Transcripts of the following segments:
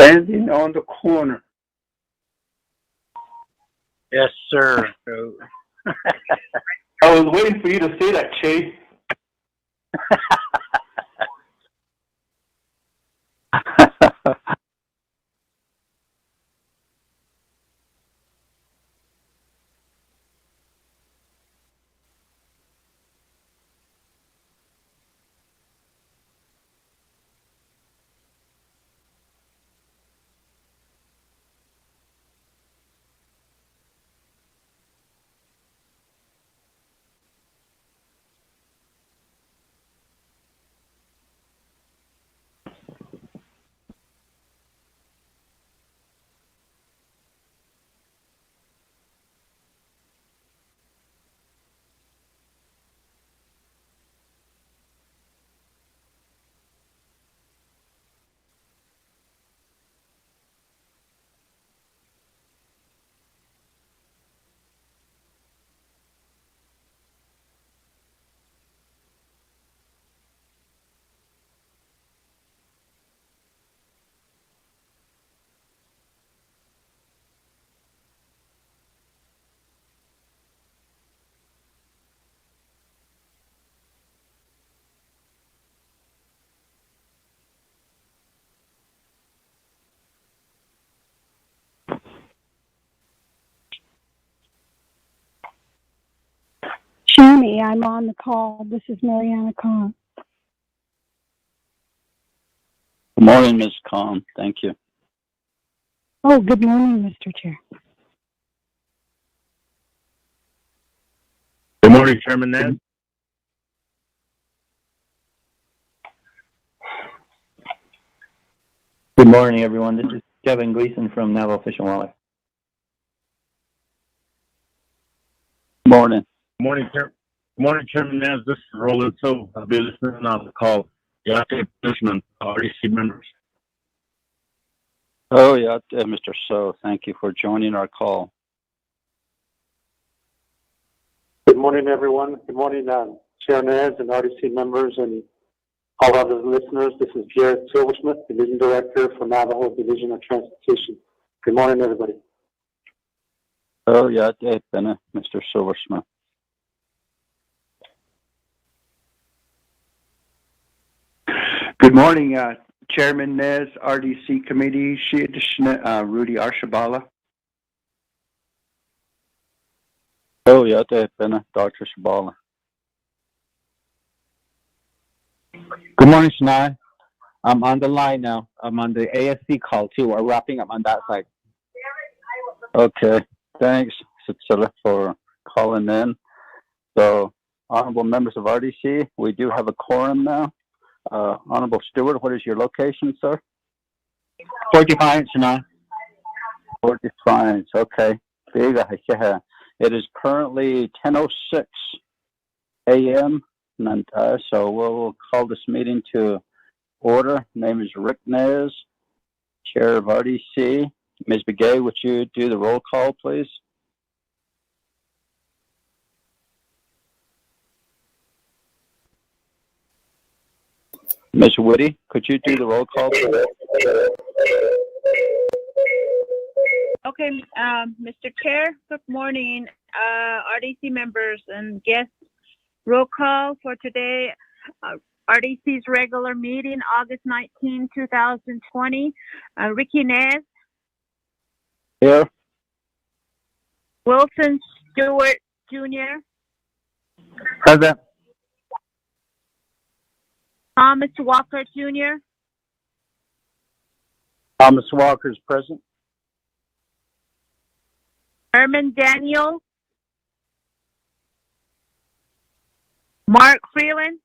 Standing on the corner. Yes, sir. So, I was waiting for you to say that, Che. Shani, I'm on the call. This is Mariana Kahn. Good morning, Ms. Kahn. Thank you. Oh, good morning, Mr. Chair. good morning, Chairman Nez. Good morning, everyone. This is Kevin Gleason from Navajo Fish and Wildlife. Morning. Good morning, Chairman Nez. This is Roland So. I'll be listening on the call. Yate Bushman, RDC members. Oh, yeah, Mr. So, thank you for joining our call. Good morning, everyone. Good morning, Chair Nez and RDC members and all other listeners. This is Jared Silversmith, Division Director for Navajo Division of Transportation. Good morning, everybody. Oh, yeah, Mr. Silversmith. Good morning, Chairman Nez, RDC Committee, Rudy Arshabala. Oh, yeah, Dr. Shabala. Good morning, Shania. I'm on the line now. I'm on the ASC call too. We're wrapping up on that side. Okay, thanks, Cecilia, for calling in. So, honorable members of RDC, we do have a quorum now. Honorable Stewart, what is your location, sir? Fort Defiance, Shania. Fort Defiance, okay. It is currently 10:06 a.m. So we'll call this meeting to order. Name is Rick Nez, Chair of RDC. Ms. Begay, would you do the roll call, please? Ms. Woody, could you do the roll call, please? Okay, Mr. Chair, good morning, RDC members and guests. Roll call for today, RDC's regular meeting, August 19, 2020. Ricky Nez. Here. Wilson Stewart Jr. Present. Thomas Walker Jr. Thomas Walker is present. Herman Daniel. Mark Freeland.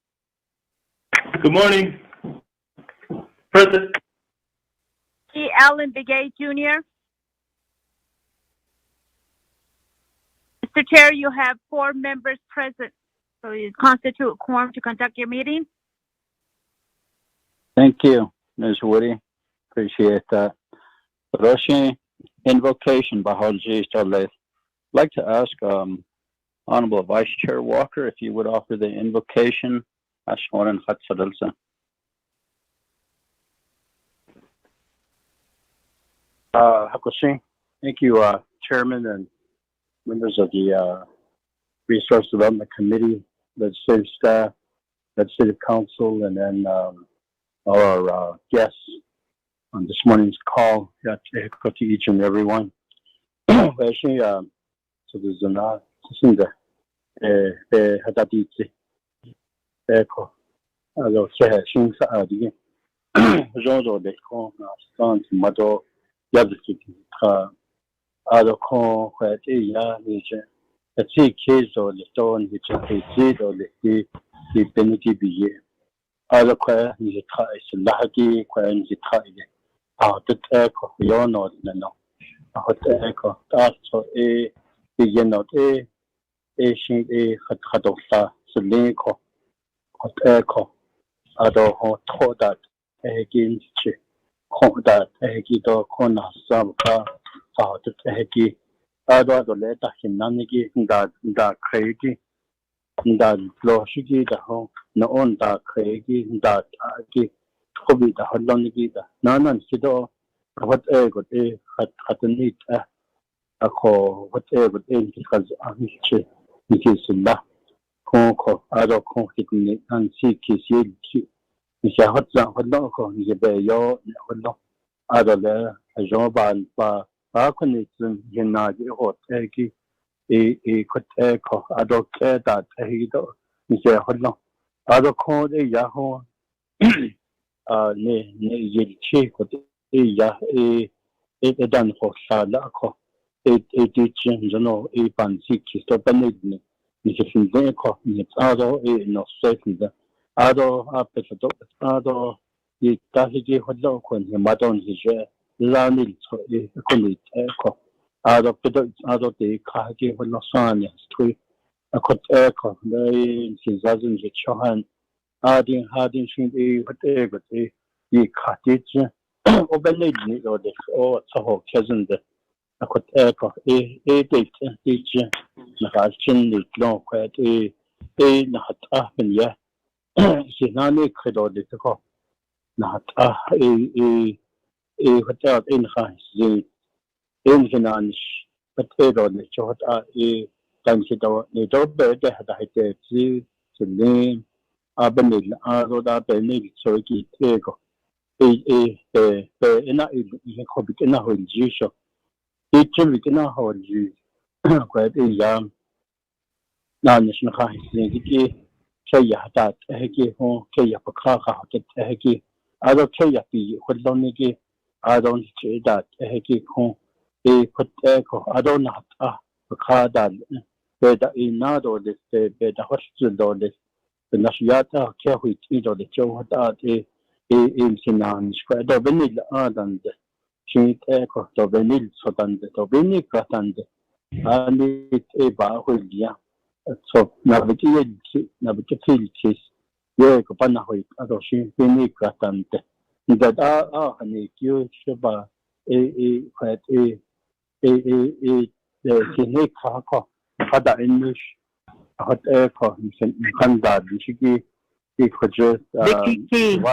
Good morning. Present. T. Allen Begay Jr. Mr. Chair, you have 4 members present, so you constitute a quorum to conduct your meeting. Thank you, Ms. Woody. Appreciate that. Roshi, invocation, Bahalji I'd like to ask Honorable Vice Chair Walker if you would offer the invocation. Ashmoran Khatsadalsa. Hakushi. Thank you, Chairman and members of the Resource Development Committee, legislative staff, legislative council, and then all our guests on this morning's call. To each and every one. Actually, so there's an hadaditi. Echo. Also, Shin Saadi. Jodo de Con, Stant, Mado, Yazaki, Adoko, where a tea case or the stone which is a seed or the penalty be. Other quair is a tie, Lahaki, quair is a tie. The echo, yon or no. A hot echo, that's so a begin of a shin a hatosa, Selenco, hot echo. Ado ho to that against that Egido Kona Samka out of Egi Ado Leta Hinanigi that Craigie that Loshigi the home no on that Craigie that Agi Toby the Holonigi the Nanan Sido whatever they had a need a call whatever they because Amici it is la Conco Ado Conhit and seek his yield. Is a hot zone, is a bay, yo, Adole, a Joban, Barconism, Yenagi, or Eggy, a could echo, Ado care that a hido, is a hot long. Ado called a Yahoo, ne chief, but a done for Salako, a teaching, a pansik, stop a need, is a Finco, it's Ado, a no certain. Ado apesador ado I tahiji hodlo kon madon hije lanil so konit eko ado pedo ado de kahiji hodlo sanya stui akot eko dai sizazun je chohan adin hadin shin hote I khatij obelid ni ode o saho kezende akot eko de tije na halchin ni klon kwet na hat ben ya Sinani credo de co. Not hotel in Hans, in Hinanish, but Edo, the short Tansido, the Dobe, the Hadite, the name, Abenil, Aroda, Benil, Soki, Tego, ina ina ho jisho ichi ina ho ji kwa yam na nishna kha ki kaya ta ki ho kaya pakha kha ta ki ado kaya pi khodloni ki ado chi da ki ho put ko ado na pakha da be da ina do de be da hospital do de nashiyata kya hui ti do de cho ta in sinan square benil adand shi ko to benil sotand to benik katand ani e ba hulia so nabiti kis ye ko pana hui ado shi benik katand da ani kyu shaba kwat sinik ko hada english hot ko kan da shi Just Washington,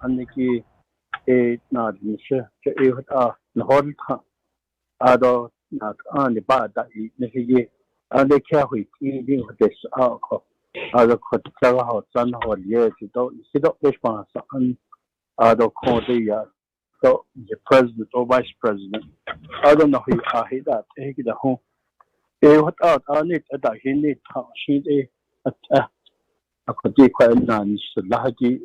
Aniki, not Nisha, Nahon, Ado, not on the bad that Niki, and they carry eating this alcohol. Other could tell how son or years you don't response on Ado Cordia, so the president or vice president. I don't know who I hate that, take it home. What out on it that he need how she akoti kwa nan lahaji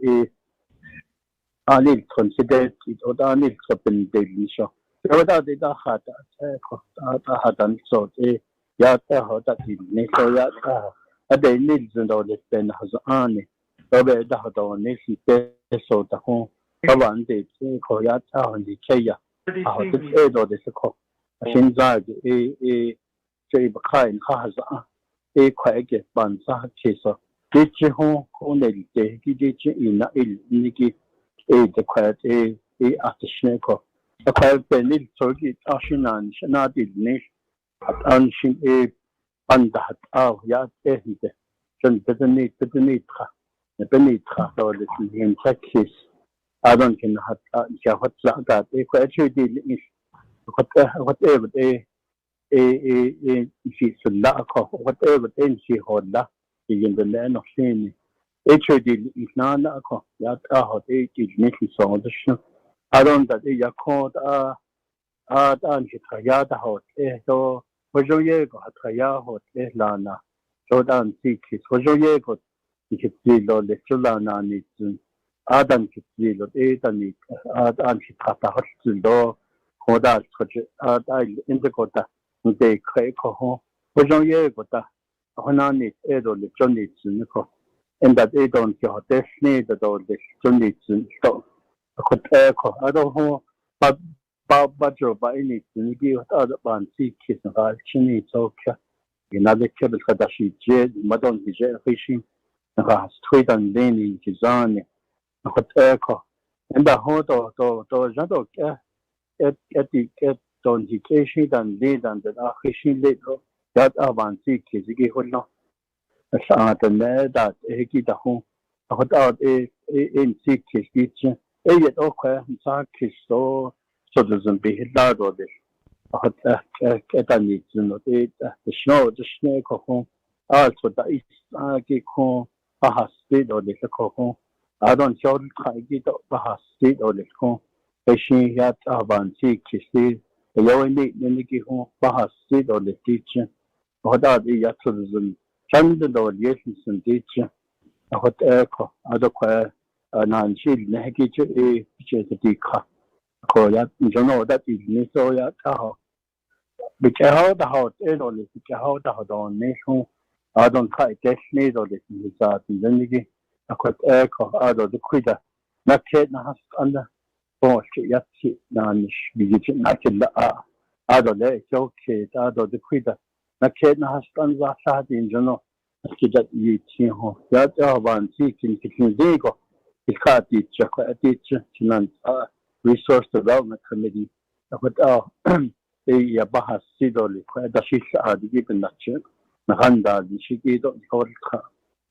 anil considered it or anil open daily show wada de da hata ko ta hatan so ya ta hota ne so ya ta ade nil zendo de pen has ani obe da hota ne si pe so ta ko bawan de ko ya ta ni cheya a de do de ko shin za je ba kai ha has快嘅辦法其實你之後可能嘅啲啲嘢你嘅嘅快嘅啊啲個啊快俾你做嘅啊先難那啲你安心辦得好呀嘅真係你他到底是現在其實 adon kin hat ja hot la ga ko actually di whatever si sulla ko whatever si holla yin the land of sin actually is not ko ya ta hot di ni so the adon that ya ko an ki ya da hot so wo ye ko ha ya hot la na so dan si ki wo ye ko ki ti lo le chula na ni Adam ki ti lo dan ni an ki ta hot lo ko da ko in the ko da de kai ko ho wo ye ko da hona ni do le chon ni ko and that don't ki hot ni da do le chon ni so ko ko ado ho ba jo ba ini ni gi hot da ban si ki sa chini so ka ina de ke bel kada shi je madon di je fishin na street and then ki zane hot ko and da ho to ja do et don di ke shi dan de dan da fishin le do dat avanti ki gi ho no sa ta ne da ki da ho hot out in si ki chi ye do ko sa ki so doesn't be hard or this hot etani no the snow ko ho also da is ki ko ha speed or the ko ho I don't show kai gi do ha speed or the ko shi ya avanti ki si yo ni ki ho ha speed or the teacher hot out ya doesn't chan do yes in teacher hot ko ado ko nan shi ne ki che ti ka ko ya yo no that is ni so ya ta ho bi che ho da ho lo le che ho da ho don ne ho a don kai ke ni do le ni sa ti ni gi ko ko a do de kuida na ke na has anda ko che ya chi na ni bi ji na ke la a do le ko ke da do de kuida na ke na has anda sa ti yo no ki da yi chi ho ya ta ban chi kin de ko ki ka ti che ko ti che nan Resource Development Committee with ya bahas sidoli ko da shi sa di bin na che na handa di shi ki do ko ka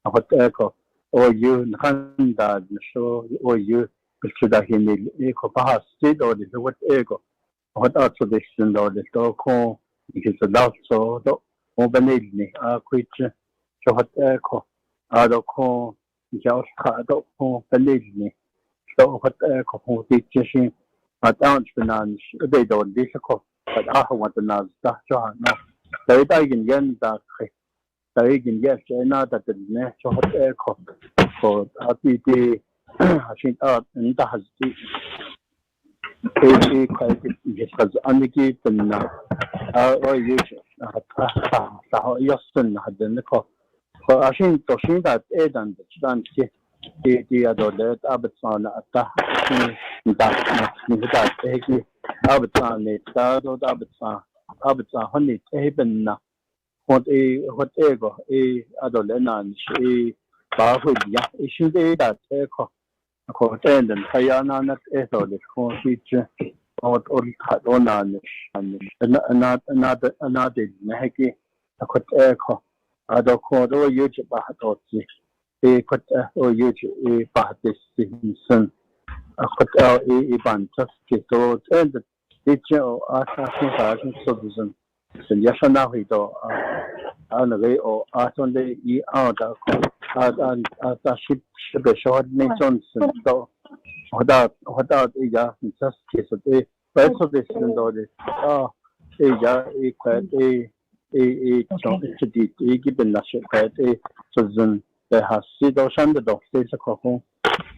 what ko o you na handa so o you ko da hin ni ko bahas sidoli what ego what tradition do the to ko ki so da so do o benil ni a kwich so what ko a do ko ja ka do ko benil ni so what ko ho ti che down finance they don't this ko but want the nas da jo na they da yin da they yin na da ne so ko ti shin in da has ti kai ti has aniki na o you sa ho yosun hadden ko shin to shin da dan ti adole abtsan ata ni da ki abtsan ne da do abtsan honi eben na hot ego adole nan shi ba hu ya shi de da ko den kaya na na adole ko shi che hot ol khado nan na de ne ki ko ado ko do yu che ba do ti put o you parties in ban just to and the teacher assassin citizen sen ya na hui do an re o aton de out da ship be short ne johnson so hoda ya just case de first of this do de ya quite to given la ship citizen they have see those under the state ko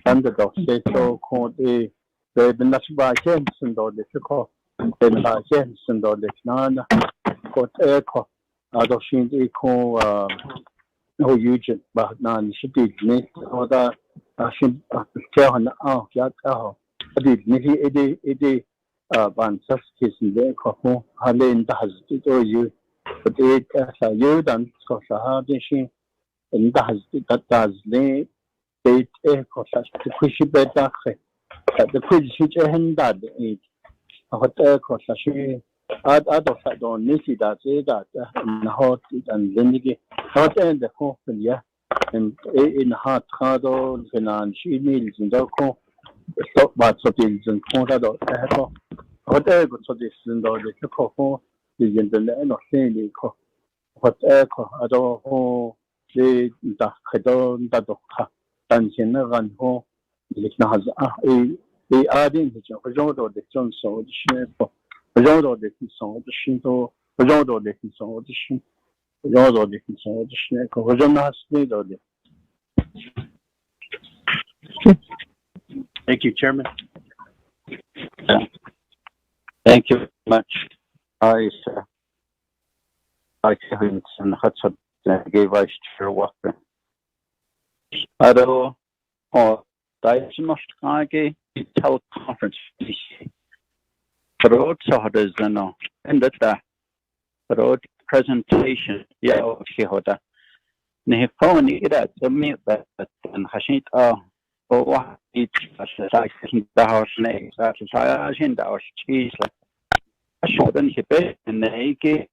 under the state ko the national agency do the ko the agency do the na ko ko ado shin ko o yuji ba na ni shi ni o da shin ke hon ya ka ho di ni ede ban sas kisin de ko halen da has to you but it sa you dan ko sa ha din shin and that does ne date ko sa kushi beta khe the kushi shi henda de hot ko sa shi ad sa don ni si da se da na hot and zingi hot and the ko ya and in hot khado finance emails and ko So, but so the in Conrado, what echo so this in the Coco, the internet no saying what echo, I don't know, the Dakadon, Dadoka, Dancing around home, the Naz, the adding the Rodo, the Johnson, the Shinto, Rodo, the Kinson, the Shinto, Rodo, the Kinson, the Shin, Rodo, the Kinson, the Shinko, Rojonas, the Thank you, Chairman. Thank you very much. I haven't seen Hudson gave Vice Chair Walker. Ado, that's not a teleconference. Road Sahara is no, and that road presentation. Yeah, she had a phone. It at the meet that and Hashit. Oh, it's the house name. That's I in the house cheese. I showed them hip and they gave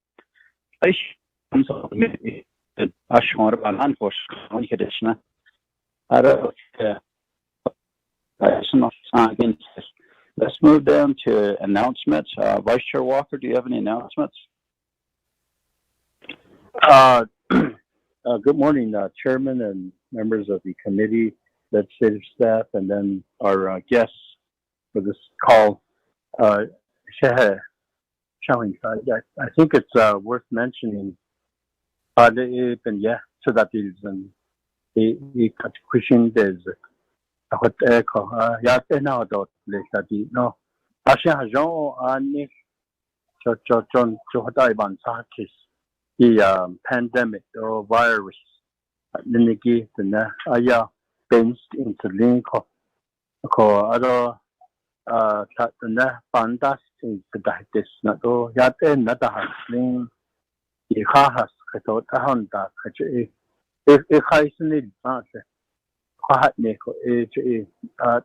I saw me. I showed a land for on conditioner. I don't that's not again. Let's move down to announcements. Vice Chair Walker, do you have any announcements? Good morning, Chairman and members of the committee, legislative staff, and then our guests for this call. I think it's worth mentioning so that is the question is what echo now dot no Jean and John the pandemic or virus Linigi the Aya based into link other the Pandas is the this not yet another hasling the has thought a Honda if I need not Quite Nico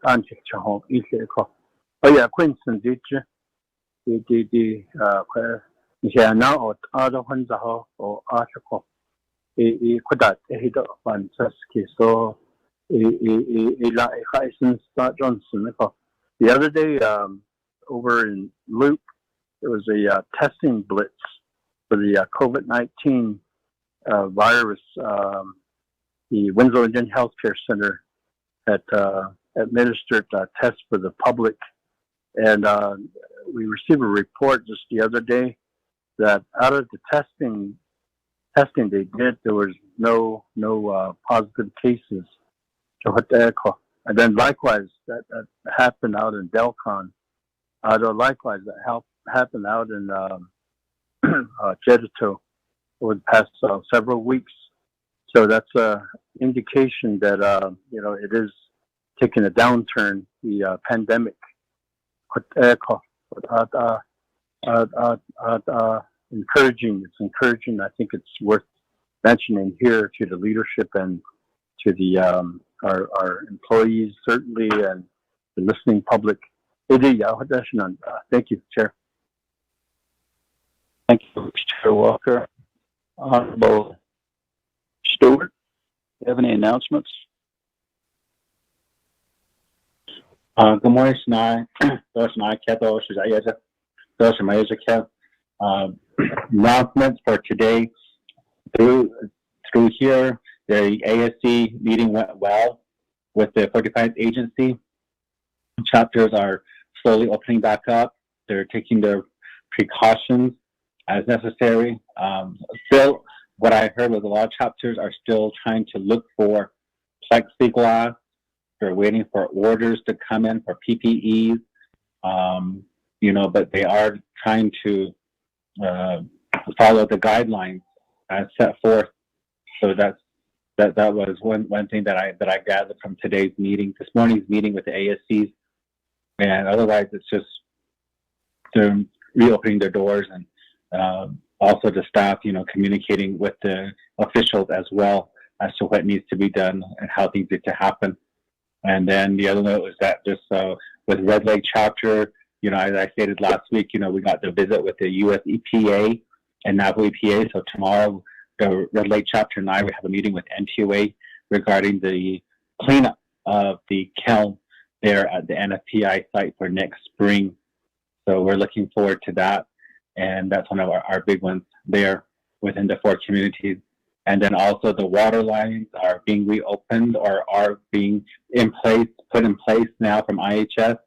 Antic Chahon Eco. Oh, yeah, Quinton did the now or other ones or article. Could that a hit of Fantastic so a Johnson. The other day, over in Loop, there was a testing blitz for the COVID-19 virus. The Winslow Indian Healthcare Center had administered tests for the public, and we received a report just the other day that out of the testing they did, there was no positive cases. And then likewise, that happened out in Delcon. Likewise, that happened out in Jedito over the past several weeks. So that's an indication that it is taking a downturn. The pandemic, encouraging. It's encouraging. I think it's worth mentioning here to the leadership and to the our employees certainly and the listening public. Thank you, Chair. Thank you, Chair Walker. Honorable Stewart, do you have any announcements? Good morning, Sinai. Announcements for today. Through here, the ASC meeting went well with the 45th agency. Chapters are slowly opening back up. They're taking their precautions as necessary. Still, what I heard was a lot of chapters are still trying to look for plexiglass. They're waiting for orders to come in for PPEs, but they are trying to follow the guidelines as set forth. So that was one thing that I gathered from today's meeting, this morning's meeting with the ASCs, and otherwise it's just they're reopening their doors and also the staff, communicating with the officials as well as to what needs to be done and how things need to happen. And then the other note is that just with Red Lake chapter, as I stated last week, we got the visit with the U.S. EPA and NAVO EPA. So tomorrow, the Red Lake chapter and I, we have a meeting with NTOA regarding the cleanup of the kiln there at the NFPI site for next spring. So we're looking forward to that. And that's one of our big ones there within the 4 communities. And then also the water lines are being reopened or are being put in place now from IHS.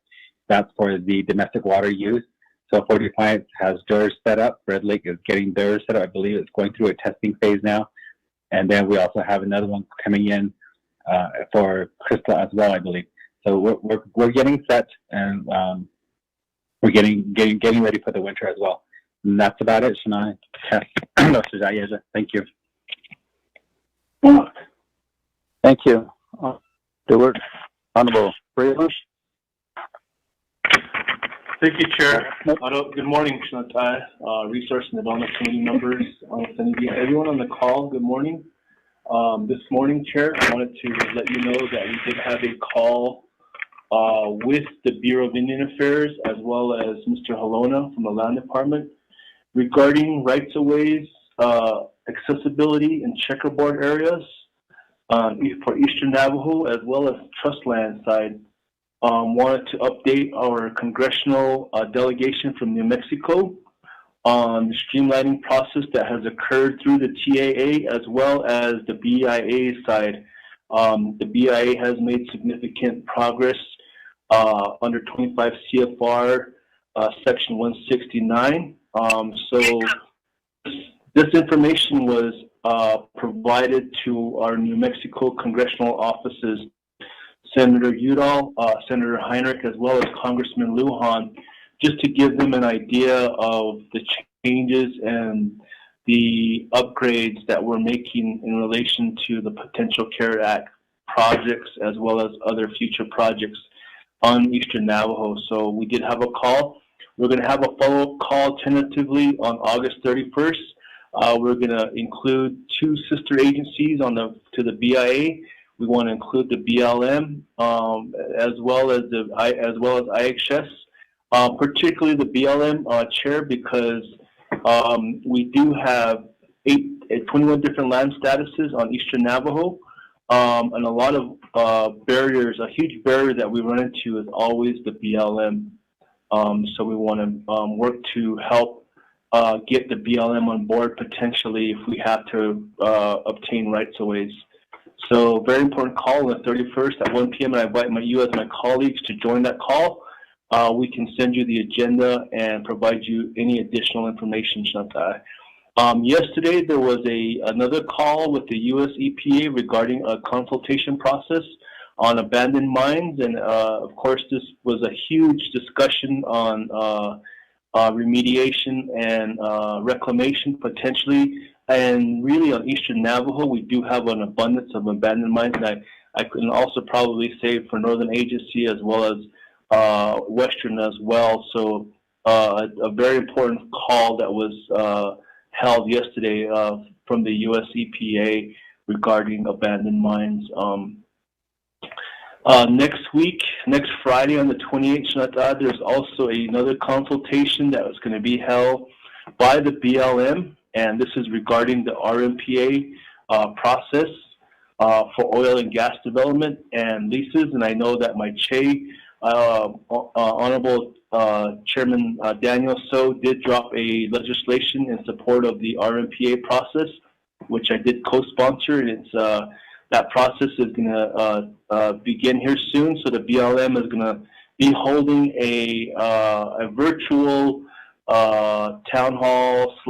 That's for the domestic water use. So Fort Defiance has theirs set up. Red Lake is getting theirs set up. I believe it's going through a testing phase now. And then we also have another one coming in for Crystal as well, I believe. So we're getting set, and we're getting ready for the winter as well. And that's about it, Shania. Thank you. Thank you. Stewart, Honorable Freeland. Thank you, Chair. Good morning, Shanatai, Resource and Development Committee members, everyone on the call. Good morning. This morning, Chair, I wanted to let you know that we did have a call with the Bureau of Indian Affairs as well as Mr. Halona from the Land Department regarding rights-of-ways, accessibility in checkerboard areas for Eastern Navajo as well as trust land side. Wanted to update our congressional delegation from New Mexico on the streamlining process that has occurred through the TAA as well as the BIA side. The BIA has made significant progress under 25 CFR section 169. So this information was provided to our New Mexico congressional offices, Senator Udall, Senator Heinrich, as well as Congressman Lujan, just to give them an idea of the changes and the upgrades that we're making in relation to the potential CARE Act projects as well as other future projects on Eastern Navajo. So we did have a call. We're going to have a follow-up call tentatively on August 31st. We're going to include 2 sister agencies to the BIA. We want to include the BLM as well as IHS, particularly the BLM chair, because we do have 21 different land statuses on Eastern Navajo, and a lot of barriers. A huge barrier that we run into is always the BLM. So we want to work to help get the BLM on board potentially if we have to obtain rights-of-ways. So very important call on the 31st at 1 p.m. and I invite you as my colleagues to join that call. We can send you the agenda and provide you any additional information, Chantal. Yesterday there was another call with the U.S. EPA regarding a consultation process on abandoned mines, and of course this was a huge discussion on remediation and reclamation potentially. And really on Eastern Navajo, we do have an abundance of abandoned mines. And I can also probably say for Northern Agency as well as Western as well. So a very important call that was held yesterday from the U.S. EPA regarding abandoned mines. Next week, next Friday on the 28th, there's also another consultation that was going to be held by the BLM. And this is regarding the RMPA process for oil and gas development and leases. And I know that my Honorable Chairman Daniel So did drop a legislation in support of the RMPA process, which I did co-sponsor. And it's that process is going to begin here soon. So the BLM is going to be holding a virtual town hall /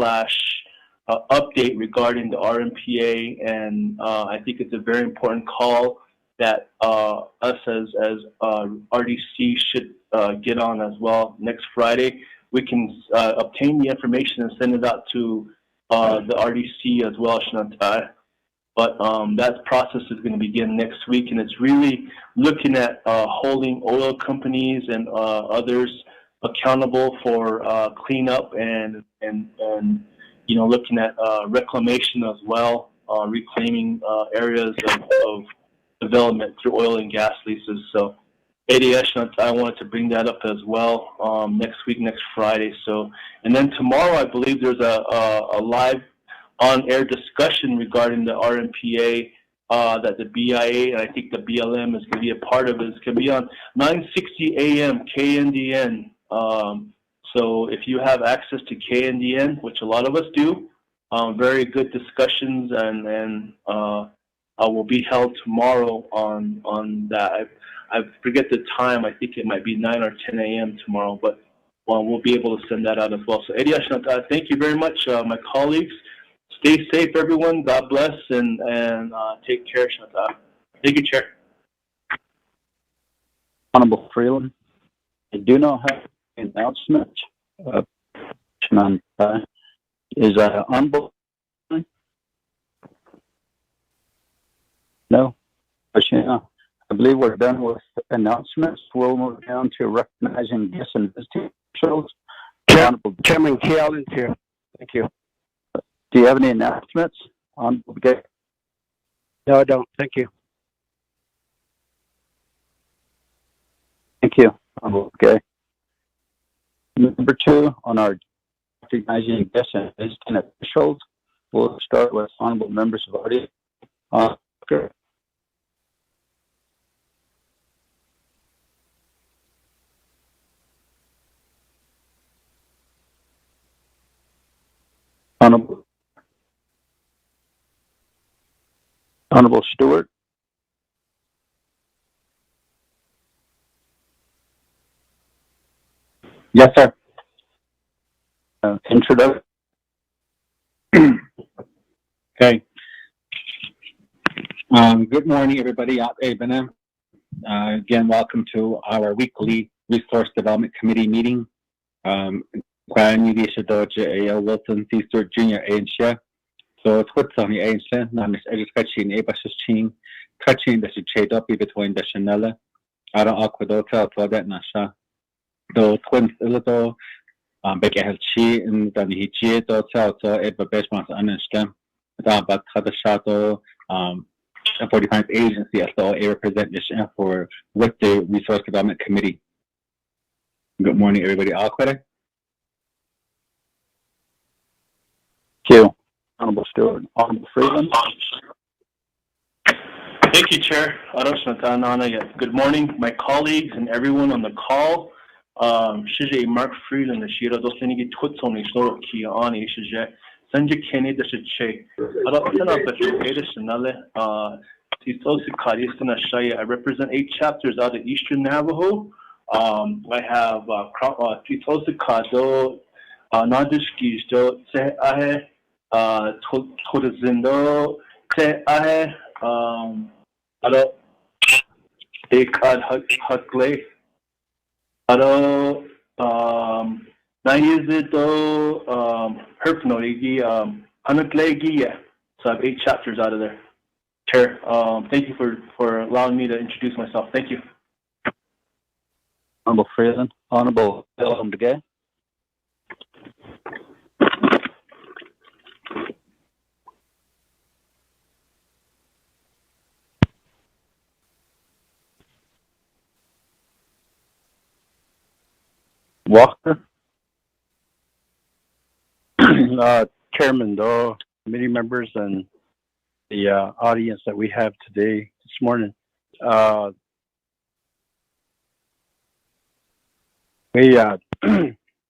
update regarding the RMPA, and I think it's a very important call that us as RDC should get on as well. Next Friday, we can obtain the information and send it out to the RDC as well, Chantal. But that process is going to begin next week, and it's really looking at holding oil companies and others accountable for cleanup and looking at reclamation as well, reclaiming areas of development through oil and gas leases. So ADS, I wanted to bring that up as well next week, next Friday. So, and then tomorrow, I believe there's a live on-air discussion regarding the RMPA that the BIA and I think the BLM is going to be a part of it. It's going to be on 9:60 a.m. KNDN. So if you have access to KNDN, which a lot of us do, very good discussions and will be held tomorrow on that. I forget the time. I think it might be 9 or 10 a.m. tomorrow, but we'll be able to send that out as well. So Eddie Ashnata, thank you very much, my colleagues. Stay safe, everyone. God bless, and take care, Ashnata. Thank you, Chair. Honorable Freeland, I do not have an announcement. Is Honorable? No. I believe we're done with announcements. We'll move down to recognizing guests and visiting officials. Chairman Key Allen's here. Thank you. Do you have any announcements? Okay. No, I don't. Thank you. Thank you. Okay. Number 2 on our recognizing guests and visiting officials. We'll start with honorable members of audience. Okay. Honorable Stewart. Yes, sir. Introduction. Okay. Good morning, everybody. Again, welcome to our weekly Resource Development Committee meeting. Wilson C. Stewart Jr. Asia. So it's what's on the Asia. Now, Miss Edison, Abash's team, touching the shade up between the Chanela, Ara Aquadoka, Toda Nasha. So twins a little, Becky Helchi, and then he cheated, so Eba Beshman's unstem. But the shadow, 45th agency as well, a representation for with the Resource Development Committee. Good morning, everybody. All credit. Thank you, Honorable Stewart. Honorable Freeland. Thank you, Chair. Good morning, my colleagues and everyone on the call. Shije Mark Freeland, the Shira Dosenigi Twitsoni Soro Kiani Shije, Sanji Kenny the Shiche. I don't know if you're Edisonale. I represent 8 chapters out of Eastern Navajo. I have Titosikado, Nadishkisto, Te Ahe, Todazindo, Te Ahe, Ado, Ekad Hutley, Ado, Nayizito, Herpnoigi, Hanutlegi, yeah. So I have 8 chapters out of there. Chair, thank you for allowing me to introduce myself. Thank you. Honorable Freeland. Honorable Bill Gay. Walker. Chairman Doe, committee members, and the audience that we have today, this morning.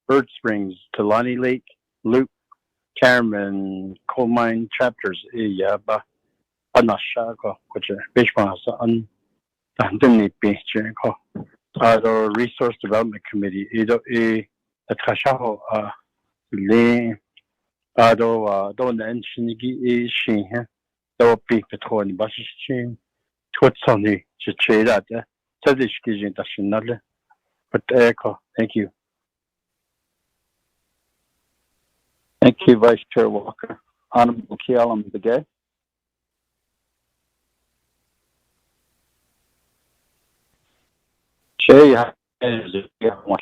Bird Springs, Talani Lake, Luke, Cameron, Coal Mine chapters, the Resource Development Committee, thank you. Thank you, Vice Chair Walker. Honorable Kialam Begay. Chair, one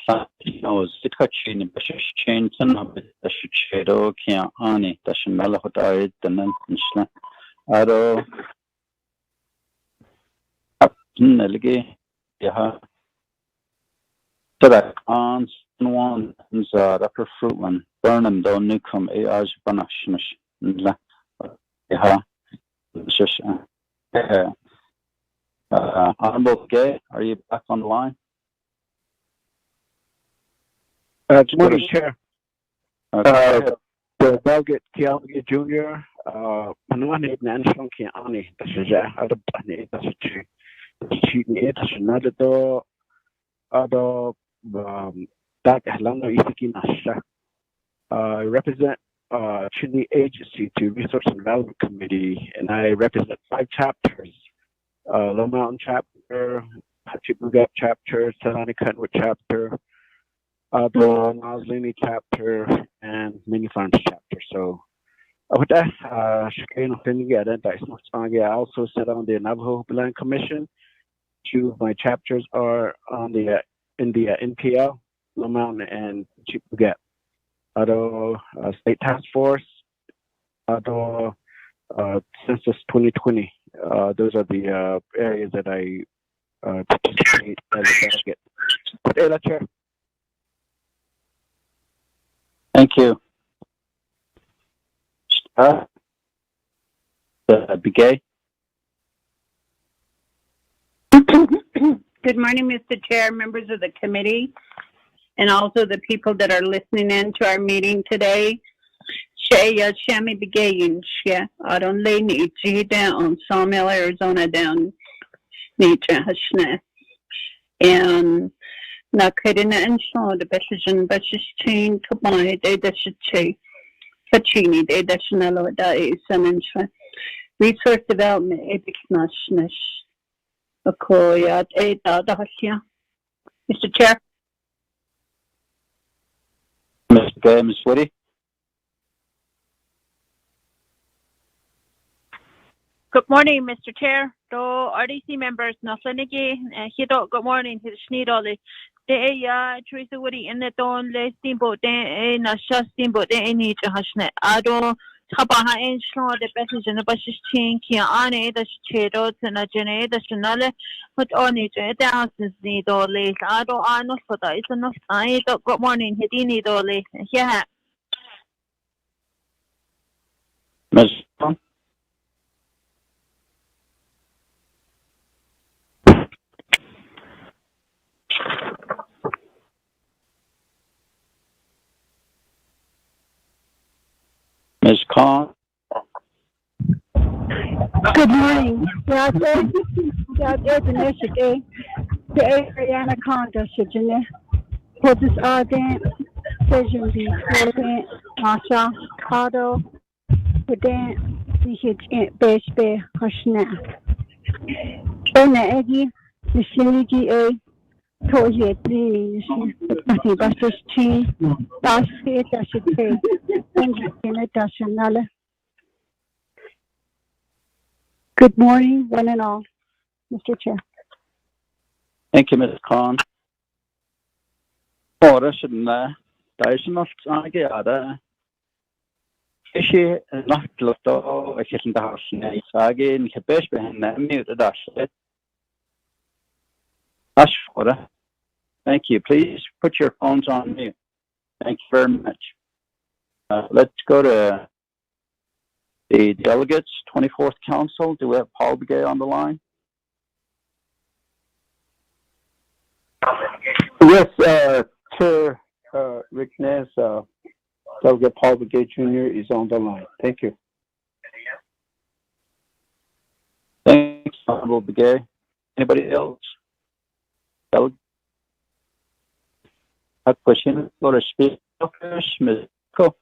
Upper Fruitland, Burnham, Don Newcomb, AR's Banashnish, Honorable Gay, are you back on the line? Good morning, Chair. Okay. The delegate Kialgi Jr. Panani Nanshon Kiani, the Shaja, other Pani, the Chini, another door, other that Helano Isiki Nasha. Represent Chini Agency to Resource and Development Committee, and I represent 5 chapters. Low Mountain chapter, Hachibugap chapter, Salani Cutwood chapter, the Noslini chapter, and Mini Farms chapter. So with that, Shakane Finigata, I also sit on the Navajo Land Commission. 2 of my chapters are on the in the NPL, Low Mountain, and Chipugap. Other State Task Force, other Census 2020. Those are the areas that I participate as a delegate. Hey, Chair. Thank you. Begay? Good morning, Mr. Chair, members of the committee, and also the people that are listening in to our meeting today. Shaya Shami Begayin Shia, I don't lay Nietzsche down, Sawmill, Arizona down, Nietzsche Hashne. And Nakadina and Shaw, the Beshijan Beshish chain to buy, they dashiche, Pachini, they dashinello, da is Sanansha. Resource development, epic nashnish. Okoya, Ada, Dahashia. Mr. Chair. Ms. Begay, Ms. Woody? Good morning, Mr. Chair. Do RDC members, Naflanigi, Hido, good morning, Hishnidoli. De Teresa Woody in the Don Le Steamboat, Nasha Steamboat, any Hashnet. Ado, Tabaha and Shaw, the Bessie and the Bushes Chin, Kiane, the Chedo, and a Jene, the Chanale, but only the houses need all late. Ado, I know for that. It's enough. I don't good morning, Hidini Dolly. Yeah. Ms. Brown? Ms. Khan? Good morning. Yeah, there's a Michigan. The Ariana Conda, Shijane. Purpose Ardent, Vision B, Ardent, Masha, Kado, Ardent, Vihit, Besh Bear, Hashna. Bena Eggy, the Shinigi A, Toji, Trini, Nothing but this tea, Dash Fair, Dash It, and Dash Anala. Good morning, one and all, Mr. Chair. Thank you, Ms. Khan. Ora shouldn't there is not agada. Ishi not lotto, I shouldn't the house again, Kapesh behind that mute the dash. Dash ora. Thank you. Please put your phones on mute. Thank you very much. Let's go to the delegates, 24th Council. Do we have Paul Begay on the line? Yes, Chair Rick Nez, Delegate Paul Begay Jr. is on the line. Thank you. Thanks, Honorable Begay. Anybody else? Delegate? A question for the speaker, Ms. Coe.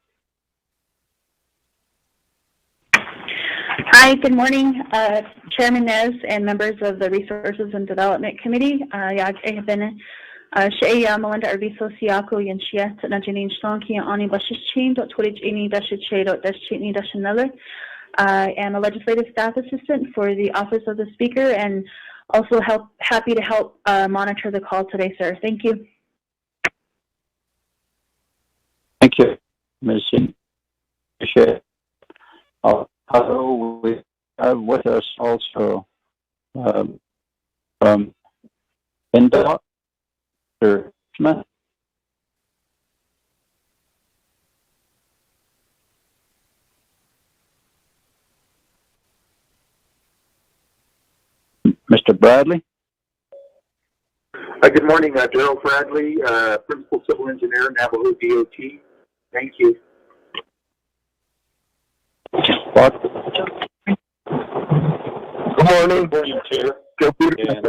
Hi, good morning, Chairman Nez and members of the Resources and Development Committee. I have been Shea Melinda Arviso Siako Yanshia Najanin Stonki Ani Bashichin, Twitch Ini Dashiche, Dashini Dashanella. I am a legislative staff assistant for the Office of the Speaker and also happy to help monitor the call today, sir. Thank you. Thank you, Ms. Shea. Hello, we have with us also from NDOT, Mr. Smith. Mr. Bradley? Good morning, Gerald Bradley, Principal Civil Engineer, Navajo DOT. Thank you. Bart? Good morning. Good morning, Chair. And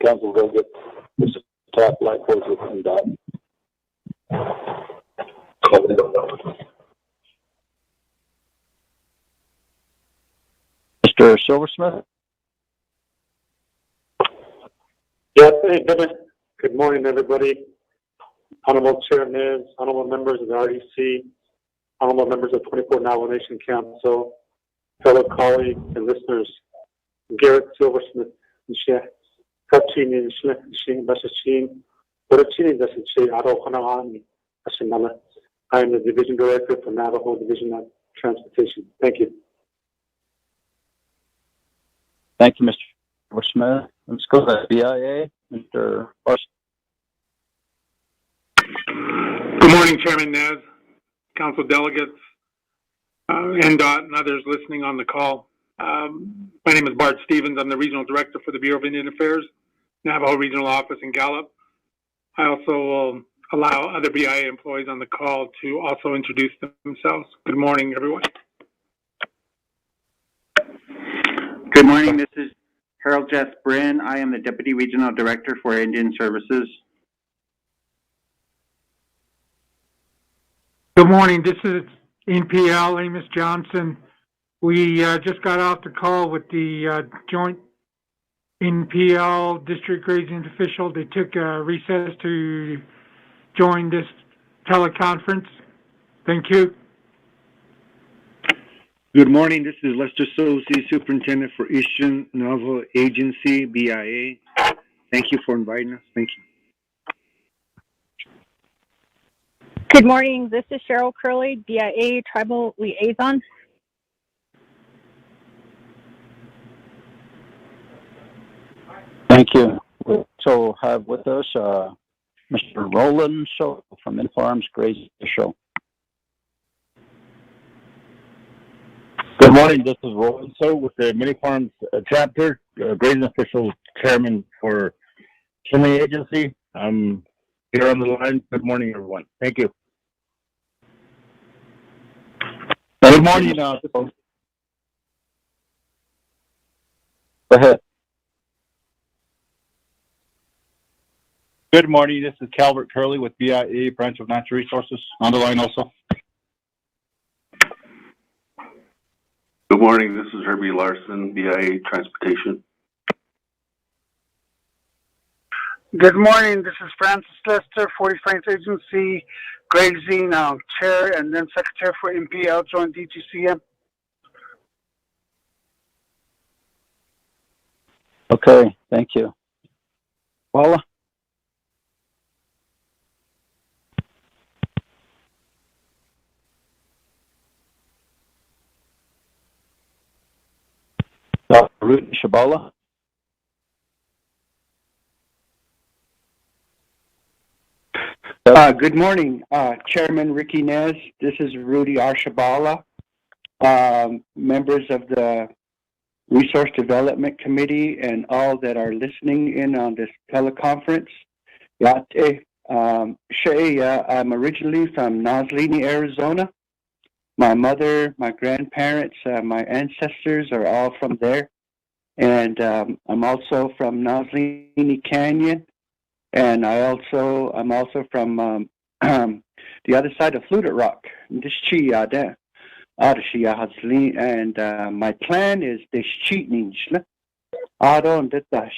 Council Delegate, Mr. Top likewise with NDOT. Mr. Silversmith? Yes, good morning, everybody. Honorable Chair Nez, honorable members of the RDC, honorable members of 24 Navajo Nation Council, fellow colleagues and listeners. Garrett Silversmith, I am the Division Director for Navajo Division of Transportation. Thank you. Thank you, Mr. Silversmith. Let's go to the BIA, Mr. Bush. Good morning, Chairman Nez, Council delegates, NDOT, and others listening on the call. My name is Bart Stevens. I'm the Regional Director for the Bureau of Indian Affairs, Navajo Regional Office in Gallup. I also will allow other BIA employees on the call to also introduce themselves. Good morning, everyone. Good morning. This is Harold Jess Bryn. I am the Deputy Regional Director for Indian Services. Good morning. This is NPL, Amos Johnson. We just got off the call with the joint NPL district grazing official. They took a recess to join this teleconference. Thank you. Good morning. This is Lester Sosi, Superintendent for Eastern Navajo Agency, BIA. Thank you for inviting us. Thank you. Good morning. This is Cheryl Curley, BIA Tribal Liaison. Thank you. We also have with us Mr. Roland So from Infarms Grazing Show. Good morning. This is Roland So with the Mini Farms chapter, grazing official chairman for Chimney Agency. I'm here on the line. Good morning, everyone. Thank you. Good morning. Go ahead. Good morning. This is Calvert Curley with BIA Branch of Natural Resources. On the line also. Good morning. This is Herbie Larson, BIA Transportation. Good morning. This is Francis Lester, 40 Franks Agency, Grazing Chair and then Secretary for NPL Joint DGCM. Okay, thank you. Paula? Dr. Ruth Shabala? Good morning, Chairman Ricky Nez. This is Rudy Arshabala, members of the Resource Development Committee and all that are listening in on this teleconference. I'm originally from Noslini, Arizona. My mother, my grandparents, my ancestors are all from there. And I'm also from Noslini Canyon. And I'm also from the other side of Fluted Rock. And my plan is this cheating. I don't get that.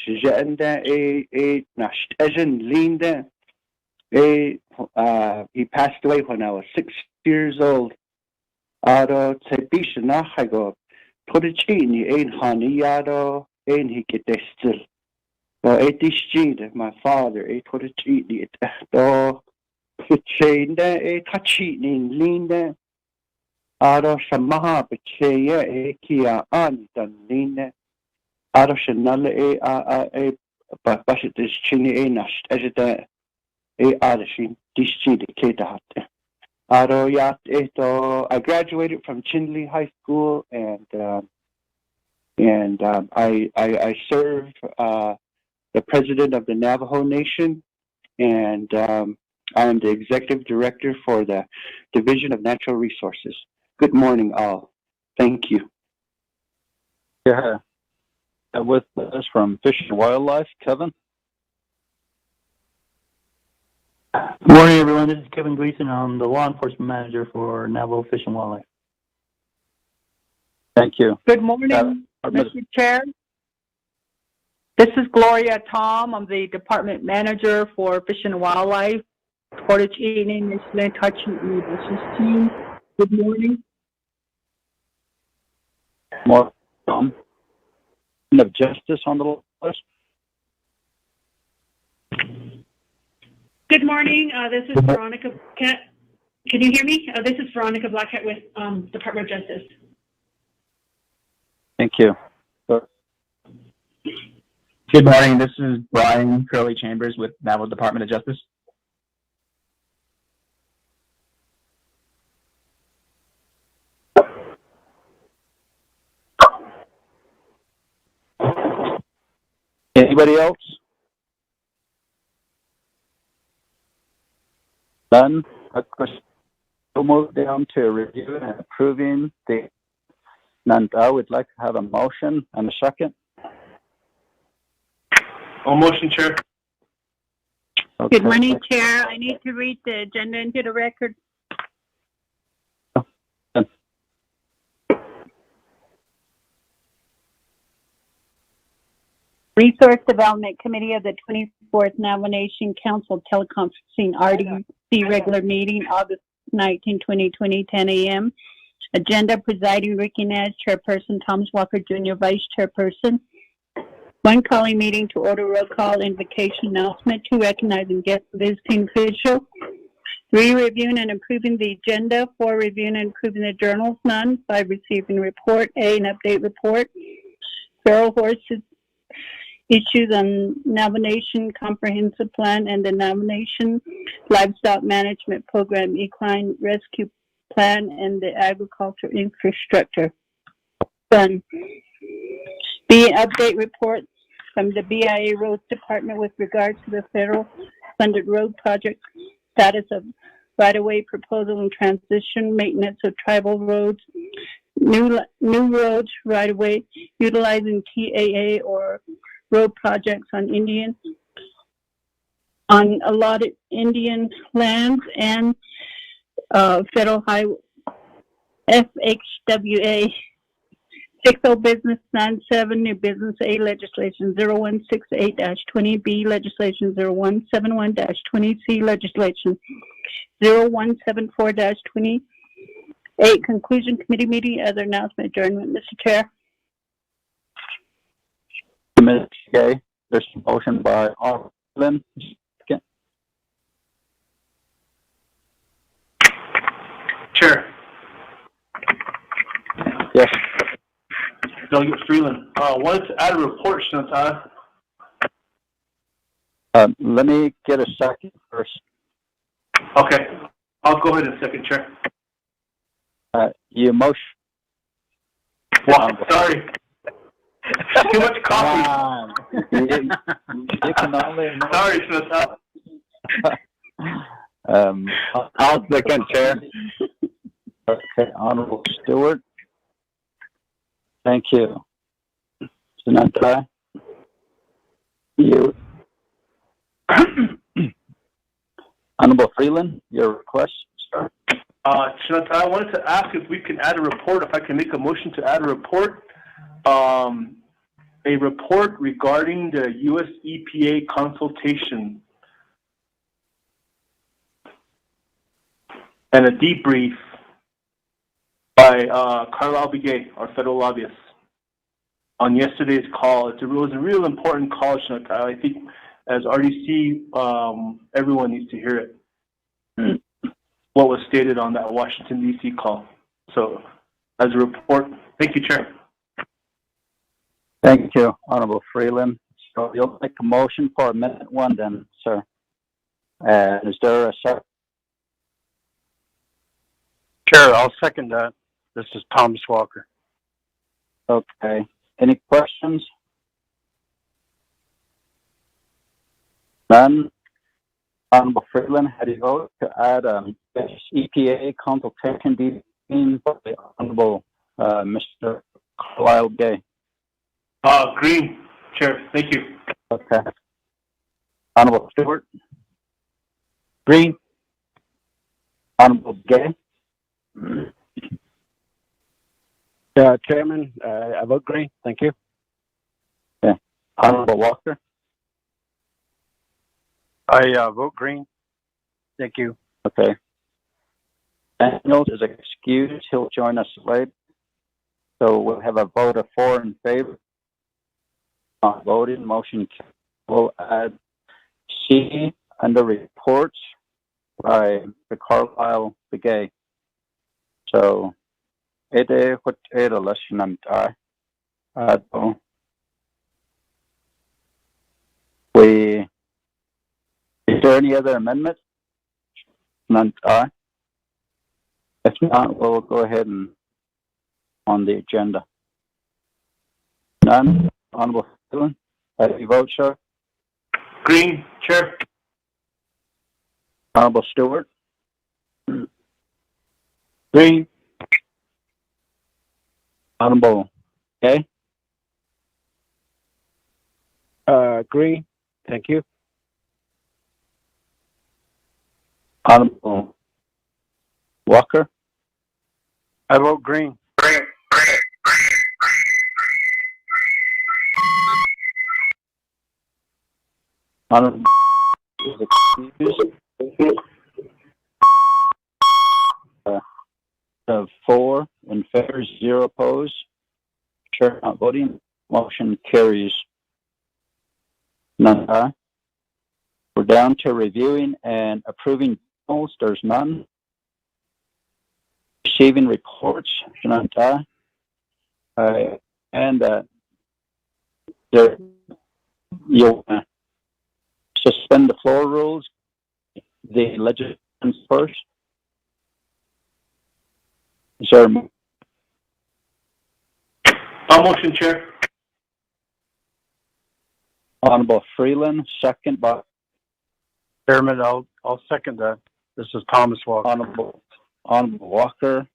He passed away when I was 6 years old. I don't say I go put a cheating in honey yado and he get this still. Well, it is cheated, my father, it put a cheating it. Oh, put chain there, a cheating lean there. Aro Shamaha Bachea, Kia An, Dunlina, Aro Shanala, a Bashet is Chini, a Nash, as it a Adashin, this cheated Kata. Aro Yat, I graduated from Chinley High School and And I serve the president of the Navajo Nation, and I am the executive director for the Division of Natural Resources. Good morning, all. Thank you. Yeah. With us from Fish and Wildlife, Kevin. Good morning, everyone. This is Kevin Gleason. I'm the law enforcement manager for Navajo Fish and Wildlife. Thank you. Good morning, Mr. Chair. This is Gloria Tom. I'm the department manager for Fish and Wildlife. Portage Evening, Michelin Touching Business Team. Good morning. More of Justice on the list. Good morning. This is Veronica. Can you hear me? This is Veronica Blackhead with Department of Justice. Thank you. Good morning. This is Brian Curley Chambers with Navajo Department of Justice. Anybody else? None. We'll move down to review and approving the. And I would like to have a motion and a second. Motion, Chair. Good morning, Chair. I need to read the agenda into the record. Resource Development Committee of the 24th Navajo Nation Council teleconferencing RDC regular meeting, August 19, 2020, 10 a.m. Agenda presiding Ricky Nash, Chairperson, Thomas Walker Jr., Vice Chairperson. 1, calling meeting to order, roll call, invocation, announcement. 2, recognizing guest visiting official. 3, reviewing and approving the agenda. 4, reviewing and approving the journals. None. 5, receiving report. A, an update report. Feral horses issues on Navajo Nation Comprehensive Plan and the Navajo Nation Livestock Management Program, Equine Rescue Plan, and the Agriculture Infrastructure Fund. B, update report from the BIA Roads Department with regard to the federal funded road project status of right-of-way proposal and transition maintenance of tribal roads, new roads right-of-way utilizing TAA or road projects on allotted Indian lands, and federal highway FHWA 60 business 97 new business A legislation 0168-20B legislation 0171-20C legislation 0174-28 conclusion committee meeting. Other announcement adjournment, Mr. Chair. Okay, there's a motion by Arlen. Chair. Yes. Delegate Freeland. Wanted to add a report, Chantal. Let me get a second first. Okay. I'll go ahead and second, Chair. You motion. Well, sorry. Too much coffee. You can only. Sorry, Chantal. I'll second, Chair. Okay, Honorable Stewart. Thank you. Samantha. You. Honorable Freeland, your request, sir. Chantal, I wanted to ask if we can add a report, if I can make a motion to add a report. A report regarding the U.S. EPA consultation and a debrief by Carlisle Begay, our federal lobbyist, on yesterday's call. It was a real important call, Chantal. I think as RDC, everyone needs to hear it. What was stated on that Washington, D.C. call. So, as a report, thank you, Chair. Thank you, Honorable Freeland. So you'll make a motion for Amendment 1 then, sir. Is there a second? Chair, I'll second that. This is Thomas Walker. Okay. Any questions? None. Honorable Freeland, how do you vote to add EPA consultation team by the Honorable Mr. Carlisle Gay? Green, Chair. Thank you. Okay. Honorable Stewart? Green. Honorable Gay? Chairman, I vote green. Thank you. Okay. Honorable Walker? I vote green. Thank you. Okay. Daniels is excused. He'll join us later. So we'll have a vote of 4 in favor. Not voted. Motion will add C under reports by the Carlisle Begay. So, ede what ede lesson we. Is there any other amendments? None. If not, we'll go ahead and on the agenda. None. Honorable Freeland, how do you vote, sir? Green, Chair. Honorable Stewart? Green. Honorable Gay? Green. Thank you. Honorable Walker? I vote green. Honorable of 4 in favor, 0 opposed. Chair not voting. Motion carries. None. We're down to reviewing and approving bills. There's none. Receiving reports. None. And there, you'll suspend the floor rules. The legislation first. Is there I'll motion, Chair. Honorable Freeland, second by Chairman, I'll second that. This is Thomas Walker. Honorable Walker.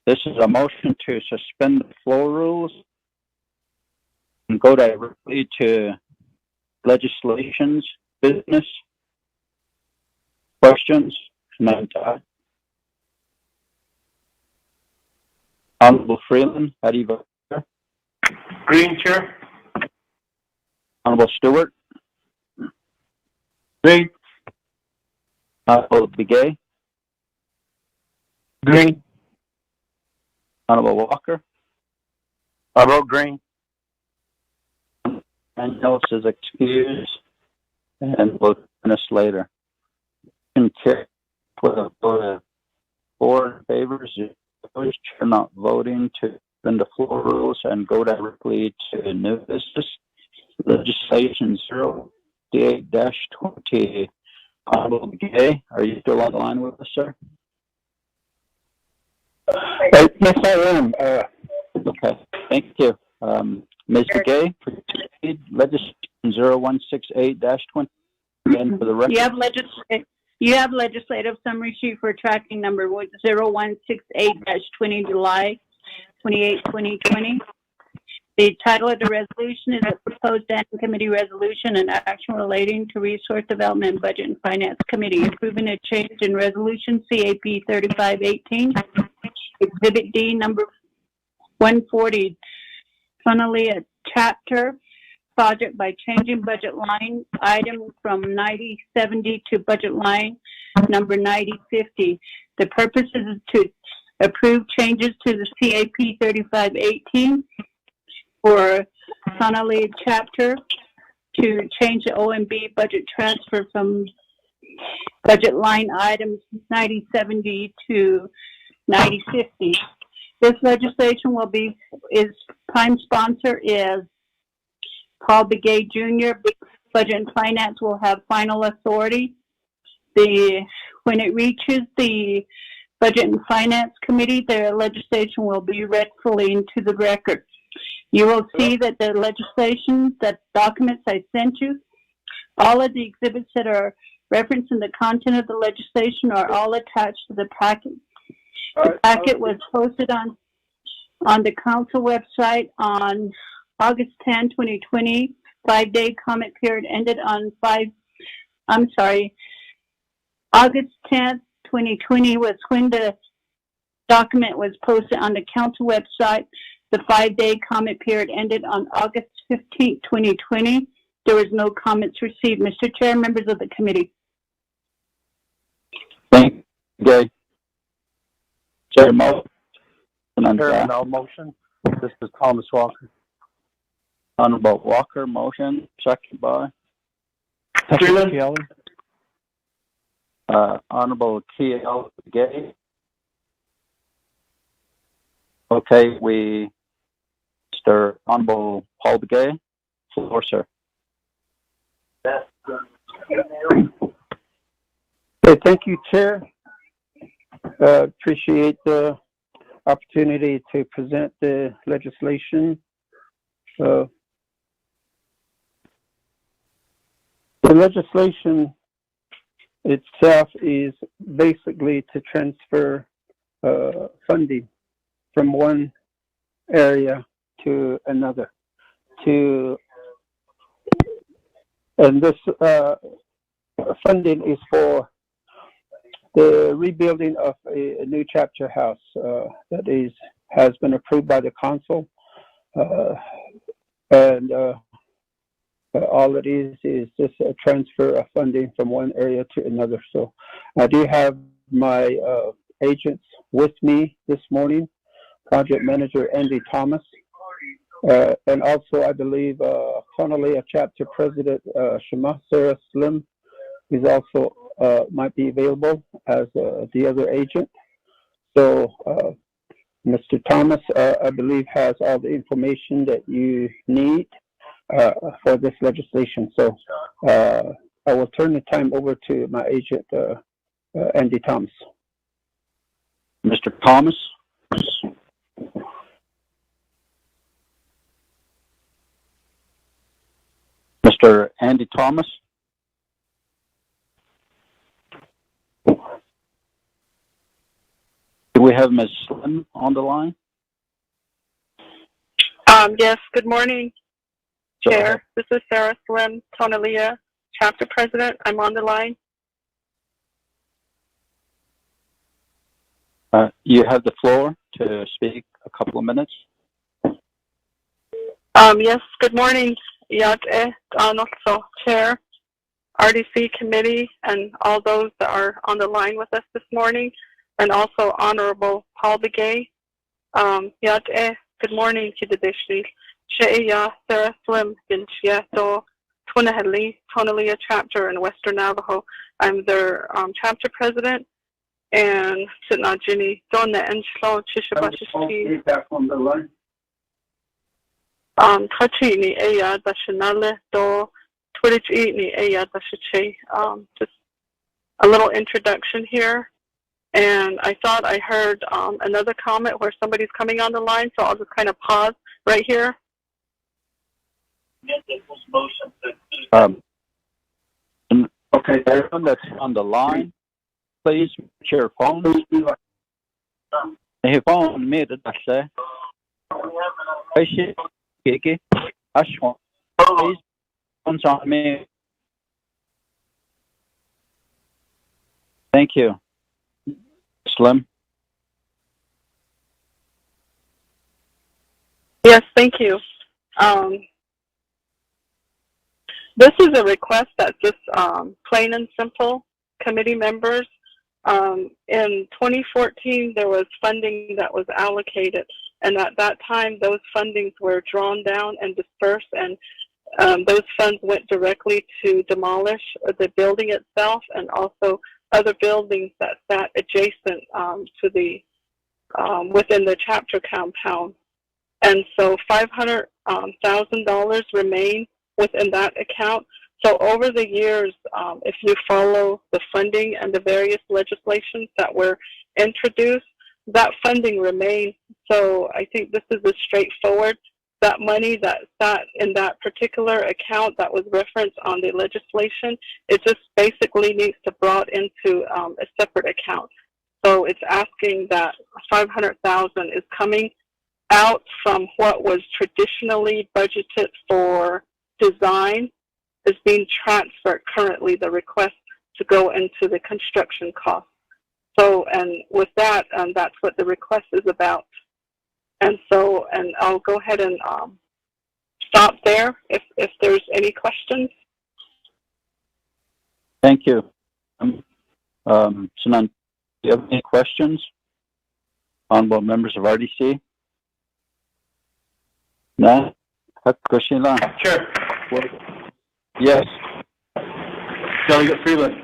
This is a motion to suspend the floor rules and go directly to legislations, business, questions. None. Honorable Freeland, how do you vote? Green, Chair. Honorable Stewart? Green. Honorable Begay? Green. Honorable Walker? I vote green. And else is excused, and we'll finish later. And with a vote of 4 in favor, 0 opposed, chair not voting to suspend the floor rules and go directly to new business. Legislation 0D8-20. Honorable Begay, are you still on the line with us, sir? Yes, I am. Okay, thank you. Ms. Begay, legislation 0168-20. Again, for the record. You have legislative summary sheet for tracking number 0168-20, July 28, 2020. The title of the resolution is a proposed standing committee resolution and action relating to Resource Development, Budget and Finance Committee approving a change in resolution CAP 3518, Exhibit D number 140, Funalia chapter project by changing budget line item from 9070 to budget line number 9050. The purpose is to approve changes to the CAP 3518 for Funalia chapter to change the OMB budget transfer from budget line items 9070 to 9050. This legislation prime sponsor is Paul Begay Jr. Budget and Finance will have final authority. When it reaches the Budget and Finance Committee, the legislation will be read fully into the record. You will see that the legislation, that documents I sent you, all of the exhibits that are referenced in the content of the legislation are all attached to the packet. The packet was posted on the council website on August 10, 2020. 5-day comment period ended on August 10th, 2020 was when the document was posted on the council website. The 5-day comment period ended on August 15th, 2020. There was no comments received. Mr. Chair, members of the committee. Thank you, Gay. Chair motion. Chairman, I'll motion. This is Thomas Walker. Honorable Walker, motion, second by Kelly. Honorable T.L. Gay. Okay, Mr. Honorable Paul Begay. Floor, sir. Okay, thank you, Chair. Appreciate the opportunity to present the legislation. The legislation itself is basically to transfer funding from one area to another. And this funding is for the rebuilding of a new chapter house that has been approved by the council, and all it is just a transfer of funding from one area to another. So I do have my agents with me this morning, Project Manager Andy Thomas, and also I believe Honolulu Chapter President Shema Sarah Slim is also might be available as the other agent. So Mr. Thomas, I believe, has all the information that you need for this legislation. So I will turn the time over to my agent, Andy Thomas. Mr. Thomas. Mr. Andy Thomas. Do we have Ms. Slim on the line? Yes, good morning, Chair. This is Sarah Slim, Tonalea Chapter President. I'm on the line. You have the floor to speak a couple of minutes. Yes, good morning, Yate, also Chair, RDC Committee, and all those that are on the line with us this morning, and also Honorable Paul Begay. Yate, good morning, Kididishni. She'eya Sarah Slim, Ginshiato, Tonalea Chapter in Western Navajo. I'm their chapter president. And Sitnajini, Donna and Shlo Chishabashi. Back on the line. Kachini Eya Dashanale Do Twitch Eatni Eya Dashache. Just a little introduction here. And I thought I heard another comment where somebody's coming on the line, so I'll just kind of pause right here. Okay, everyone that's on the line, please put your phones. Hey, phone me the say. Kiki, Ashwan, please phones on me. Thank you. Slim. Yes, thank you. This is a request that's just plain and simple, committee members. In 2014, there was funding that was allocated, and at that time, those fundings were drawn down and dispersed, and those funds went directly to demolish the building itself and also other buildings that sat adjacent to the within the chapter compound. And so $500,000 remain within that account. So over the years, if you follow the funding and the various legislations that were introduced, that funding remains. So I think this is a straightforward that money that sat in that particular account that was referenced on the legislation, it just basically needs to be brought into a separate account. So it's asking that $500,000 is coming out from what was traditionally budgeted for design, is being transferred currently, the request to go into the construction cost. So, and with that, that's what the request is about. And so, and I'll go ahead and stop there if there's any questions. Thank you. Shannon, do you have any questions? Honorable members of RDC? No? Chair. Yes. Delegate Freeland.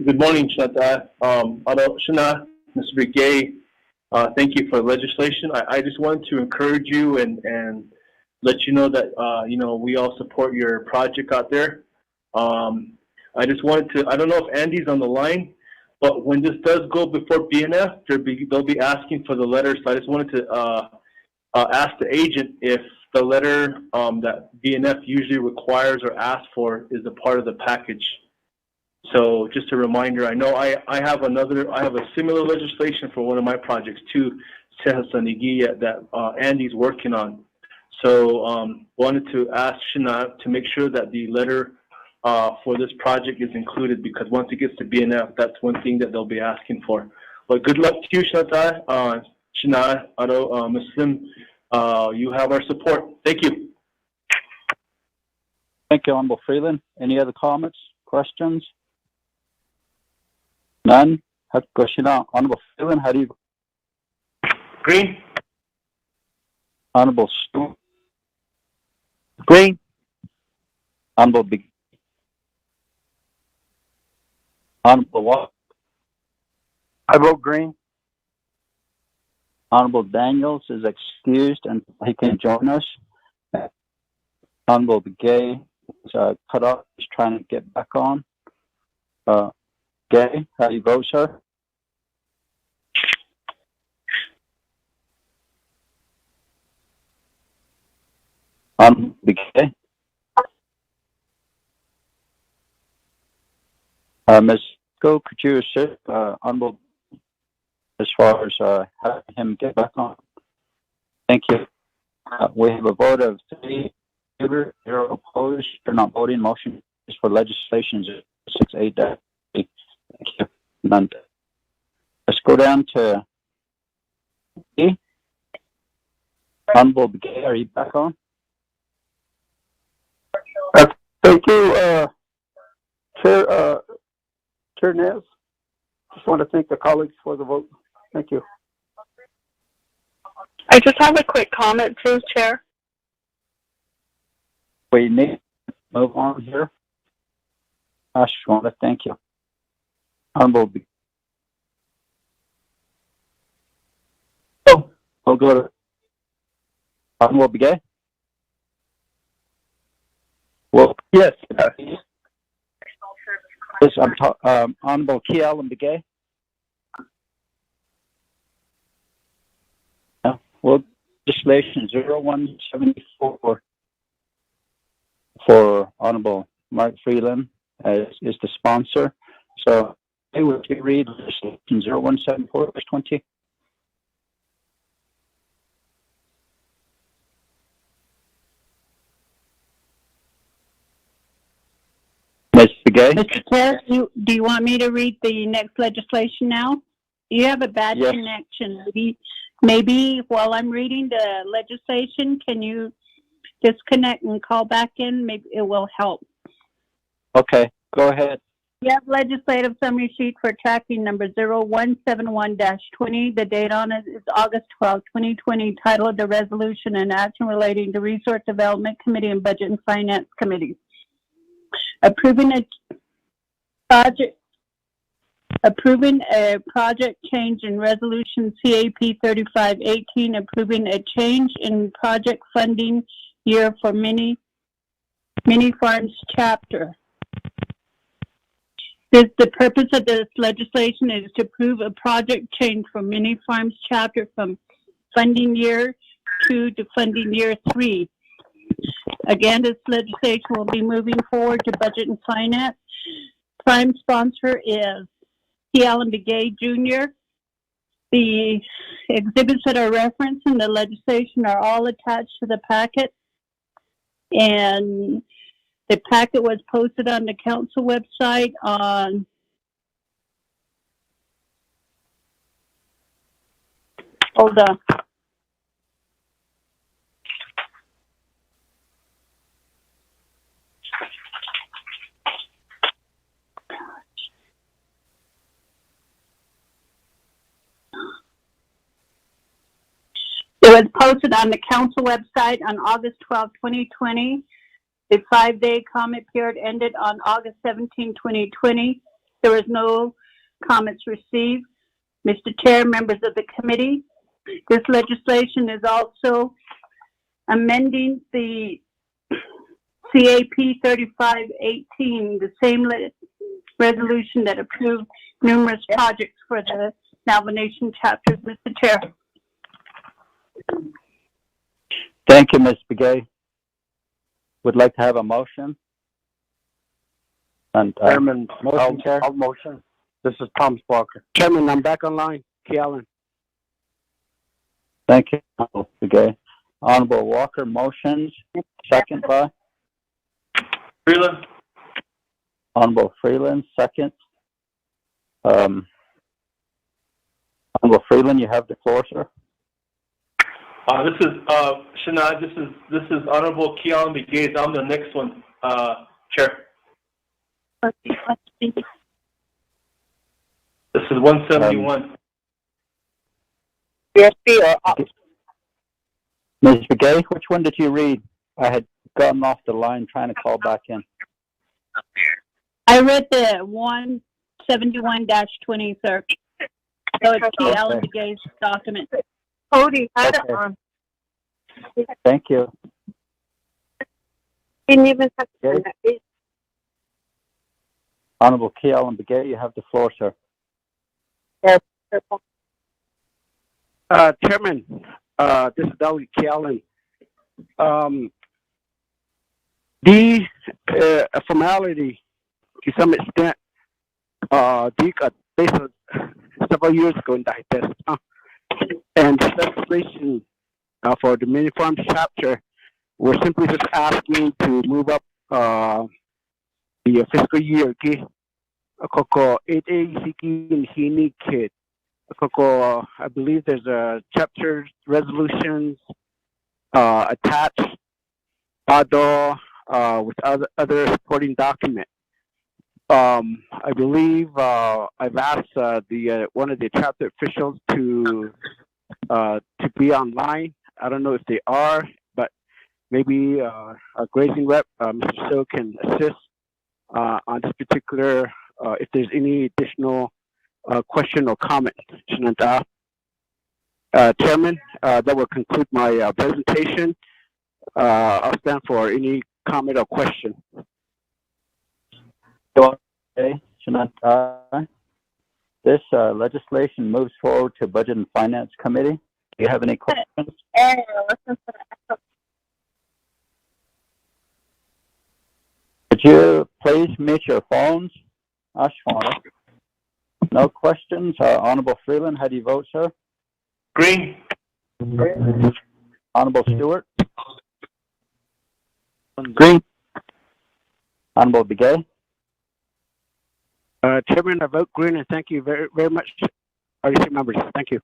Good morning, Shana. Shana, Mr. Brigay, thank you for the legislation. I just wanted to encourage you and let you know that, we all support your project out there. I just wanted to, I don't know if Andy's on the line, but when this does go before BNF, they'll be asking for the letter. So I just wanted to ask the agent if the letter that BNF usually requires or asks for is a part of the package. So just a reminder, I know I have a similar legislation for one of my projects too, that Andy's working on. So wanted to ask Shana to make sure that the letter for this project is included, because once it gets to BNF, that's one thing that they'll be asking for. But good luck to you, Shana. Shana, Muslim, you have our support. Thank you. Thank you, Honorable Freeland. Any other comments, questions? None? Honorable Freeland, how do you? Green. Honorable Stu. Green. Honorable Big. Honorable Watt. I vote green. Honorable Daniels is excused and he can join us. Honorable Begay is cut off. He's trying to get back on. Gay, how do you vote, sir? Begay. Ms. Go, could you assist Honorable as far as having him get back on? Thank you. We have a vote of 3 in favor, 0 opposed. You're not voting. Motion is for legislation 068. Thank you. None. Let's go down to E. Honorable Begay, are you back on? Thank you, Chair Nez. Just want to thank the colleagues for the vote. Thank you. I just have a quick comment too, Chair. We need to move on here. I just want to thank you. Honorable Begay. We'll go to Honorable Begay. Well, yes. Yes, I'm talking, Honorable Kiel and Begay. Well, legislation 0174 for Honorable Mark Freeland is the sponsor. So, would you read legislation 0174/20? Mr. Chair, do you want me to read the next legislation now? You have a bad connection. Maybe while I'm reading the legislation, can you disconnect and call back in? Maybe it will help. Okay, go ahead. You have legislative summary sheet for tracking number 0171-20. The date on it is August 12, 2020. Title of the resolution and action relating to Resource Development Committee and Budget and Finance Committee. Approving a project change in resolution CAP 3518, approving a change in project funding year for mini farms chapter. The purpose of this legislation is to approve a project change from Mini Farms chapter from funding year 2 to funding year 3. Again, this legislation will be moving forward to Budget and Finance. Prime sponsor is T. Allen Begay Jr. The exhibits that are referenced in the legislation are all attached to the packet. And the packet was posted on the council website on hold on. It was posted on the council website on August 12, 2020. The 5-day comment period ended on August 17, 2020. There was no comments received. Mr. Chair, members of the committee, this legislation is also amending the CAP 3518, the same resolution that approved numerous projects for the Navajo Nation chapters. Mr. Chair. Thank you, Ms. Begay. Would like to have a motion. And Chairman, motion, Chair. I'll motion. This is Tom Sparker. Chairman, I'm back online. T. Allen. Thank you, Honorable Begay. Honorable Walker motions. Second by Freeland. Honorable Freeland, second. Honorable Freeland, you have the floor, sir. This is Shanad. This is Honorable Keon Begay. I'm the next one, Chair. This is 171. Ms. Begay, which one did you read? I had gotten off the line trying to call back in. I read the 171-20, sir. So it's T. Allen Begay's document. Cody, had it on. Thank you. Didn't even touch Okay. Honorable T. Allen Begay, you have the floor, sir. Yes. Chairman, this is Delegate K. Allen. The formality, to some extent, based on several years ago in that test, and the legislation for the Mini Farms chapter, we're simply just asking to move up the fiscal year. Koko 8A Siki Hini Kid. Koko, I believe there's a chapter resolutions attached, with other supporting document. I believe I've asked one of the chapter officials to be online. I don't know if they are, but maybe our grazing rep, Mr. So, can assist on this particular. If there's any additional question or comment. Chairman, that will conclude my presentation. I'll stand for any comment or question. Okay, this legislation moves forward to Budget and Finance Committee. Do you have any questions? Could you please mute your phones? Ashwanda. No questions. Honorable Freeland, how do you vote, sir? Green. Honorable Stewart? Green. Honorable Begay? Chairman, I vote green, and thank you very, very much, RDC members. Thank you.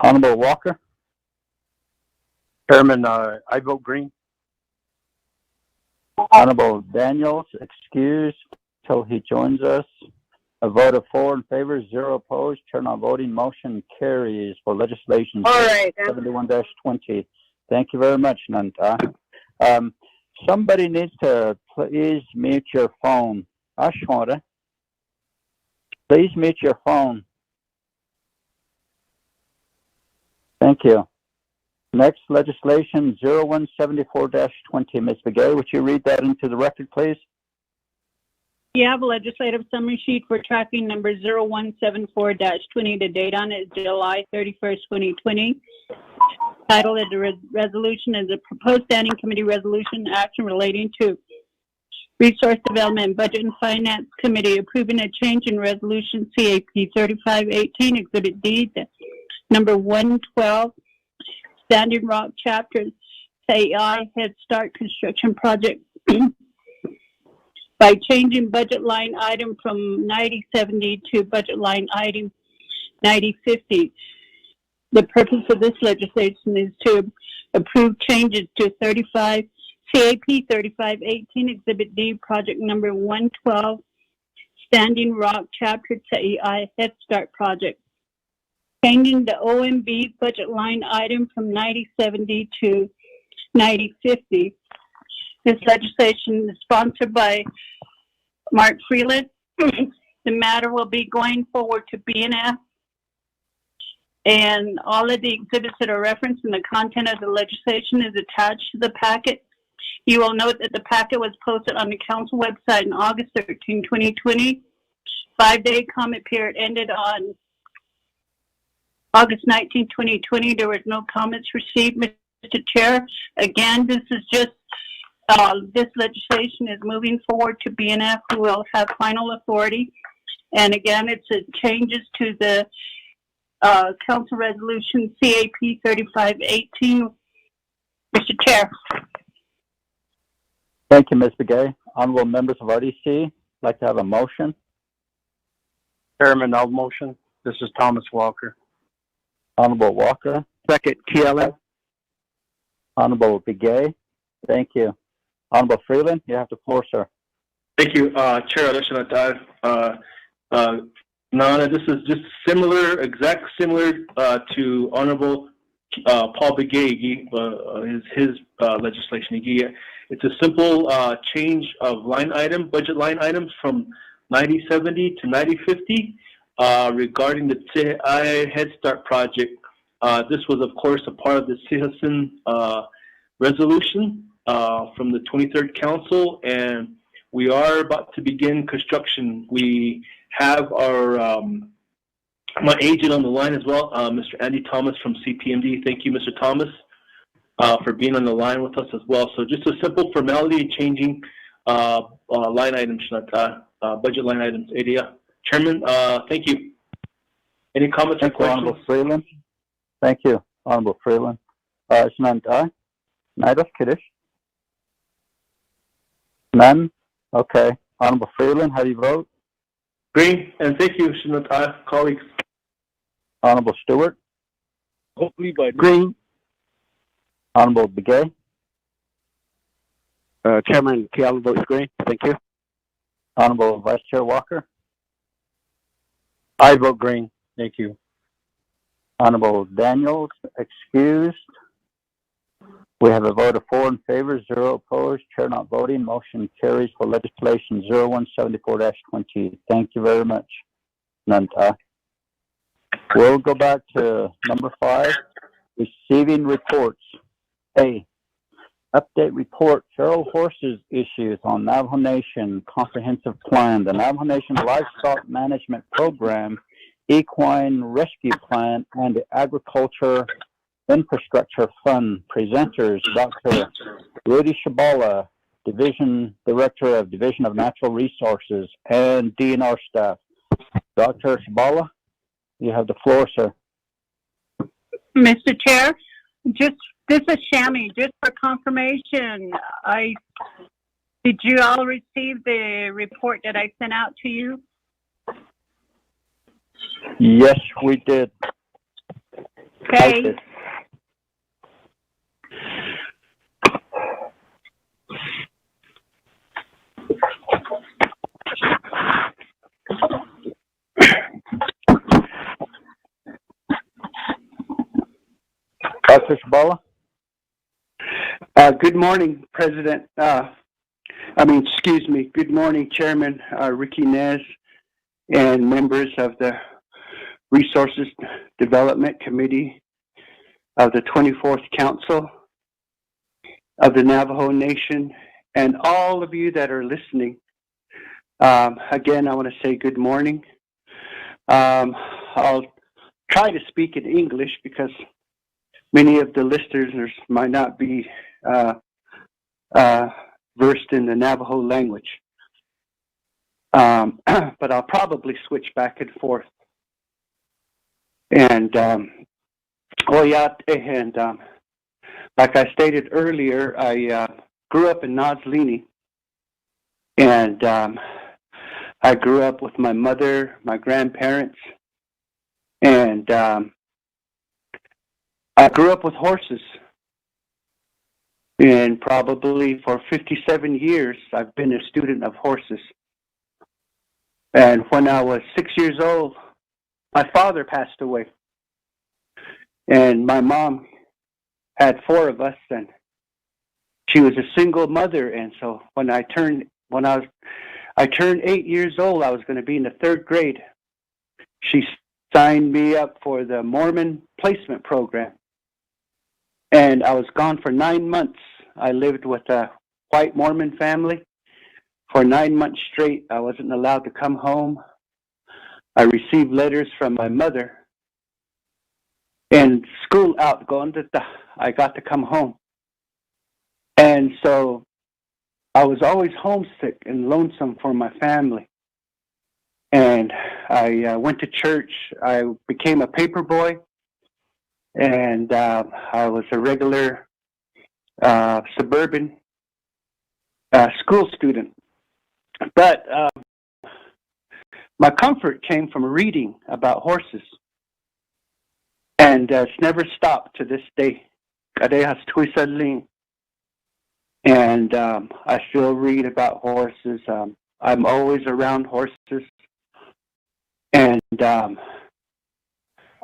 Honorable Walker? Chairman, I vote green. Honorable Daniels, excused till he joins us. A vote of 4 in favor, 0 opposed. Chair not voting. Motion carries for legislation 71-20. Thank you very much, Nanta. Somebody needs to please mute your phone. Ashwanda, please mute your phone. Thank you. Next legislation 0174-20. Ms. Begay, would you read that into the record, please? You have a legislative summary sheet for tracking number 0174-20. The date on it is July 31st, 2020. Title of the resolution is a proposed standing committee resolution action relating to Resource Development, Budget and Finance Committee approving a change in resolution CAP 3518, Exhibit D, number 112, Standing Rock Chapter CAI Head Start Construction Project by changing budget line item from 9070 to budget line item 9050. The purpose of this legislation is to approve changes to CAP 3518 Exhibit D, project number 112, Standing Rock Chapter CAI Head Start Project. Changing the OMB budget line item from 9070 to 9050. This legislation is sponsored by Mark Freeland. The matter will be going forward to BNF. And all of the exhibits that are referenced in the content of the legislation is attached to the packet. You will note that the packet was posted on the council website on August 13, 2020. 5-day comment period ended on August 19, 2020. There was no comments received, Mr. Chair. Again, this is just, this legislation is moving forward to BNF, who will have final authority. And again, it's changes to the Council Resolution CAP 3518. Mr. Chair. Thank you, Ms. Begay. Honorable members of RDC, like to have a motion. Chairman, I'll motion. This is Thomas Walker. Honorable Walker. Second, Keelan. Honorable Begay. Thank you. Honorable Freeland, you have the floor, sir. Thank you, Chair Adesina. Nana, this is just similar, similar to Honorable Paul Begay, his legislation. It's a simple change of line item, budget line items from 9070 to 9050 regarding the CAI Head Start project. This was, of course, a part of the citizen resolution from the 23rd Council, and we are about to begin construction. We have our my agent on the line as well, Mr. Andy Thomas from CPMD. Thank you, Mr. Thomas, for being on the line with us as well. So just a simple formality changing line items, budget line items. ADA. Chairman, thank you. Any comments or questions? Honorable Freeland. Thank you, Honorable Freeland. Naidos Kiddush. None? Okay. Honorable Freeland, how do you vote? Green, and thank you, colleagues. Honorable Stewart? Hopefully by Green. Honorable Begay? Chairman Keelan votes green. Thank you. Honorable Vice Chair Walker? I vote green. Thank you. Honorable Daniels, excused. We have a vote of 4 in favor, 0 opposed, chair not voting. Motion carries for legislation 0174-20. Thank you very much, Nanta. We'll go back to number 5, receiving reports. A, update report, feral horses issues on Navajo Nation Comprehensive Plan, the Navajo Nation Livestock Management Program, Equine Rescue Plan, and the Agriculture Infrastructure Fund. Presenters, Dr. Rudy Shabala, Division Director of Division of Natural Resources, and DNR staff. Dr. Shabala, you have the floor, sir. Mr. Chair, this is Shami, just for confirmation. Did you all receive the report that I sent out to you? Yes, we did. Okay. Dr. Shabala? Good morning, President. Good morning, Chairman Ricky Nez and members of the Resources Development Committee of the 24th Council of the Navajo Nation, and all of you that are listening Again, I want to say good morning. I'll try to speak in English because many of the listeners might not be versed in the Navajo language. But I'll probably switch back and forth. And like I stated earlier, I grew up in Nazlini, and I grew up with my mother, my grandparents, and I grew up with horses. And probably for 57 years, I've been a student of horses. And when I was 6 years old, my father passed away. And my mom had 4 of us, and she was a single mother. And so when I turned 8 years old, I was going to be in the 3rd grade. She signed me up for the Mormon placement program. And I was gone for 9 months. I lived with a white Mormon family. For 9 months straight, I wasn't allowed to come home. I received letters from my mother. And school out, I got to come home. And so I was always homesick and lonesome for my family. And I went to church. I became a paper boy. And I was a regular suburban school student. But my comfort came from reading about horses. And it's never stopped to this day. And I still read about horses. I'm always around horses. And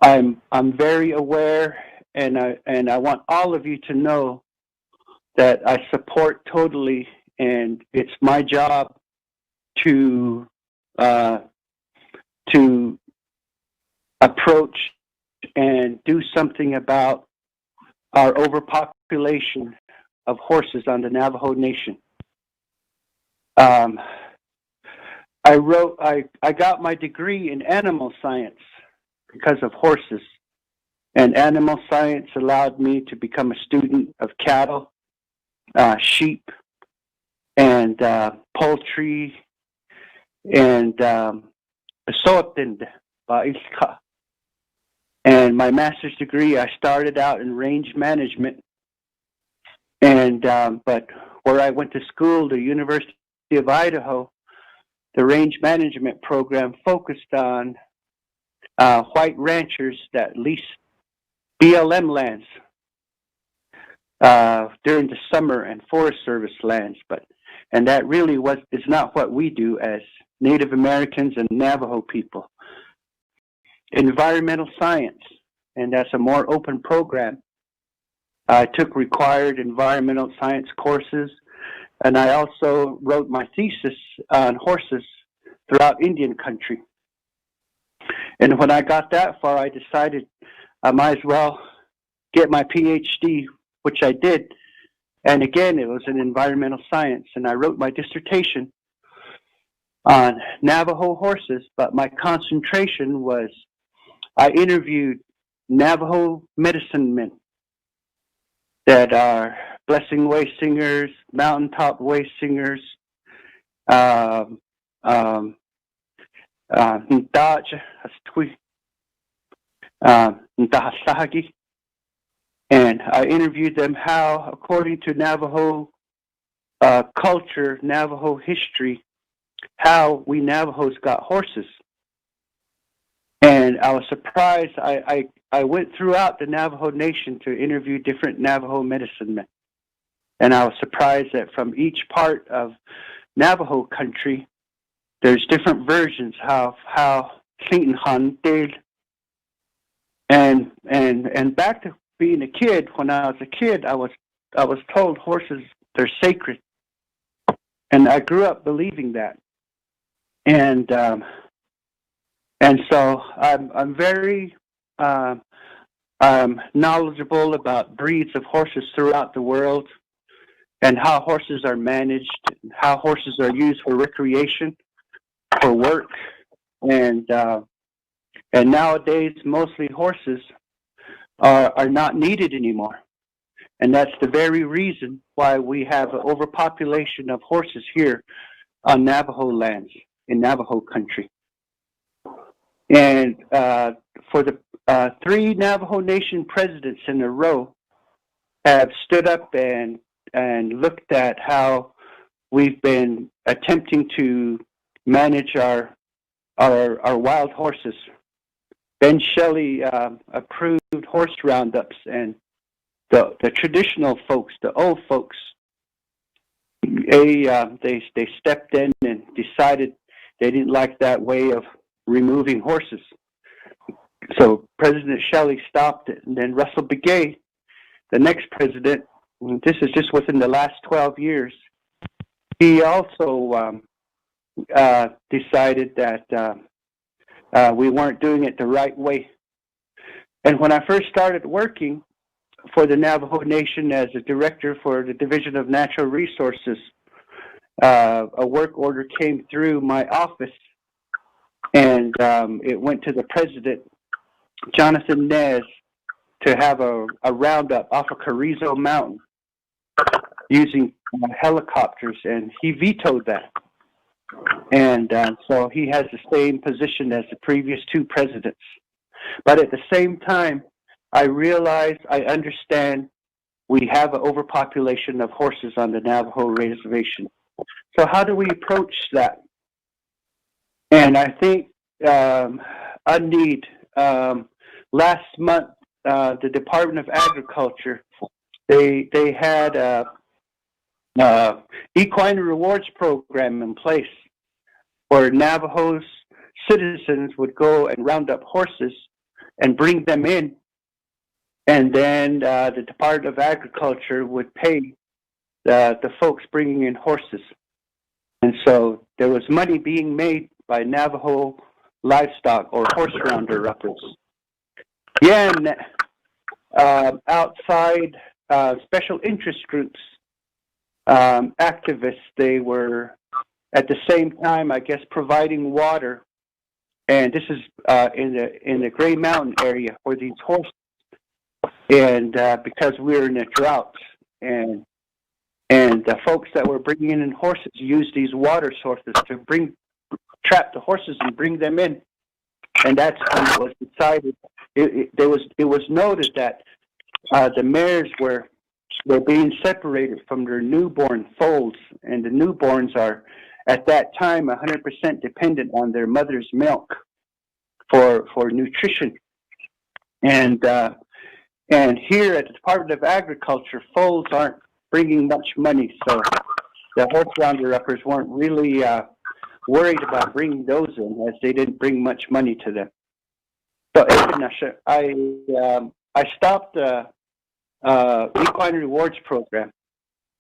I'm very aware, and I want all of you to know that I support totally, and it's my job to approach and do something about our overpopulation of horses on the Navajo Nation. I got my degree in animal science because of horses. And animal science allowed me to become a student of cattle, sheep, and poultry, and and my master's degree, I started out in range management. And but where I went to school, the University of Idaho, the range management program focused on white ranchers that lease BLM lands during the summer and Forest Service lands, and that really is not what we do as Native Americans and Navajo people. Environmental science, and that's a more open program. I took required environmental science courses, and I also wrote my thesis on horses throughout Indian country. And when I got that far, I decided I might as well get my PhD, which I did. And again, it was in environmental science. And I wrote my dissertation on Navajo horses, but my concentration was I interviewed Navajo medicine men that are blessing way singers, mountaintop way singers, and I interviewed them how, according to Navajo culture, Navajo history, how we Navajos got horses. And I was surprised. I went throughout the Navajo Nation to interview different Navajo medicine men. And I was surprised that from each part of Navajo country, there's different versions of how Clinton Han did. And back to being a kid, when I was a kid, I was told horses, they're sacred. And I grew up believing that. And so I'm very knowledgeable about breeds of horses throughout the world and how horses are managed, how horses are used for recreation. for work, and nowadays mostly horses are not needed anymore. And that's the very reason why we have an overpopulation of horses here on Navajo lands, in Navajo country. And for the 3 Navajo Nation presidents in a row have stood up and looked at how we've been attempting to manage our wild horses. Ben Shelley approved horse roundups, and the traditional folks, the old folks, they stepped in and decided they didn't like that way of removing horses. So President Shelley stopped it, and then Russell Begay, the next president, this is just within the last 12 years, he also decided that we weren't doing it the right way. And when I first started working for the Navajo Nation as a director for the Division of Natural Resources, a work order came through my office, and it went to the president, Jonathan Nez, to have a roundup off of Carrizo Mountain using helicopters, and he vetoed that. And so he has the same position as the previous 2 presidents. But at the same time, I realize, I understand we have an overpopulation of horses on the Navajo reservation. So how do we approach that? And I think I need, last month, the Department of Agriculture, they had a equine rewards program in place where Navajo's citizens would go and round up horses and bring them in, and then the Department of Agriculture would pay the folks bringing in horses. And so there was money being made by Navajo livestock or horse rounder-uppers. Yeah, and outside special interest groups, activists, they were at the same time, I guess, providing water. And this is in the Gray Mountain area for these horses. And because we're in a drought, and the folks that were bringing in horses used these water sources to trap the horses and bring them in. And that's when it was decided. It was noted that the mares were being separated from their newborn foals, and the newborns are at that time 100% dependent on their mother's milk for nutrition. And here at the Department of Agriculture, foals aren't bringing much money, so the horse rounder-uppers weren't really worried about bringing those in, as they didn't bring much money to them. So I stopped the equine rewards program.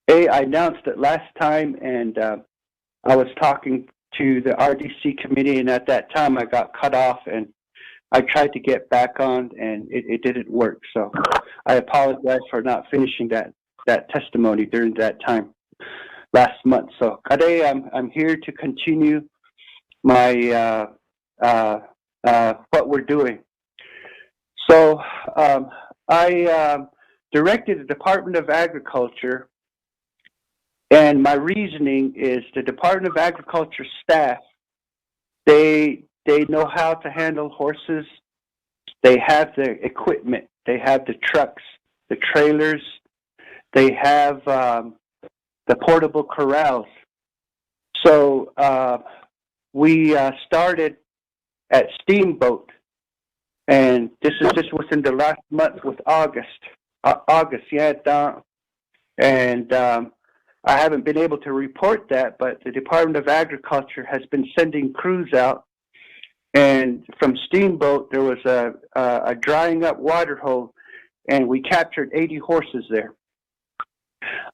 I announced it last time, and I was talking to the RDC committee, and at that time I got cut off, and I tried to get back on, and it didn't work. So I apologize for not finishing that testimony during that time last month. So today I'm here to continue my what we're doing. So I directed the Department of Agriculture, and my reasoning is the Department of Agriculture staff, they know how to handle horses. They have the equipment. They have the trucks, the trailers. They have the portable corrals. So we started at Steamboat, and this is just within the last month with August. And I haven't been able to report that, but the Department of Agriculture has been sending crews out. And from Steamboat, there was a drying up water hole, and we captured 80 horses there.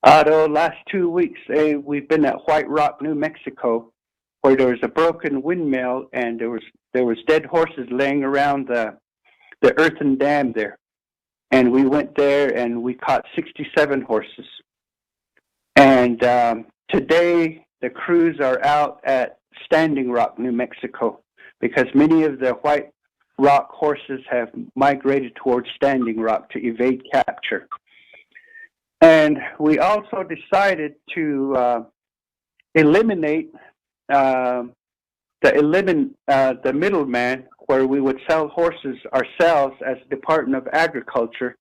The last 2 weeks, we've been at White Rock, New Mexico, where there was a broken windmill, and there was dead horses laying around the earthen dam there. And we went there, and we caught 67 horses. And today, the crews are out at Standing Rock, New Mexico, because many of the White Rock horses have migrated towards Standing Rock to evade capture. And we also decided to eliminate the middleman, where we would sell horses ourselves as Department of Agriculture.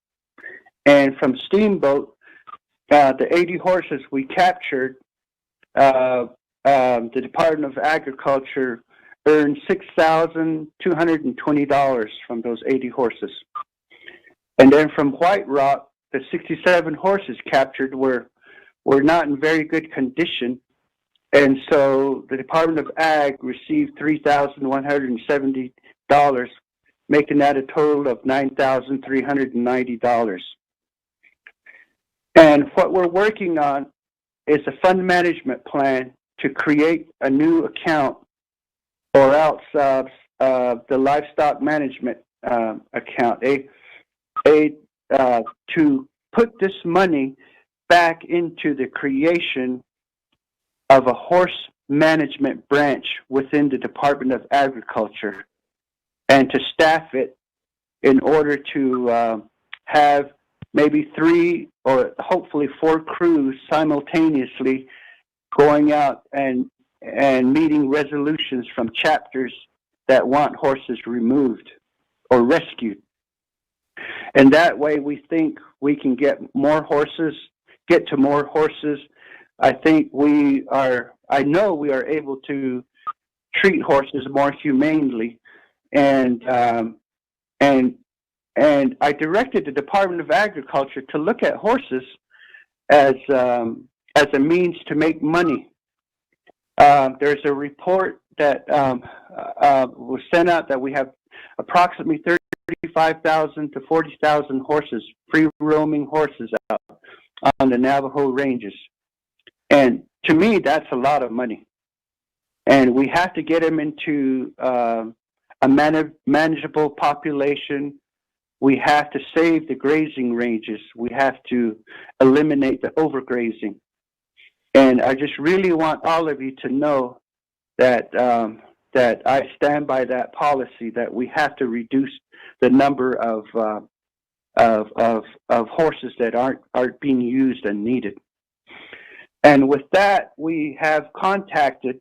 And from Steamboat, the 80 horses we captured, the Department of Agriculture earned $6,220 from those 80 horses. And then from White Rock, the 67 horses captured were not in very good condition. And so the Department of Ag received $3,170, making that a total of $9,390. And what we're working on is a fund management plan to create a new account, or else the livestock management account, to put this money back into the creation of a horse management branch within the Department of Agriculture, and to staff it in order to have maybe 3 or hopefully 4 crews simultaneously going out and meeting resolutions from chapters that want horses removed or rescued. And that way we think we can get to more horses. I know we are able to treat horses more humanely, and I directed the Department of Agriculture to look at horses as a means to make money. There's a report that was sent out that we have approximately 35,000 to 40,000 horses, free roaming horses out on the Navajo ranges. And to me, that's a lot of money. And we have to get them into a manageable population. We have to save the grazing ranges. We have to eliminate the overgrazing. And I just really want all of you to know that that I stand by that policy, that we have to reduce the number of horses that aren't being used and needed. And with that, we have contacted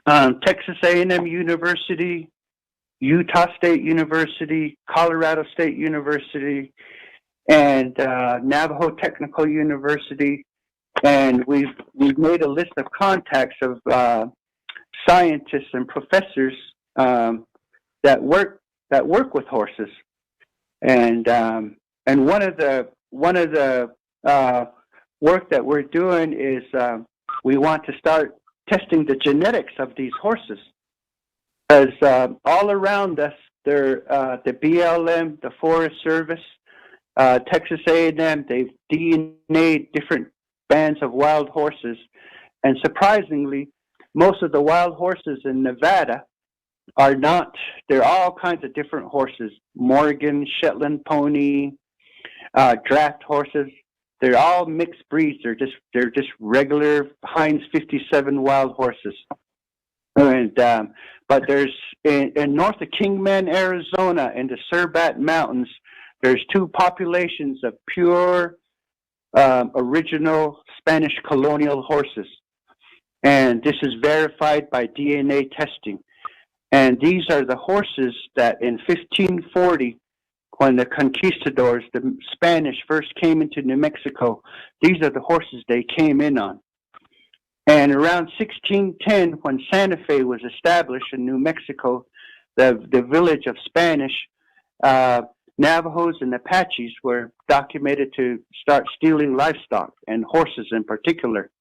Texas A&M University, Utah State University, Colorado State University, and Navajo Technical University, and we've made a list of contacts of scientists and professors that work with horses, and one of the work that we're doing is we want to start testing the genetics of these horses, because all around us, the BLM, the Forest Service, Texas A&M, they've DNA'd different bands of wild horses, and surprisingly, most of the wild horses in Nevada are not. They're all kinds of different horses: Morgan, Shetland pony, draft horses. They're all mixed breeds. They're just regular Heinz 57 wild horses. And but there's in north of Kingman, Arizona, in the Surbat Mountains, there's 2 populations of pure original Spanish colonial horses, and this is verified by DNA testing. And these are the horses that in 1540, when the conquistadors, the Spanish, first came into New Mexico, these are the horses they came in on. And around 1610, when Santa Fe was established in New Mexico, the village of Spanish, Navajos and Apaches were documented to start stealing livestock, and horses in particular.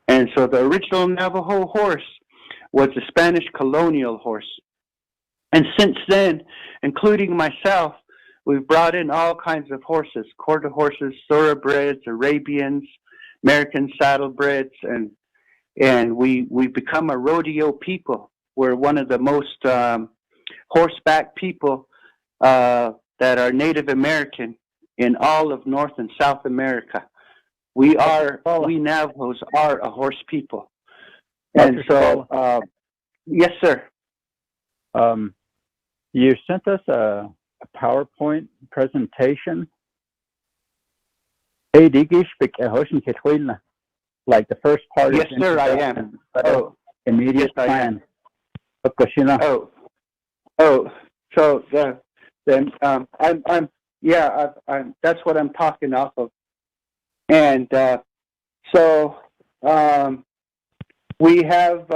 And so the original Navajo horse was a Spanish colonial horse. And since then, including myself, we've brought in all kinds of horses: quarter horses, thoroughbreds, Arabians, American saddlebreds, and we become a rodeo people. We're one of the most horseback people that are Native American in all of North and South America. we Navajos are a horse people. And so, yes, sir. You sent us a PowerPoint presentation. Like the first part. Yes, sir, I am. Immediate yes, plan. So then I'm that's what I'm talking off of. And so we have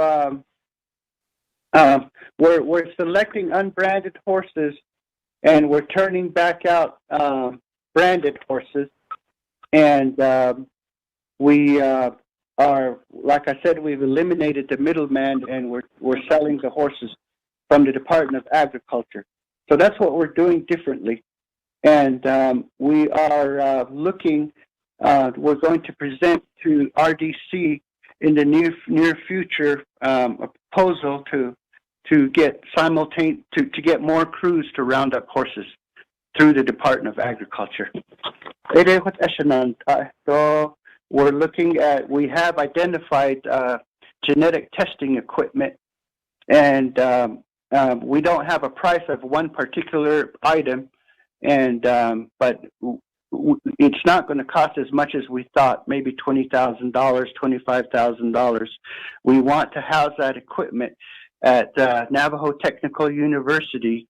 we're selecting unbranded horses, and we're turning back out branded horses. And we are, like I said, we've eliminated the middleman, and we're selling the horses from the Department of Agriculture. So that's what we're doing differently. And we are looking. We're going to present to RDC in the near future a proposal to get to get more crews to round up horses through the Department of Agriculture. So we're looking at, we have identified genetic testing equipment, and we don't have a price of one particular item, and but it's not going to cost as much as we thought, maybe $20,000, $25,000. We want to house that equipment at Navajo Technical University,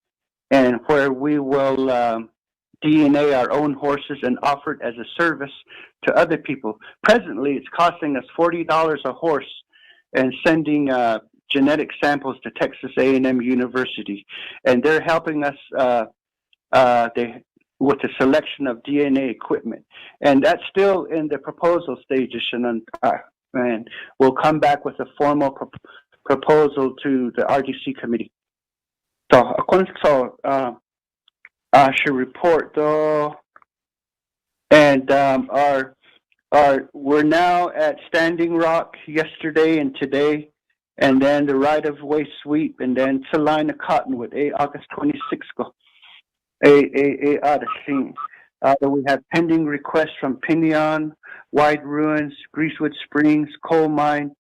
and where we will DNA our own horses and offer it as a service to other people. Presently, it's costing us $40 a horse, and sending genetic samples to Texas A&M University, and they're helping us with the selection of DNA equipment, and that's still in the proposal stages, and we'll come back with a formal proposal to the RDC committee. So, I should report though, and we're now at Standing Rock yesterday and today, and then the right-of-way sweep, and then Salina Cottonwood, August 26th. We have pending requests from Pinion, Wide Ruins, Greasewood Springs, Coal Mine,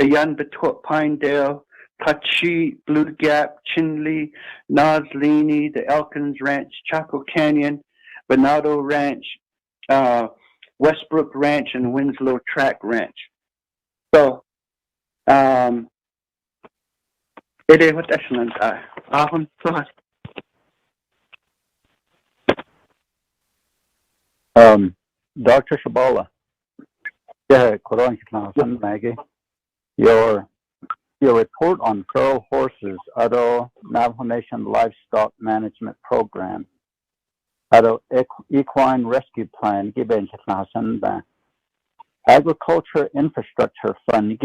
Ayan Betwut, Pinedale, Kachi, Blue Gap, Chinley, Noslini, the Elkins Ranch, Chaco Canyon, Venado Ranch, Westbrook Ranch, and Winslow Track Ranch. So, it is what excellent. Dr. Shabala, Maggie, your report on feral horses, Ado Navajo Nation Livestock Management Program, Ado Equine Rescue Plan, Agriculture Infrastructure Fund,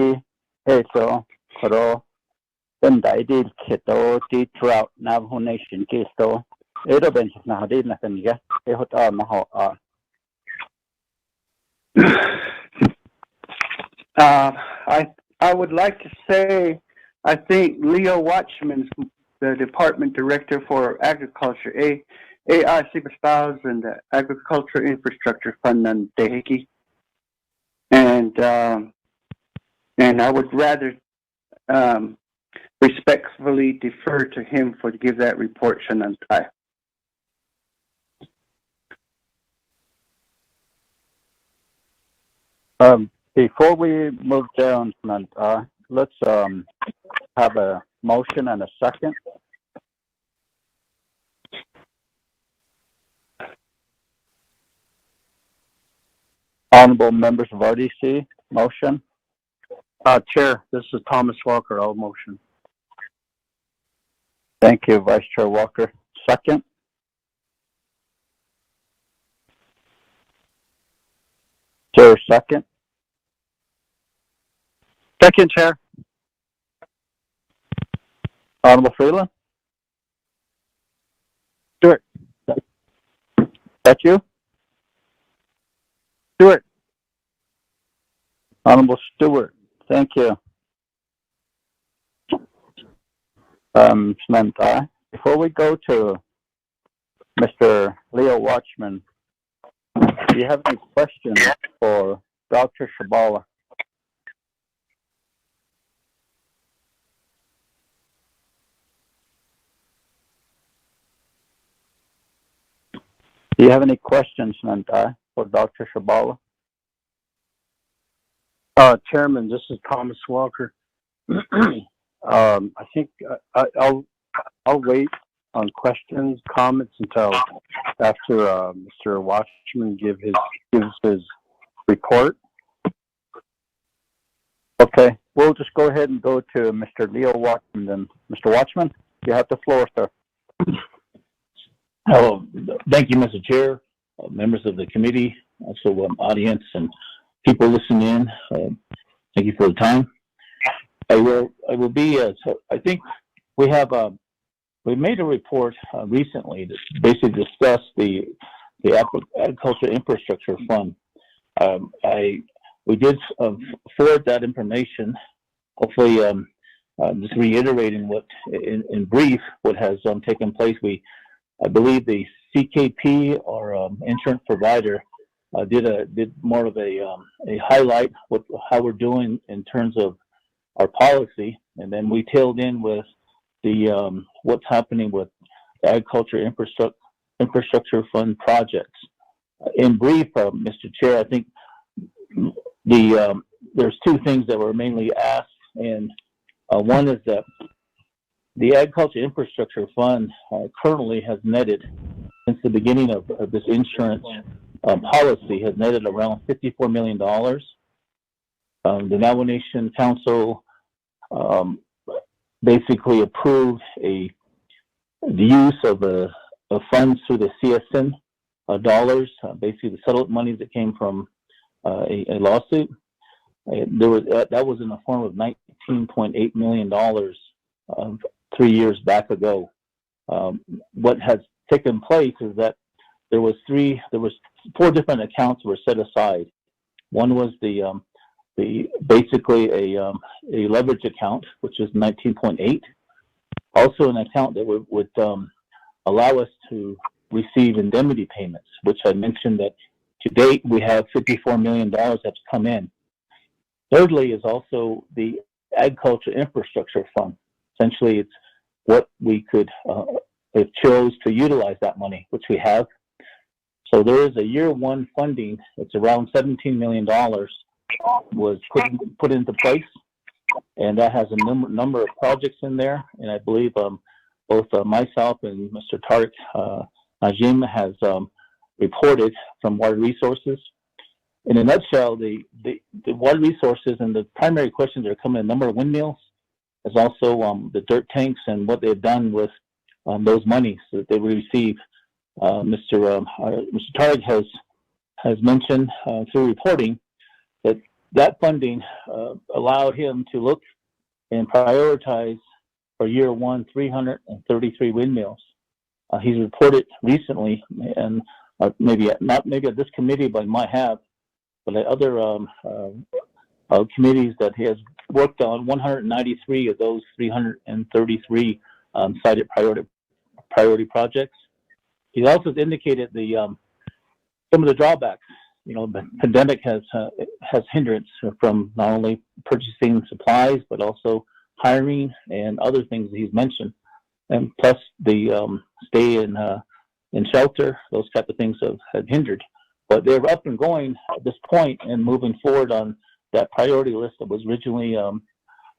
Eso, Koro, Bendaidil Kito, D Drought Navajo Nation Kisto, Edo Benchnahdil Nathaniga, Ehota Maho. I would like to say, I think Leo Watchman, the Department Director for Agriculture, AIC and the Agriculture Infrastructure Fund on Dehiki, and I would rather respectfully defer to him to give that report, Shanantai. Before we move down, let's have a motion and a second. Honorable members of RDC, motion. Chair, this is Thomas Walker. I'll motion. Thank you, Vice Chair Walker. Second. Chair, second. Second, Chair. Honorable Freeland? Stewart. That you? Stewart. Honorable Stewart, thank you. Samantha, before we go to Mr. Leo Watchman, Do you have any questions for Dr. Shabala? Do you have any questions, Nantai, for Dr. Shabala? Chairman, this is Thomas Walker. I think I'll wait on questions, comments until after Mr. Watchman gives his report. Okay, we'll just go ahead and go to Mr. Leo Watchman then. Mr. Watchman, you have the floor, sir. Oh, thank you, Mr. Chair, members of the committee, also audience and people listening in. Thank you for the time. I will be. So I think we have we made a report recently that basically discussed the Agriculture Infrastructure Fund. We did forward that information. Hopefully, just reiterating what in brief what has taken place. I believe the CKP or insurance provider did more of a highlight how we're doing in terms of our policy, and then we tailed in with the what's happening with the Agriculture Infrastructure Fund projects. In brief, Mr. Chair, I think there's two things that were mainly asked, and one is that the Agriculture Infrastructure Fund currently has netted, since the beginning of this insurance policy, has netted around $54 million. The Navajo Nation Council basically approved the use of funds through the CSN dollars, basically the settlement money that came from a lawsuit. That was in the form of $19.8 million 3 years back ago. What has taken place is that there was 4 different accounts were set aside. One was basically a leverage account, which is 19.8. Also an account that would allow us to receive indemnity payments, which I mentioned that to date we have $54 million that's come in. Thirdly is also the Agriculture Infrastructure Fund. Essentially, it's what we could if chose to utilize that money, which we have. So there is a year one funding. It's around $17 million was put into place, and that has a number of projects in there. And I believe both myself and Mr. Tariq Najim has reported from Water Resources. In a nutshell, the Water Resources and the primary questions are coming: a number of windmills, as also the dirt tanks and what they've done with those monies that they receive. Mr. Tariq has mentioned through reporting that funding allowed him to look and prioritize for year one 333 windmills. He's reported recently, and maybe at this committee, but might have, but at other committees that he has worked on 193 of those 333 cited priority projects. He also indicated some of the drawbacks. The pandemic has hindrance from not only purchasing supplies but also hiring and other things that he's mentioned, and plus the stay in shelter. Those type of things have hindered. But they're up and going at this point and moving forward on that priority list that was originally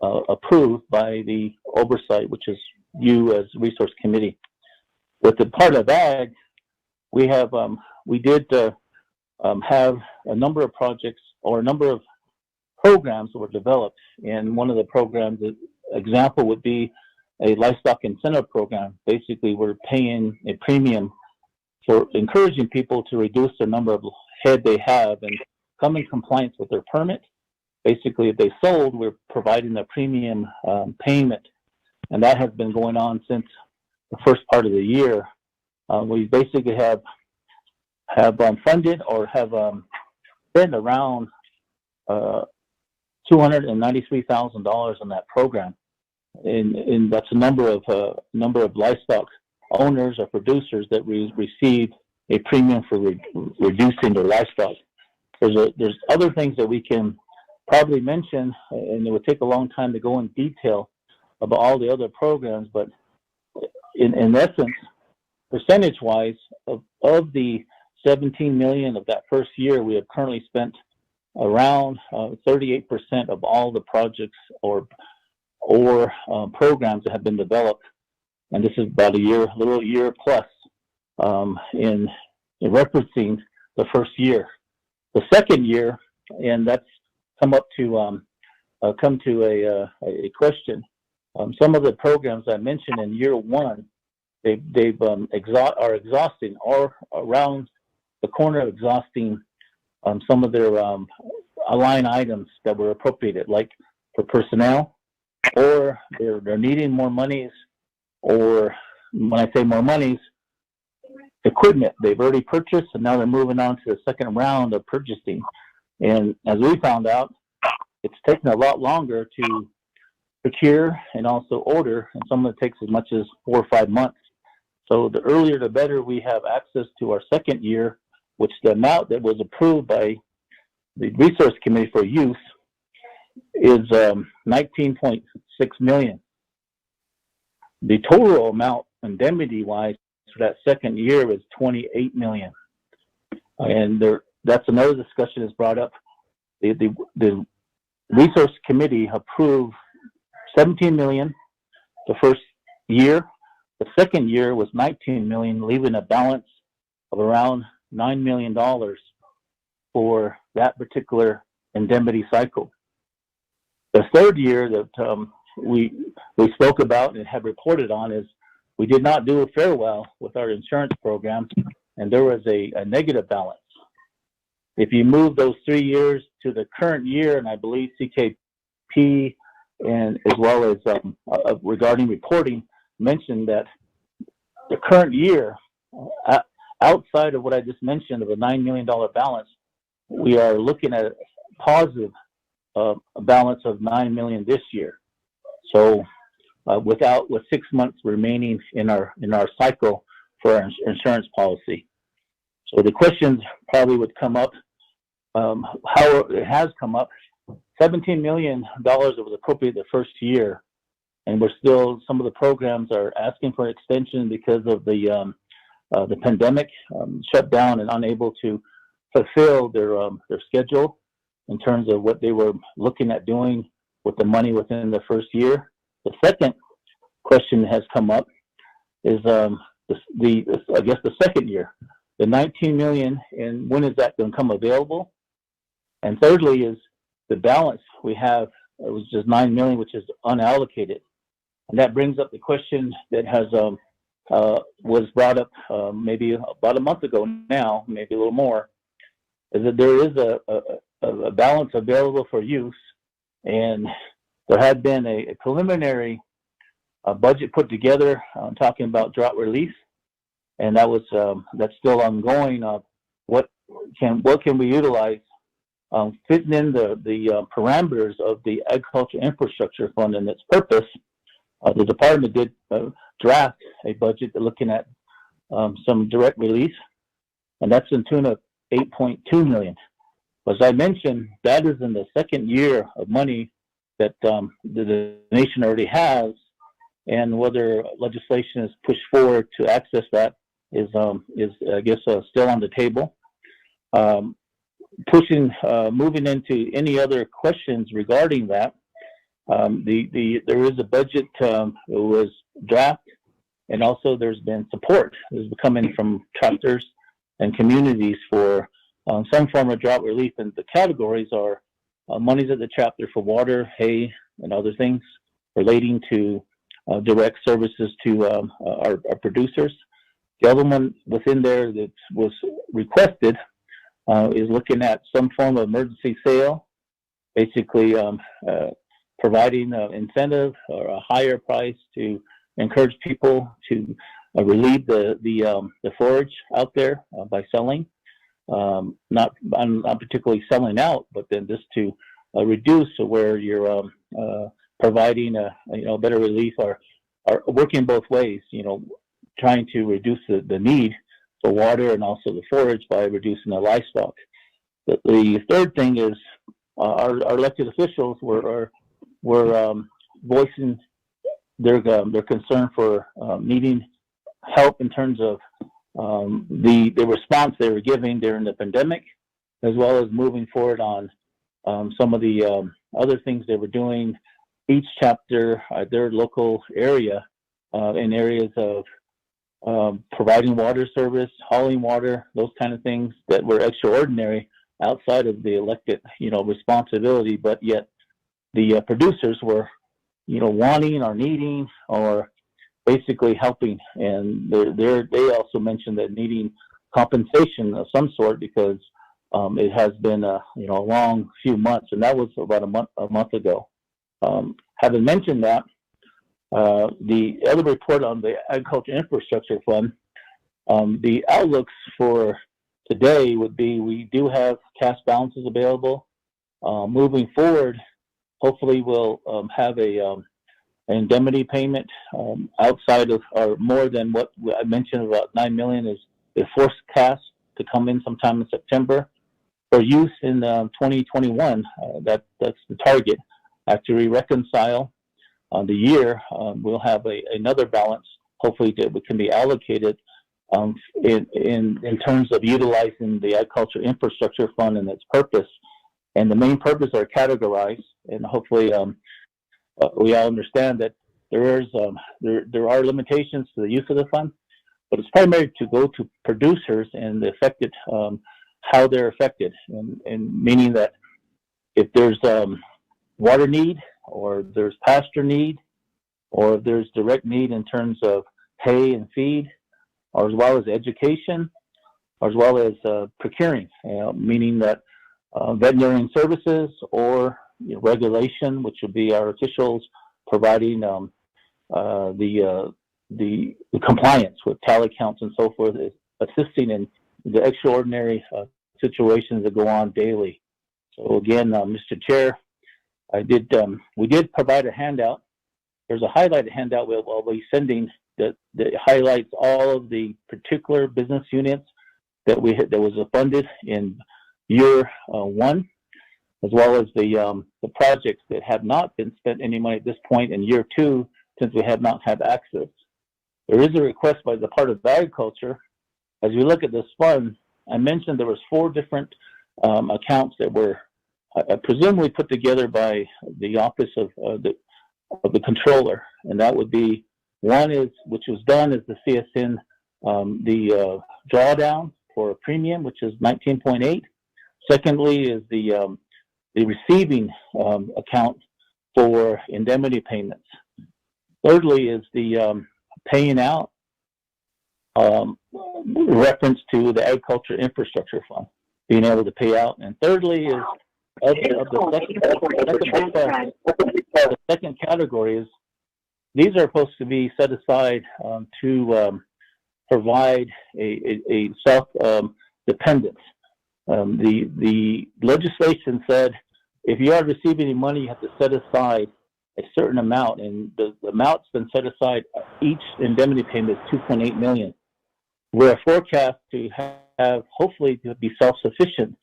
approved by the oversight, which is you as Resource Committee. With the part of ag, we did have a number of projects or a number of programs that were developed. And one of the programs, example would be a livestock incentive program. Basically, we're paying a premium for encouraging people to reduce the number of head they have and come in compliance with their permit. Basically, if they sold, we're providing a premium payment, and that has been going on since the first part of the year. We basically have funded or have spent around $293,000 on that program, and that's a number of livestock owners or producers that we received a premium for reducing their livestock. There's other things that we can probably mention, and it would take a long time to go in detail about all the other programs, but in essence, percentage-wise, of the 17 million of that first year, we have currently spent around 38% of all the projects or programs that have been developed, and this is about a little year plus in referencing the first year. The second year, and that's come to a question. Some of the programs I mentioned in year one, are exhausting or around the corner of exhausting some of their line items that were appropriated, like for personnel, or they're needing more monies, or when I say more monies, equipment they've already purchased, and now they're moving on to the second round of purchasing. And as we found out, it's taken a lot longer to procure and also order, and some of it takes as much as 4 or 5 months. So the earlier the better we have access to our second year, which the amount that was approved by the Resource Committee for Use is 19.6 million. The total amount indemnity-wise for that second year is 28 million. And that's another discussion that's brought up. The Resource Committee approved 17 million the first year. The second year was 19 million, leaving a balance of around $9 million for that particular indemnity cycle. The third year that we spoke about and have reported on is we did not do very well with our insurance program, and there was a negative balance. If you move those 3 years to the current year, and I believe CKP and as well as regarding reporting mentioned that the current year, outside of what I just mentioned of a $9 million balance, we are looking at a positive balance of $9 million this year. So with 6 months remaining in our cycle for our insurance policy. So the questions probably would come up, how it has come up. $17 million was appropriated the first year, and we're still, some of the programs are asking for extension because of the pandemic shutdown and unable to fulfill their schedule in terms of what they were looking at doing with the money within the first year. The second question that has come up is I guess the second year, the 19 million, and when is that going to come available? And thirdly is the balance we have, it was just 9 million, which is unallocated. And that brings up the question that has was brought up maybe about a month ago now, maybe a little more, is that there is a balance available for use, and there had been a preliminary budget put together talking about drought relief, and that was that's still ongoing. What can we utilize? Fitting in the parameters of the Agriculture Infrastructure Fund and its purpose, the department did draft a budget looking at some direct relief, and that's in tune of 8.2 million. As I mentioned, that is in the second year of money that the nation already has, and whether legislation is pushed forward to access that is I guess still on the table. Moving into any other questions regarding that, there is a budget that was drafted, and also there's been support is coming from tractors and communities for some form of drought relief, and the categories are monies at the chapter for water, hay, and other things relating to direct services to our producers. The other one within there that was requested is looking at some form of emergency sale, basically providing incentive or a higher price to encourage people to relieve the forage out there by selling. Not particularly selling out, but then just to reduce where you're providing better relief or working both ways, trying to reduce the need for water and also the forage by reducing the livestock. The third thing is our elected officials were voicing their concern for needing help in terms of the response they were giving during the pandemic, as well as moving forward on some of the other things they were doing, each chapter, their local area, in areas of providing water service, hauling water, those kind of things that were extraordinary outside of the elected, responsibility, but yet the producers were, wanting or needing or basically helping. And they also mentioned that needing compensation of some sort because it has been a long few months, and that was about a month ago. Having mentioned that, the other report on the Agriculture Infrastructure Fund, the outlooks for today would be we do have cash balances available. Moving forward, hopefully we'll have an indemnity payment outside of or more than what I mentioned, about $9 million is forecast to come in sometime in September for use in 2021. That's the target. After we reconcile the year, we'll have another balance, hopefully, that can be allocated in terms of utilizing the Agriculture Infrastructure Fund and its purpose. And the main purpose are categorized, and hopefully we all understand that there are limitations to the use of the fund, but it's primarily to go to producers and the affected, how they're affected, and meaning that if there's water need, or there's pasture need, or if there's direct need in terms of hay and feed, or as well as education, or as well as procuring, meaning that veterinarian services or regulation, which would be our officials providing the compliance with tally counts and so forth, is assisting in the extraordinary situations that go on daily. So again, Mr. Chair, we did provide a handout. There's a highlighted handout we'll be sending that highlights all of the particular business units that was funded in year one, as well as the projects that have not been spent any money at this point in year two, since we have not had access. There is a request by the part of agriculture. As we look at this fund, I mentioned there was 4 different accounts that were presumably put together by the office of the controller, and that would be one is, which was done, is the CSN, the drawdown for a premium, which is 19.8. Secondly is the receiving account for indemnity payments. Thirdly is the paying out reference to the Agriculture Infrastructure Fund, being able to pay out. And thirdly is the second category is these are supposed to be set aside to provide a self-dependence. The legislation said if you are receiving any money, you have to set aside a certain amount, and the amount's been set aside. Each indemnity payment is $2.8 million. We're forecast to have hopefully to be self-sufficient.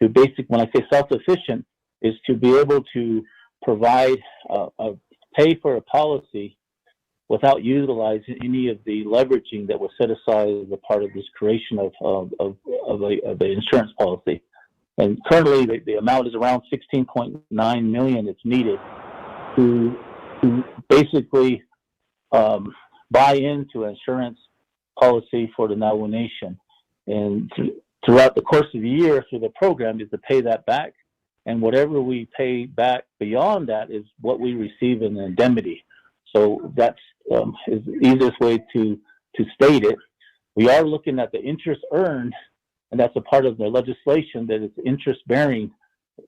To when I say self-sufficient, is to be able to provide pay for a policy without utilizing any of the leveraging that was set aside as a part of this creation of the insurance policy. And currently, the amount is around $16.9 million. It's needed to basically buy into insurance policy for the Navajo Nation. And throughout the course of the year, through the program, is to pay that back. And whatever we pay back beyond that is what we receive in indemnity. So that's is the easiest way to state it. We are looking at the interest earned, and that's a part of the legislation that is interest bearing.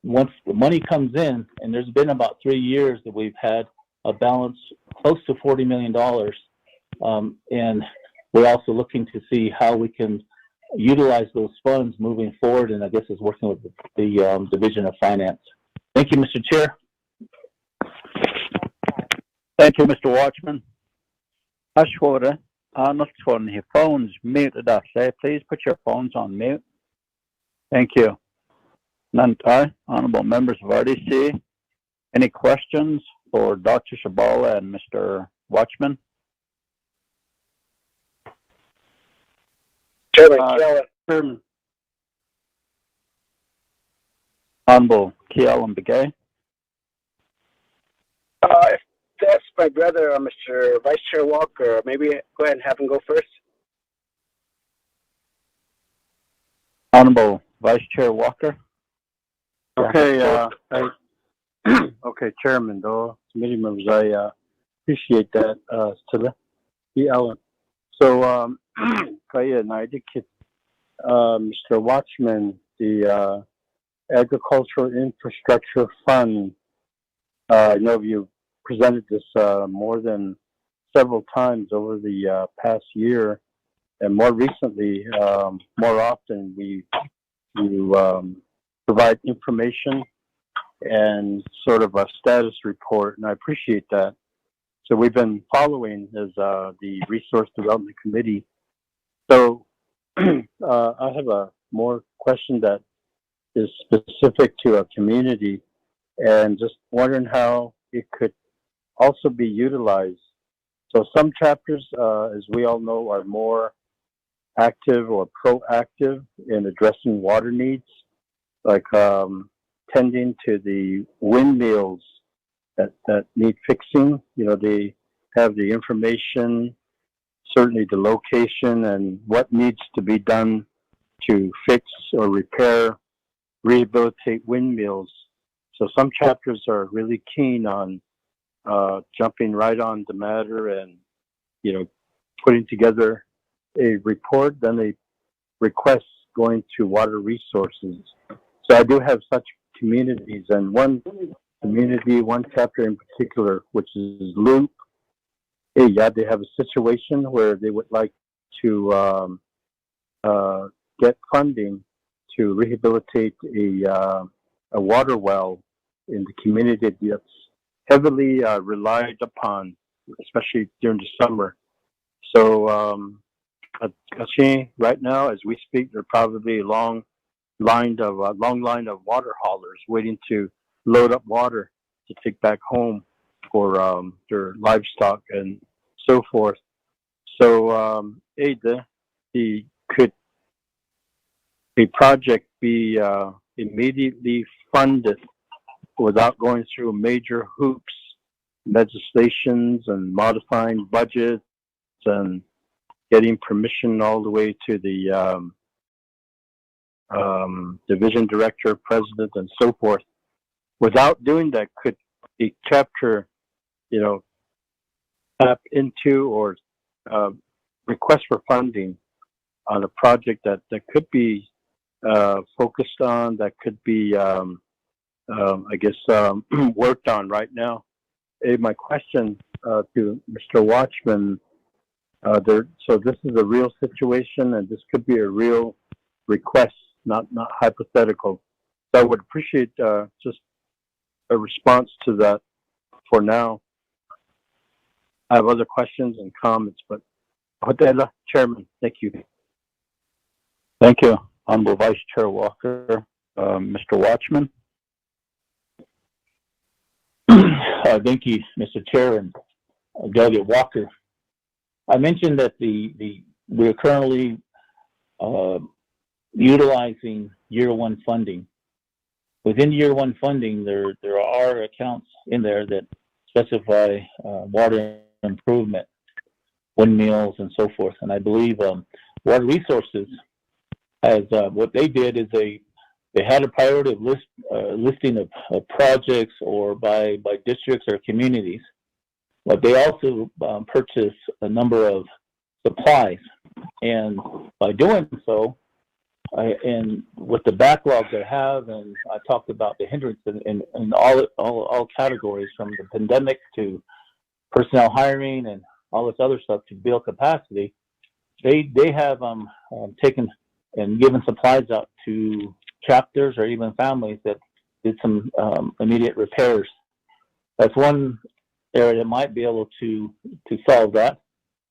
Once the money comes in, and there's been about 3 years that we've had a balance close to $40 million. And we're also looking to see how we can utilize those funds moving forward, and I guess is working with the Division of Finance. Thank you, Mr. Chair. Thank you, Mr. Watchman. Ashwara, Arnold on his phone's muted us. Please put your phones on mute. Thank you. Nantai, honorable members of RDC, any questions for Dr. Shabala and Mr. Watchman? Chairman. Honorable Kealan Begay. If that's my brother, Mr. Vice Chair Walker, maybe go ahead and have him go first. Honorable Vice Chair Walker. Okay, okay, Chairman, though, committee members, I appreciate that, to the Ellen. So, kaya naidikit, Mr. Watchman, the Agricultural Infrastructure Fund. I know you presented this more than several times over the past year, and more recently, more often, you provide information and sort of a status report, and I appreciate that. So we've been following as the Resource Development Committee. So I have a more question that is specific to a community, and just wondering how it could also be utilized. So some chapters, as we all know, are more active or proactive in addressing water needs, like tending to the windmills that need fixing. You know, they have the information, certainly the location and what needs to be done to fix or repair, rehabilitate windmills. So some chapters are really keen on jumping right on the matter and, you know, putting together a report, then a request going to water resources. So I do have such communities, and one community, one chapter in particular, which is Loop. They have a situation where they would like to get funding to rehabilitate a water well in the community that's heavily relied upon, especially during the summer. So right now, as we speak, there are probably a long line of water haulers waiting to load up water to take back home for their livestock and so forth. So, could a project be immediately funded without going through major hoops, legislations, and modifying budgets and getting permission all the way to the division director, president, and so forth? Without doing that, could the chapter, you know, tap into or request for funding on a project that could be focused on, that could be, worked on right now? My question to Mr. Watchman, so this is a real situation, and this could be a real request, not hypothetical. So I would appreciate just a response to that for now. I have other questions and comments, but Chairman, thank you. Thank you, Honorable Vice Chair Walker. Mr. Watchman. Thank you, Mr. Chair and Delegate Walker. I mentioned that we're currently utilizing year one funding. Within year one funding, there are accounts in there that specify water improvement, windmills, and so forth. And I believe Water Resources has what they did is they had a priority of listing of projects or by districts or communities, but they also purchased a number of supplies. And by doing so, and with the backlogs they have, and I talked about the hindrance in all categories, from the pandemic to personnel hiring and all this other stuff to build capacity, they have taken and given supplies out to chapters or even families that did some immediate repairs. That's one area that might be able to solve that.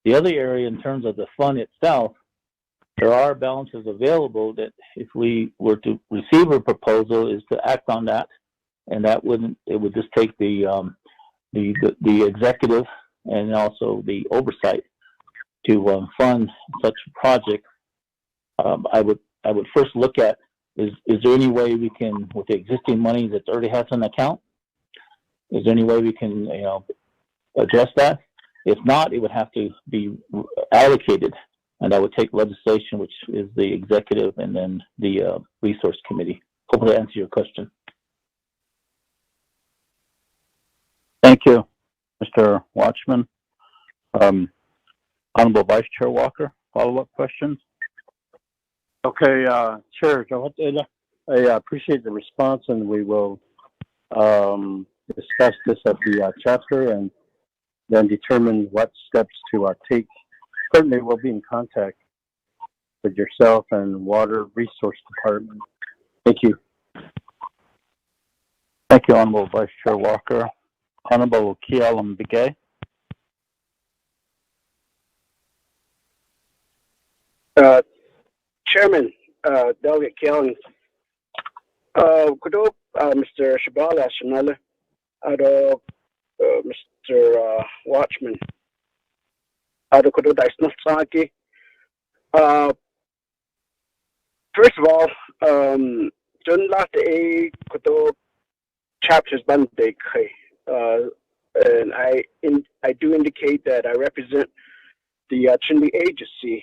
The other area, in terms of the fund itself, there are balances available that if we were to receive a proposal is to act on that, and it would just take the executive and also the oversight to fund such a project. I would first look at is there any way we can, with the existing money that already has an account, is there any way we can address that? If not, it would have to be allocated, and that would take legislation, which is the executive and then the resource committee. Hopefully that answers your question. Thank you, Mr. Watchman. Honorable Vice Chair Walker, follow-up questions? Okay, Chair, I appreciate the response, and we will discuss this at the chapter and then determine what steps to take. Certainly, we'll be in contact with yourself and Water Resource Department. Thank you. Thank you, Honorable Vice Chair Walker. Honorable Kialam Begay. Chairman, Delegate Kialam, kudo Mr. Shabala Shanala, ado Mr. Watchman, ado kudo Daisno Saki. First of all, Jun Latte kudo chapters Bande and I do indicate that I represent the Chinle Agency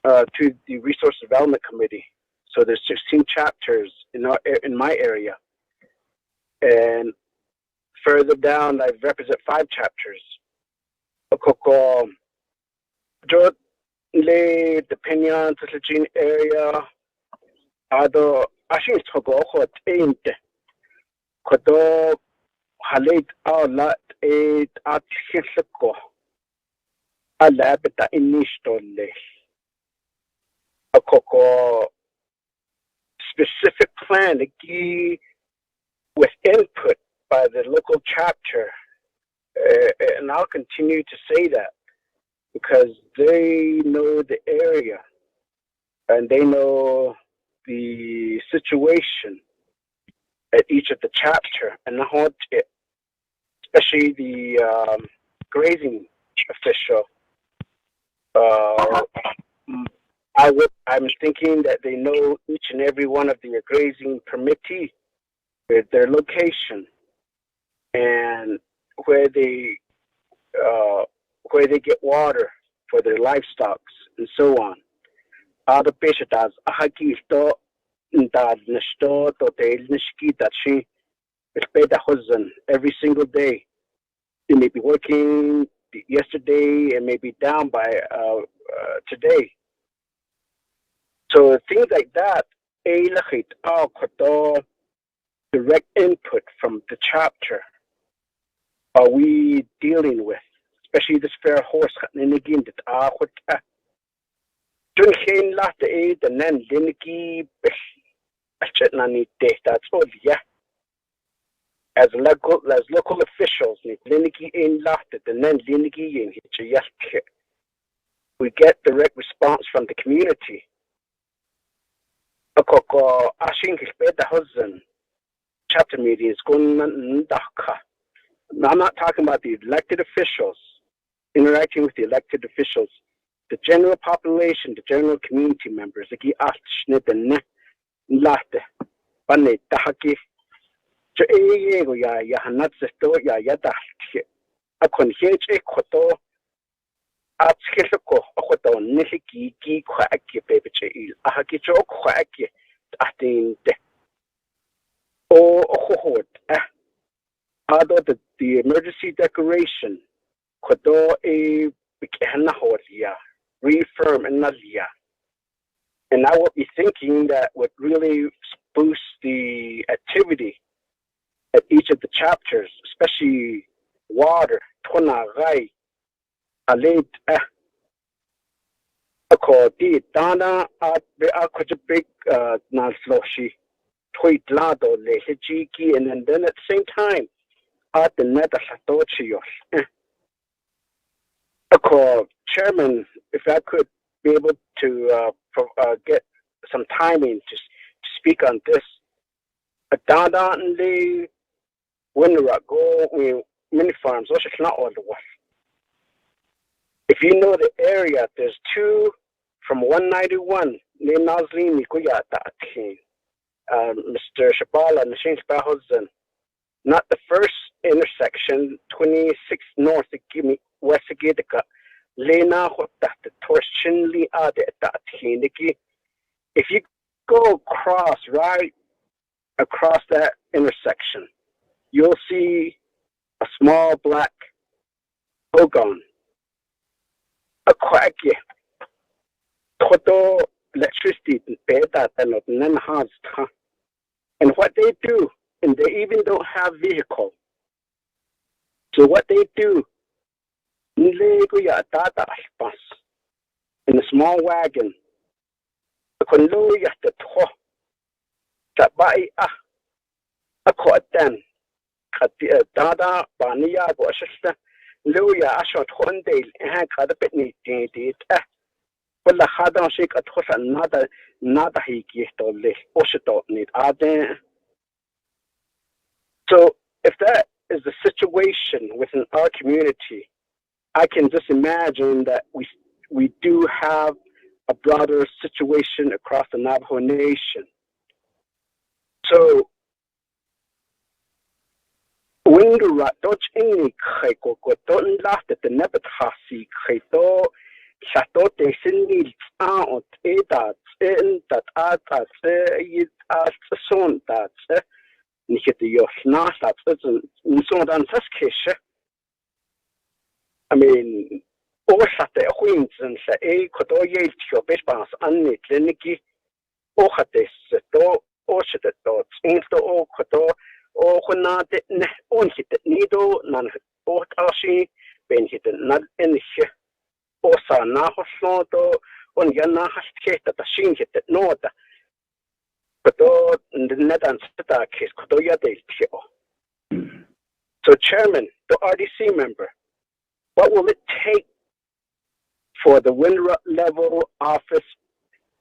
to the Resource Development Committee. So there's 16 chapters in my area, and further down I represent 5 chapters. Koko Jot Le the Penyan Tlajin area. Ado Ashin Togo Hot Ain't Kodo Halit Outlet Eight at Hisako Alabita Inistole. A Coco specific plan with input by the local chapter, and I'll continue to say that because they know the area and they know the situation at each of the chapter, and especially the grazing official. I'm thinking that they know each and every one of the grazing permittee with their location and where they get water for their livestock and so on. Other peshatas ahaki sto ndad nishto to tail nishki that she every single day. They may be working yesterday and may be down by today. So things like that, direct input from the chapter are we dealing with, especially this fair horse and then Liniki that's all, yeah. As local officials, Liniki in Lahti, and then Liniki in Hitchayaki. We get direct response from the community. Chapter meetings going. I'm not talking about the elected officials interacting with the elected officials, the general population, the general community members. The emergency declaration reaffirm and I will be thinking that would really boost the activity at each of the chapters, especially water, Dana big Nalsloshi, Tweetlado, Lehijiki, and then at the same time, at the Neta Satochios. Chairman, if I could be able to get some timing to speak on this. Down when go mini farms, also not all the way. If you know the area, there's two from 191 near Nazlin Mikuya Mr. Shabala and Machine Spahozen. Not the first intersection, 26 north give me west Gidika. Lena Hota the Torchinli Ade at if you go right across that intersection, you'll see a small black Ogon. A quacky. Toto electricity beta and and what they do, and they even don't have vehicle. So what they do, in a small wagon, a cotton, Dada, Bania, Washington, Luya, Ashot, Honday, and had a bit neat. Well, the Hadan shake at horse another he gift or less, or she don't need. So, if that is the situation within our community, I can just imagine that we do have a broader situation across the Navajo Nation. So, when you write Dutch English, don't laugh at the Nebuchadnezzar, Chateau de Sinil, Aunt, Edat, and that art as a son that Nikita Yosnas, and so on such I mean, or Sate Wings and say, Kodoye, your best and Clinicky, or Hatis, or Shet dots, into all Kodo, or Hona de on hit needle, none or Tashi, Ben hit not in here. Osa na hosodo on yana hasketa the shin hit note. Kodo nedan seta case Kodoya del Tio. So Chairman, the RDC member, what will it take for the Windrup level office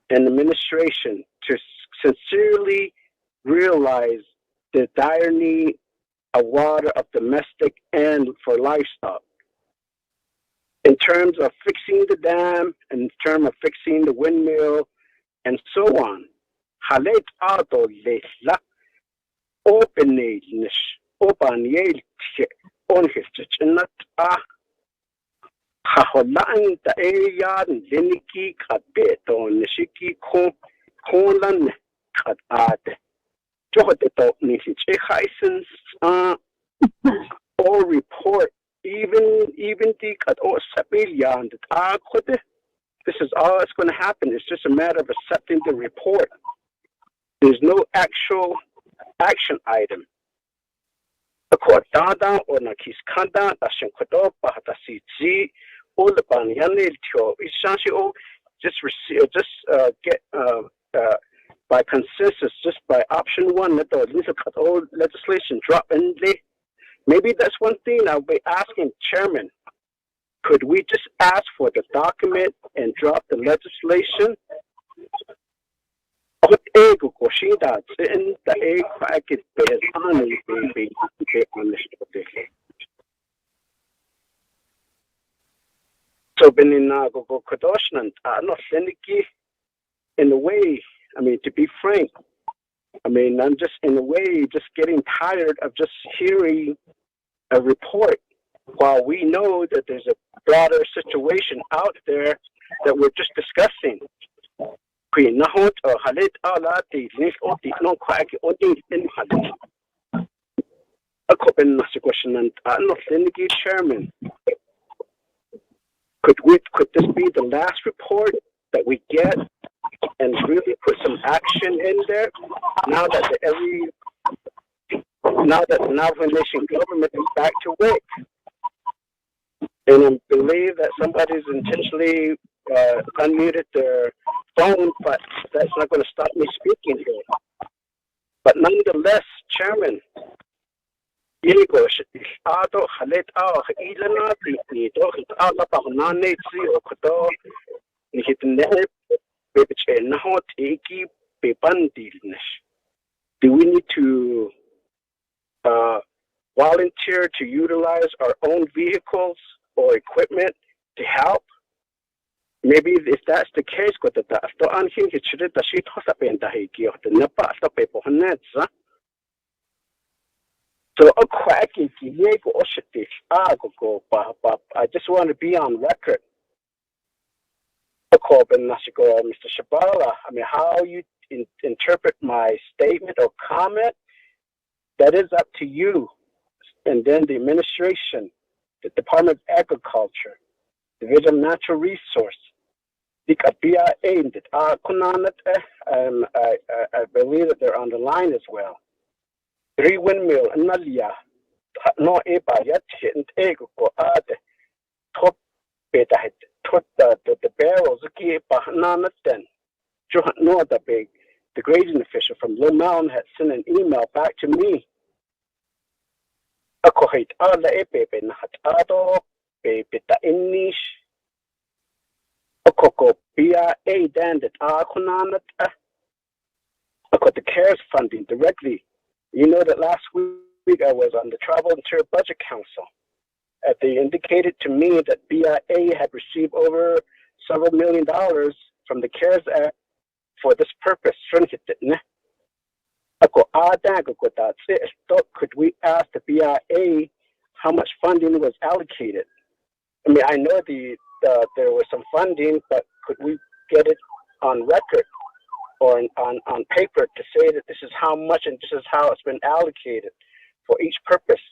and administration to sincerely realize the dire need of water of domestic and for livestock? In terms of fixing the dam, in terms of fixing the windmill, and so on. Halet auto lesla openednish opanel on his chinat haholan the area liniki kabeto nishiki kolan kat Johoteto nisich hisense or report even the cut or Sabilyan that this is all that's going to happen. It's just a matter of accepting the report. There's no actual action item. The court dada or nakis kanda dashin kodo bahata CG all the banyanil tio ishanshi just get by consensus, just by option one, let the legislation drop in there. Maybe that's one thing I'll be asking Chairman. Could we just ask for the document and drop the legislation? So, in a way, I mean, to be frank, I mean, I'm just in a way just getting tired of just hearing a report while we know that there's a broader situation out there that we're just discussing. Chairman, could this be the last report that we get and really put some action in there now that the Navajo Nation government is back to work? And I believe that somebody's intentionally unmuted their phone, but that's not going to stop me speaking here. But nonetheless, Chairman, ado halet ilana ni do ala pa na ne si o ko ni hit ne be na hot eki be bandilnes. Do we need to volunteer to utilize our own vehicles or equipment to help? Maybe if that's the case, so I just want to be on record. Mr. Shabala, I mean, how you interpret my statement or comment, that is up to you. And then the administration, the Department of Agriculture, Division of Natural Resource, and I believe that they're on the line as well. 3 windmill and Nalia, no eba yet and ego go ade, top beta hit, the barrels, nana then. Johan no the big, the grazing official from Low Mountain had sent an email back to me. Ako hit ala ebebe na hat ado, beta inish. Ako BIA then that akunanat. Ako the CARES funding directly. You know that last week I was on the Tribal Interior Budget Council. They indicated to me that BIA had received over several $1 million from the CARES Act for this purpose. Could we ask the BIA how much funding was allocated? I mean, I know there was some funding, but could we get it on record or on paper to say that this is how much and this is how it's been allocated for each purpose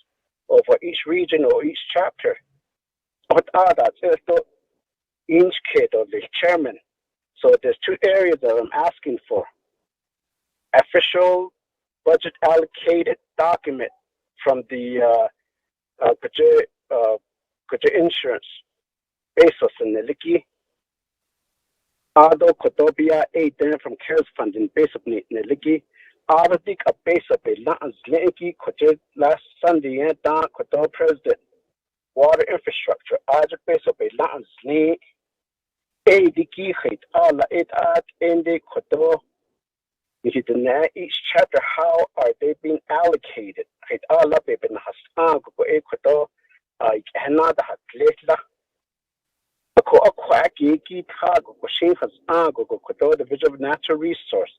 or for each region or each chapter? What are that? Each kid or the chairman. So there's 2 areas that I'm asking for. Official budget allocated document from the insurance. Pesos in the Liki. Ado Kotobia 8 then from CARES funding base of Niliki. Aradik a base of a Latin Zleki Kote last Sunday and down Koto President. Water infrastructure. Ajak base of a Latin Zleki. A Diki hate all it at Ende Koto. Each chapter, how are they being allocated? Hate all up in Hassan Go Koto. I cannot have Letla. The Division of Natural Resource,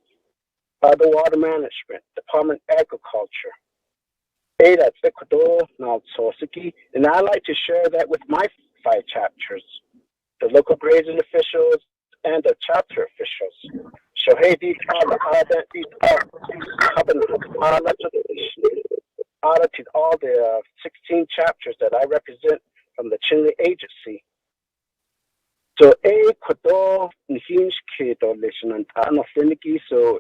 the Water Management, Department of Agriculture. And I like to share that with my 5 chapters, the local grazing officials and the chapter officials. So hey, these are all the 16 chapters that I represent from the Chinle Agency. So so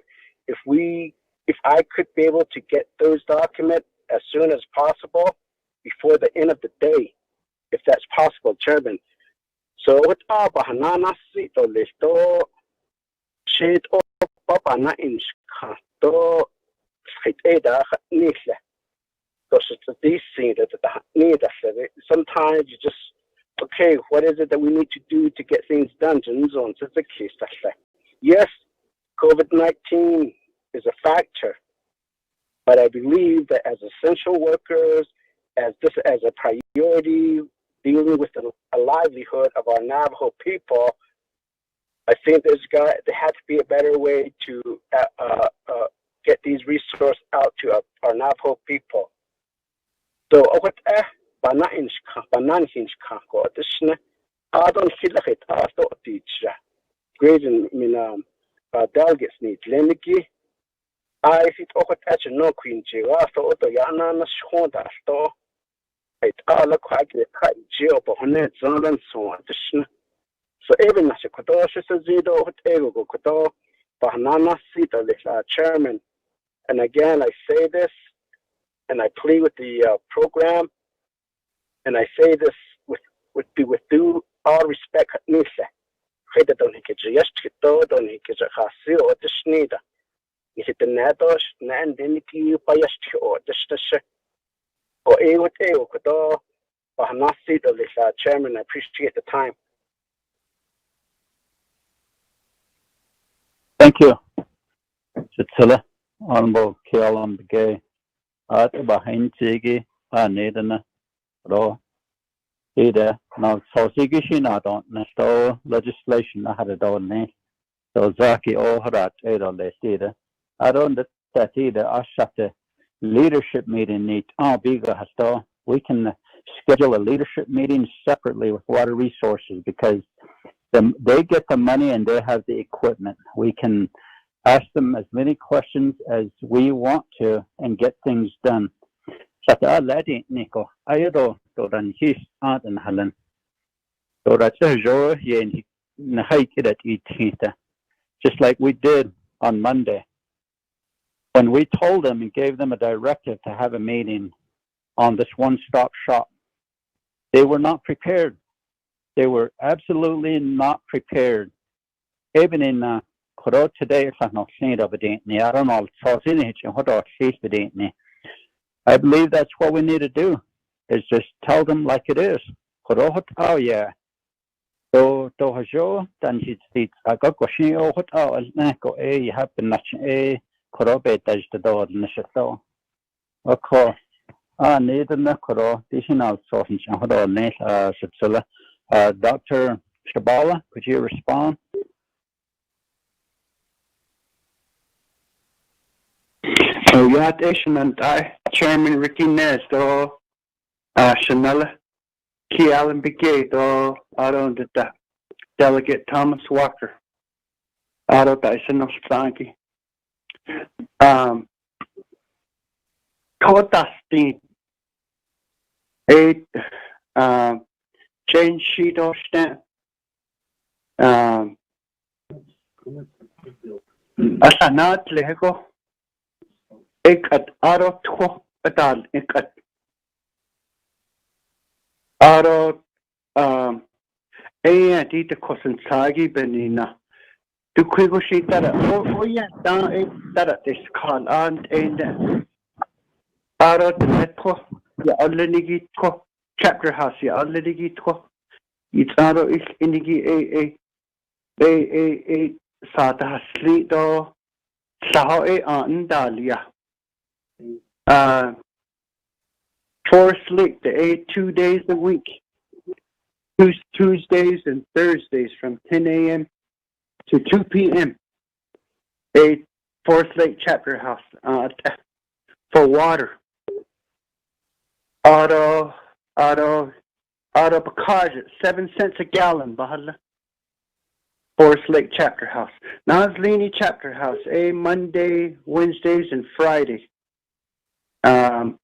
if I could be able to get those documents as soon as possible before the end of the day, if that's possible, Chairman. So what are Bahanana Sito Listo Shade of Babana Inch to Ada Nisla. Because it's these things that need us. Sometimes you just okay, what is it that we need to do to get things done? Yes, COVID-19 is a factor, but I believe that as essential workers, as a priority, dealing with a livelihood of our Navajo people, I think there has to be a better way to get these resources out to our Navajo people. So, Banan hinge kanko addition adon hilakit asto teacher grading delegates need leniki I fit okot at no queen jiwa so oto yana na shonda sto it ala kwag the kai jio bohne zonan so addition so even as koto zido hot ego koto banana sita the chairman. And again I say this and I plead with the program. And I say this with due all respect, Nisa. Don't he get just don't he get a hasi or the snida. Is it the nados, Nandiniki, Payasti or the station? Chairman, I appreciate the time. Thank you. Sitila, Honorable Kialam Begay, at behind Sigi, Nedana, Ro, Ida, now Sosigi Shina don't nesto legislation I had a donate. So Zaki Oharat, Ada Lestida. I don't that either. I shut the leadership meeting need bigger hasto. We can schedule a leadership meeting separately with water resources because they get the money and they have the equipment. We can ask them as many questions as we want to and get things done. Sata ladi Nico, Ayado, Doran his aunt and Helen. So that's a joy yen hike it at Etita. Just like we did on Monday. When we told them and gave them a directive to have a meeting on this one-stop shop, they were not prepared. They were absolutely not prepared. Even in Koro today, I don't know, I believe that's what we need to do, is just tell them like it is. Oh yeah. So Dohajo, then he'd see I got question what Nako you have been a Korobe Daj the door Nishato. Okay. Need the Nakoro, additional sources and Hodo Nate Sitsula. Dr. Shabala, could you respond? So Yat and I, Chairman Ricky Nez, do Chanela, Key Allen Begay, do Aron the Delegate Thomas Walker, Aro Dyson of Stanky. Kodasti, 8, change sheet of stamp. Asanat Lego. Ikat aro tko atal ikat aro di te kosan sagi benina du kwigo shi tara o ya ta e tara tes khan and aro te netko ya allenigi tko chapter house ya allenigi tko it's aro is inigi e sata hasli do saho e an dalia Forest Lake, the 2 days a week, Tuesdays and Thursdays from 10 a.m. to 2 p.m. A Forest Lake Chapter House for water. Auto Bacage at 7 cents a gallon, Bahala. Forest Lake Chapter House. Nazlini Chapter House, Monday, Wednesdays, and Fridays. And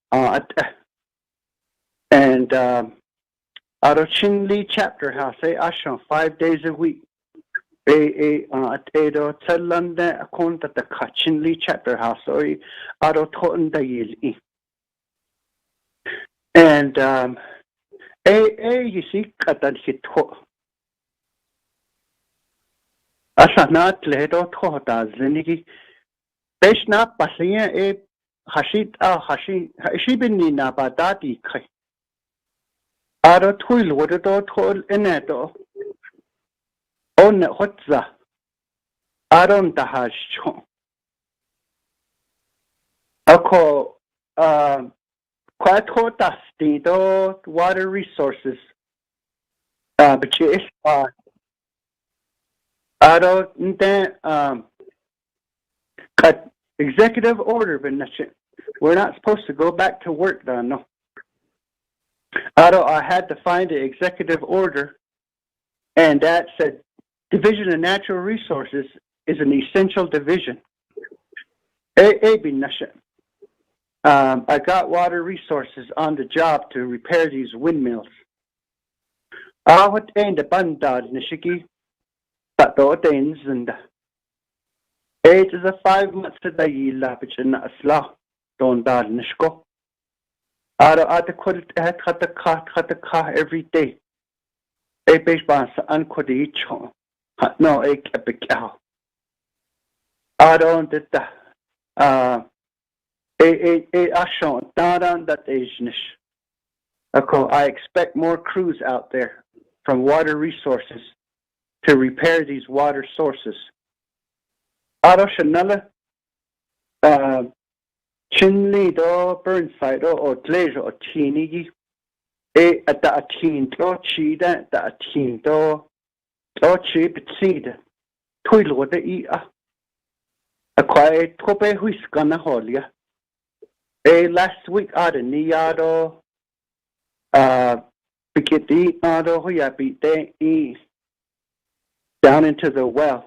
Chinli Chapter House, Ashon, 5 days a week. Tedo Telanda account at the Chinli Chapter House, or Totten Dayil. And you see, Katan Hito. Asanat Ledo Tota Zenigi. Beshna Pasia Hashid Hashibini Nabadati Kai. Aro Twil, what a toll in it. On Hotza Aron Dahash. Ako quite hot the water resources. But she is Aro cut executive order, but we're not supposed to go back to work, though, no. I had to find an executive order, and that said Division of Natural Resources is an essential division. I got water resources on the job to repair these windmills. What end the bandad Nishiki, but the ends and 8 is a 5 months a day, which is not a slaw. Don't bad Nishko. At the car every day. A base bans unquote each home. No, a epic cow. I don't did that. Ashon, Daran that Asianish. I expect more crews out there from water resources to repair these water sources. Aroshanala, Chinley do Burnside or Glazer or Chinigi, at the Atin do Chida, the Atin do Chip Seed, Twill the Ea. A quiet Tope Whiskana Holia. Last week out in Niado, Pikiti Nado Hoyabi de down into the well.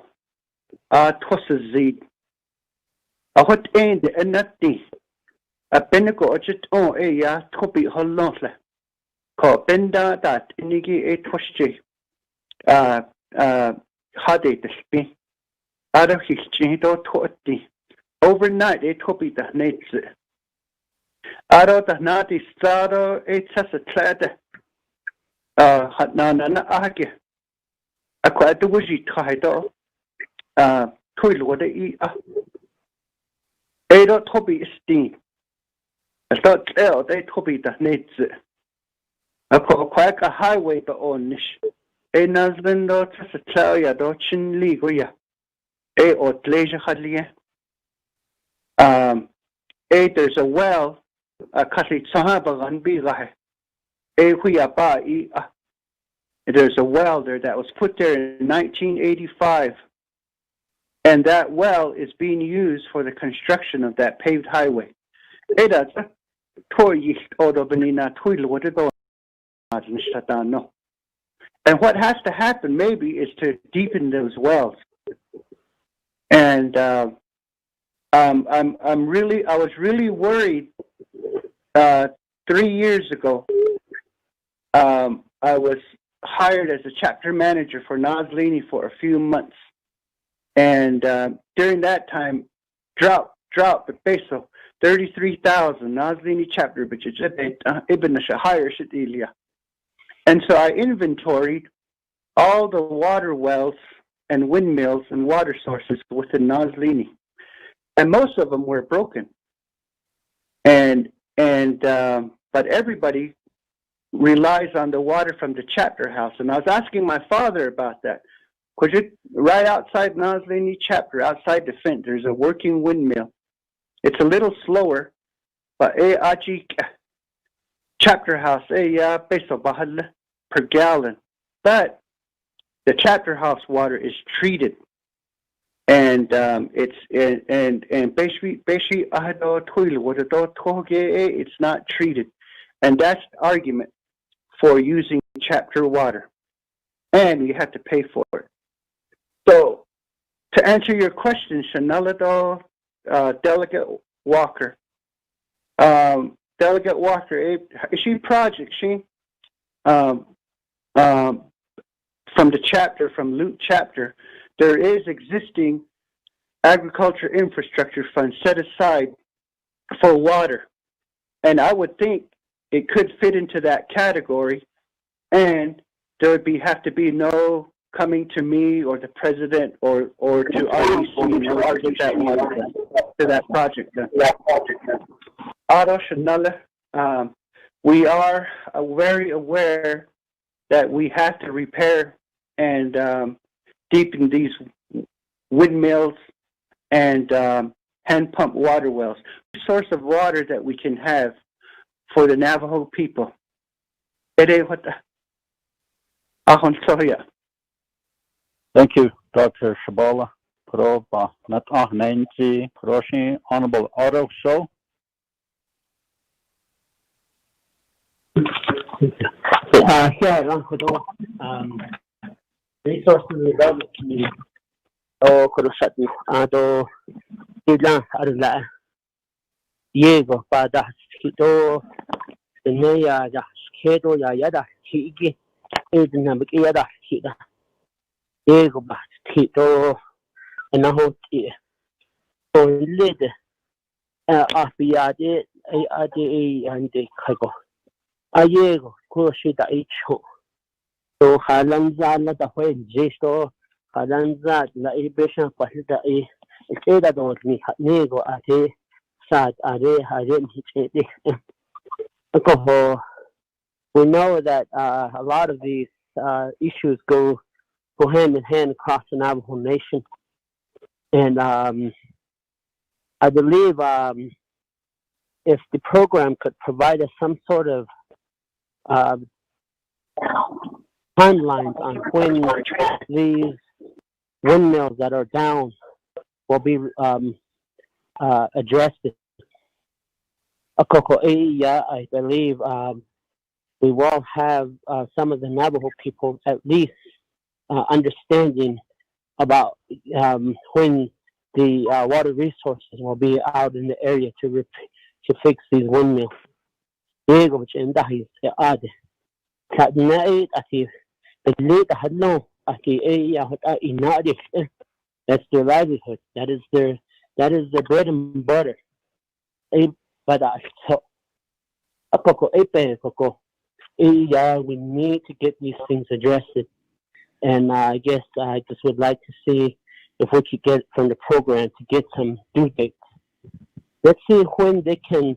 Twas a zeed. What ain't the nothing? A pinnacle just on a ya topi holonle. Call Benda that inigi a twasty. Hade the spin. Out of his chinto toti. Overnight a topi the nature. Out of the nati staro a tessa clad. Hatnana age. A quite the wizzy title. Toil what they eat. They don't toby steam. I thought they toby the nature. I call quack a highway but on nish. A Nazlin do tessa claria do chin ligoya. A or glacier hadlia. There's a well. Kasi Sahabagan Bilahe. There's a well there that was put there in 1985. And that well is being used for the construction of that paved highway. And what has to happen maybe is to deepen those wells. And I was really worried 3 years ago. I was hired as a chapter manager for Nazlini for a few months. And during that time, drought, but peso, 33,000 Nazlini chapter, but Ibn Shahir Shadilia. And so I inventoried all the water wells and windmills and water sources within Nazlini. And most of them were broken. But everybody relies on the water from the chapter house. And I was asking my father about that. Because right outside Nazlini chapter, outside the fence, there's a working windmill. It's a little slower, but chapter house, peso bahal per gallon. But the chapter house water is treated. And it's not treated. And that's the argument for using chapter water. And you have to pay for it. So, to answer your question, Shanalado, Delegate Walker. Delegate Walker, she project, from the chapter, from Loot chapter, there is existing agriculture infrastructure fund set aside for water. And I would think it could fit into that category, and there would have to be no coming to me or the president or to RDC in order to get that water to that project done. We are very aware that we have to repair and deepen these windmills and hand pump water wells. The source of water that we can have for the Navajo people. Thank you, Dr. Shabala. Honorable Otto Show. Resources Development Committee. Kurusati. Ilang arla. Diego pada skito. Neya ya skedo ya yada higi. Edna yada hida. Diego ba skito. Enaho ti. Lid. Afiade ade ande kago. Ayego kushida icho. So halanza na da hoy jesto halanza la ibesha kwalida e eda don mi nego ate sad. I didn't. We know that a lot of these issues go hand in hand across the Navajo Nation, and I believe if the program could provide us some sort of timelines on when these windmills that are down will be addressed. I believe we will have some of the Navajo people at least understanding about when the water resources will be out in the area to fix these windmills. That's their livelihood. That is their bread and butter. We need to get these things addressed. And I guess I just would like to see if we could get from the program to get some due dates. Let's see when they can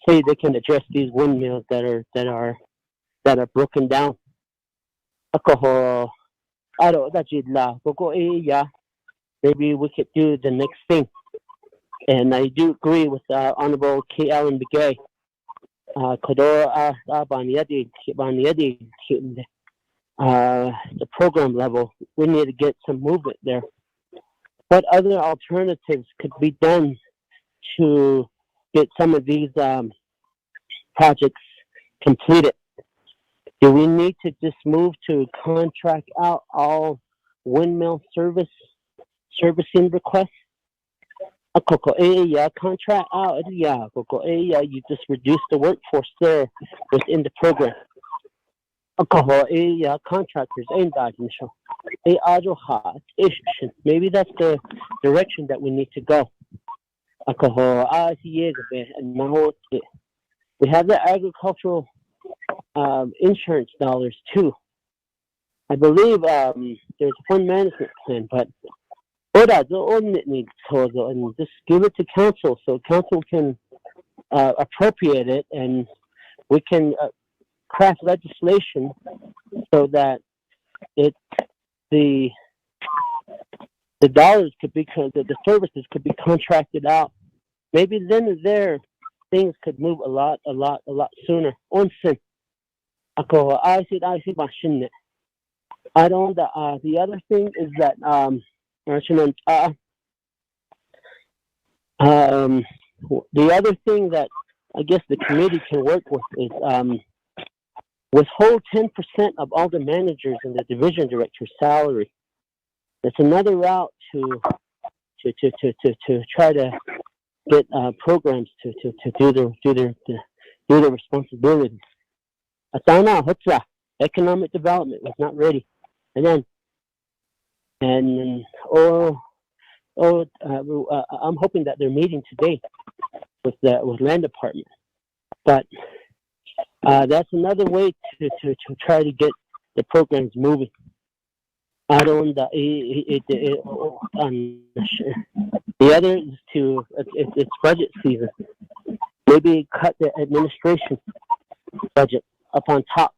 say they can address these windmills that are broken down. Maybe we could do the next thing. And I do agree with Honorable K. Allen Begay. The program level, we need to get some movement there. What other alternatives could be done to get some of these projects completed? Do we need to just move to contract out all windmill servicing requests? Contract out, you just reduce the workforce there within the program. Contractors ain't that. Maybe that's the direction that we need to go. We have the agricultural insurance dollars too. I believe there's one management plan, but and just give it to council so council can appropriate it, and we can craft legislation so that the dollars could be the services could be contracted out. Maybe then and there things could move a lot sooner. The other thing is that the other thing that I guess the committee can work with is withhold 10% of all the managers and the division director's salary. That's another route to try to get programs to do their responsibilities. Economic development was not ready, I'm hoping that they're meeting today with land department, but that's another way to try to get the programs moving. The other is it's budget season. Maybe cut the administration budget up on top.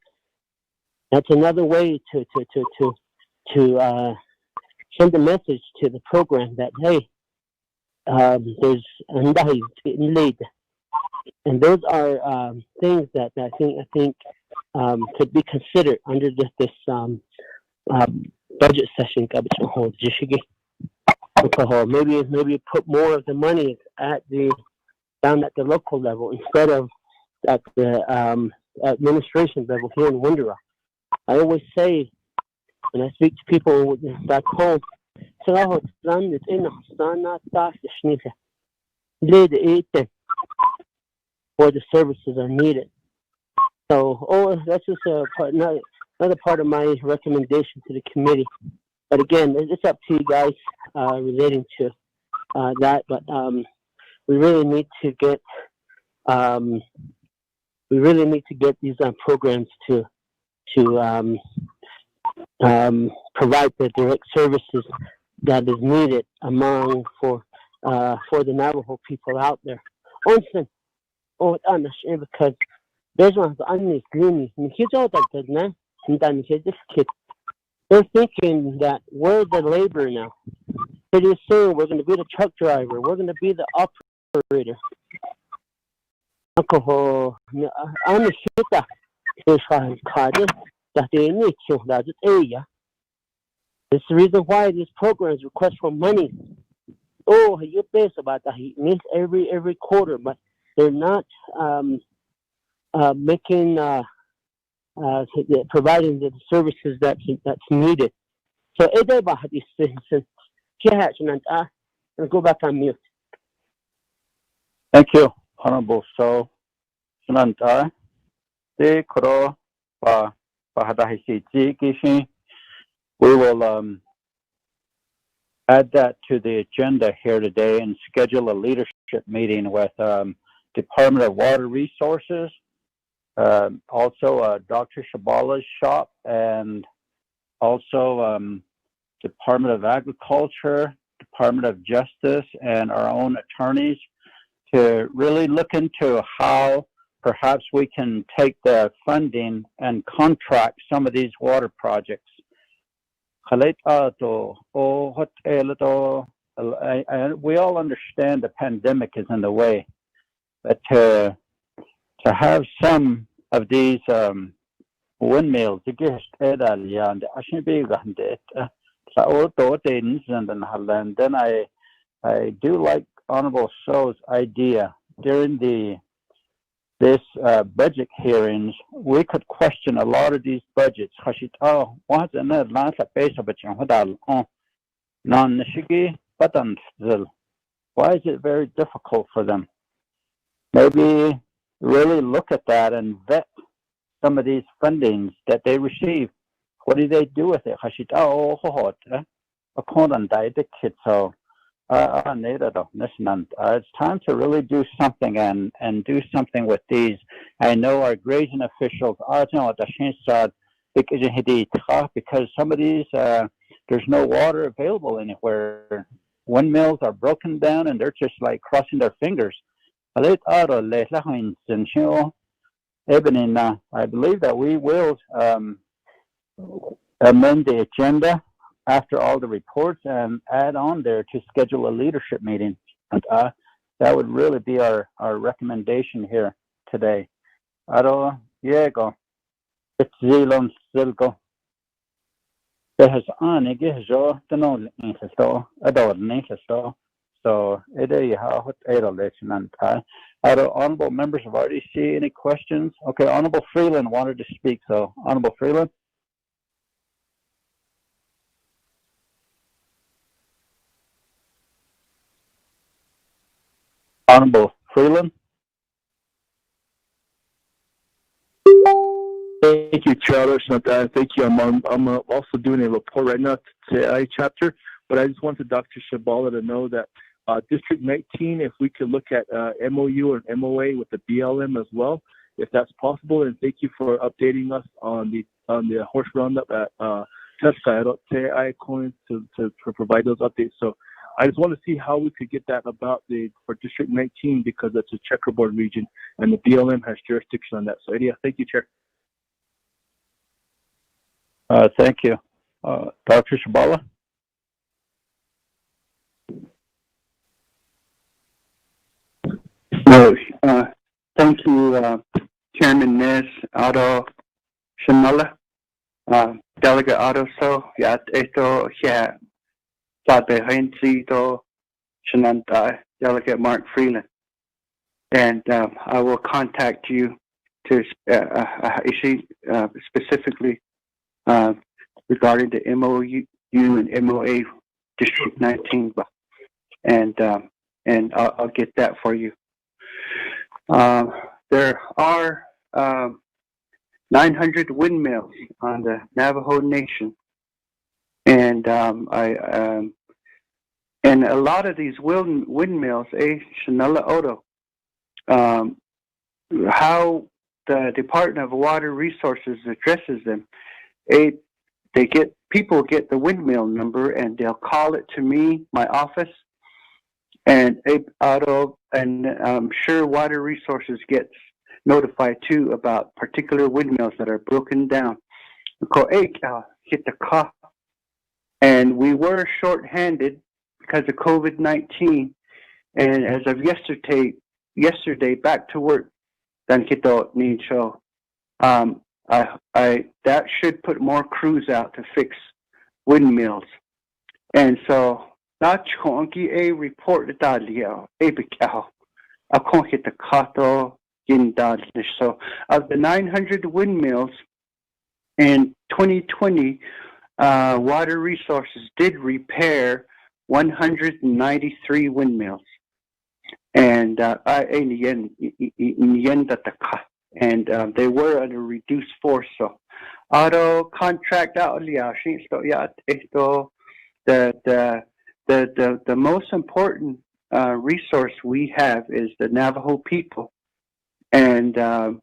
That's another way to send a message to the program that hey, there's getting laid, and those are things that I think could be considered under this budget session. Maybe put more of the money down at the local level instead of at the administration level here in Window Rock. I always say when I speak to people back home, where the services are needed. So, that's just another part of my recommendation to the committee. But again, it's up to you guys relating to that. But we really need to get these programs to provide the direct services that is needed for for the Navajo people out there. Also, because there's ones on this gloomy. They're thinking that we're the labor now. Pretty soon we're going to be the truck driver. We're going to be the operator. It's the reason why these programs request for money. Oh, you pay about that. It means every quarter, but they're not making providing the services that's needed. So about these things. And go back on mute. Thank you, Honorable So. Sunanta, we will add that to the agenda here today and schedule a leadership meeting with Department of Water Resources, also Dr. Shabala's shop, and also Department of Agriculture, Department of Justice, and our own attorneys to really look into how perhaps we can take the funding and contract some of these water projects. We all understand the pandemic is in the way, but to have some of these windmills, and then I do like Honorable So's idea during this budget hearings. We could question a lot of these budgets. Why is it very difficult for them? Maybe really look at that and vet some of these fundings that they receive. What do they do with it? It's time to really do something and do something with these. I know our grazing officials because some of these there's no water available anywhere. Windmills are broken down and they're just like crossing their fingers. I believe that we will amend the agenda after all the reports and add on there to schedule a leadership meeting. And that would really be our recommendation here today. Diego, it's Zealand Silgo. There has on a gizo the no so adore nature so it how election and honorable members of RDC, any questions? Okay, Honorable Freeland wanted to speak, so Honorable Freeland. Honorable Freeland. Thank you, Charles. Thank you. I'm also doing a report right now to I chapter, but I just wanted Dr. Shabala to know that District 19, if we could look at MOU or MOA with the BLM as well, if that's possible. And thank you for updating us on the horse roundup at Tesca Coins to provide those updates. So I just want to see how we could get that about for District 19 because it's a checkerboard region and the BLM has jurisdiction on that. So yeah, thank you, Chair. Thank you. Dr. Shabala? Thank you, Chairman Nez, Otto Shamala, Delegate Otto So, esto ya sabe Haincito Shananta, Delegate Mark Freeland. And I will contact you to specifically regarding the MOU and MOA District 19, and I'll get that for you. There are 900 windmills on the Navajo Nation, and and a lot of these windmills, Shanella Odo, how the Department of Water Resources addresses them. People get the windmill number and they'll call it to me, my office, And I'm sure Water Resources gets notified too about particular windmills that are broken down. Hit the car. And we were short-handed because of COVID-19. And as of yesterday, back to work. Dan kito ni show. That should put more crews out to fix windmills. And so that's a report that I can't hit the kato in Dodge. So of the 900 windmills in 2020, Water Resources did repair 193 windmills. And they were at a reduced force. So auto contract out the most important resource we have is the Navajo people, and then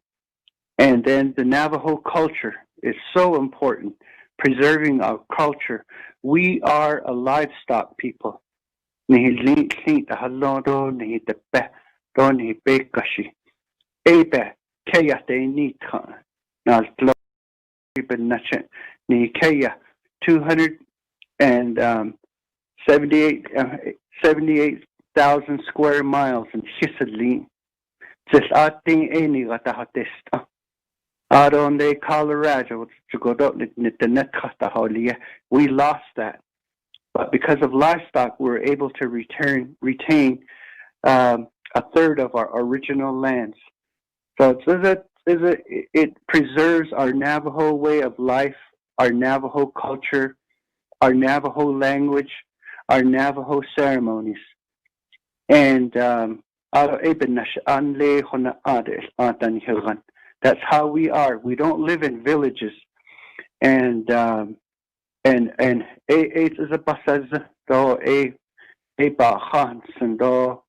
the Navajo culture is so important. Preserving our culture. We are a livestock people. Kaya 78,000 square miles in Chiselin. Just ating any gatahotesta. Aron de Colorado, we lost that. But because of livestock, we were able to retain a third of our original lands. So it preserves our Navajo way of life, our Navajo culture, our Navajo language, our Navajo ceremonies. And that's how we are. We don't live in villages. And it is a passage do a bahans and do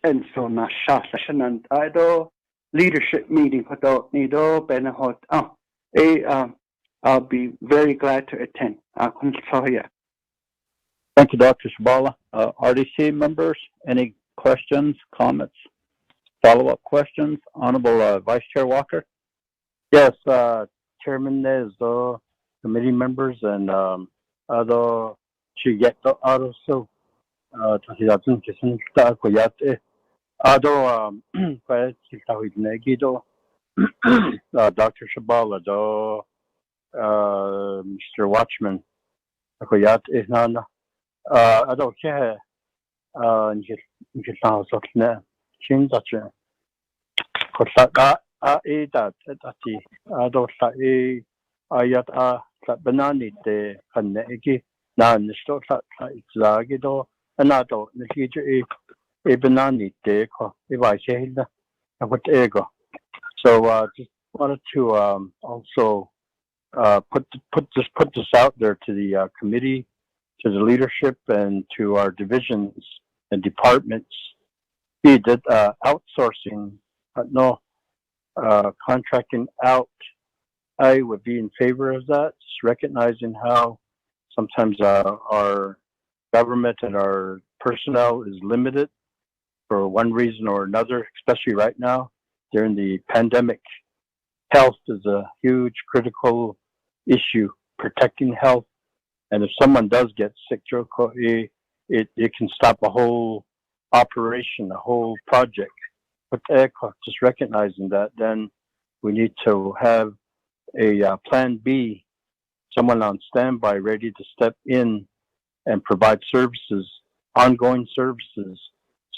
and so na shashan and I do leadership meeting do nido benahot. I'll be very glad to attend. Thank you, Dr. Shabala. RDC members, any questions, comments, follow-up questions? Honorable Vice Chair Walker. Yes, Chairman, there's the committee members and other chigeto also tahiyatun kisan ta koyate other negido Dr. Shabala do Mr. Watchman koyate nana other che nkita sotne chindache kotaka that ati other ayat banani de kanegi na nisto zagido anado nitije banani de ko ivaishehda what ego. So just wanted to also put this out there to the committee, to the leadership, and to our divisions and departments. He did outsourcing, no contracting out. I would be in favor of that, just recognizing how sometimes our government and our personnel is limited for one reason or another, especially right now during the pandemic. Health is a huge critical issue, protecting health. And if someone does get sick, it can stop a whole operation, a whole project. But just recognizing that, then we need to have a plan B, someone on standby ready to step in and provide services, ongoing services.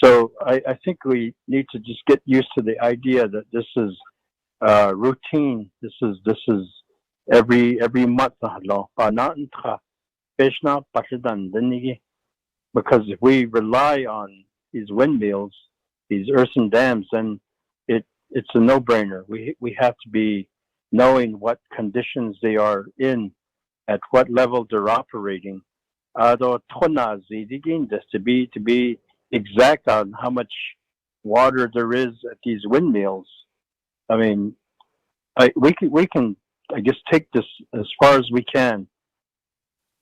So I think we need to just get used to the idea that this is routine. This is every month. Because if we rely on these windmills, these earthen dams, then it's a no-brainer. We have to be knowing what conditions they are in, at what level they're operating. Just to be exact on how much water there is at these windmills. I mean, we can I guess take this as far as we can.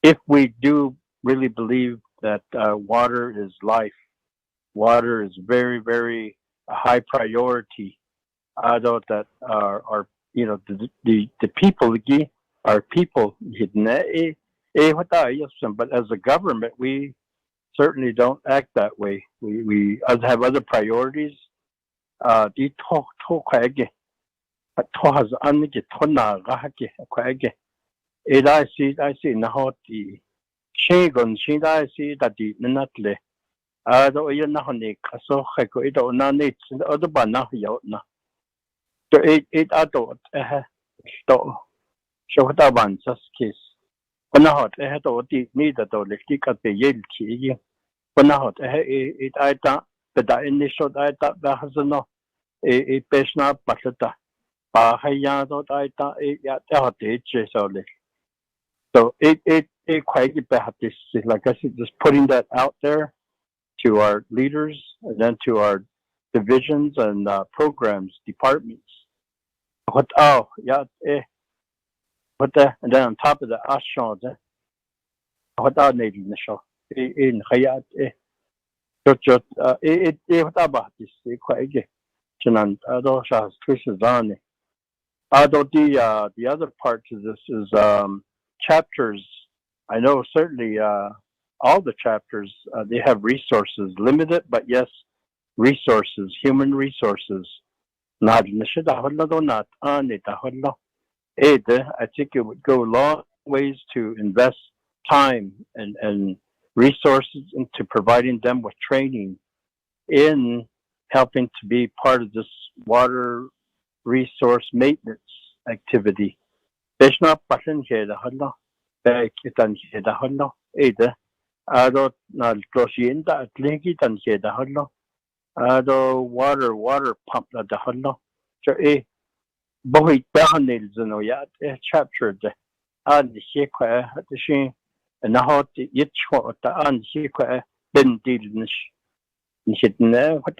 If we do really believe that water is life. Water is very, very a high priority. I thought that our the people are people. But as a government, we certainly don't act that way. We have other priorities. The has I see now the Shagon I see that the Natle. Though you know so I go it on it other banana yona. So it adult so what I want just kiss. When I had all the need at all the stick at the Yale key. When I had it I thought but the initial I thought that has no a personal butter. I thought it out the so it quite bad this like I said, just putting that out there to our leaders and then to our divisions and programs departments. What and then on top of the ashon what needed initial in hayat it what about this quite Chinan Adosha Twisazani. The other part to this is chapters. I know certainly all the chapters they have resources, limited, but yes, resources, human resources. I think it would go long ways to invest time and resources into providing them with training in helping to be part of this water resource maintenance activity. There's not button here the hullo. Back it and here the hullo. Either I don't know closing that linky and here the hullo. Water pump at the hullo. So boy nails no yet chapter the and the sequel at the sheen and the hot yet short the and sequel then deal what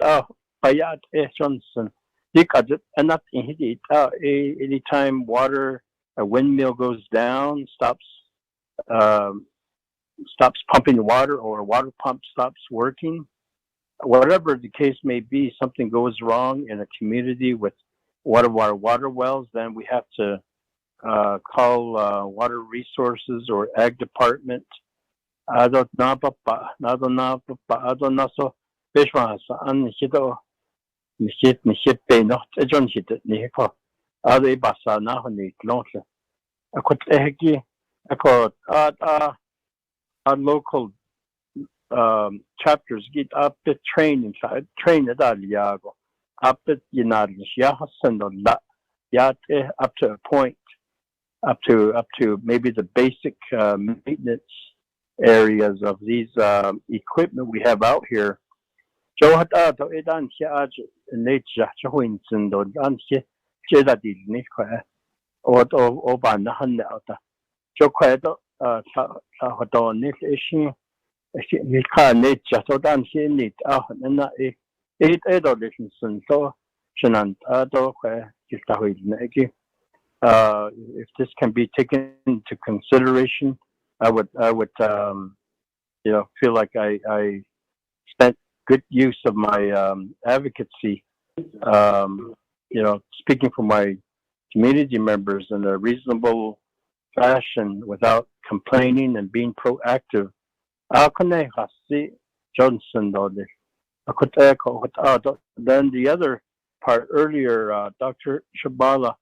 Bayat Johnson. Because and not in it anytime a windmill goes down, stops pumping water or a water pump stops working. Whatever the case may be, something goes wrong in a community with one of our water wells, then we have to call water resources or ag department. I don't know, so Nishit pay not a John hit it, Nico. Are they bassa now? Need launcher. I could eggy. I called our local chapters get up the training side, train at Aliago, up at United Yahasan or La Yat up to a point, up to maybe the basic maintenance areas of these equipment we have out here. So what are the advantages nature Winston or Ansi Jedadi Nika or Banahan out? So quite what on this issue, you can't nature so done here need out and eight adolescents so Shanant Ado where you started Nagi. If this can be taken into consideration, I would feel like I spent good use of my advocacy, speaking for my community members in a reasonable fashion without complaining and being proactive. Johnson, then the other part earlier, Dr. Shabala,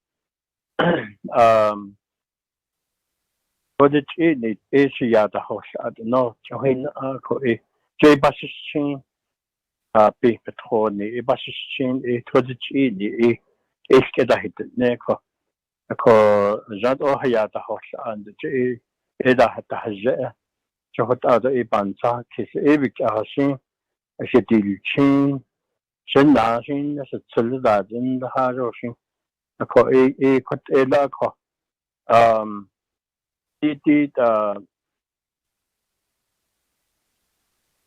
what did it need? Asia the house at no Johin J Basis chain. Be Petoni, a Basis chain, a Todich, a Skeda hit Neko. A call Jad Ohayata house and the J Eda had the Haja. So what other Ibanza, Kiss Evic Asin, a Shedil chain, Shen Nashin, as a Solidad in the Haroshin. A call a cut a laco. He did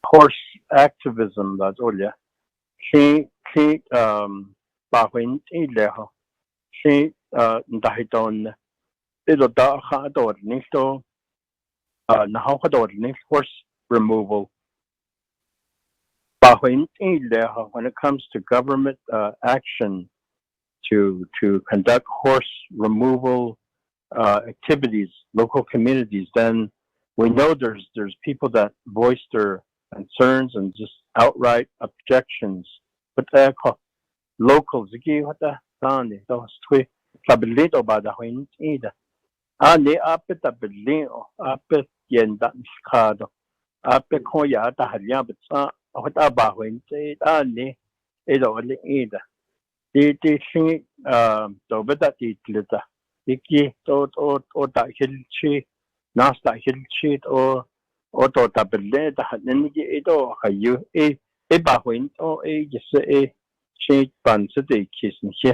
horse activism that's all yeah. She Bahwin Ileho. She Dahidon Ido Daha Dor Nisto Nahador Nix horse removal. When it comes to government action to conduct horse removal activities, local communities, then we know there's people that voice their concerns and just outright objections. But locals, ani apet abelin apet yenda skado apet koya ta halya betsa hota bahwen te ani edo le ida ti shi to beta ti tleta iki to ta hilchi nasta hilchi o to ta belle ta hanni edo hayu bahwen o yese shi ban se de kisn he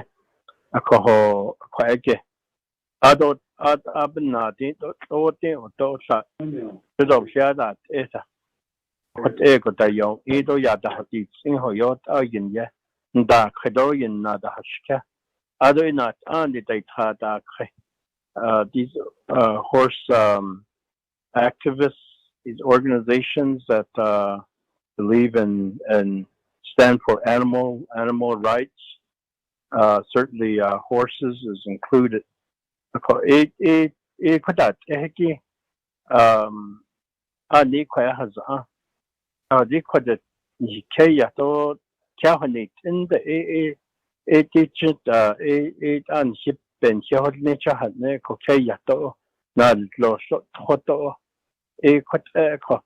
ako kwaege adot abnadi to sa to sha da esa ot ko ta yo do ya da ti sing ho yo ta yin ye da khedo yin na da hashka ado ina an de ta da these horse activists, these organizations that believe in and stand for animal rights. Certainly horses is included. Ani kwaya haza di kwada nikaya to kyahani inda teachit an hip ben kyahni chahatne ko kaya to na lo to kwata ko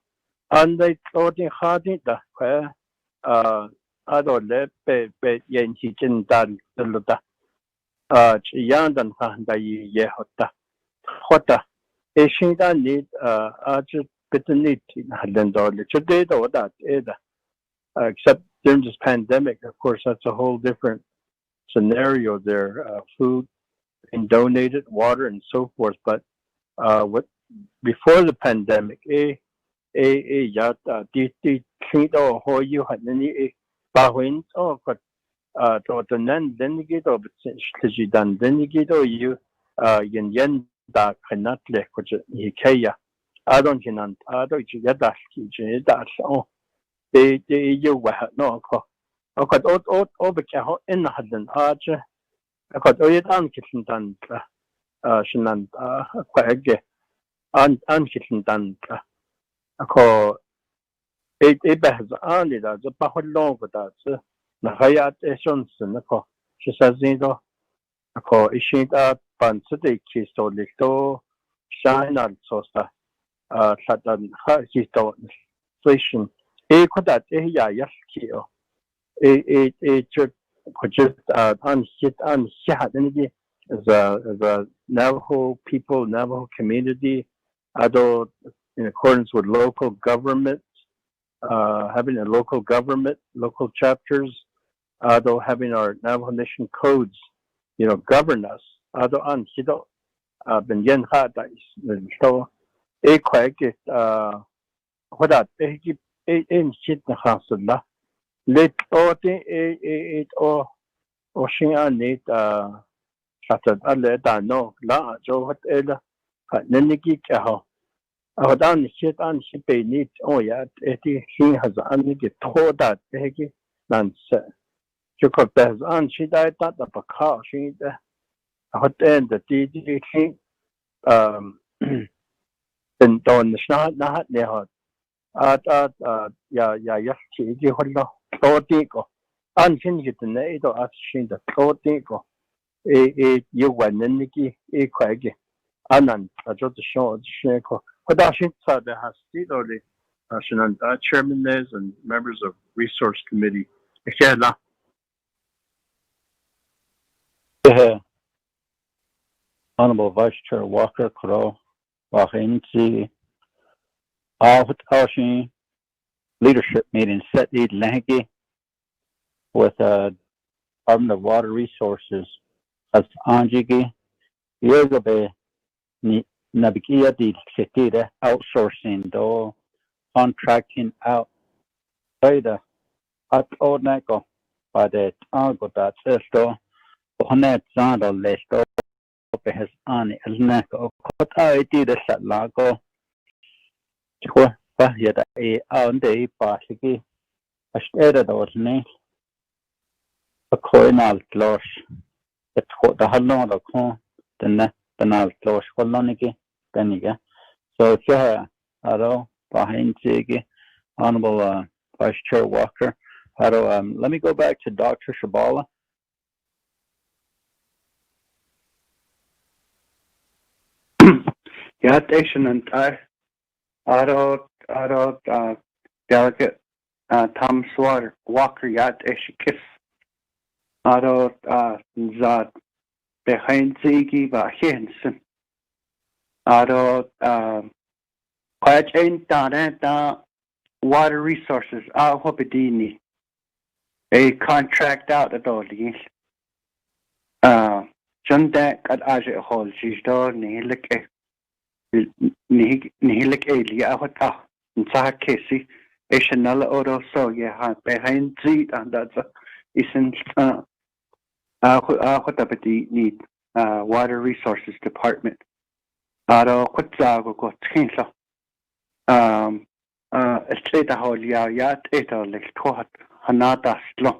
andai to di hadi da kwaya ado le pe yen hi chin dan da yan dan da ye hota Eshinda need Bitanit in Hadendorle. Today, though, that except during this pandemic, of course, that's a whole different scenario there. Food being donated, water, and so forth. But before the pandemic, yata di kido ho you had any bahwin but to the nan then you get dan then you you yen da cannot let which Ikea. I don't know. I don't get that. That's all. They you were no. I got all the cow in the Hadden Arch. I got all it unkitten done. Shinan quite unkitten done. I call it has only that the Bahad long with that. The Hayat Johnson. She says, I call Ishinda Pansity Kisto Licto Shine on Sosta Satan Histo Station. Could that Yaskio? Should just unhit energy as a Navajo people, Navajo community, although in accordance with local government, having a local government, local chapters, although having our Navajo Nation codes, govern us. Although on Hido, Ben Yen Hada is so a quite what that in shit the Hasla. Let all the or Shin need Shattered Aleda no La Joe what Ella Neniki Kaho. Our down shit on ship need yet he has only get told that Hegi Nance. You could pass on she died that of a car she what end the DG and on the snot not there. She Todigo. Unchanged the NATO as she the Todigo. You were Neniki, Quaggy. Anan, I just showed Shako. But I should say there has still the chairman and members of Resource Committee. Honorable Vice Chair Walker Crow, Wahensi, Alphatoshin leadership meeting set the Lanky with Department of Water Resources as Anjigi, Yogabe Nabikia di Setida outsourcing do contracting out data at Odnako by the Tango that Sesto, Honet Zando Lesto. Has on Elnaco, what I did a set lago. yada ande pasiki ashera dosne a coinal closh the halong the con the nal closh coloniki teniga so yeah aro behind Ziggy honorable Vice Chair Walker. Let me go back to Dr. Shabala. Station and Delegate Tom Swatter Walker Eshikis Zad behind Ziggy Henson Quachain Water Resources Hopedini a contract out at all Jundak at Aja Hall Jisdo Nihilik Elia Hota Nsaha Casey Eshanala Oro so yeah behind Zit and that's isn't Hotapati need Water Resources Department Aro Kutzago got Kinsa Estreta Holia Yat Eto like Tohat Hanata Slum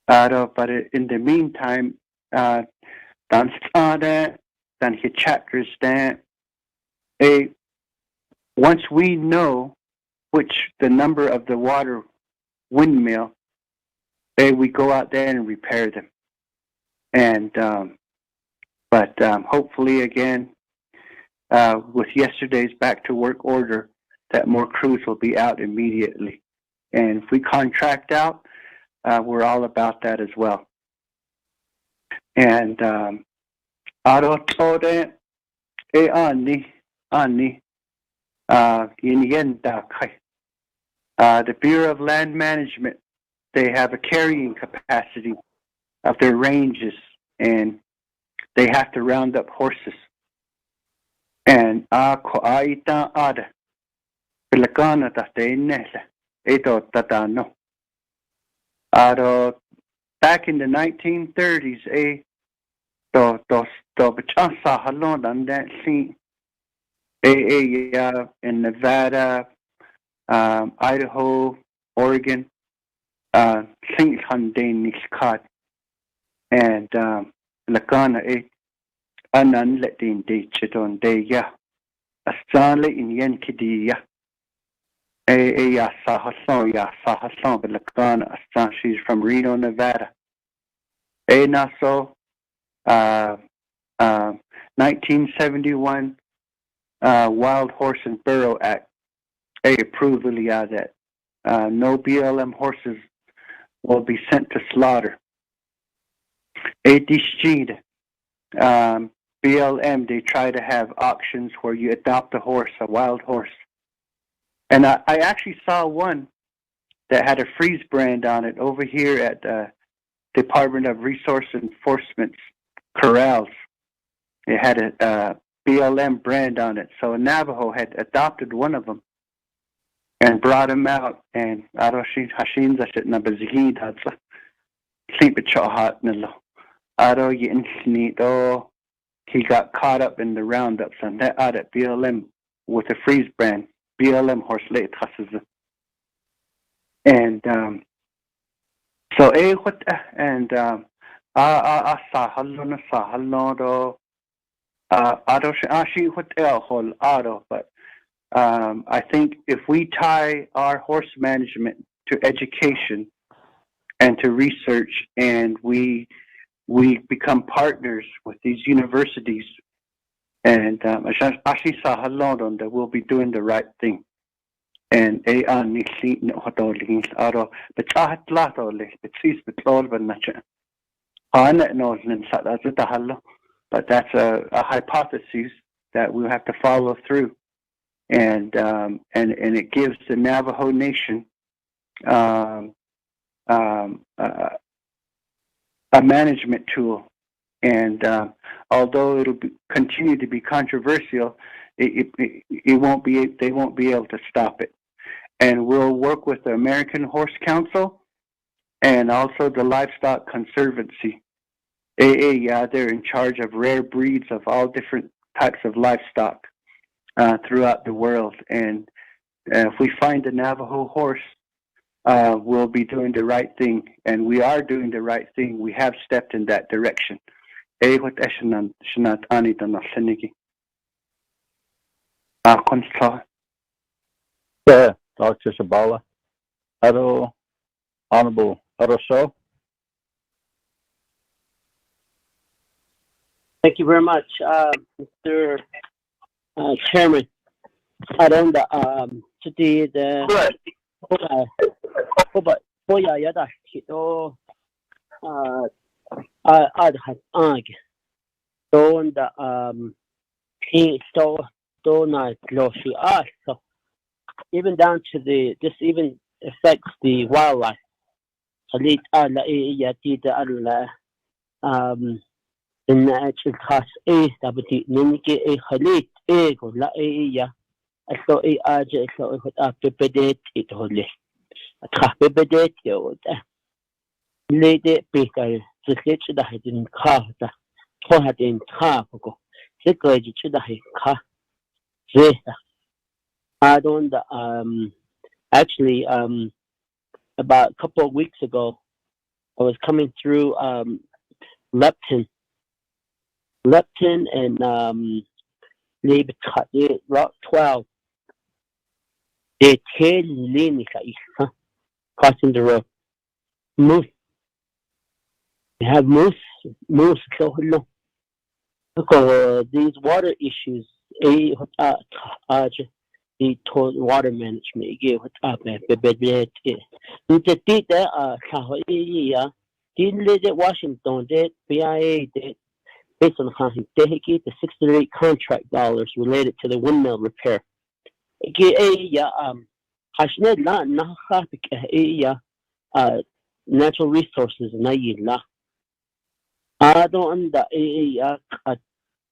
but in the meantime Dan his chapters there once we know which the number of the water windmill, we go out there and repair them. And hopefully again, with yesterday's back to work order, that more crews will be out immediately. And if we contract out, we're all about that as well. And the Bureau of Land Management, they have a carrying capacity of their ranges, and they have to round up horses. And back in the 1930s, in Nevada, Idaho, Oregon, and Lagana anan letin de chiton de ya asale in Yankidia ya sahason but Lagana astan she's from Reno, Nevada. Naso 1971 Wild Horse and Burro Act approved that no BLM horses will be sent to slaughter. BLM, they try to have auctions where you adopt a horse, a wild horse. And I actually saw one that had a freeze brand on it over here at Department of Resource Enforcement's corrals. It had a BLM brand on it. So Navajo had adopted one of them and brought him out. And he got caught up in the roundups and that out at BLM with a freeze brand, BLM horse late. And so but I think if we tie our horse management to education and to research, and we become partners with these universities, and that we'll be doing the right thing. And but that's a hypothesis that we'll have to follow through, and it gives the Navajo Nation a management tool. And although it'll continue to be controversial, they won't be able to stop it. And we'll work with the American Horse Council and also the Livestock Conservancy. They're in charge of rare breeds of all different types of livestock throughout the world, and If we find the Navajo horse, we'll be doing the right thing, and we are doing the right thing. We have stepped in that direction. Yeah, Dr. Shabala. Hello, Honorable Rousseau. Thank you very much, Mr. Chairman. Around today the even down to this even affects the wildlife. الناتج الخاص تبتي نيجي خليت ولا أسلو أجا أسلو بديت يتهولي أتخاف بديت يودا ليدي بيكا تسليت ده هدين خاف ده تو هدين خافكو سكوجي ده هي خاف زيتا I don't actually about a couple of weeks ago I was coming through Lepton and Route 12. They crossing the road. Moose. They have moose kill. Look, these water issues. The water management. Washington did, BIA did. Based on the 68 contract dollars related to the windmill repair. Natural resources I don't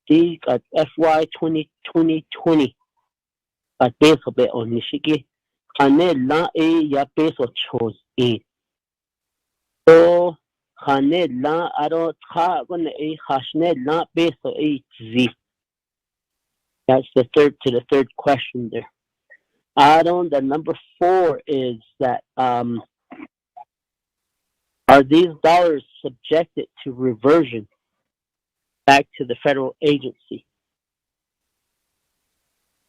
FY 2020 peso be on Nishiki Hanela peso chose in. So Hanela aro gonna Hashnela peso Z. That's the third question there. Add-on, the number 4 is that are these dollars subjected to reversion back to the federal agency?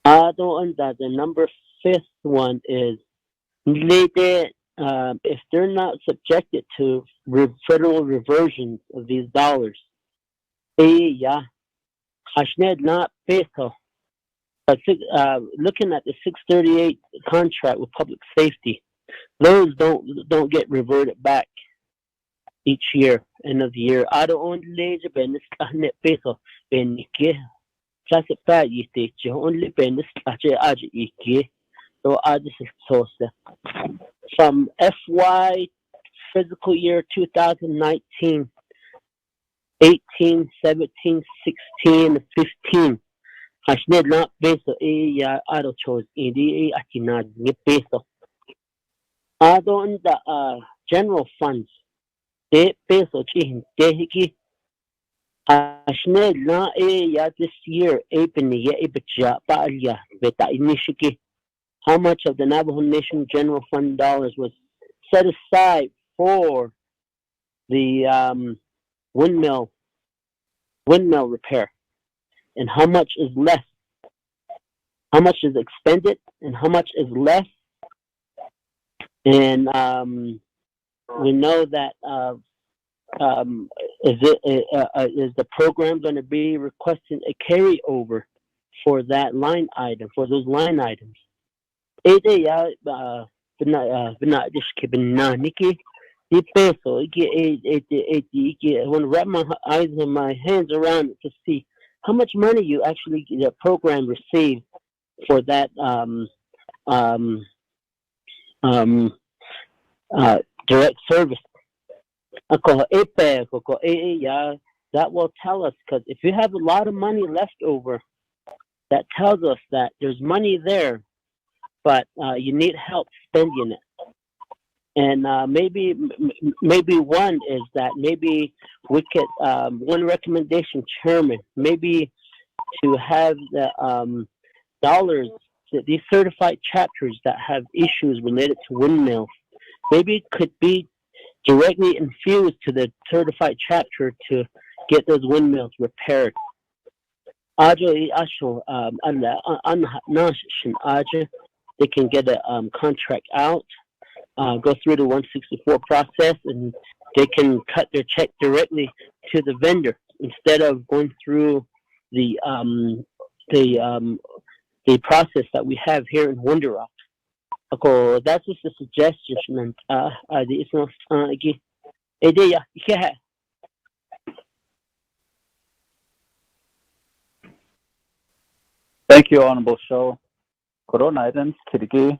Add-on, that the number 5th one is if they're not subjected to federal reversions of these dollars, not peso. But looking at the 638 contract with public safety, those don't get reverted back each year, end of the year. I don't only peso classified only so I just from FY physical year 2019, 18, 17, 16, 15. Hashned not peso auto chose EDA atinad peso. Adon the general funds de peso chihin tehiki. Hashned na this year ebeni ebja ba'alya beta inishiki. How much of the Navajo Nation General Fund dollars was set aside for the windmill repair? And how much is left? How much is expended and how much is left? And we know that is the program going to be requesting a carryover for that line item, for those line items? When I wrap my eyes and my hands around it to see how much money you actually the program received for that direct service. That will tell us, because if you have a lot of money left over, that tells us that there's money there, but you need help spending it. And maybe one is that maybe we could one recommendation, Chairman, maybe to have the dollars these certified chapters that have issues related to windmills, maybe it could be directly infused to the certified chapter to get those windmills repaired. They can get a contract out, go through the 164 process, and they can cut their check directly to the vendor instead of going through the process that we have here in Window Rock. So that's just a suggestion. Thank you, Honorable Show. Corona Kirigi,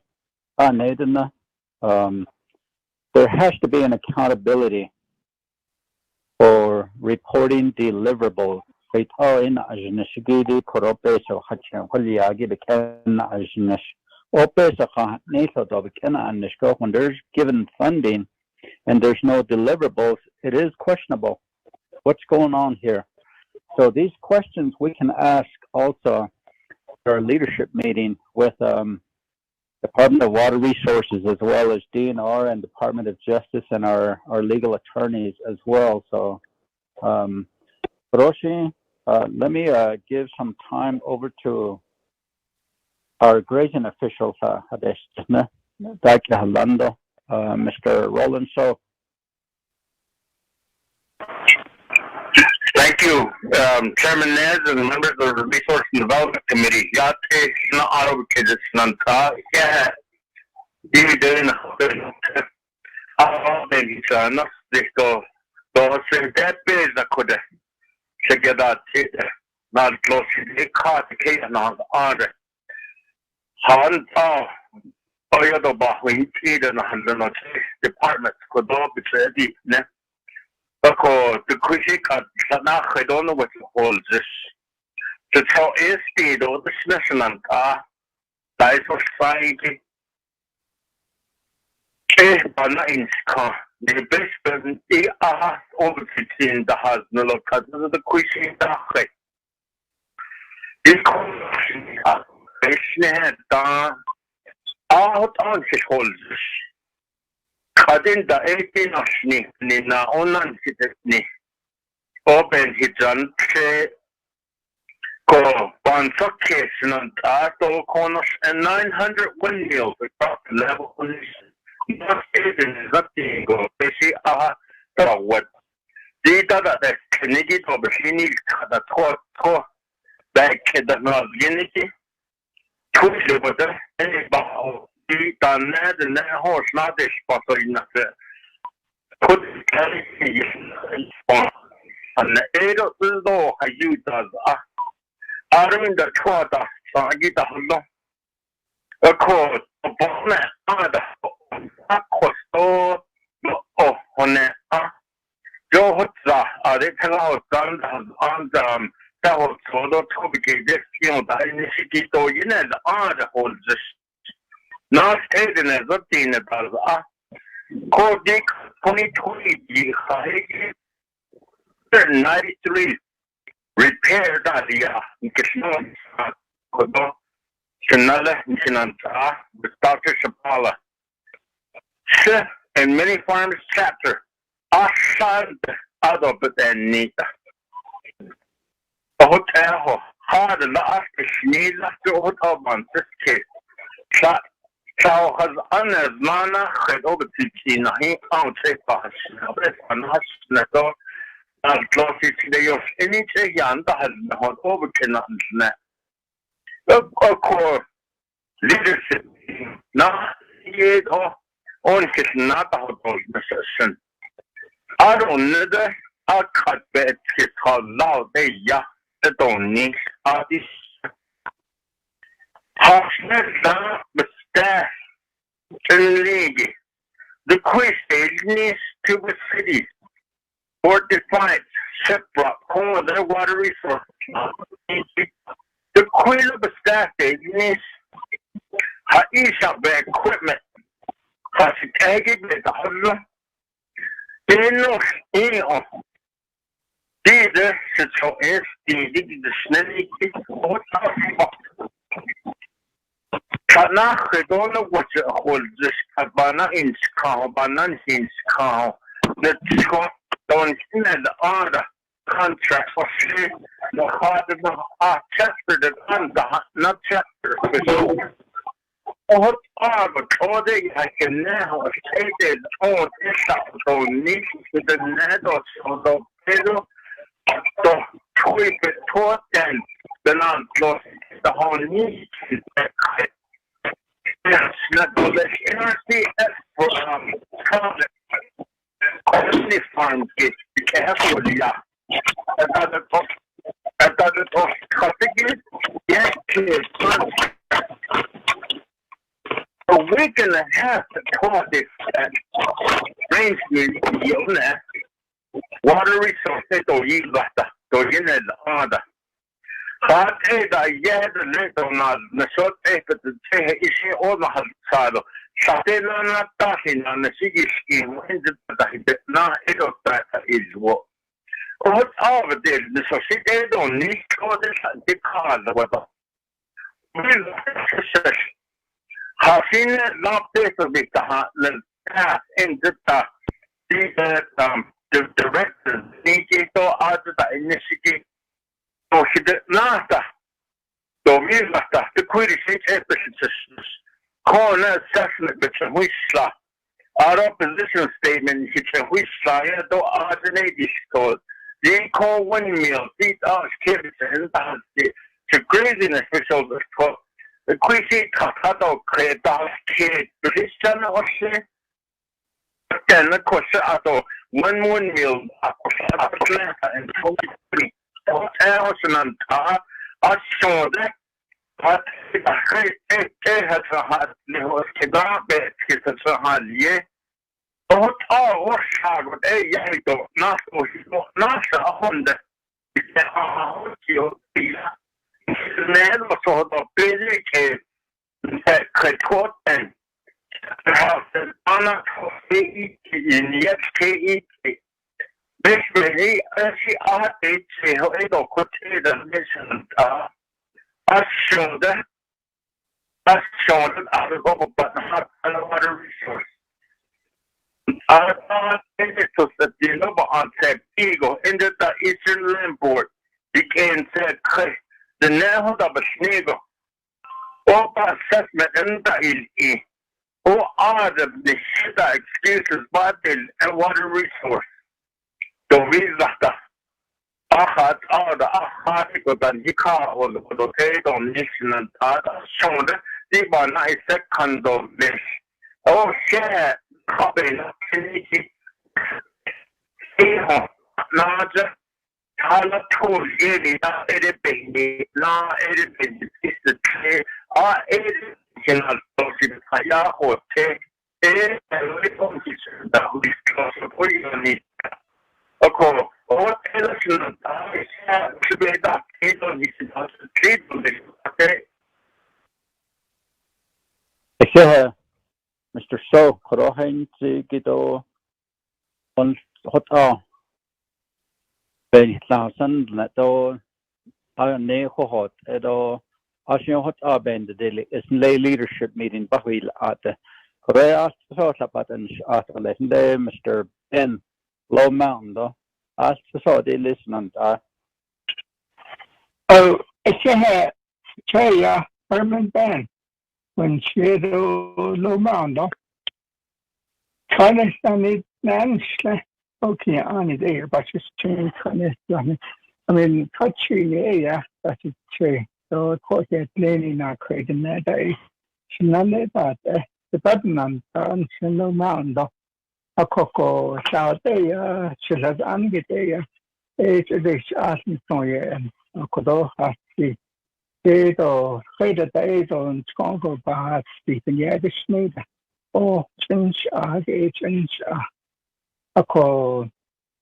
there has to be an accountability for reporting deliverables. When there's given funding and there's no deliverables, it is questionable. What's going on here? So these questions we can ask also at our leadership meeting with Department of Water Resources, as well as DNR and Department of Justice and our legal attorneys as well. So, Hiroshi, let me give some time over to our grazing officials, Mr. Roland Shaw. Thank you, Chairman Nez and members of the Resource and Development Committee. Because the quick I don't know what you hold this. To tell SD, though, the national life society. Banaiska, the best person, over in the house, no look at the quick that. This conversation, out on his holders. Kadin da 18 ashni ni na online ni open hijan che ko bansakesh nan to corners and 900 windmills across the level not even that go basi what data that Kennedy to Bashini kada to back the not unity to but any about done that and that horse not this sponsor in the put carry and the aid of the law I use as I mean the quarter so I get a long a court of bonnet other cost on it Joe Hutza they tell out on the that was so to be this the initiative to you know the other holders. Not stated as a thing about Kodik 2020 93 repair that Chanala Chinanta with Dr. Shapala. And many farmers chapter Ashad Adop and Nita. A hotel hard and last sneeze after hotel on this case. Shot. Chao has honors mana had over to he out say pass and has neto and closely to the any say yanda has not over to of course leadership now yet on his not out of the I don't know that I cut bed his how loud they ya the don't need this Hasna that the question is to the city or define separate all their water resources. The queen of the staff is Haisha the equipment. Has taken the husband. They know these so is the snake. Sana gedone wat je hol dus bana in schaal bana in schaal net schot dan in de aarde contract was nog harder nog chapter de ander not chapter What are the coding I can now say it on this so neat with the net or so the pedal the tweak it taught and the non lost the whole need yes, not the NRC for only farms get careful yeah. Another talk cutting it yes kids a week and a half to taught this range unit water resources to use that to in the order hot da yeah the little not the short paper to say issue all the side satella not talking on the city scheme when the not it of that is what all of this the society don't need all this the card whatever Hasina not paper with the path in the director need to out the initiative so she did not so we must have the query corner assessment which we saw our opposition statement which we saw to alternate this code they call windmill beat our kids and the grazing officials for the query to create our kid Christian or say then of course one windmill and 23 else and I saw that but it has a hard little kebab it's a hard yeah but all was hard with a young not a Honda you man was sort of busy that could quote and have the honor for in yet basically she are able to the mission I showed that out of over but not a lot of resource. I thought it was the deliver on said eagle into the Eastern Land Board became said the neighborhood of a sniggle or assessment in the or are the excuses but and water resource. The reason that ahad all the ahad than he called the potato nation and shown the one I second of this. Oh, share copy larger. Hala tool really not anything, not anything is the tree, or anything cannot go to the fire or take it and little that we close for you need. Of course, all election to be that people need to treat this, okay? Mr. So, Korohen, Gido, on hot Ben Larson, Nato, Ne Hot, Edo, Ashin Hot Ben, the lay leadership meeting, Bahil at the Korea, about and at a lesson day, Mr. Ben Low Mountain, though. Ask the so they listen and oh, it's a Chaya Herman Ben when she had a low mound. Kind of sunny land, okay, on it there, but just change kind of. I mean, touching the area, that's a tree. So, of course, it's leaning not creating that day. She none of that, the button on low mound. A cocoa south there, she has angit there. It's a asking for you and a codo has the date or faded days on Scongo Bahas speaking. Yeah, the Schneider. Oh, change change a call.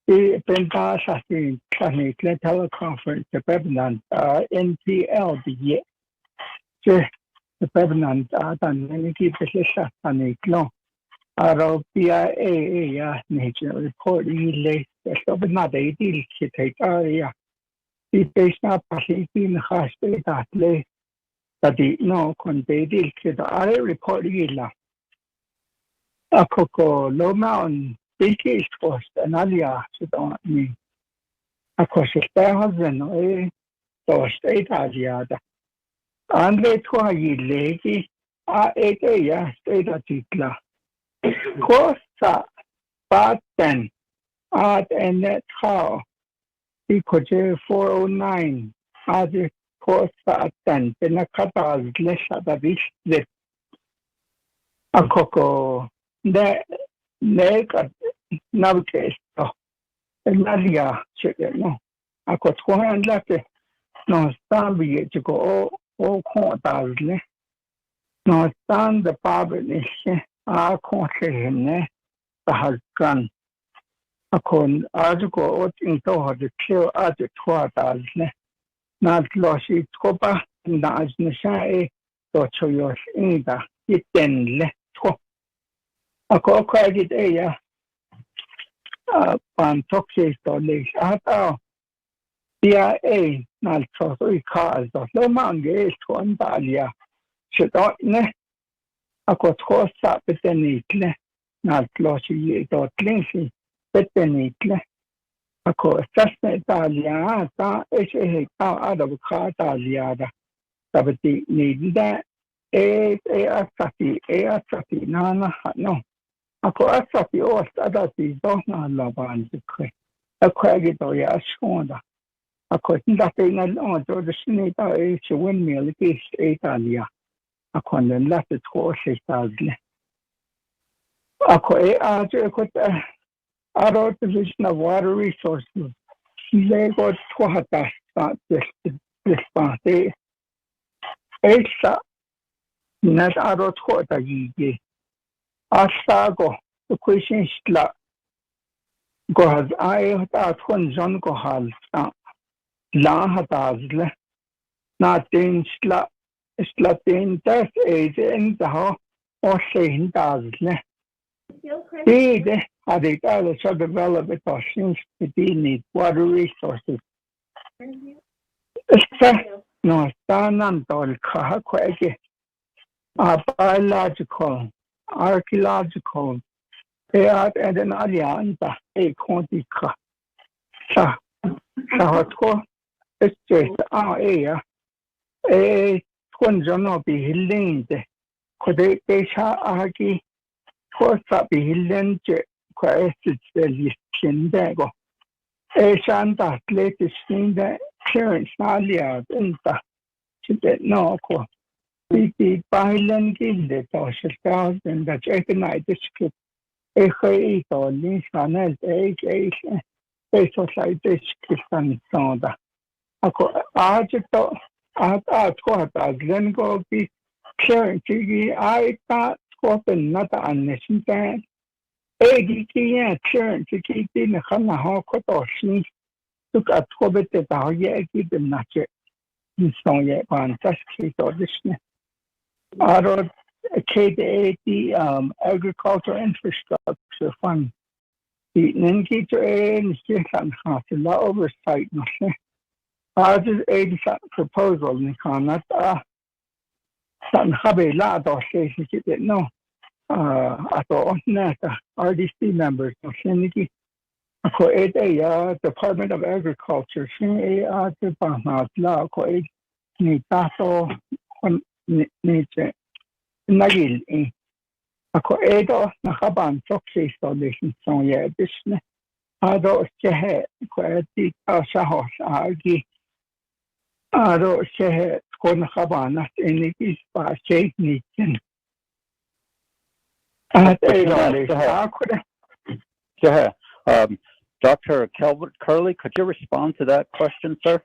The Pentas has been planning teleconference, the Bevenan, NPL, the year. The Bevenan, done many people and a long. Our BIA nature reporting late, but not a deal to take area. The base not passing in the hospital that late. tadi no kon bedil kita are report gila. Ako ko Lomond Bilkis Post analia sito ni. Ako si Stehazan to state aliada. Andre tua yilegi a ete ya state atitla. Kosa paten at enet how. Ikoje 409 adi kosa aten pinakataz lesha dabis zip. Ako ko ne navigator analia chike no. Ako tuan late no stambi chiko o kontazle. No stand the public a kontrahimne bahagkan. Akon ajuko ot into the clear at the tuatazle. Not loshi topa na ajnisha to choyos inda itenle to. Ako kwagit eya pantokse to lesh ata BIA nal choso ikaz to lomange to andalia. Shito ne ako tkosa petenitle nal loshi to tlinsi petenitle. Ako sasne Italia ta ta adavka Italiada. Tabati nida asati nana no. Ako asati o adati dona laban dikwe. Ako agito ya shonda. Ako ndate na onto the sinita windmill is Italia. Ako den late tkosa Italia. Ako ajo ko our Division of Water Resources, they got Twahata response. Esa, not our Twata Yigi. Asago, the question sla. Gohaz, I thought one John Gohal, La Hatazle, not in Slatin test age in the house or saying Dazle. The other shall develop it or since the need water resources. No, Stanantol Kahakwege biological, archaeological, they are at an alianta, a quantica. Sahatko, it's just our air, a Twinjono be linked. Could they argue? Cosa be hillenche questions the Kindego. A shanta latest thing that clearance alia inta. She did no co. The Bailan gilded or she and that economic district. A hate or Linsanel age, a society Christian sonda. A co agito at quarter, then go be clearing I thought. Open not an nation band. ADT turn to keep in the Hana Hawk or Sneak took a twobit at our yet give them not yet. In song yet one such case or this. Out KDAD agricultural infrastructure fund. The Ninki to A and Station House a lot oversight. Ours 80 proposal, Nikonat. San Habe Lado station no ato nata RDC members no Shiniki ko Department of Agriculture shin Department la ko ni tato ni nagil ako nakaban toxic solution song ya disne ado chehe ko shahos agi ado chehe kon khabana iniki pa nitin Dr. Calvert Curley, could you respond to that question, sir?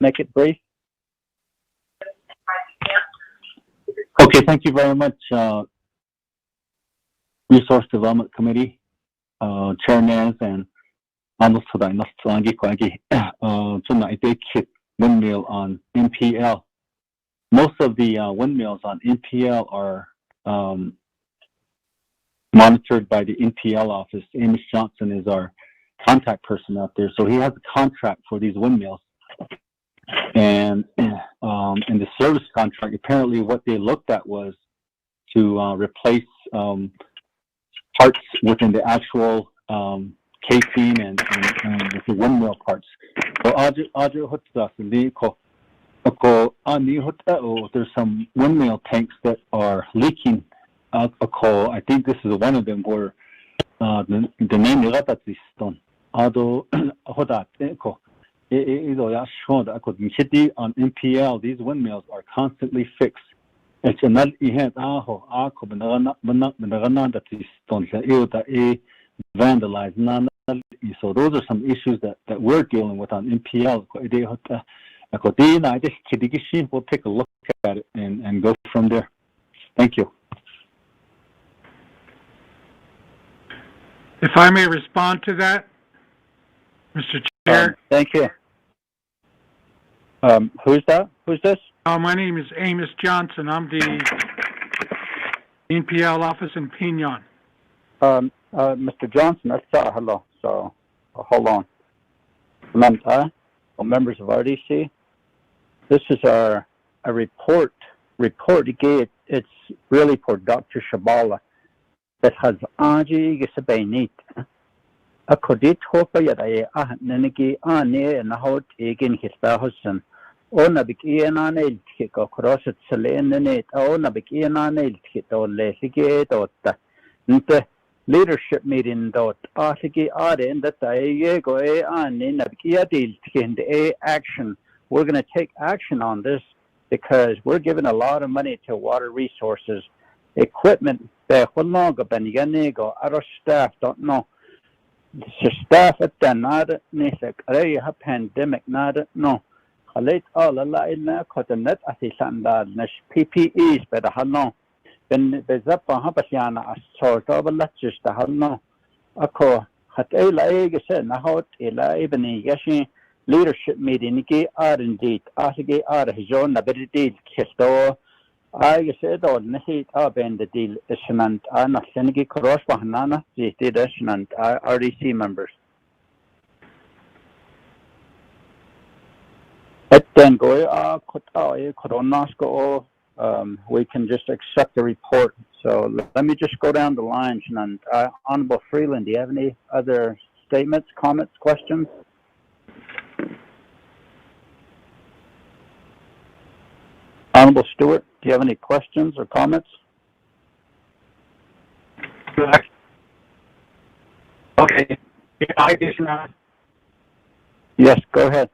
Make it brief. Okay, thank you very much, Resource Development Committee, Chairman and almost windmill on NPL. Most of the windmills on NPL are monitored by the NPL office. Amos Johnson is our contact person out there, so he has a contract for these windmills. And in the service contract, apparently what they looked at was to replace parts within the actual casing and with the windmill parts. So there's some windmill tanks that are leaking. I think this is one of them where the name is on NPL, these windmills are constantly fixed. It's not vandalized. So those are some issues that we're dealing with on NPL. We'll take a look at it and go from there. Thank you. If I may respond to that, Mr. Chair. Thank you. Who's that? Who's this? My name is Amos Johnson. I'm the NPL office in Pinon. Mr. Johnson, that's hello. So hold on. Members of RDC, this is a report. It's really for Dr. Shabala. That has Aji Gisabainit. A codit hopa yada Naniki Ane and Hot Egin Hisbahusan. Ona Bikiana nail kick or cross it Selene, Ona Bikiana nail kit or Lesige dot the leadership meeting dot Artiki Arden that I go on in Abikia deal in the action. We're going to take action on this because we're giving a lot of money to water resources. Equipment, our staff don't know. The staff at the nada, a pandemic nada, no. Late all a lie in there, caught the net at the sandal, PPEs, but a hano. Then there's up on Habasiana, a sort of a lecture, the hano. A co, hat a lag, said, Nahot, a live yashi leadership meeting, are indeed, Asige are his own ability, Kisto. I said, "Oh, Nahit Aben the deal is an Senegi Cross Bahanana, the and RDC members." But then go, we can just accept the report. So let me just go down the lines. And Honorable Freeland, do you have any other statements, comments, questions? Honorable Stewart, do you have any questions or comments? Okay. I guess not. Yes, go ahead.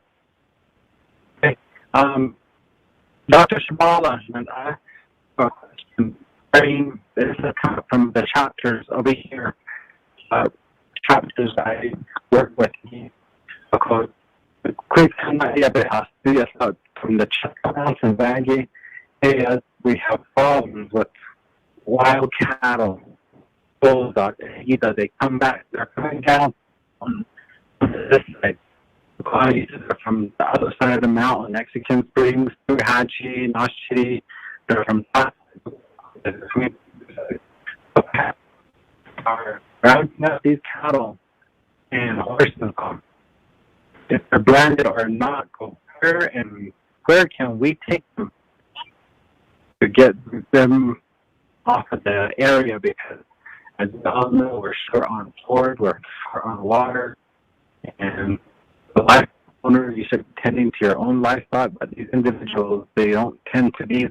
Okay. Dr. Shabala and I this is from the chapters over here. Chapters I work with. Quick from the checkpoints and Valley areas, we have problems with wild cattle, bulldogs. Either they come back, they're coming down on this side. From the other side of the mountain, Mexican Springs, Hachi, Nashiri, they're from that are rounding up these cattle and horses. If they're branded or not, where can we take them to get them off of the area? Because as we all know, we're short on food, we're short on water, and the life owner, you should be tending to your own livestock, but these individuals, they don't tend to be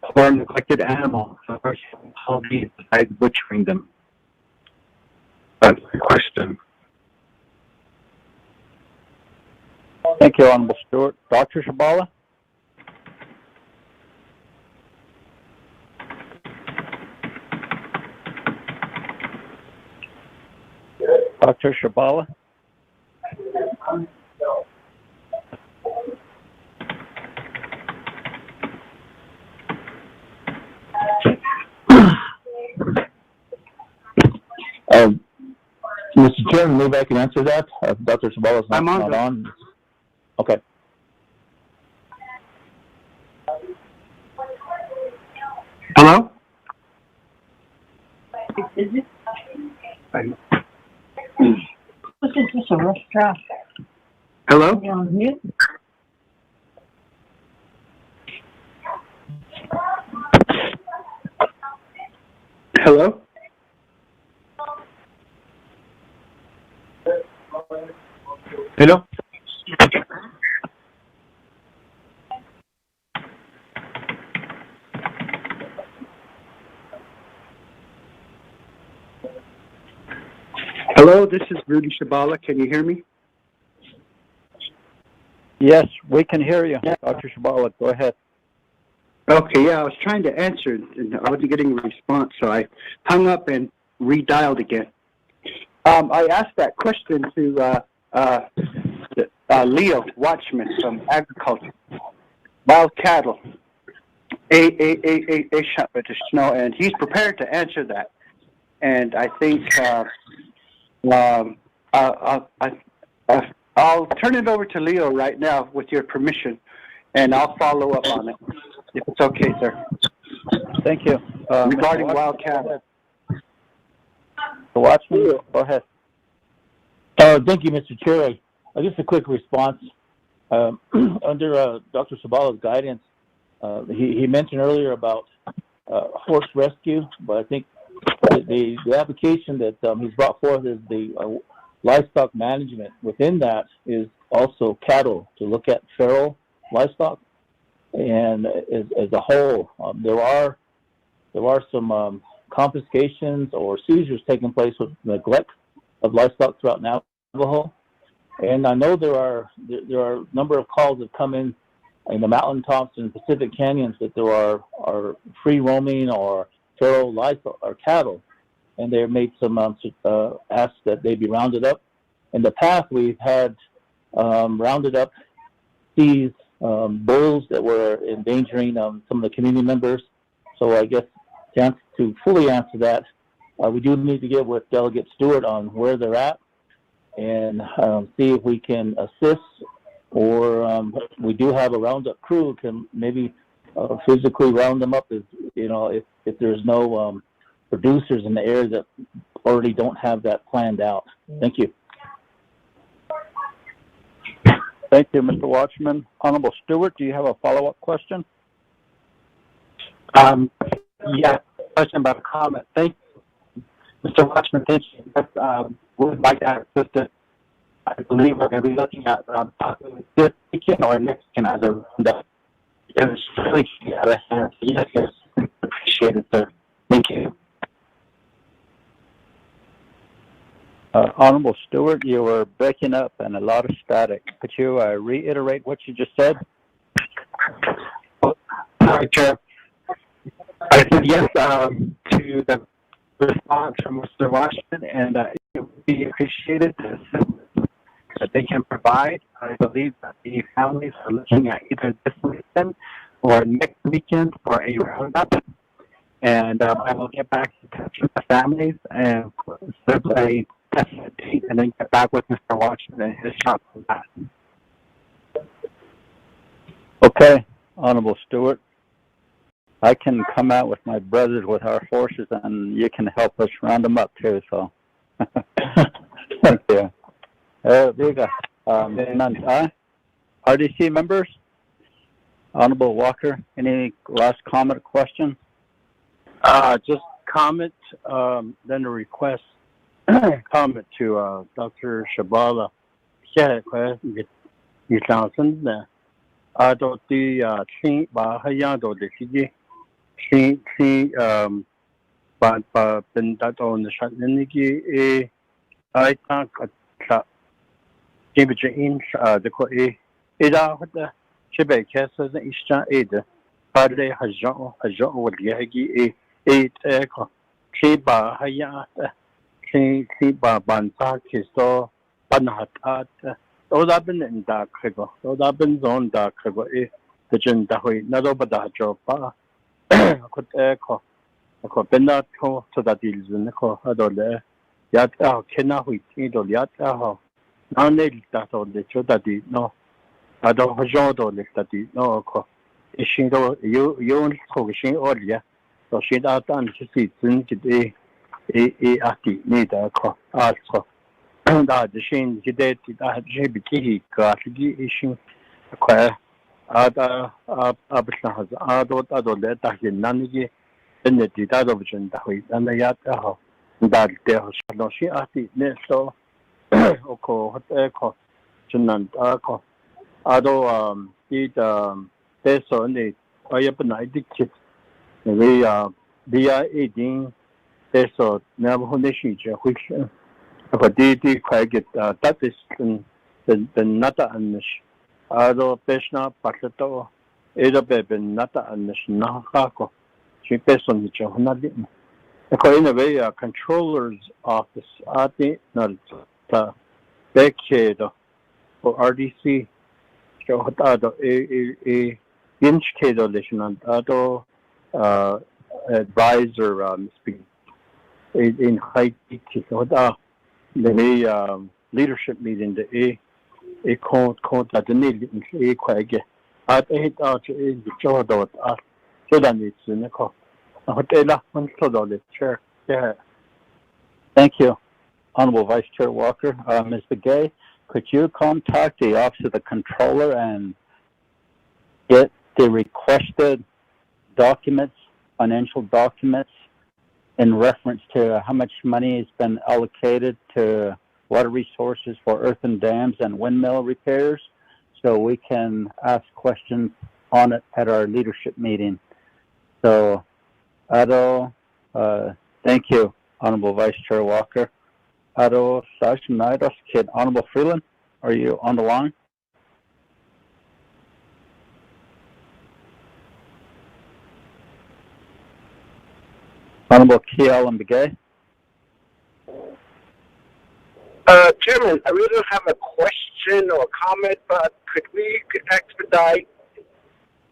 poor neglected animals. So where can all be besides butchering them? That's the question. Thank you, Honorable Stewart. Dr. Shabala? Dr. Shabala? Mr. Chairman, maybe I can answer that. Dr. Shabala is not on. Okay. Hello? This is just a rough draft. Hello? You're on mute. Hello? Hello? Hello, this is Rudy Shabala. Can you hear me? Yes, we can hear you. Dr. Shabala, go ahead. Okay, yeah, I was trying to answer and I wasn't getting a response, so I hung up and redialed again. I asked that question to Leo Watchman from Agriculture, Wild Cattle, Snow, and he's prepared to answer that. And I think I'll turn it over to Leo right now with your permission, and I'll follow up on it, if it's okay, sir. Thank you. Regarding wild cattle. The Watchman, go ahead. Thank you, Mr. Chair. Just a quick response. Under Dr. Sabala's guidance, he mentioned earlier about horse rescue, but I think the application that he's brought forth is the livestock management. Within that is also cattle, to look at feral livestock, and as a whole, there are some confiscations or seizures taking place with neglect of livestock throughout Navajo. And I know there are a number of calls that come in the mountaintops and Pacific canyons that there are free roaming or feral livestock or cattle, and they've made some asks that they be rounded up. In the past, we've had rounded up these bulls that were endangering some of the community members. So I guess to fully answer that, we do need to get with Delegate Stewart on where they're at and see if we can assist, or we do have a roundup crew can maybe physically round them up if there's no producers in the area that already don't have that planned out. Thank you. Thank you, Mr. Watchman. Honorable Stewart, do you have a follow-up question? Yeah, question about a comment. Thank you, Mr. Watchman. Thank you. We would like to have assistance. I believe we're going to be looking at possibly this weekend or next weekend as a roundup. It's really out of hand. Yes, appreciate it, sir. Thank you. Honorable Stewart, you were breaking up and a lot of static. Could you reiterate what you just said? Sorry, Chair. I said yes to the response from Mr. Washington, and it would be appreciated that they can provide. I believe that the families are looking at either this weekend or next weekend for a roundup. And I will get back in touch with the families and set a definite date, and then get back with Mr. Washington and his shop for that. Okay, Honorable Stewart. I can come out with my brothers with our horses, and you can help us round them up too. So, thank you. There you go. RDC members, Honorable Walker, any last comment or question? Just comment, then a request. Comment to Dr. Shabala. 下一块你上身的，到底请把海洋到的时间，请把本大到的山那个爱他个啥，基本上这个إذا هذا شبه كاسة إشتاء إذا هذا هجاء والجهة تأكل كيبا هيا كيبا بانتا كيسو بنهات تودا بن داك خو تودا بن زون داك خو تجن دهوي ندو بدا جوبا كنت أكو بنا كو تداديل زن كو هذول يات كنا هوي تيدول يات نانيل تاتول تدادي نو هذا هجاء دول تدادي نو كو إشين دو يون كو إشين أوليا تو شيء ده تان شيء زين كده أكيد نيدا كو كو ده شيء كده ده شيء بتيجي كاشجي إشين كو هذا أبشنا هذا ده ده ده تحكي نانجي Benne di da do jen da hui na ya ta ho da de ho no shi a ti ne so o ko hot ko chunan ta ko ado di da de so ne ay pa na di kit we BIA din de so na ho ne shi je hui but di kwai get that is the nata an ado peshna patato edo bebe nata an na ko she person ni chona di ko in a way controller's office ati na ta decade for RDC so hata a inch kedo lesson ado advisor speak in high so hata the leadership meeting the a code that the need a quite at 8 out in the job so that it's in the call hotel on the chair. Yeah. Thank you, Honorable Vice Chair Walker. Ms. Begay, could you contact the Office of the Controller and get the requested documents, financial documents, in reference to how much money has been allocated to water resources for earthen dams and windmill repairs, so we can ask questions on it at our leadership meeting. So, Ado, thank you, Honorable Vice Chair Walker. Ado, Sashnaidos, Kid, Honorable Freeland, are you on the line? Honorable Kiel and Begay. Chairman, I really don't have a question or comment, but could we expedite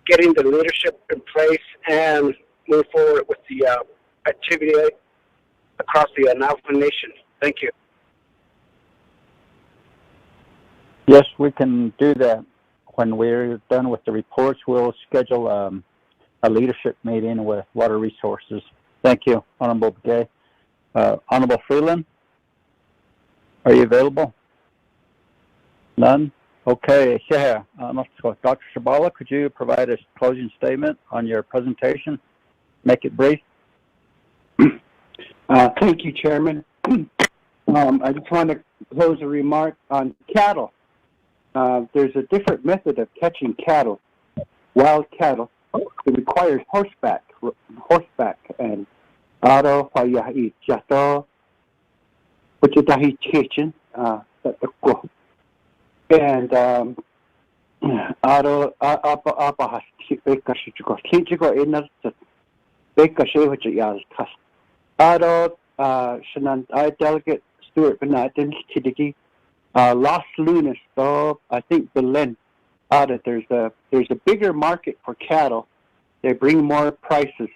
getting the leadership in place and move forward with the activity across the Navajo Nation? Thank you. Yes, we can do that. When we're done with the reports, we'll schedule a leadership meeting with Water Resources. Thank you, Honorable Begay. Honorable Freeland, are you available? None? Okay, yeah. Dr. Shabala, could you provide a closing statement on your presentation? Make it brief. Thank you, Chairman. I just want to close a remark on cattle. There's a different method of catching cattle, wild cattle. It requires horseback, and auto payahi jato, puchitahi kitchen, and auto apa has bekashiko inner bekashe which yas kas. Auto Shanant I delegate Stuart Bennett Kidiki last lunes though I think Berlin audit there's a bigger market for cattle. They bring more prices.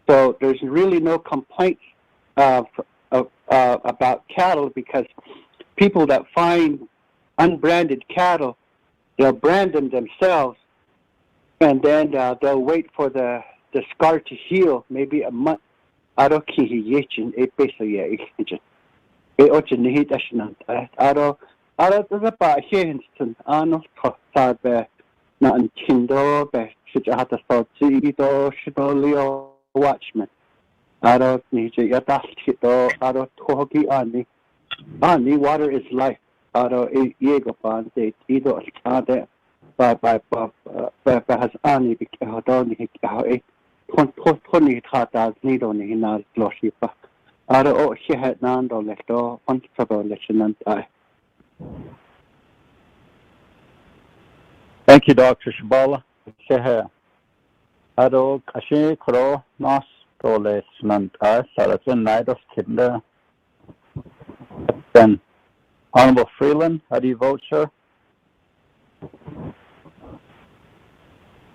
So there's really no complaints about cattle because people that find unbranded cattle, they'll brand them themselves, and then they'll wait for the scar to heal, maybe a month. Aro kihiyechin e peso ya ikhin. E ochin nihit ashnant. Aro tazapa henston ano sabe na antindo be shijata sotsi ito shidolio watchman. Aro nije yatas hito aro tohoki ani water is life. Aro yegopan de ido ade ba has ani bikhodoni hikae. Tony Tata Nido Nina Gloshipa. Aro she had Nando Lecto, Ontabo Lieutenant I. Thank you, Dr. Shabala. Shehe. Ado Kashi Kro Nos Tole Snant I, Saratan Nidos Kinder. Then Honorable Freeland, how do you vote, sir?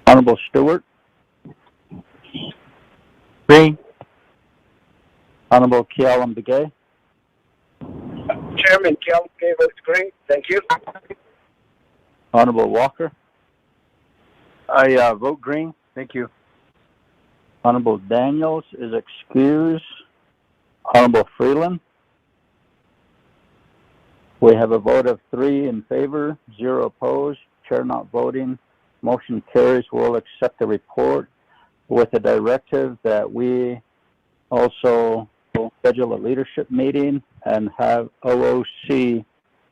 Honorable Stewart? Green. Honorable Kialam Begay. Chairman Kialam Begay votes green. Thank you. Honorable Walker. I vote green. Thank you. Honorable Daniels is excused. Honorable Freeland. We have a vote of 3 in favor, 0 opposed, chair not voting. Motion carries. We'll accept the report. with a directive that we also schedule a leadership meeting and have OOC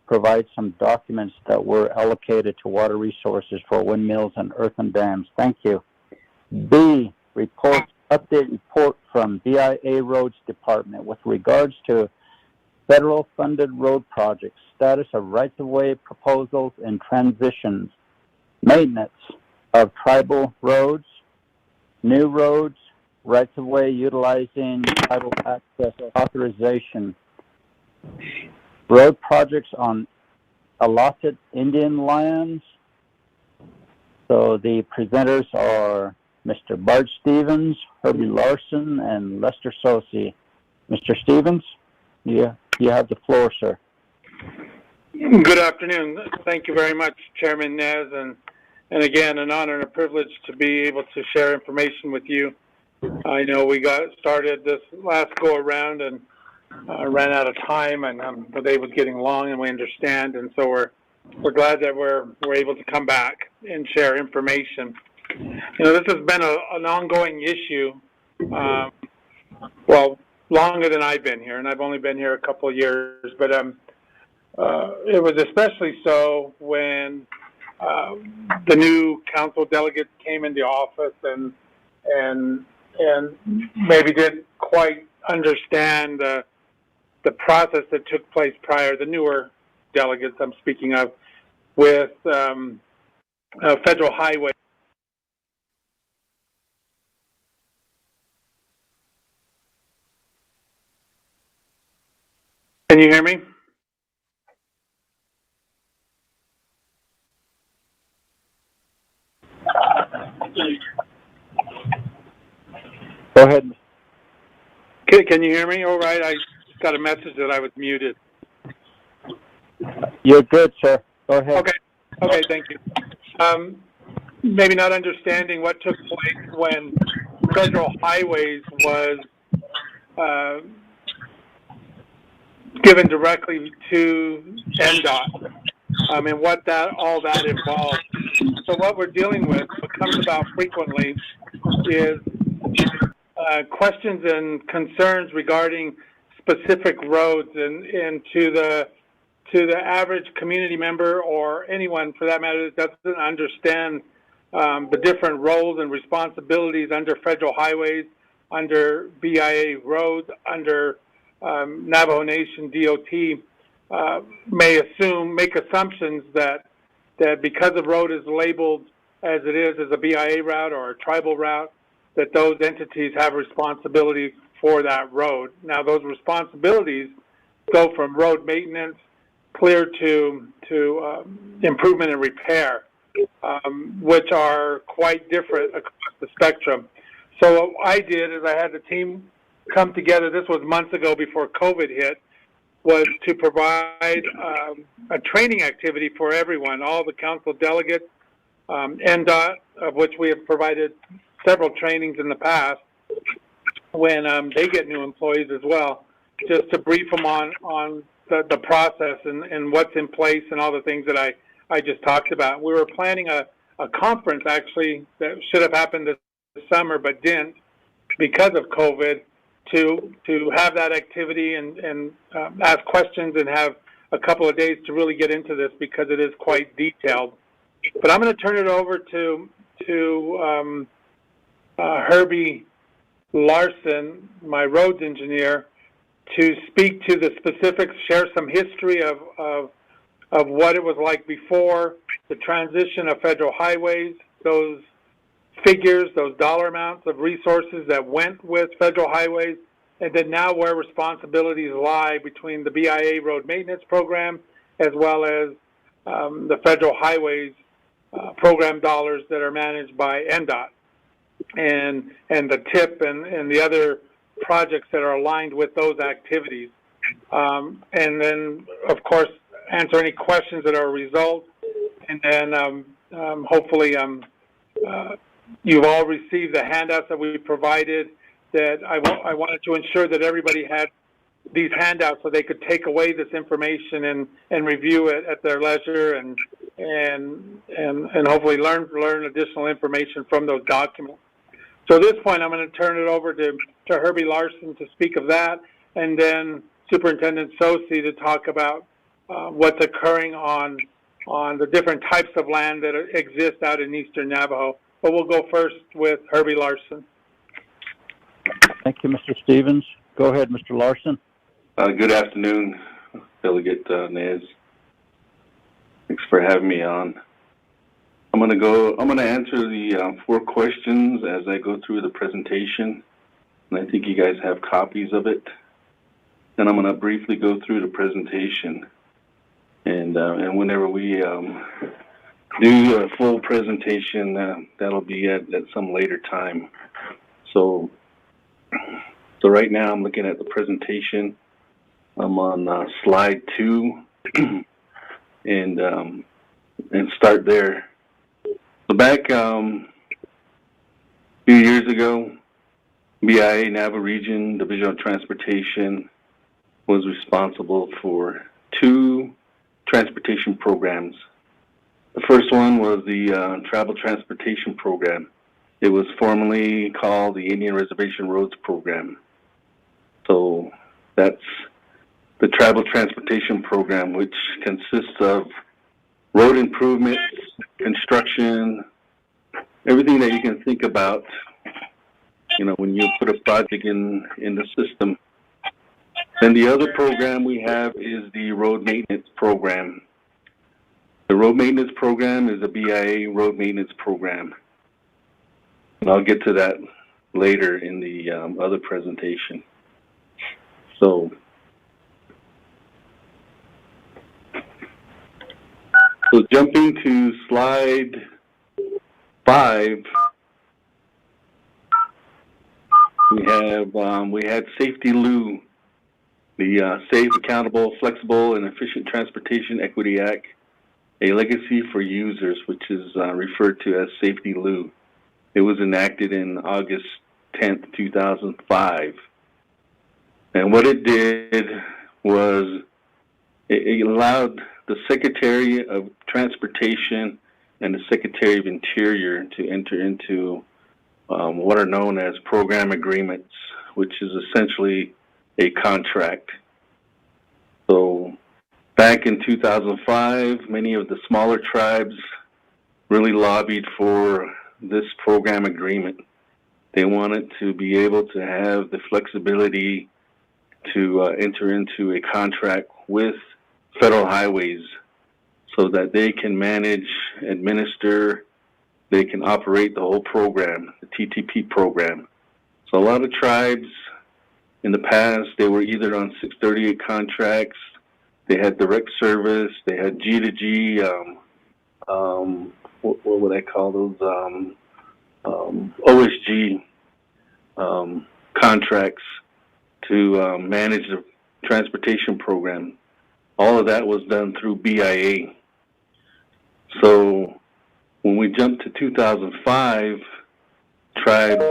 provide some documents that were allocated to water resources for windmills and earthen dams. Thank you. B, update report from BIA Roads Department with regards to federal funded road projects, status of rights-of-way proposals and transitions, maintenance of tribal roads, new roads, rights-of-way utilizing tribal access authorization, road projects on allotted Indian lands. So the presenters are Mr. Bart Stevens, Herbie Larson, and Lester Sosi. Mr. Stevens, you have the floor, sir. Good afternoon. Thank you very much, Chairman Nez, and again, an honor and a privilege to be able to share information with you. I know we got started this last go around and ran out of time, and the day was getting long, and we understand, and so we're glad that we're able to come back and share information. You know, this has been an ongoing issue, well, longer than I've been here, and I've only been here a couple of years, but it was especially so when the new council delegates came into office and maybe didn't quite understand the process that took place prior, the newer delegates I'm speaking of, with federal highway. Can you hear me? Go ahead. Can you hear me? All right, I got a message that I was muted. You're good, sir. Go ahead. Okay, thank you. Maybe not understanding what took place when federal highways was given directly to NDOT, and what all that involved. So what we're dealing with, what comes about frequently, is questions and concerns regarding specific roads, and to the average community member, or anyone for that matter that doesn't understand the different roles and responsibilities under federal highways, under BIA roads, under Navajo Nation DOT, make assumptions that because a road is labeled as it is as a BIA route or a tribal route, that those entities have responsibility for that road. Now, those responsibilities go from road maintenance clear to improvement and repair, which are quite different across the spectrum. So what I did is I had the team come together, this was months ago before COVID hit, was to provide a training activity for everyone, all the council delegates, NDOT, of which we have provided several trainings in the past, when they get new employees as well, just to brief them on the process and what's in place and all the things that I just talked about. We were planning a conference, actually, that should have happened this summer but didn't because of COVID, to have that activity and ask questions and have a couple of days to really get into this, because it is quite detailed. But I'm going to turn it over to Herbie Larson, my roads engineer, to speak to the specifics, share some history of what it was like before the transition of federal highways, those figures, those dollar amounts of resources that went with federal highways, and then now where responsibilities lie between the BIA road maintenance program as well as the federal highways program dollars that are managed by NDOT, and the TIP and the other projects that are aligned with those activities. And then, of course, answer any questions that are a result. And then hopefully you've all received the handouts that we provided, that I wanted to ensure that everybody had these handouts so they could take away this information and review it at their leisure and hopefully learn additional information from those documents. So at this point, I'm going to turn it over to Herbie Larson to speak of that, and then Superintendent Tsosie to talk about what's occurring on the different types of land that exist out in eastern Navajo. But we'll go first with Herbie Larson. Thank you, Mr. Stevens. Go ahead, Mr. Larson. Good afternoon, Delegate Nez. Thanks for having me on. I'm going to answer the 4 questions as I go through the presentation, and I think you guys have copies of it. Then I'm going to briefly go through the presentation, and whenever we do a full presentation, that'll be at some later time. So right now I'm looking at the presentation. I'm on slide 2, and start there. So back a few years ago, BIA Navajo Region Division of Transportation was responsible for 2 transportation programs. The first one was the Travel Transportation Program. It was formerly called the Indian Reservation Roads Program. So that's the Travel Transportation Program, which consists of road improvements, construction, everything that you can think about, when you put a project in the system. Then the other program we have is the Road Maintenance Program. The Road Maintenance Program is a BIA road maintenance program. And I'll get to that later in the other presentation. So jumping to slide 5, we had Safety LU, the Safe, Accountable, Flexible, and Efficient Transportation Equity Act, a legacy for users, which is referred to as Safety LU. It was enacted in August 10th, 2005. And what it did was it allowed the Secretary of Transportation and the Secretary of Interior to enter into what are known as program agreements, which is essentially a contract. So back in 2005, many of the smaller tribes really lobbied for this program agreement. They wanted to be able to have the flexibility to enter into a contract with Federal Highways so that they can manage, administer, they can operate the whole program, the TTP program. So a lot of tribes in the past, they were either on 638 contracts, they had direct service, they had G2G, what would I call those, OSG contracts to manage the transportation program. All of that was done through BIA. So when we jumped to 2005, tribes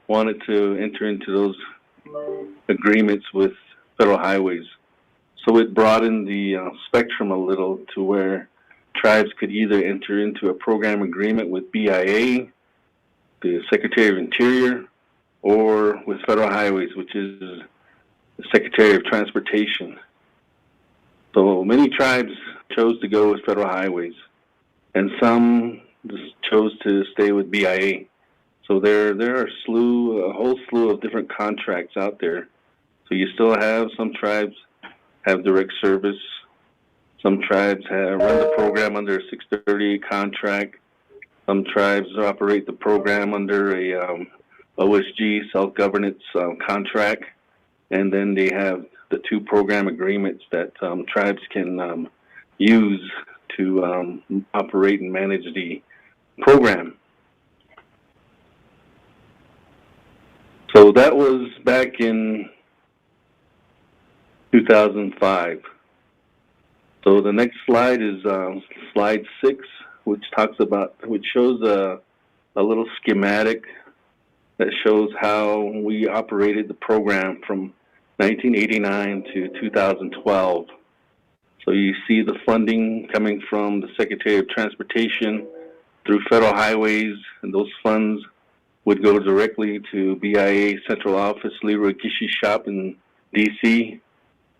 wanted to enter into those agreements with Federal Highways. So it broadened the spectrum a little to where tribes could either enter into a program agreement with BIA, the Secretary of Interior, or with Federal Highways, which is the Secretary of Transportation. So many tribes chose to go with Federal Highways, and some just chose to stay with BIA. So there are a whole slew of different contracts out there. So you still have some tribes have direct service. Some tribes run the program under a 638 contract. Some tribes operate the program under a OSG self-governance contract. And then they have the 2 program agreements that tribes can use to operate and manage the program. So that was back in 2005. So the next slide is slide 6, which shows a little schematic that shows how we operated the program from 1989 to 2012. So you see the funding coming from the Secretary of Transportation through Federal Highways, and those funds would go directly to BIA Central Office, Leroy Gishi Shop in DC,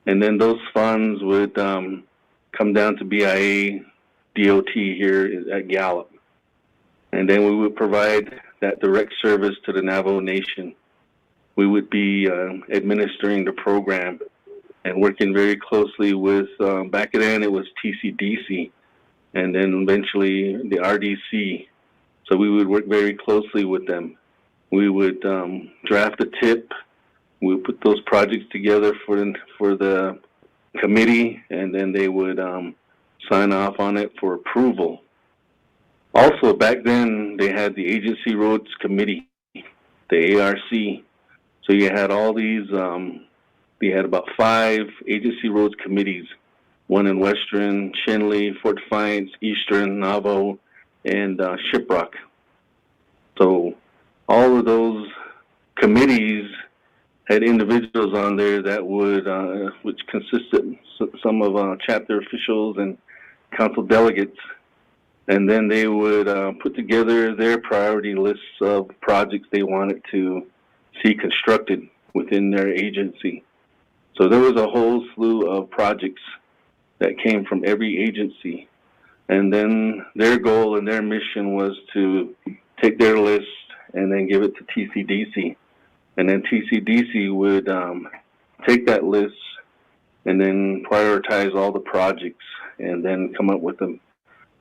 and then those funds would come down to BIA DOT here at Gallup. And then we would provide that direct service to the Navajo Nation. We would be administering the program and working very closely with, back then it was TCDC, and then eventually the RDC. So we would work very closely with them. We would draft a tip. We would put those projects together for the committee, and then they would sign off on it for approval. Also, back then, they had the Agency Roads Committee, the ARC. So you had all these, we had about 5 Agency Roads Committees, one in Western, Chinle, Fort Defiance, Eastern, Navajo, and Shiprock. So all of those committees had individuals on there that would, which consisted some of chapter officials and council delegates, and then they would put together their priority lists of projects they wanted to see constructed within their agency. So there was a whole slew of projects that came from every agency, and then their goal and their mission was to take their list and then give it to TCDC. And then TCDC would take that list and then prioritize all the projects and then come up with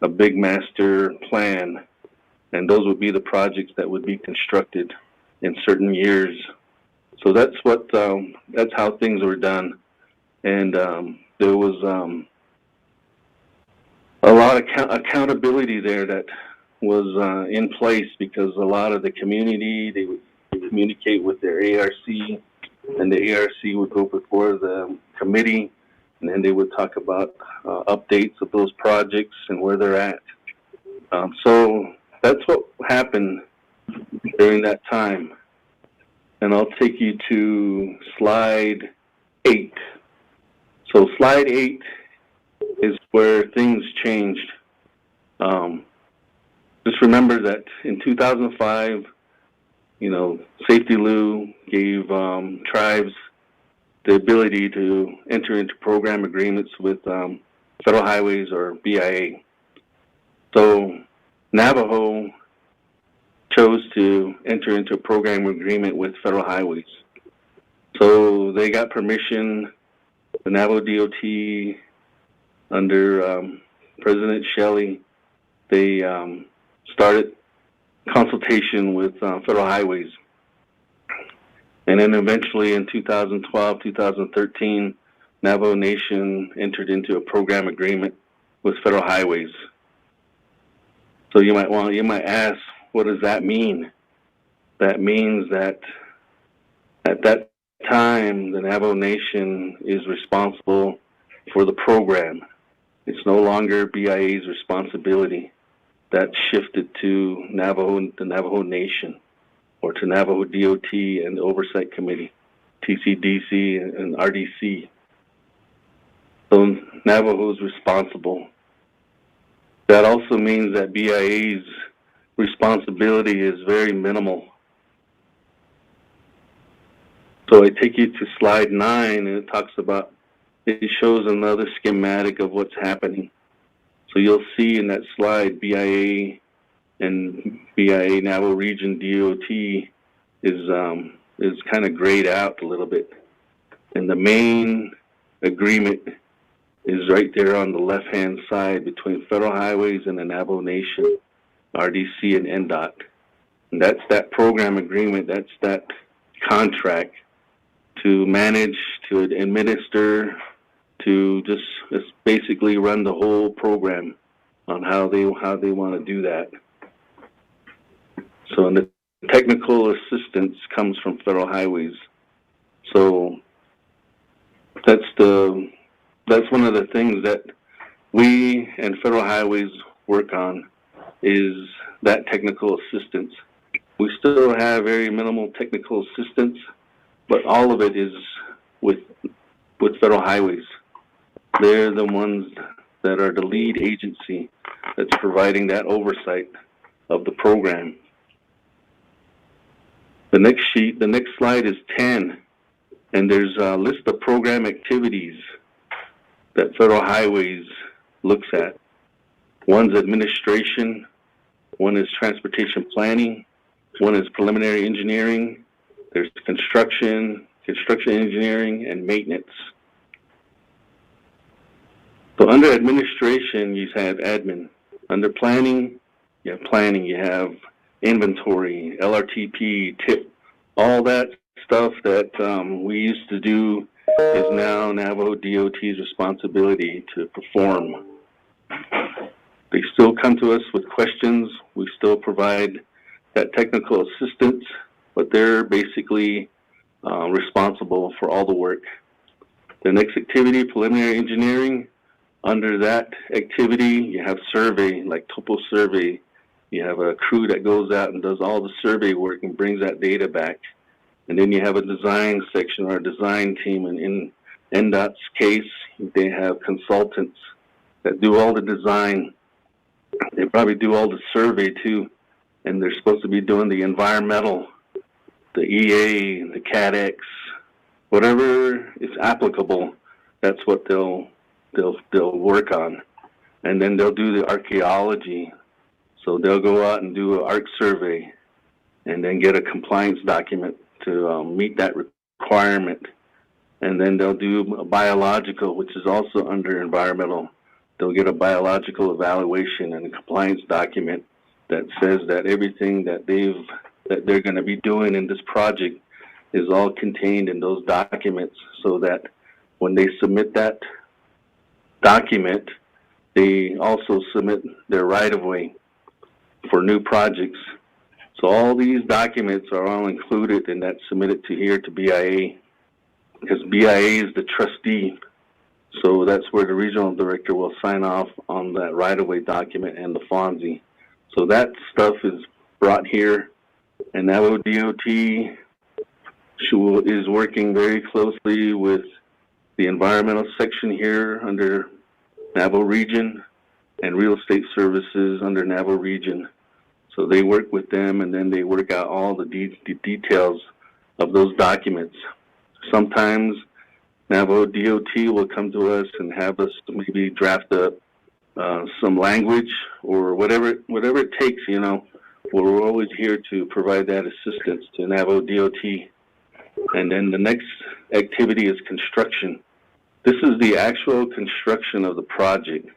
a big master plan. And those would be the projects that would be constructed in certain years. So that's what, that's how things were done. And there was a lot of accountability there that was in place, because a lot of the community, they would communicate with their ARC, and the ARC would go before the committee, and then they would talk about updates of those projects and where they're at. So that's what happened during that time. And I'll take you to slide 8. So slide 8 is where things changed. Just remember that in 2005, you know, Safety Lou gave tribes the ability to enter into program agreements with Federal Highways or BIA. So Navajo chose to enter into a program agreement with Federal Highways. So they got permission, the Navajo DOT under President Shelley, they started consultation with Federal Highways. And then eventually in 2012, 2013, Navajo Nation entered into a program agreement with Federal Highways. So you might ask, what does that mean? That means that at that time, the Navajo Nation is responsible for the program. It's no longer BIA's responsibility. That shifted to the Navajo Nation, or to Navajo DOT and the Oversight Committee, TCDC and RDC. So Navajo is responsible. That also means that BIA's responsibility is very minimal. So I take you to slide 9, and it talks about, it shows another schematic of what's happening. So you'll see in that slide, BIA and BIA Navajo Region DOT is kind of grayed out a little bit. And the main agreement is right there on the left-hand side between Federal Highways and the Navajo Nation, RDC and NDOT. And that's that program agreement, that's that contract to manage, to administer, to just basically run the whole program on how they want to do that. So, and the technical assistance comes from Federal Highways. So that's one of the things that we and Federal Highways work on, is that technical assistance. We still have very minimal technical assistance, but all of it is with Federal Highways. They're the ones that are the lead agency that's providing that oversight of the program. The next sheet, the next slide is 10, and there's a list of program activities that Federal Highways looks at. One's administration, one is transportation planning, one is preliminary engineering, there's construction engineering, and maintenance. So under administration, you have admin. Under planning, you have inventory, LRTP, TIP, all that stuff that we used to do is now Navajo DOT's responsibility to perform. They still come to us with questions. We still provide that technical assistance, but they're basically responsible for all the work. The next activity, preliminary engineering. Under that activity, you have survey, like topo survey. You have a crew that goes out and does all the survey work and brings that data back. And then you have a design section or a design team. And in NDOT's case, they have consultants that do all the design. They probably do all the survey too. And they're supposed to be doing the environmental, the EA, the CADX, whatever is applicable. That's what they'll work on. And then they'll do the archaeology. So they'll go out and do an ARC survey and then get a compliance document to meet that requirement. And then they'll do a biological, which is also under environmental. They'll get a biological evaluation and a compliance document that says that everything that they're going to be doing in this project is all contained in those documents, so that when they submit that document, they also submit their right-of-way for new projects. So all these documents are all included, and that's submitted to here to BIA, because BIA is the trustee. So that's where the regional director will sign off on that right-of-way document and the FONSI. So that stuff is brought here, and Navajo DOT is working very closely with the environmental section here under Navajo Region and real estate services under Navajo Region. So they work with them, and then they work out all the details of those documents. Sometimes Navajo DOT will come to us and have us maybe draft up some language or whatever it takes, you know. We're always here to provide that assistance to Navajo DOT. And then the next activity is construction. This is the actual construction of the project.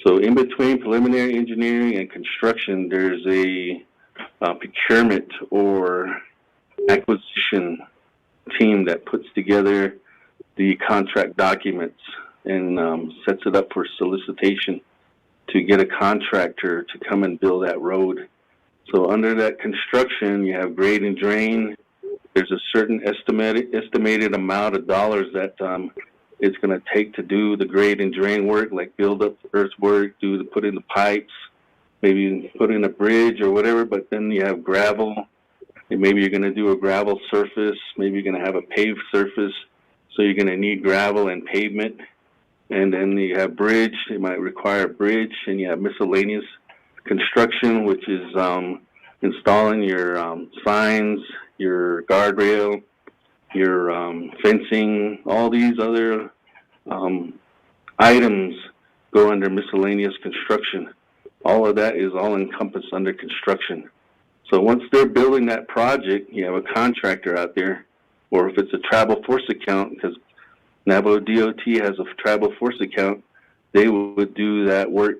So in between preliminary engineering and construction, there's a procurement or acquisition team that puts together the contract documents and sets it up for solicitation to get a contractor to come and build that road. So under that construction, you have grade and drain. There's a certain estimated amount of dollars that it's going to take to do the grade and drain work, like build up earthwork, put in the pipes, maybe put in a bridge or whatever. But then you have gravel, and maybe you're going to do a gravel surface, maybe you're going to have a paved surface, so you're going to need gravel and pavement. And then you have bridge, it might require a bridge, and you have miscellaneous construction, which is installing your signs, your guardrail, your fencing. All these other items go under miscellaneous construction. All of that is all encompassed under construction. So once they're building that project, you have a contractor out there, or if it's a travel force account, because Navajo DOT has a travel force account, they would do that work.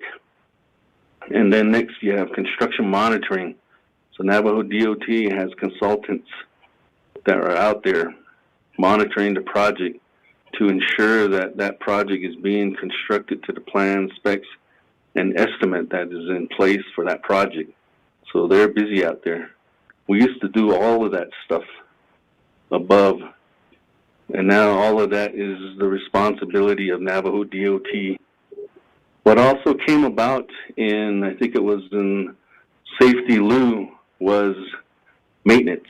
And then next you have construction monitoring. So Navajo DOT has consultants that are out there monitoring the project to ensure that that project is being constructed to the plan, specs, and estimate that is in place for that project. So they're busy out there. We used to do all of that stuff above, and now all of that is the responsibility of Navajo DOT. What also came about in, I think it was in Safety Lou, was maintenance.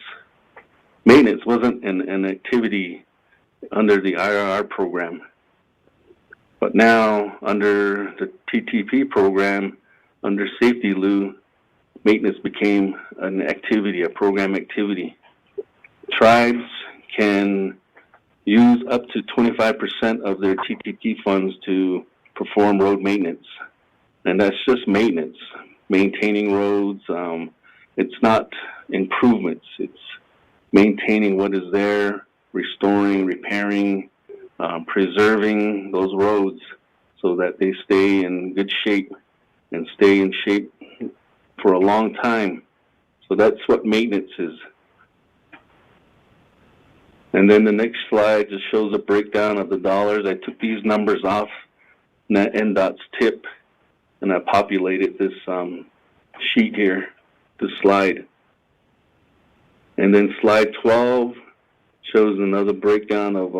Maintenance wasn't an activity under the IRR program. But now, under the TTP program, under Safety Lou, maintenance became an activity, a program activity. tribes can use up to 25% of their TTP funds to perform road maintenance. And that's just maintenance, maintaining roads. It's not improvements. It's maintaining what is there, restoring, repairing, preserving those roads so that they stay in good shape and stay in shape for a long time. So that's what maintenance is. And then the next slide just shows a breakdown of the dollars. I took these numbers off NDOT's tip, and I populated this sheet here, this slide. And then slide 12 shows another breakdown of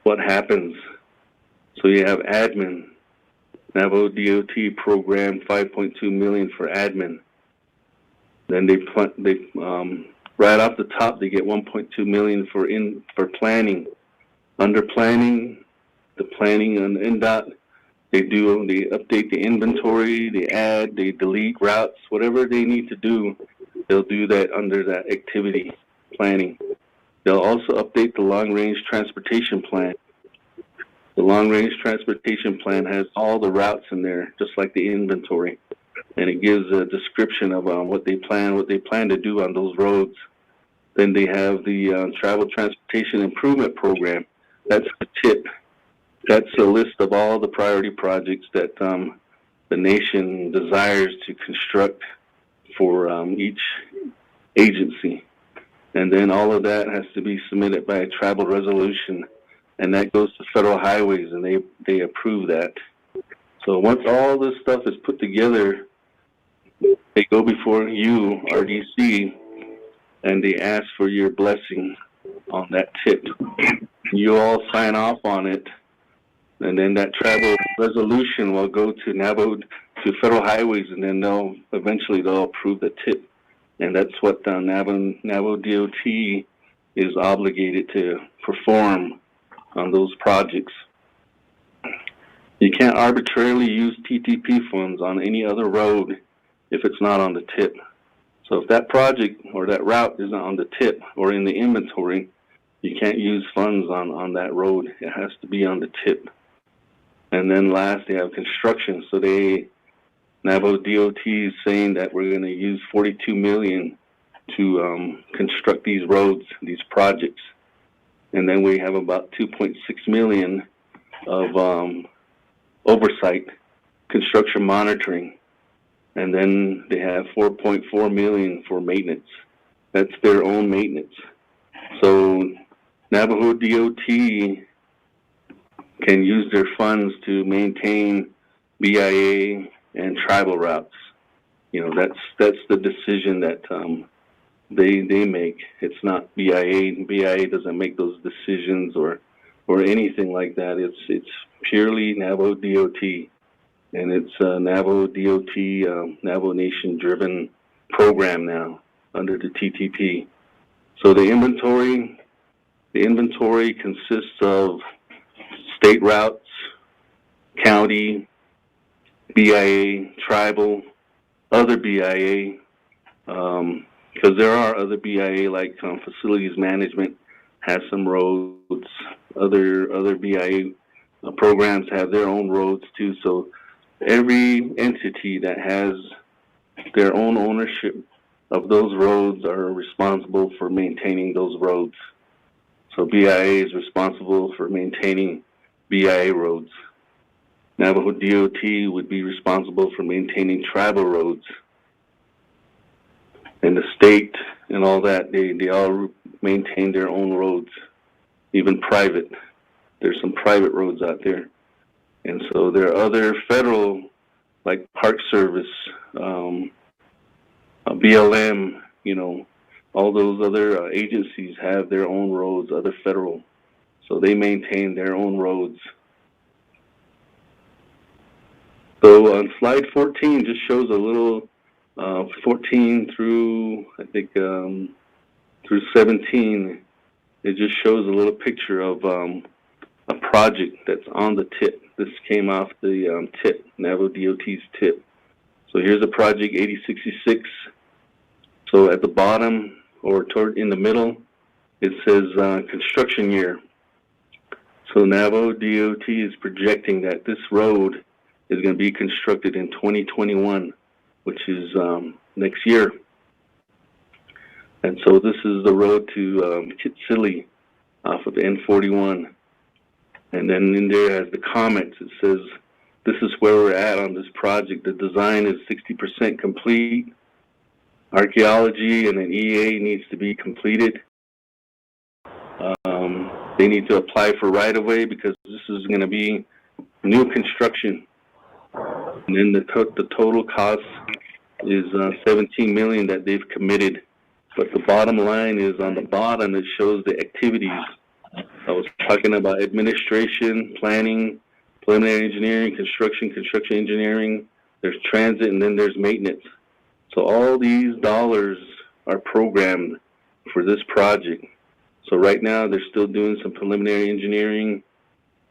what happens. So you have admin, Navajo DOT program, $5.2 million for admin. Then they right off the top they get $1.2 million for planning. Under planning, the planning on NDOT, they update the inventory, they add, they delete routes, whatever they need to do, they'll do that under that activity planning. They'll also update the long-range transportation plan. The long-range transportation plan has all the routes in there, just like the inventory, and it gives a description of what they plan to do on those roads. Then they have the Travel Transportation Improvement Program. That's the TIP. That's a list of all the priority projects that the nation desires to construct for each agency. And then all of that has to be submitted by a travel resolution, and that goes to federal highways, and they approve that. So once all this stuff is put together, they go before you, RDC, and they ask for your blessing on that tip. You all sign off on it, and then that travel resolution will go to Navajo, to federal highways, and then they'll approve the tip. And that's what Navajo DOT is obligated to perform on those projects. You can't arbitrarily use TTP funds on any other road if it's not on the tip. So if that project or that route isn't on the tip or in the inventory, you can't use funds on that road. It has to be on the tip. And then last, they have construction. So Navajo DOT is saying that we're going to use $42 million to construct these roads, these projects. And then we have about $2.6 million of oversight, construction monitoring. And then they have $4.4 million for maintenance. That's their own maintenance. So Navajo DOT can use their funds to maintain BIA and tribal routes. You know, that's the decision that they make. It's not BIA. BIA doesn't make those decisions or anything like that. It's purely Navajo DOT, and it's a Navajo DOT, Navajo Nation driven program now under the TTP. So the inventory consists of state routes, county, BIA, tribal, other BIA, because there are other BIA like facilities management has some roads. Other BIA programs have their own roads too. So every entity that has their own ownership of those roads are responsible for maintaining those roads. So BIA is responsible for maintaining BIA roads. Navajo DOT would be responsible for maintaining tribal roads. And the state and all that, they all maintain their own roads, even private. There's some private roads out there. And so there are other federal, like Park Service, BLM, you know, all those other agencies have their own roads, other federal. So they maintain their own roads. So on slide 14 just shows a little 14 through, I think, through 17. It just shows a little picture of a project that's on the tip. This came off the tip, Navajo DOT's tip. So here's a project 8066. So at the bottom, or in the middle, it says construction year. So Navajo DOT is projecting that this road is going to be constructed in 2021, which is next year. And so this is the road to Kitsili off of N41. And then in there as the comments, it says, this is where we're at on this project. The design is 60% complete. Archaeology and an EA needs to be completed. They need to apply for right-of-way because this is going to be new construction. And then the total cost is $17 million that they've committed. But the bottom line is on the bottom, it shows the activities. I was talking about administration, planning, preliminary engineering, construction engineering. There's transit, and then there's maintenance. So all these dollars are programmed for this project. So right now they're still doing some preliminary engineering,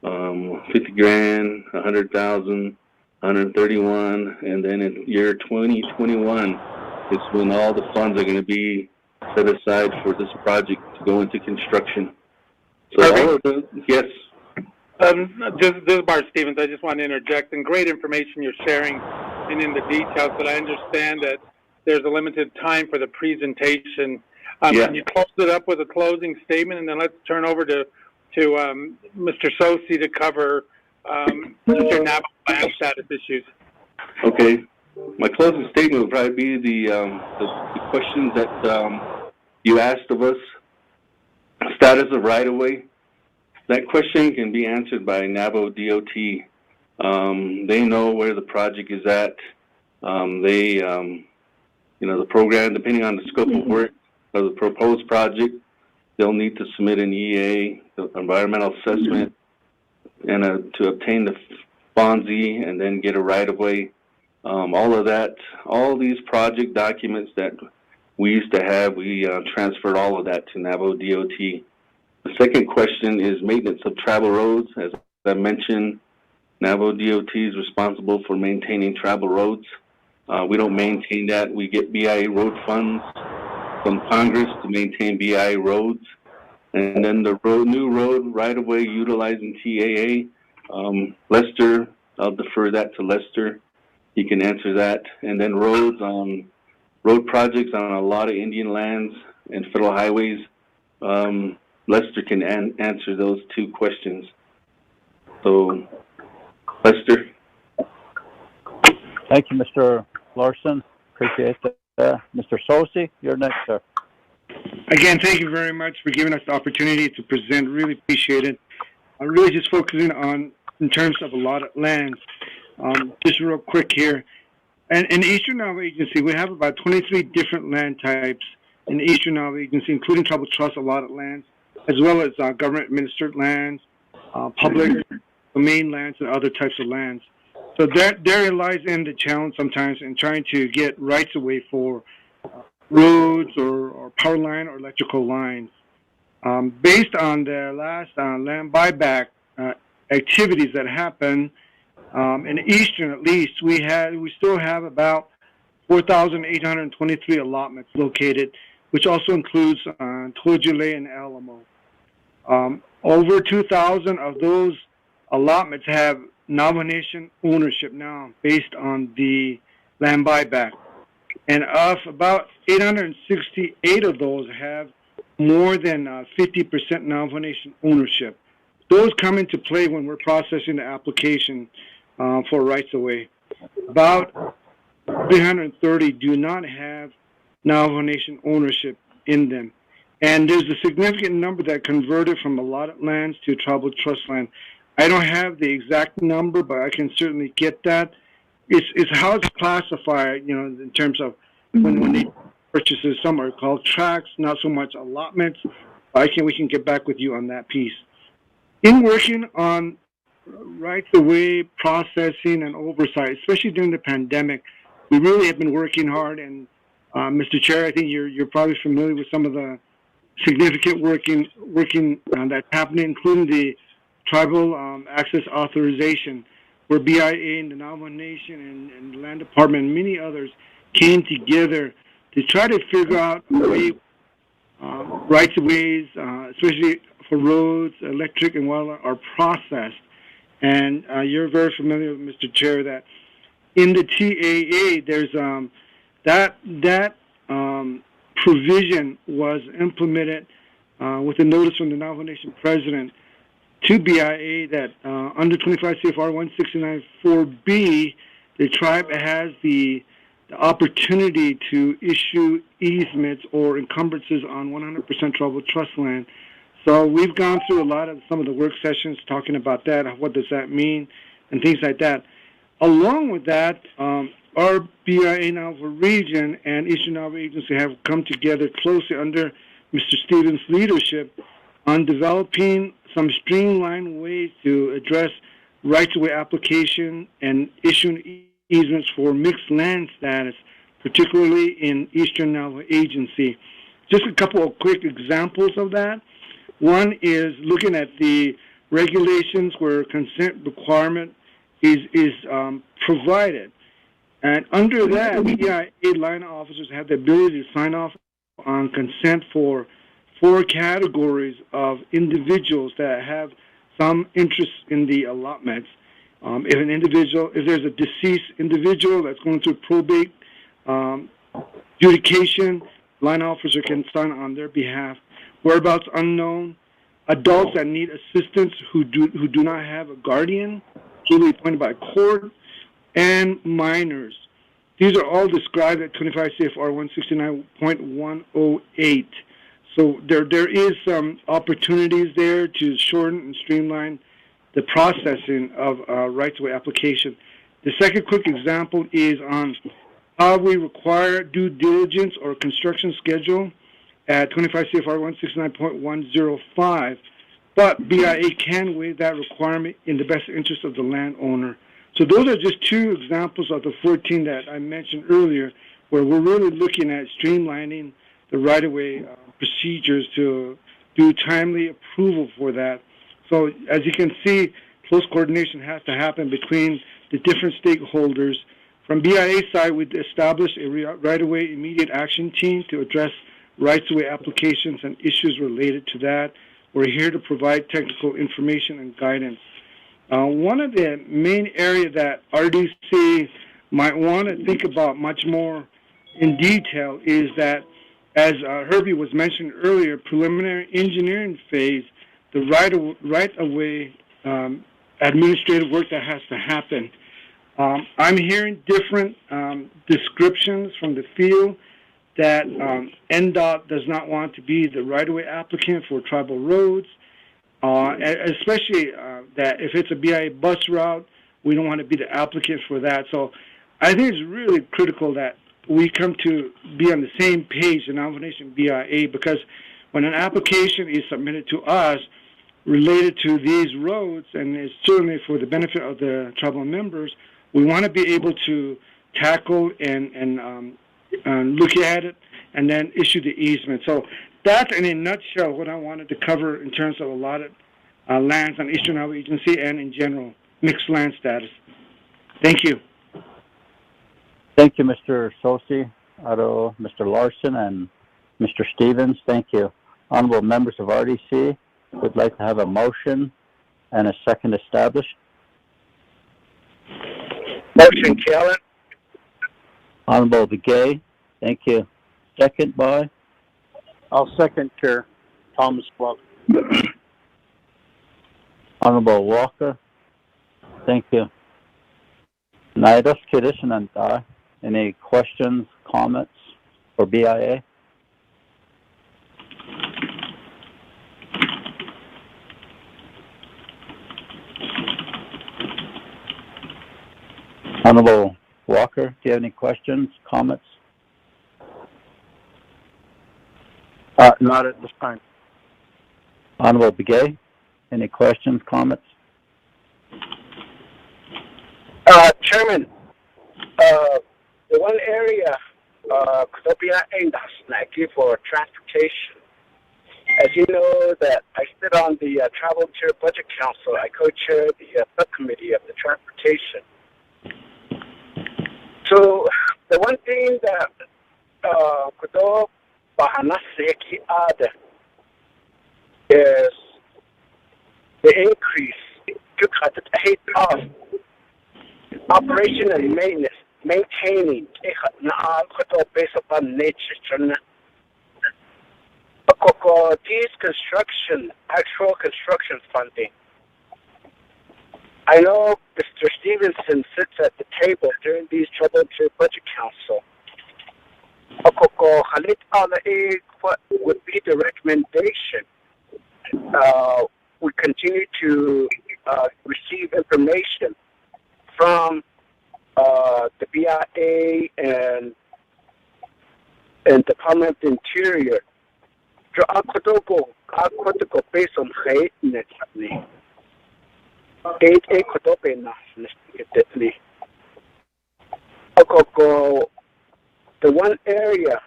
50 grand, 100,000, 131, and then in year 2021 is when all the funds are going to be set aside for this project to go into construction. So all of the, yes. This is Bart Stevens. I just want to interject. And great information you're sharing and in the details, but I understand that there's a limited time for the presentation. Can you close it up with a closing statement, and then let's turn over to Mr. Sosi to cover Mr. Navajo land status issues. Okay. My closing statement would probably be the questions that you asked of us. Status of right-of-way. That question can be answered by Navajo DOT. They know where the project is at. The program, depending on the scope of work of the proposed project, they'll need to submit an EA, the environmental assessment, and to obtain the FONSI and then get a right-of-way. All of that, all these project documents that we used to have, we transferred all of that to Navajo DOT. The second question is maintenance of travel roads. As I mentioned, Navajo DOT is responsible for maintaining travel roads. We don't maintain that. We get BIA road funds from Congress to maintain BIA roads. And then the new road right-of-way utilizing TAA. Lester, I'll defer that to Lester. He can answer that. And then road projects on a lot of Indian lands and federal highways. Lester can answer those two questions. So, Lester. Thank you, Mr. Larson. Appreciate that. Mr. Sosi, you're next, sir. Again, thank you very much for giving us the opportunity to present. Really appreciate it. I'm really just focusing on, in terms of allotted lands, just real quick here. And in the Eastern Navajo Agency, we have about 23 different land types in the Eastern Navajo Agency, including tribal trust allotted lands, as well as government-administered lands, public domain lands, and other types of lands. So there lies in the challenge sometimes in trying to get rights away for roads or power line or electrical lines. Based on the last land buyback activities that happened, in the Eastern at least, we still have about 4,823 allotments located, which also includes Tuolumne and Alamo. Over 2,000 of those allotments have Navajo Nation ownership now based on the land buyback. And of about 868 of those have more than 50% Navajo Nation ownership. Those come into play when we're processing the application for rights-of-way. About 330 do not have Navajo Nation ownership in them. And there's a significant number that converted from allotted lands to tribal trust land. I don't have the exact number, but I can certainly get that. It's how it's classified, in terms of when they purchases. Some are called tracts, not so much allotments. We can get back with you on that piece. In working on rights-of-way processing and oversight, especially during the pandemic, we really have been working hard. And Mr. Chair, I think you're probably familiar with some of the significant working that's happening, including the tribal access authorization, where BIA and the Navajo Nation and the Land Department and many others came together to try to figure out a way rights-of-ways, especially for roads, electric, and water, are processed. And you're very familiar with, Mr. Chair, that in the TAA, there's that provision was implemented with a notice from the Navajo Nation President to BIA that under 25 CFR 169.4b, the tribe has the opportunity to issue easements or encumbrances on 100% tribal trust land. So we've gone through some of the work sessions talking about that, what does that mean, and things like that. Along with that, our BIA Navajo region and Eastern Navajo Agency have come together closely under Mr. Stevens' leadership on developing some streamlined ways to address rights-of-way application and issuing easements for mixed land status, particularly in Eastern Navajo Agency. Just a couple of quick examples of that. One is looking at the regulations where consent requirement is provided. And under that, BIA line officers have the ability to sign off on consent for 4 categories of individuals that have some interest in the allotments. If there's a deceased individual that's going through probate adjudication, line officer can sign on their behalf. Whereabouts unknown, adults that need assistance who do not have a guardian, duly appointed by court, and minors. These are all described at 25 CFR 169.108. So there is some opportunities there to shorten and streamline the processing of rights-of-way application. The second quick example is on how we require due diligence or construction schedule at 25 CFR 169.105, but BIA can waive that requirement in the best interest of the landowner. So those are just 2 examples of the 14 that I mentioned earlier, where we're really looking at streamlining the right-of-way procedures to do timely approval for that. So as you can see, close coordination has to happen between the different stakeholders. From BIA side, we established a right-of-way immediate action team to address rights-of-way applications and issues related to that. We're here to provide technical information and guidance. One of the main areas that RDC might want to think about much more in detail is that, as Herbie was mentioned earlier, preliminary engineering phase, the right-of-way administrative work that has to happen. I'm hearing different descriptions from the field that NDOT does not want to be the right-of-way applicant for tribal roads, especially that if it's a BIA bus route, we don't want to be the applicant for that. So I think it's really critical that we come to be on the same page, the Navajo Nation BIA, because when an application is submitted to us related to these roads, and it's certainly for the benefit of the tribal members, we want to be able to tackle and look at it and then issue the easement. So that's, in a nutshell, what I wanted to cover in terms of allotted lands on Eastern Navajo Agency and in general, mixed land status. Thank you. Thank you, Mr. Sosi, Mr. Larson, and Mr. Stevens. Thank you. Honorable members of RDC, would like to have a motion and a second established. Motion, Kellen. Honorable Begay, thank you. Second by? I'll second, Chair. Thomas Walker. Honorable Walker, thank you. Naidas Kirishananta, any questions, comments for BIA? Honorable Walker, do you have any questions, comments? Not at this time. Honorable Begay, any questions, comments? Chairman, the one area could be snacky for transportation. As you know, that I sit on the Travel Chair Budget Council. I co-chair the subcommittee of the transportation. So the one thing that Bahanaseki Ada is the increase to cut the head off operation and maintenance, maintaining based upon nature. These actual construction funding. I know Mr. Stevenson sits at the table during these Troubled Budget Council. What would be the recommendation? We continue to receive information from the BIA and Department of the Interior. Based on the one area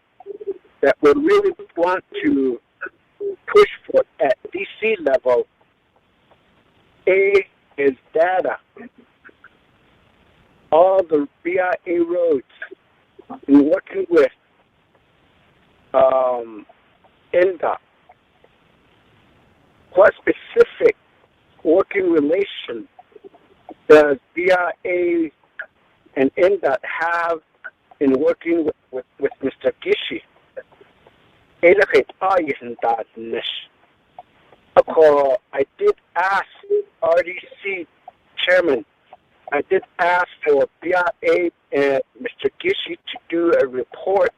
that we really want to push for at DC level is data. All the BIA roads, in working with NDOT, what specific working relation does BIA and NDOT have in working with Mr. Gishi? I did ask RDC chairman, I did ask for BIA and Mr. Gishi to do a report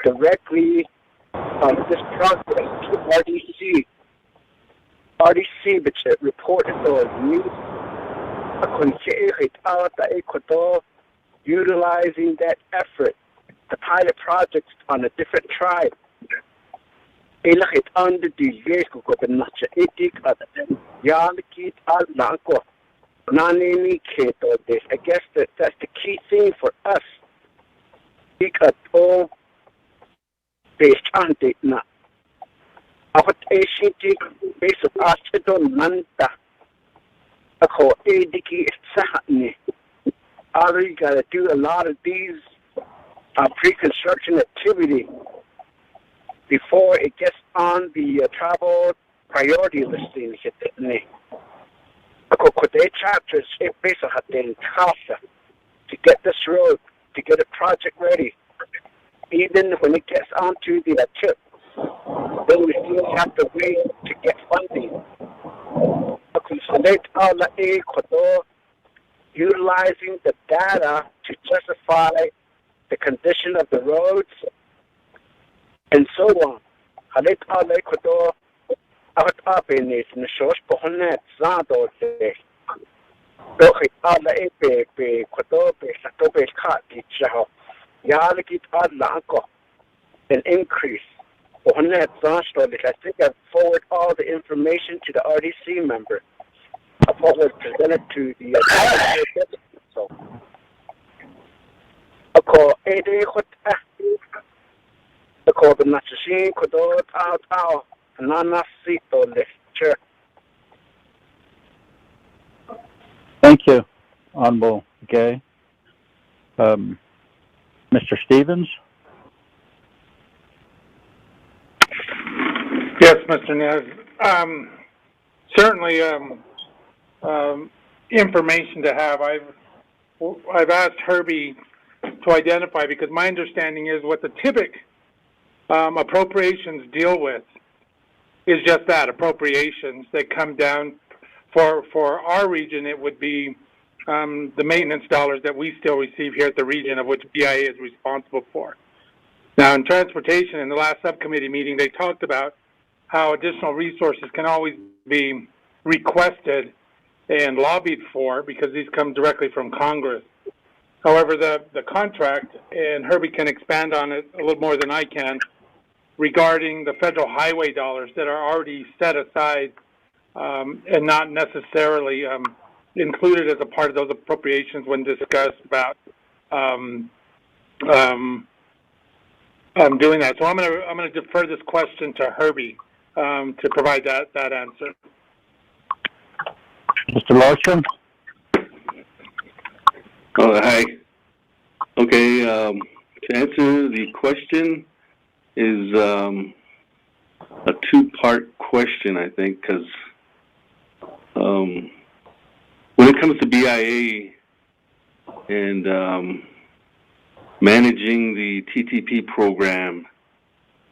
directly on this progress to RDC. RDC, which reported on news, utilizing that effort to pilot projects on a different tribe. I guess that's the key thing for us. Based on it now. What based on Manta. You gotta do a lot of these pre-construction activity before it gets on the travel priority listing. Chapters based on to get this road, to get a project ready. Even when it gets onto the tip, then we still have to wait to get funding. Utilizing the data to justify the condition of the roads and so on. An increase. I think I forward all the information to the RDC member. I was presented to the so. Thank you, Honorable Gay. Mr. Stevens? Yes, Mr. Nez. Certainly, information to have. I've asked Herbie to identify, because my understanding is what the TIBIC appropriations deal with is just that, appropriations that come down. For our region, it would be the maintenance dollars that we still receive here at the region, of which BIA is responsible for. Now, in transportation, in the last subcommittee meeting, they talked about how additional resources can always be requested and lobbied for, because these come directly from Congress. However, the contract, and Herbie can expand on it a little more than I can, regarding the federal highway dollars that are already set aside and not necessarily included as a part of those appropriations when discussed about doing that. So I'm gonna defer this question to Herbie to provide that answer. Mr. Larson? Hi. Okay, to answer the question, is a two-part question, I think, because when it comes to BIA and managing the TTP program,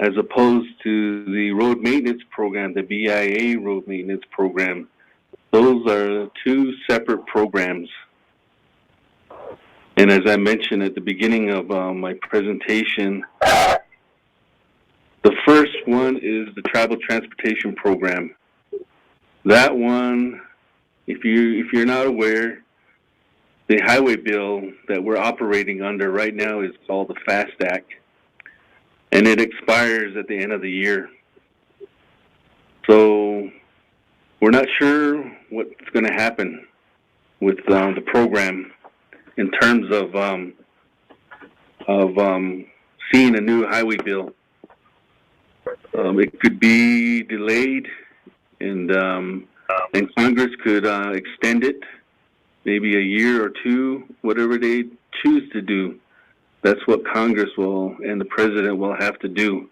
as opposed to the road maintenance program, the BIA road maintenance program, those are two separate programs. And as I mentioned at the beginning of my presentation, the first one is the travel transportation program. That one, if you're not aware, the highway bill that we're operating under right now is called the FAST Act, and it expires at the end of the year. So we're not sure what's going to happen with the program in terms of seeing a new highway bill. It could be delayed, and Congress could extend it, maybe a year or two, whatever they choose to do. That's what Congress will and the President will have to do.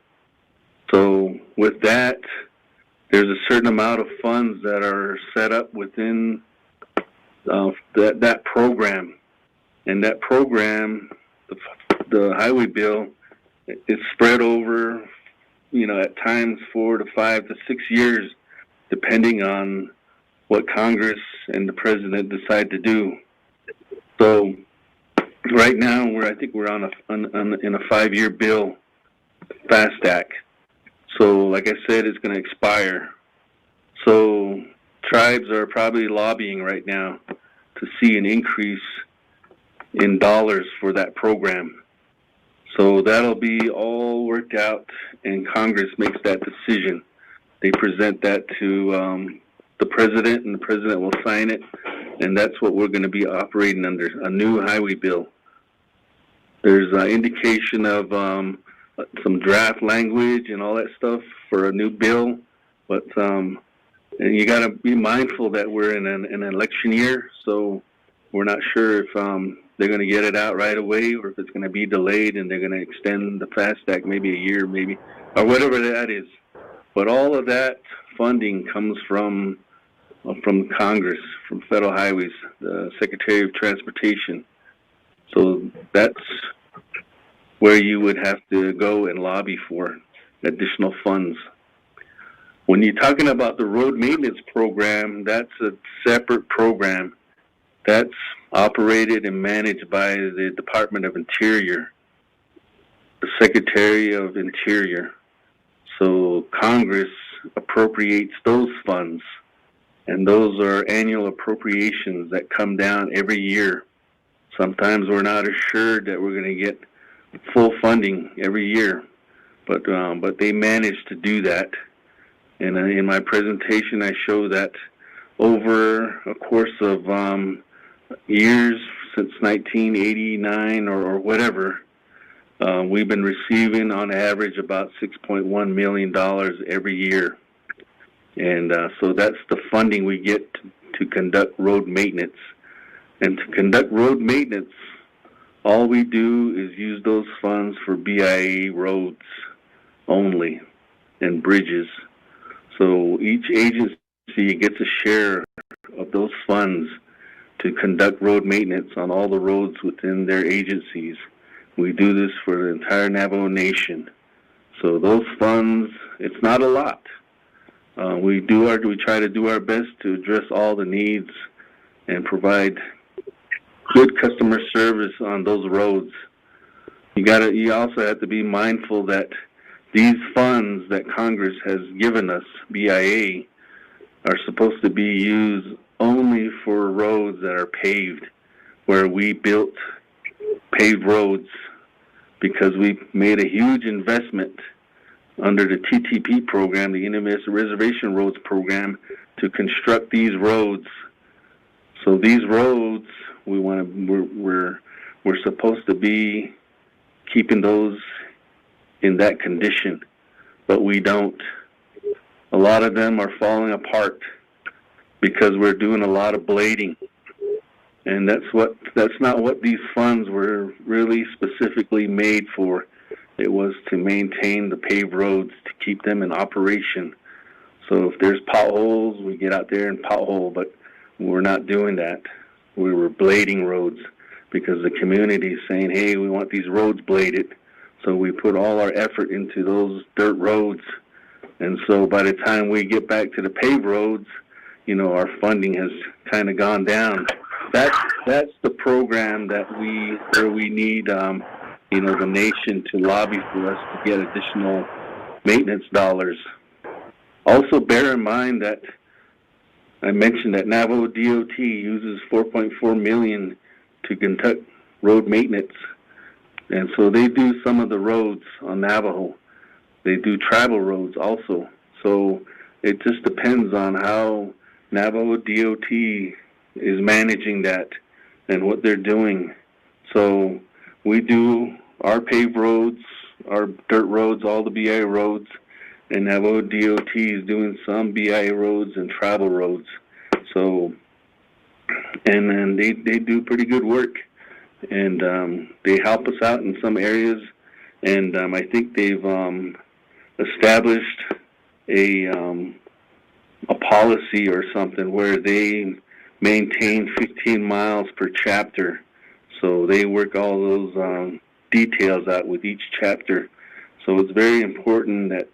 So with that, there's a certain amount of funds that are set up within that program. And that program, the highway bill, is spread over, at times 4 to 5 to 6 years, depending on what Congress and the President decide to do. So right now, I think we're in a 5-year bill, FAST Act. So like I said, it's going to expire. So tribes are probably lobbying right now to see an increase in dollars for that program. So that'll be all worked out, and Congress makes that decision. They present that to the President, and the President will sign it, and that's what we're going to be operating under, a new highway bill. There's an indication of some draft language and all that stuff for a new bill, but and you got to be mindful that we're in an election year, so we're not sure if they're going to get it out right away or if it's going to be delayed and they're going to extend the FAST Act maybe a year, maybe, or whatever that is. But all of that funding comes from Congress, from Federal Highways, the Secretary of Transportation. So that's where you would have to go and lobby for additional funds. When you're talking about the road maintenance program, that's a separate program. That's operated and managed by the Department of Interior, the Secretary of Interior. So Congress appropriates those funds, and those are annual appropriations that come down every year. Sometimes we're not assured that we're going to get full funding every year, but they manage to do that. And in my presentation, I show that over a course of years since 1989 or whatever, we've been receiving on average about $6.1 million every year. And so that's the funding we get to conduct road maintenance. And to conduct road maintenance, all we do is use those funds for BIA roads only and bridges. So each agency gets a share of those funds to conduct road maintenance on all the roads within their agencies. We do this for the entire Navajo Nation. So those funds, it's not a lot. We try to do our best to address all the needs and provide good customer service on those roads. You also have to be mindful that these funds that Congress has given us, BIA, are supposed to be used only for roads that are paved, where we built paved roads, because we made a huge investment under the TTP program, the Intermediate Reservation Roads program, to construct these roads. So these roads, we're supposed to be keeping those in that condition, but we don't. A lot of them are falling apart because we're doing a lot of blading, and that's not what these funds were really specifically made for. It was to maintain the paved roads, to keep them in operation. So if there's potholes, we get out there and pothole, but we're not doing that. We were blading roads because the community is saying, hey, we want these roads bladed. So we put all our effort into those dirt roads. And so by the time we get back to the paved roads, you know, our funding has kind of gone down. That's the program where we need, you know, the nation to lobby for us to get additional maintenance dollars. Also bear in mind that I mentioned that Navajo DOT uses $4.4 million to conduct road maintenance. And so they do some of the roads on Navajo. They do tribal roads also. So it just depends on how Navajo DOT is managing that and what they're doing. So we do our paved roads, our dirt roads, all the BIA roads, and Navajo DOT is doing some BIA roads and tribal roads. So, and then they do pretty good work, and they help us out in some areas, and I think they've established a policy or something where they maintain 15 miles per chapter. So they work all those details out with each chapter. So it's very important that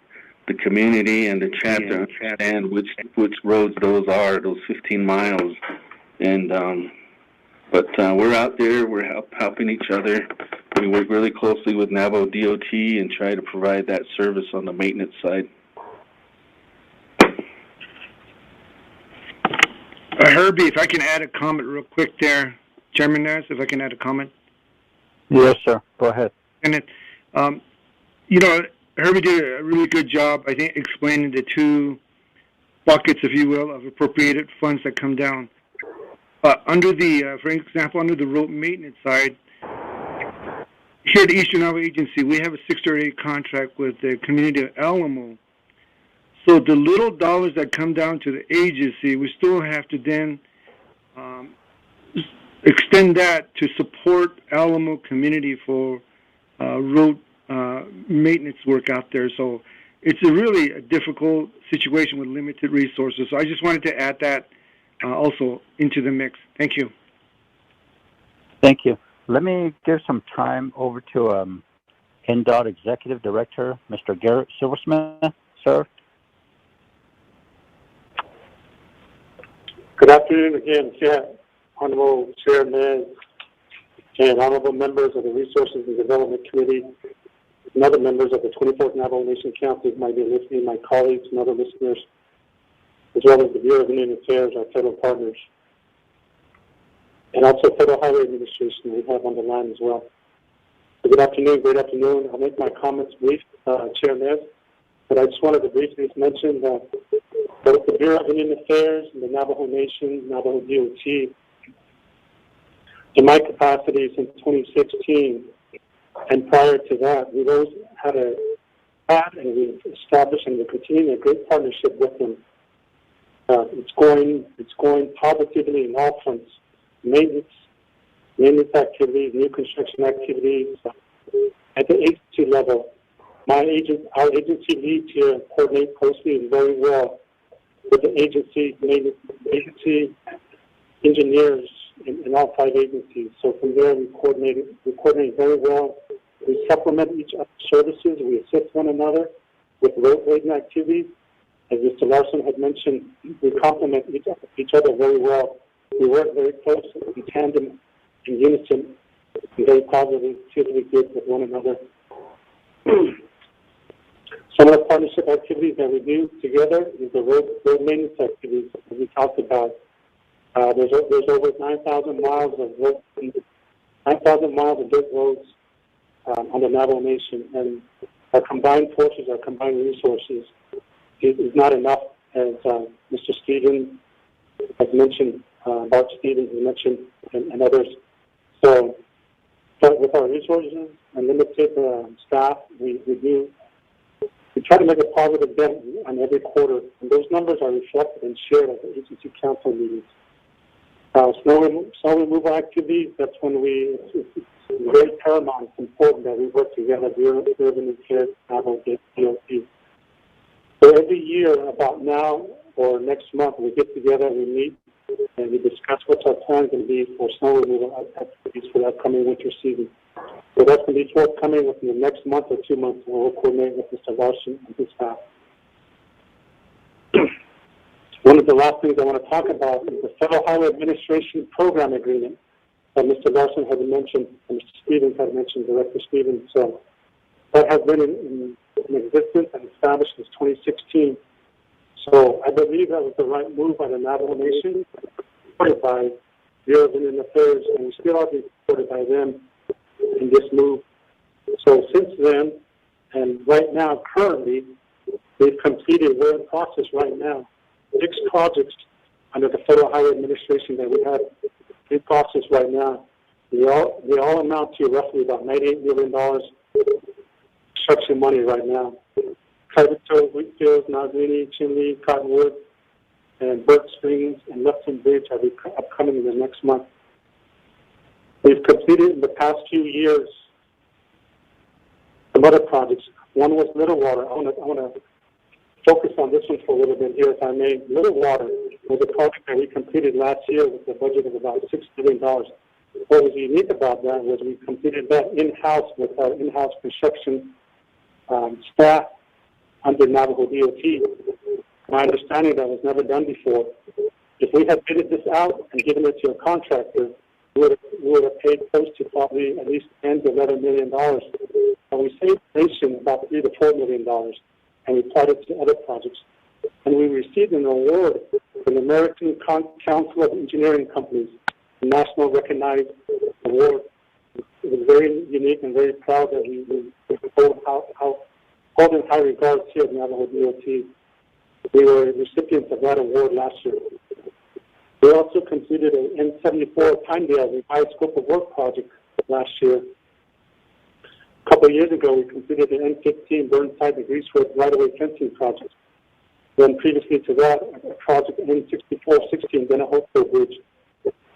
the community and the chapter understand which roads those are, those 15 miles. And but we're out there, we're helping each other. We work really closely with Navajo DOT and try to provide that service on the maintenance side. Herbie, if I can add a comment real quick there. Chairman Nez, if I can add a comment. Yes, sir. Go ahead. And it, you know, Herbie did a really good job, I think, explaining the two buckets, if you will, of appropriated funds that come down. Under the, for example, under the road maintenance side, here at the Eastern Navajo Agency, we have a 6-8 contract with the community of Alamo. So the little dollars that come down to the agency, we still have to then extend that to support Alamo community for road maintenance work out there. So it's really a difficult situation with limited resources. So I just wanted to add that also into the mix. Thank you. Thank you. Let me give some time over to NDOT Executive Director, Mr. Garrett Silversmith. Sir. Good afternoon again, Honorable Chairman and honorable members of the Resources and Development Committee, and other members of the 24th Navajo Nation Council might be listening, my colleagues and other listeners, as well as the Bureau of Indian Affairs, our federal partners, and also Federal Highway Administration we have on the line as well. So good afternoon, great afternoon. I'll make my comments brief, Chairman, but I just wanted to briefly mention that both the Bureau of Indian Affairs and the Navajo Nation, Navajo DOT, in my capacity since 2016, and prior to that, we've always had and we've established and we're continuing a great partnership with them. It's going positively in all fronts. Maintenance activities, new construction activities, at the agency level. Our agency leads here coordinate closely and very well with the agency engineers in all 5 agencies. So from there, we coordinate very well. We supplement each other's services. We assist one another with road grading activities. As Mr. Larson had mentioned, we complement each other very well. We work very closely in tandem, in unison, and very positively good with one another. Some of the partnership activities that we do together is the road maintenance activities that we talked about. There's over 9,000 miles of dirt roads on the Navajo Nation, and our combined forces, our combined resources is not enough, as Mr. Stevens has mentioned, Bart Stevens has mentioned, and others. So, with our resources and limited staff, we try to make a positive dent on every quarter, and those numbers are reflected and shared at the agency council meetings. Snow removal activities, that's when we It's very paramount. It's important that we work together, Urban Affairs, Navajo DOT. So every year, about now or next month, we get together, we meet, and we discuss what our plans going to be for snow removal activities for the upcoming winter season. So that's going to be forthcoming within the next month or 2 months, and we'll coordinate with Mr. Larson and his staff. One of the last things I want to talk about is the Federal Highway Administration Program Agreement that Mr. Larson had mentioned, and Mr. Stevens had mentioned, Director Stevens. So that has been in existence and established since 2016. So I believe that was the right move by the Navajo Nation, supported by Bureau of Indian Affairs, and we still are being supported by them in this move. So since then, and right now, currently, we've completed, we're in process right now, 6 projects under the Federal Highway Administration that we have in process right now. They all amount to roughly about $98 million construction money right now. Cleverton, Wheatfield, Nagini, Chinle, Cottonwood, and Burke Springs and Lufton Bridge are upcoming in the next month. We've completed in the past few years some other projects. One was Little Water. I want to focus on this one for a little bit here, if I may. Little Water was a project that we completed last year with a budget of about $6 million. What was unique about that was we completed that in-house with our in-house construction staff under Navajo DOT. My understanding, that was never done before. If we had bidded this out and given it to a contractor, we would have paid close to probably at least $10 to $11 million. And we saved the nation about $3 to $4 million, and we applied it to other projects. And we received an award from the American Council of Engineering Companies, a national recognized award. It was very unique and very proud that we hold in high regards here at Navajo DOT. We were recipients of that award last year. We also completed an N74 Pinedale revised scope of work project last year. A couple of years ago, we completed the N15 Burnside to Greasewood right-of-way fencing project. Then previously to that, a project N6416, then a Hopewell Bridge.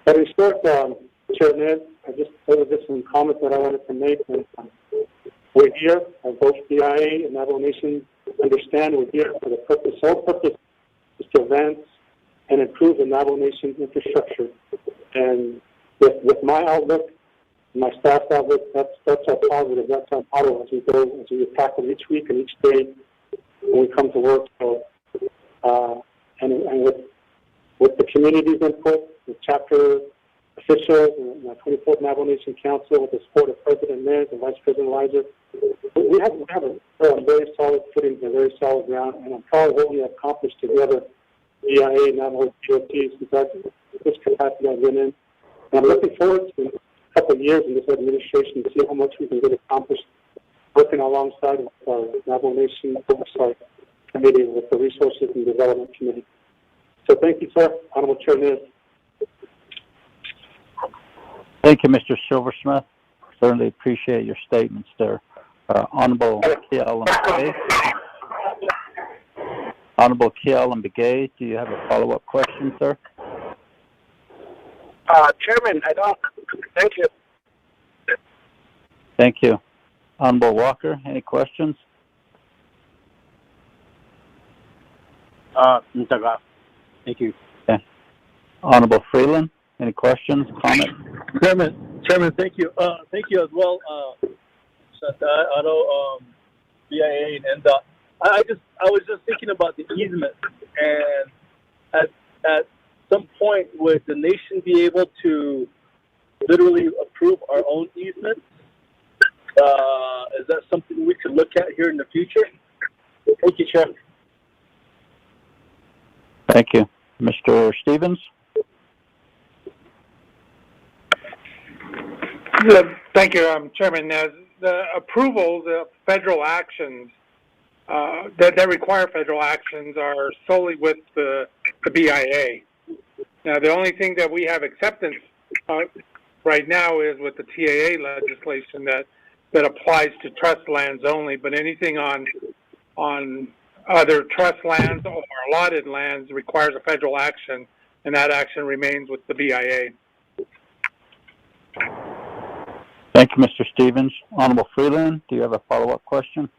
But in short, Chairman, there were just some comments that I wanted to make. We're here, both BIA and Navajo Nation understand we're here for the sole purpose is to advance and improve the Navajo Nation's infrastructure. And with my outlook, my staff's outlook, that's our positive, that's our motto as we tackle each week and each day when we come to work. So, and with the community's input, the chapter officials, and the 24th Navajo Nation Council, with the support of President Nez and Vice President Elijah, we have a very solid footing, a very solid ground, and I'm proud of what we have accomplished together, BIA, Navajo DOT, since this capacity I've been in. And I'm looking forward to a couple of years in this administration to see how much we can get accomplished working alongside with our Navajo Nation Oversight Committee, with the Resources and Development Committee. So thank you, sir. Honorable Chair Nez. Thank you, Mr. Silversmith. Certainly appreciate your statements there. Honorable Kialan Begay. Honorable Kialan Begay, do you have a follow-up question, sir? Chairman, I don't. Thank you. Thank you. Honorable Walker, any questions? Thank you. Okay. Honorable Freeland, any questions, comments? Chairman, thank you. Thank you as well. I know BIA and NDOT. I was just thinking about the easement, and at some point, would the nation be able to literally approve our own easement? Is that something we could look at here in the future? Thank you, Chair. Thank you. Mr. Stevens? Thank you, Chairman. The approval, the federal actions that require federal actions are solely with the BIA. Now, the only thing that we have acceptance right now is with the TAA legislation that applies to trust lands only, but anything on other trust lands or allotted lands requires a federal action, and that action remains with the BIA. Thank you, Mr. Stevens. Honorable Freeland, do you have a follow-up question?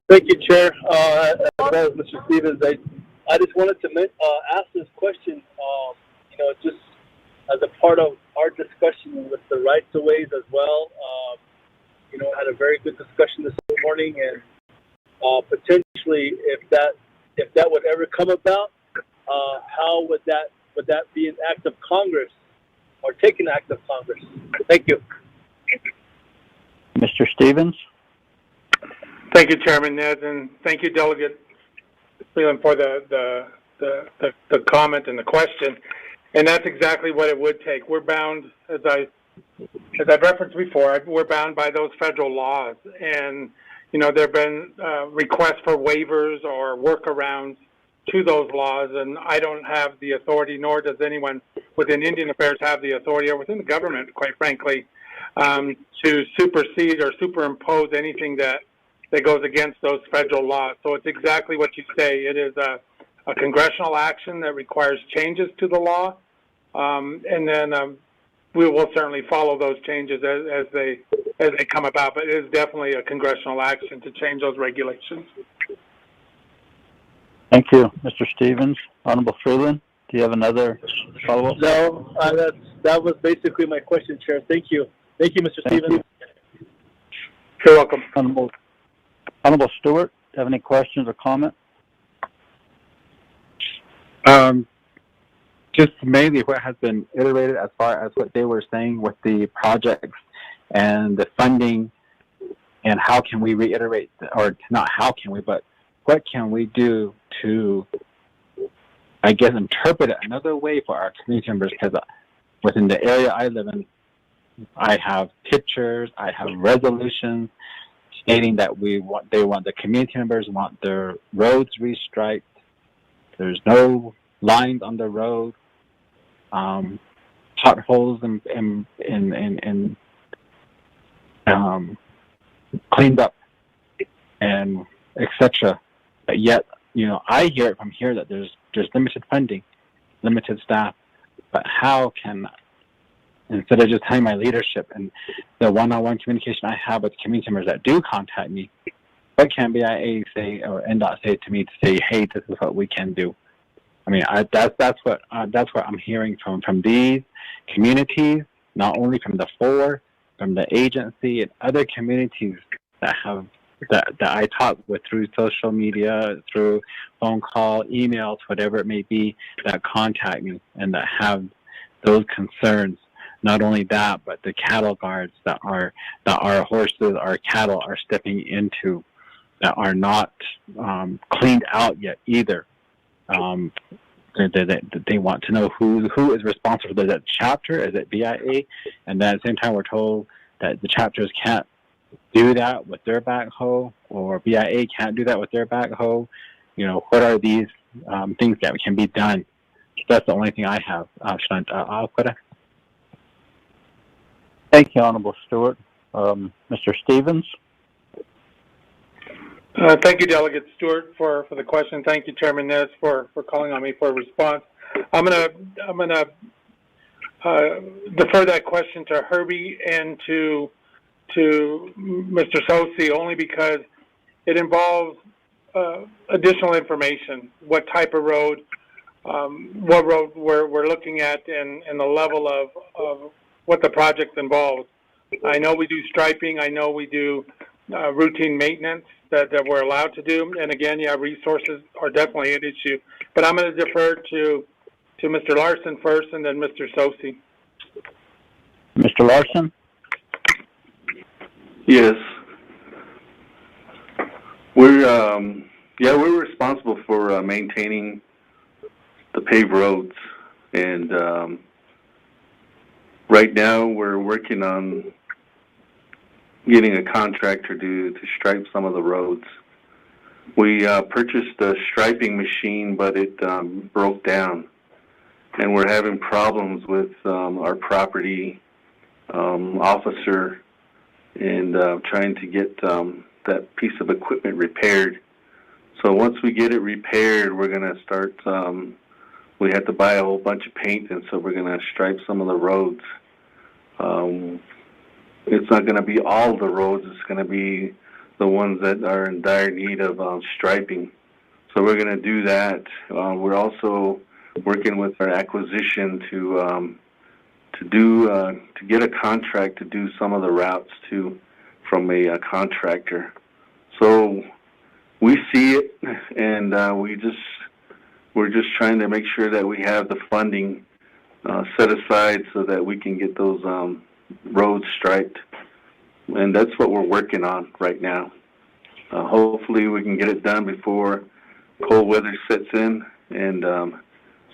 Thank you, Chair. As well as Mr. Stevens, I just wanted to ask this question, just as a part of our discussion with the rights-of-ways as well. Had a very good discussion this morning, and potentially, if that would ever come about, how would that be an act of Congress or take an act of Congress? Thank you. Mr. Stevens? Thank you, Chairman Ned, and thank you, Delegate Freeland, for the comment and the question. And that's exactly what it would take. We're bound, as I've referenced before, we're bound by those federal laws. And, there have been requests for waivers or workarounds to those laws, and I don't have the authority, nor does anyone within Indian Affairs have the authority, or within the government, quite frankly, to supersede or superimpose anything that goes against those federal laws. So it's exactly what you say. It is a congressional action that requires changes to the law, and then we will certainly follow those changes as they come about. But it is definitely a congressional action to change those regulations. Thank you, Mr. Stevens. Honorable Freeland, do you have another follow-up? No, that was basically my question, Chair. Thank you. Thank you, Mr. Stevens. You're welcome. Honorable Stewart, do you have any questions or comments? Just mainly what has been iterated as far as what they were saying with the projects and the funding, and how can we reiterate, or not how can we, but what can we do to, I guess, interpret it another way for our community members? Because within the area I live in, I have pictures, I have resolutions stating that the community members want their roads restriped. There's no lines on the road, potholes and cleaned up, and etc. But yet, I hear it from here that there's limited funding, limited staff. But how can, instead of just telling my leadership and the one-on-one communication I have with community members that do contact me, what can BIA say or NDOT say to me to say, hey, this is what we can do? I mean, that's what I'm hearing from these communities, not only from the four, from the agency and other communities that I talk with through social media, through phone call, emails, whatever it may be, that contact me and that have those concerns. Not only that, but the cattle guards that our horses, our cattle are stepping into, that are not cleaned out yet either. They want to know who is responsible. Is it chapter? Is it BIA? And then at the same time, we're told that the chapters can't do that with their backhoe, or BIA can't do that with their backhoe. What are these things that can be done? That's the only thing I have. Thank you, Honorable Stewart. Mr. Stevens? Thank you, Delegate Stewart, for the question. Thank you, Chairman Nez, for calling on me for a response. I'm gonna defer that question to Herbie and to Mr. Sosi, only because it involves additional information. What type of road, what road we're looking at, and the level of what the project involves. I know we do striping. I know we do routine maintenance that we're allowed to do. And again, resources are definitely an issue. But I'm going to defer to Mr. Larson first, and then Mr. Sosi. Mr. Larson? Yes. We're responsible for maintaining the paved roads, and right now we're working on getting a contractor to stripe some of the roads. We purchased a striping machine, but it broke down, and we're having problems with our property officer and trying to get that piece of equipment repaired. So once we get it repaired, we're going to start, we have to buy a whole bunch of paint, and so we're going to stripe some of the roads. it's not going to be all the roads. It's going to be the ones that are in dire need of striping. So we're going to do that. We're also working with our acquisition to get a contract to do some of the routes too from a contractor. So we see it, and we're just trying to make sure that we have the funding set aside so that we can get those roads striped, and that's what we're working on right now. Hopefully we can get it done before cold weather sets in, and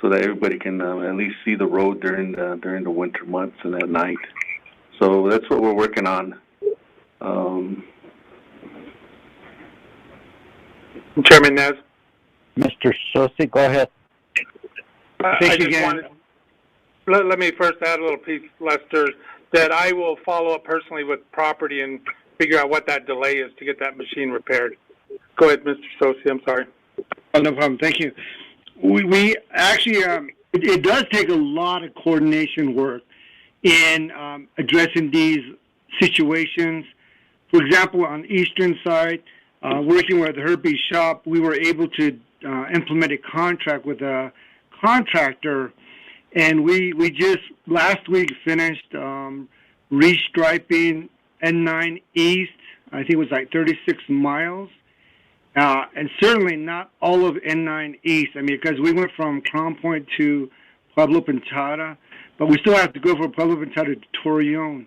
so that everybody can at least see the road during the winter months and at night. So that's what we're working on. Chairman Nez. Mr. Sosi, go ahead. I just wanted, let me first add a little piece, Lester, that I will follow up personally with property and figure out what that delay is to get that machine repaired. Go ahead, Mr. Sosi. I'm sorry. Oh, no problem. Thank you. We actually, it does take a lot of coordination work in addressing these situations. For example, on the eastern side, working with Herbie's shop, we were able to implement a contract with a contractor, and we just last week finished restriping N9 East. I think it was like 36 miles. And certainly not all of N9 East. I mean, because we went from Crown Point to Pueblo Pintada, but we still have to go from Pueblo Pintada to Torreon.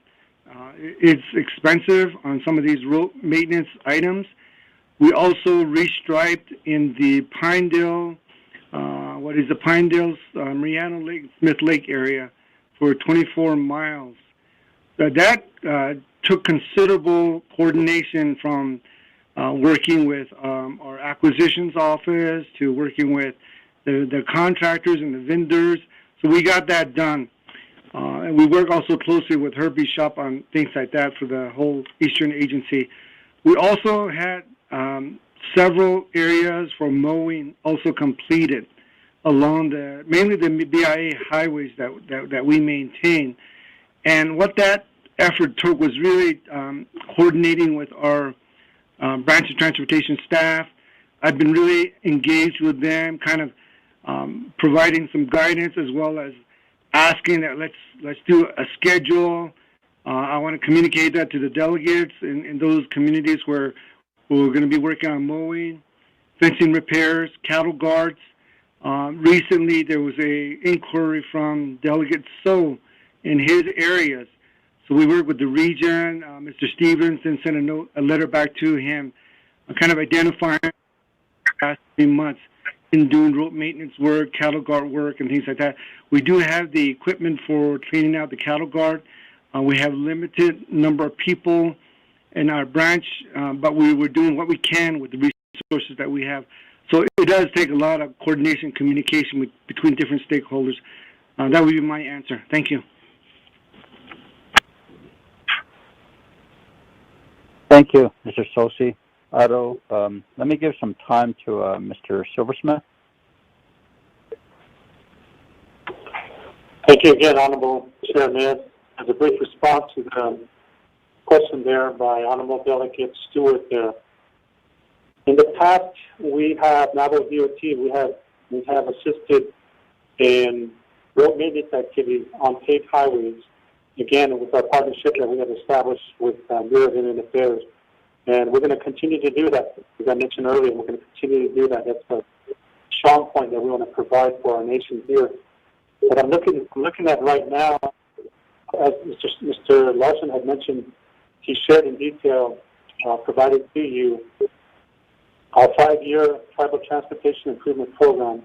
It's expensive on some of these road maintenance items. We also restriped in the Pinedale, Mariano Lake, Smith Lake area for 24 miles. That took considerable coordination from working with our acquisitions office to working with the contractors and the vendors. So we got that done. And we work also closely with Herbie's shop on things like that for the whole Eastern Agency. We also had several areas for mowing also completed along mainly the BIA highways that we maintain. And what that effort took was really coordinating with our branch of transportation staff. I've been really engaged with them, kind of providing some guidance as well as asking that let's do a schedule. I want to communicate that to the delegates in those communities where we're going to be working on mowing, fencing repairs, cattle guards. Recently, there was a inquiry from Delegate So in his areas. So we worked with the region. Mr. Stevens and sent a letter back to him, kind of identifying the past 3 months in doing road maintenance work, cattle guard work, and things like that. We do have the equipment for cleaning out the cattle guard. We have limited number of people in our branch, but we were doing what we can with the resources that we have. So it does take a lot of coordination, communication between different stakeholders. That would be my answer. Thank you. Thank you, Mr. Sosi. Otto, let me give some time to Mr. Silversmith. Thank you again, Honorable Chairman. As a brief response to the question there by Honorable Delegate Stewart there. In the past, we have, Navajo DOT, we have assisted in road maintenance activities on paved highways, again, with our partnership that we have established with Bureau of Indian Affairs. And we're going to continue to do that. As I mentioned earlier, we're going to continue to do that. That's a strong point that we want to provide for our nation here. But I'm looking at right now, as Mr. Larson had mentioned, he shared in detail, provided to you, our 5-year Tribal Transportation Improvement Program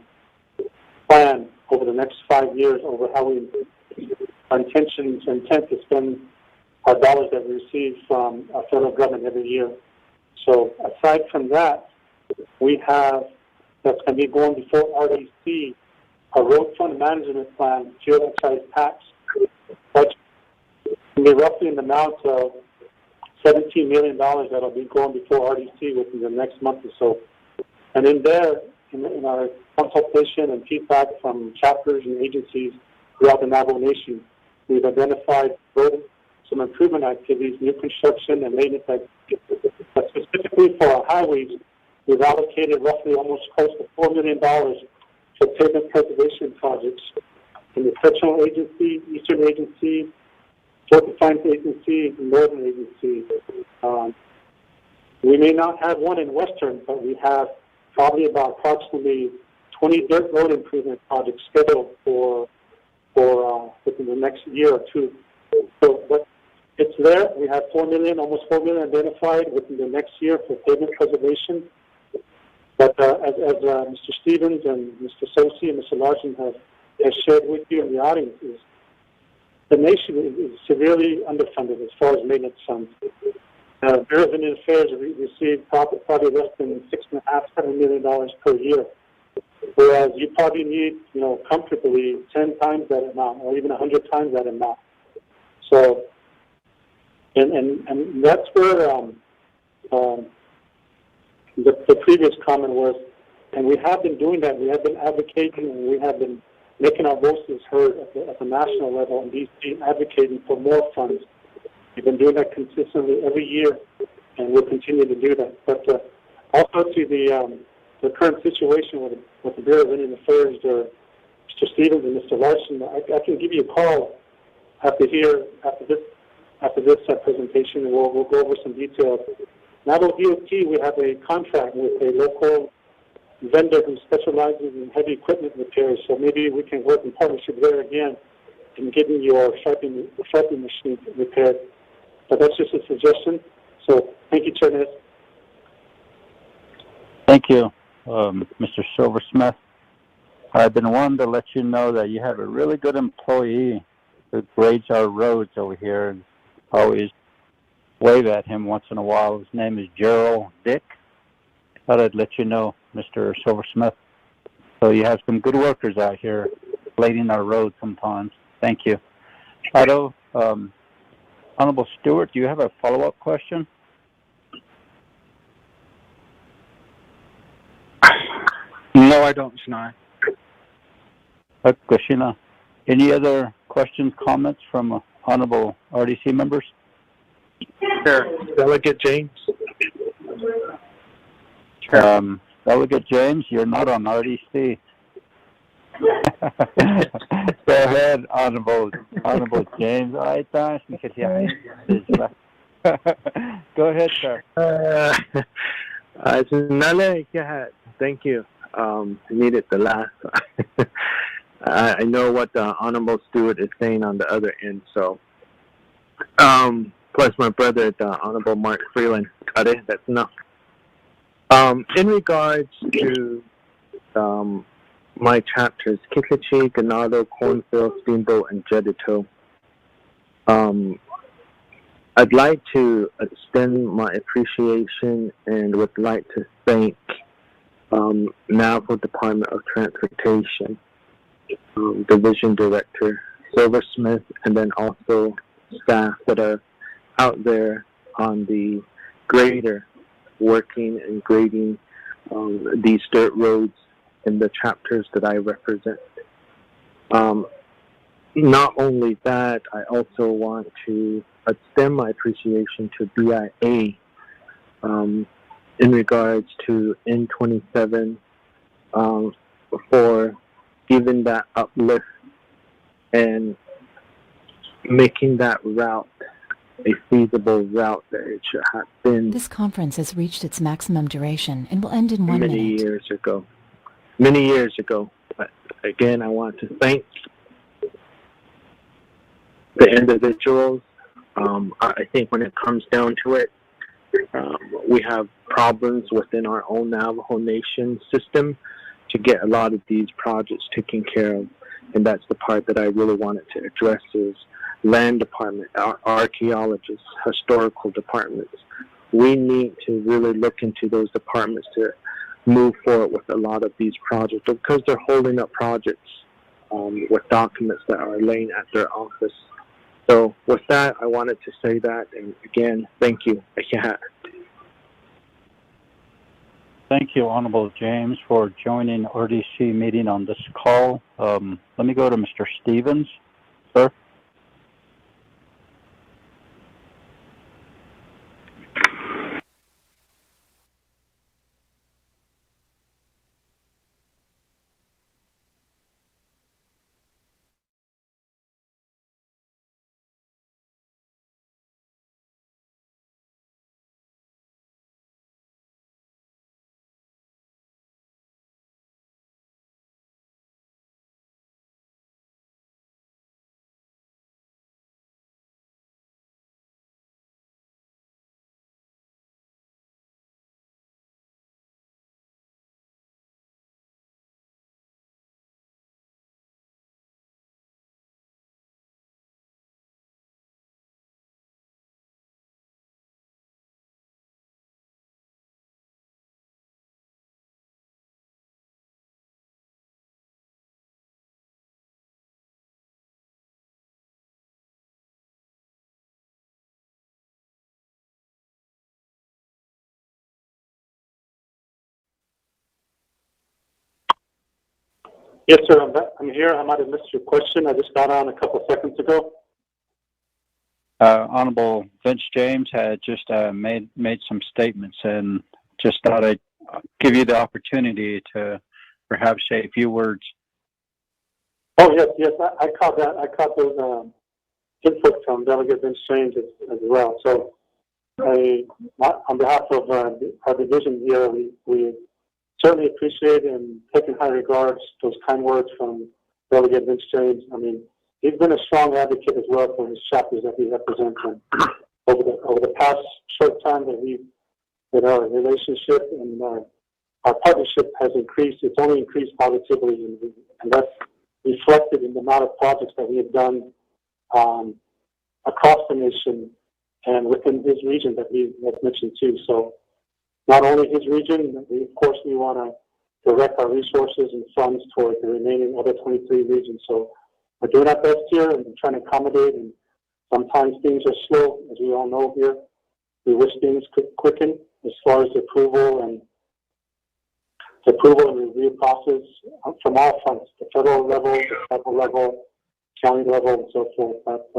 plan over the next 5 years over how our intent to spend our dollars that we receive from our federal government every year. So aside from that, we have, that's going to be going before RDC, a road fund management plan, fuel excise tax, budget, will be roughly in the amount of $17 million that will be going before RDC within the next month or so. And in there, in our consultation and feedback from chapters and agencies throughout the Navajo Nation, we've identified both some improvement activities, new construction and maintenance activities. But specifically for our highways, we've allocated roughly almost close to $4 million for pavement preservation projects in the Central Agency, Eastern Agency, Fort Defiance Agency, and Northern Agency. We may not have one in Western, but we have probably about approximately 20 dirt road improvement projects scheduled for within the next year or two. So, but it's there. We have almost 4 million identified within the next year for pavement preservation. But as Mr. Stevens and Mr. Sosi and Mr. Larson have shared with you in the audience, the nation is severely underfunded as far as maintenance funds. Bureau of Indian Affairs receive probably less than $6.5–7 million per year, whereas you probably need, comfortably 10 times that amount or even 100 times that amount. So, and that's where the previous comment was, and we have been doing that. We have been advocating, and we have been making our voices heard at the national level, and DC advocating for more funds. We've been doing that consistently every year, and we'll continue to do that. But also to the current situation with the Bureau of Indian Affairs, Mr. Stevens and Mr. Larson, I can give you a call after this presentation, and we'll go over some details. Navajo DOT, we have a contract with a local vendor who specializes in heavy equipment repairs, so maybe we can work in partnership there again in getting your sharpening machine repaired. But that's just a suggestion. So thank you, Chair Nez. Thank you, Mr. Silversmith. I've been wanting to let you know that you have a really good employee who grades our roads over here, and always wave at him once in a while. His name is Gerald Dick. Thought I'd let you know, Mr. Silversmith. So you have some good workers out here blading our roads sometimes. Thank you. Otto, Honorable Stewart, do you have a follow-up question? No, I don't, Sinai. Kushina, any other questions, comments from honorable RDC members? Sure. Delegate James. Delegate James, you're not on RDC. Go ahead, Honorable James. Go ahead, sir. Thank you. Needed the last. I know what the Honorable Stewart is saying on the other end, so. Plus my brother, the Honorable Mark Freeland. Got it? That's enough. In regards to my chapters, Kikichi, Ganado, Cornfield, Steamboat, and Jedito, I'd like to extend my appreciation and would like to thank Navajo Department of Transportation, Division Director Silversmith, and then also staff that are out there on the grader working and grading these dirt roads in the chapters that I represent. Not only that, I also want to extend my appreciation to BIA in regards to N27 for giving that uplift and making that route a feasible route that it should have been. This conference has reached its maximum duration and will end in 1 minute. Many years ago. But again, I want to thank the individuals. I think when it comes down to it, we have problems within our own Navajo Nation system to get a lot of these projects taken care of. And that's the part that I really wanted to address is land department, our archaeologists, historical departments. We need to really look into those departments to move forward with a lot of these projects because they're holding up projects with documents that are laying at their office. So with that, I wanted to say that, and again, thank you. Thank you, Honorable James, for joining RDC meeting on this call. Let me go to Mr. Stevens, sir. Yes, sir. I'm here. I might have missed your question. I just got on a couple seconds ago. Honorable Vince James had just made some statements, and just thought I'd give you the opportunity to perhaps say a few words. Oh, yes. I caught that. I caught those input from Delegate Vince James as well. So, on behalf of our division here, we certainly appreciate and take in high regards those kind words from Delegate Vince James. I mean, he's been a strong advocate as well for his chapters that he represents. And over the past short time that our relationship and our partnership has increased, it's only increased positively, and that's reflected in the amount of projects that we have done across the nation and within his region that he has mentioned too. So not only his region, of course we want to direct our resources and funds toward the remaining other 23 regions. So we're doing our best here and trying to accommodate, and sometimes things are slow, as we all know here. We wish things could quicken as far as the approval and review process from all fronts, the federal level, the federal level, county level, and so forth. But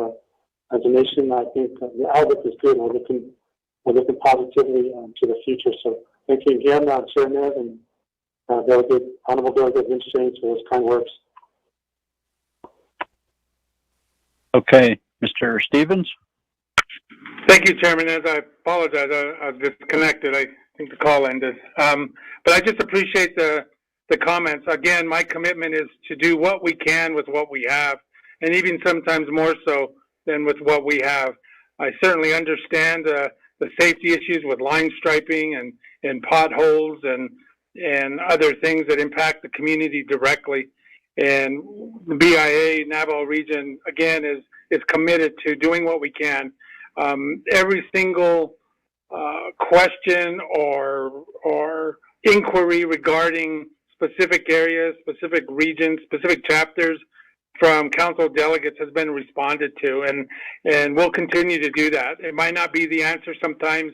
as a nation, I think the outlook is good. We're looking positively to the future. So thank you again, Chairman and Honorable Delegate Vince James for his kind words. Okay, Mr. Stevens. Thank you, Chairman. As I apologize, I was disconnected. I think the call ended. But I just appreciate the comments. Again, my commitment is to do what we can with what we have, and even sometimes more so than with what we have. I certainly understand the safety issues with line striping and potholes and other things that impact the community directly. And the BIA Navajo region, again, is committed to doing what we can. Every single question or inquiry regarding specific areas, specific regions, specific chapters from council delegates has been responded to, and we'll continue to do that. It might not be the answer sometimes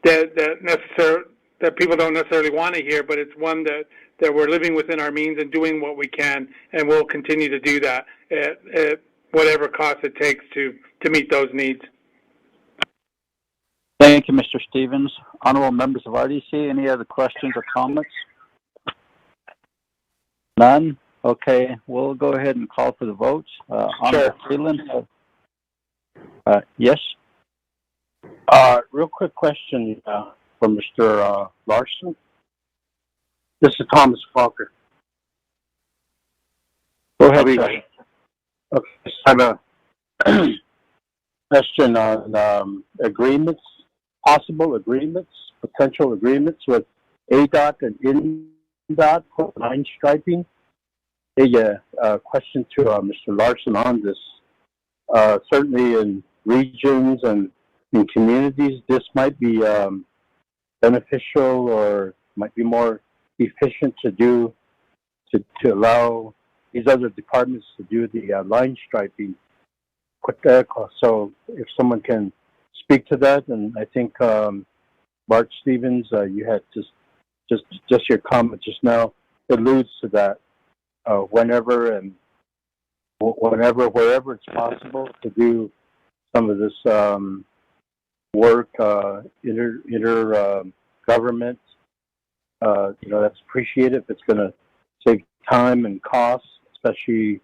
that people don't necessarily want to hear, but it's one that we're living within our means and doing what we can, and we'll continue to do that at whatever cost it takes to meet those needs. Thank you, Mr. Stevens. Honorable members of RDC, any other questions or comments? None? Okay, we'll go ahead and call for the votes. Honorable Freeland? Yes? Real quick question for Mr. Larson. This is Thomas Walker. Go ahead, sir. Okay, I have a question on agreements, possible agreements, potential agreements with ADOT and INDOT for line striping. A question to Mr. Larson on this. Certainly in regions and in communities, this might be beneficial or might be more efficient to allow these other departments to do the line striping. So if someone can speak to that, and I think Bart Stevens, you had just your comment just now alludes to that. Whenever wherever it's possible to do some of this work, government, that's appreciated if it's going to save time and cost, especially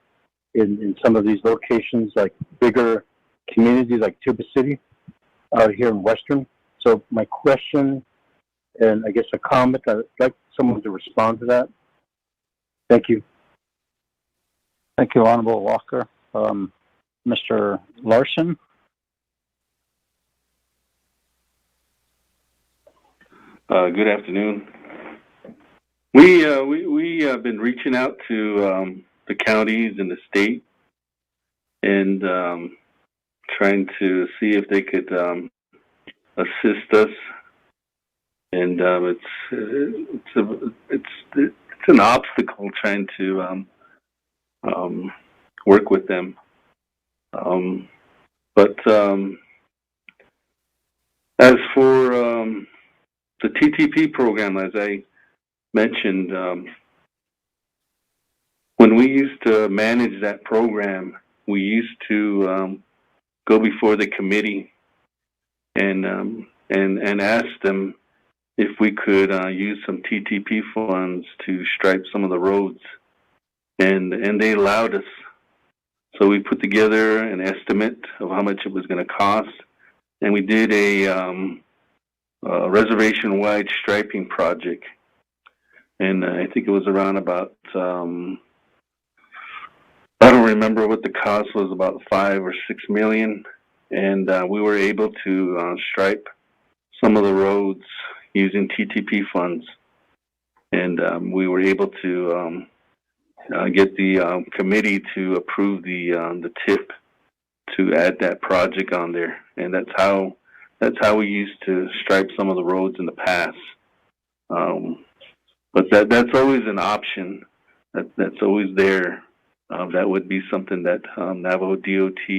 in some of these locations like bigger communities like Tuba City here in Western. So my question, and I guess a comment, I'd like someone to respond to that. Thank you. Thank you, Honorable Walker. Mr. Larson? Good afternoon. We have been reaching out to the counties and the state and trying to see if they could assist us. And it's an obstacle trying to work with them. But as for the TTP program, as I mentioned, when we used to manage that program, we used to go before the committee and ask them if we could use some TTP funds to stripe some of the roads, and they allowed us. So we put together an estimate of how much it was going to cost, and we did a reservation-wide striping project. And I think it was around about, I don't remember what the cost was, about $5 or $6 million. And we were able to stripe some of the roads using TTP funds. And we were able to get the committee to approve the TIP to add that project on there. And that's how we used to stripe some of the roads in the past. But that's always an option. That's always there. That would be something that Navajo DOT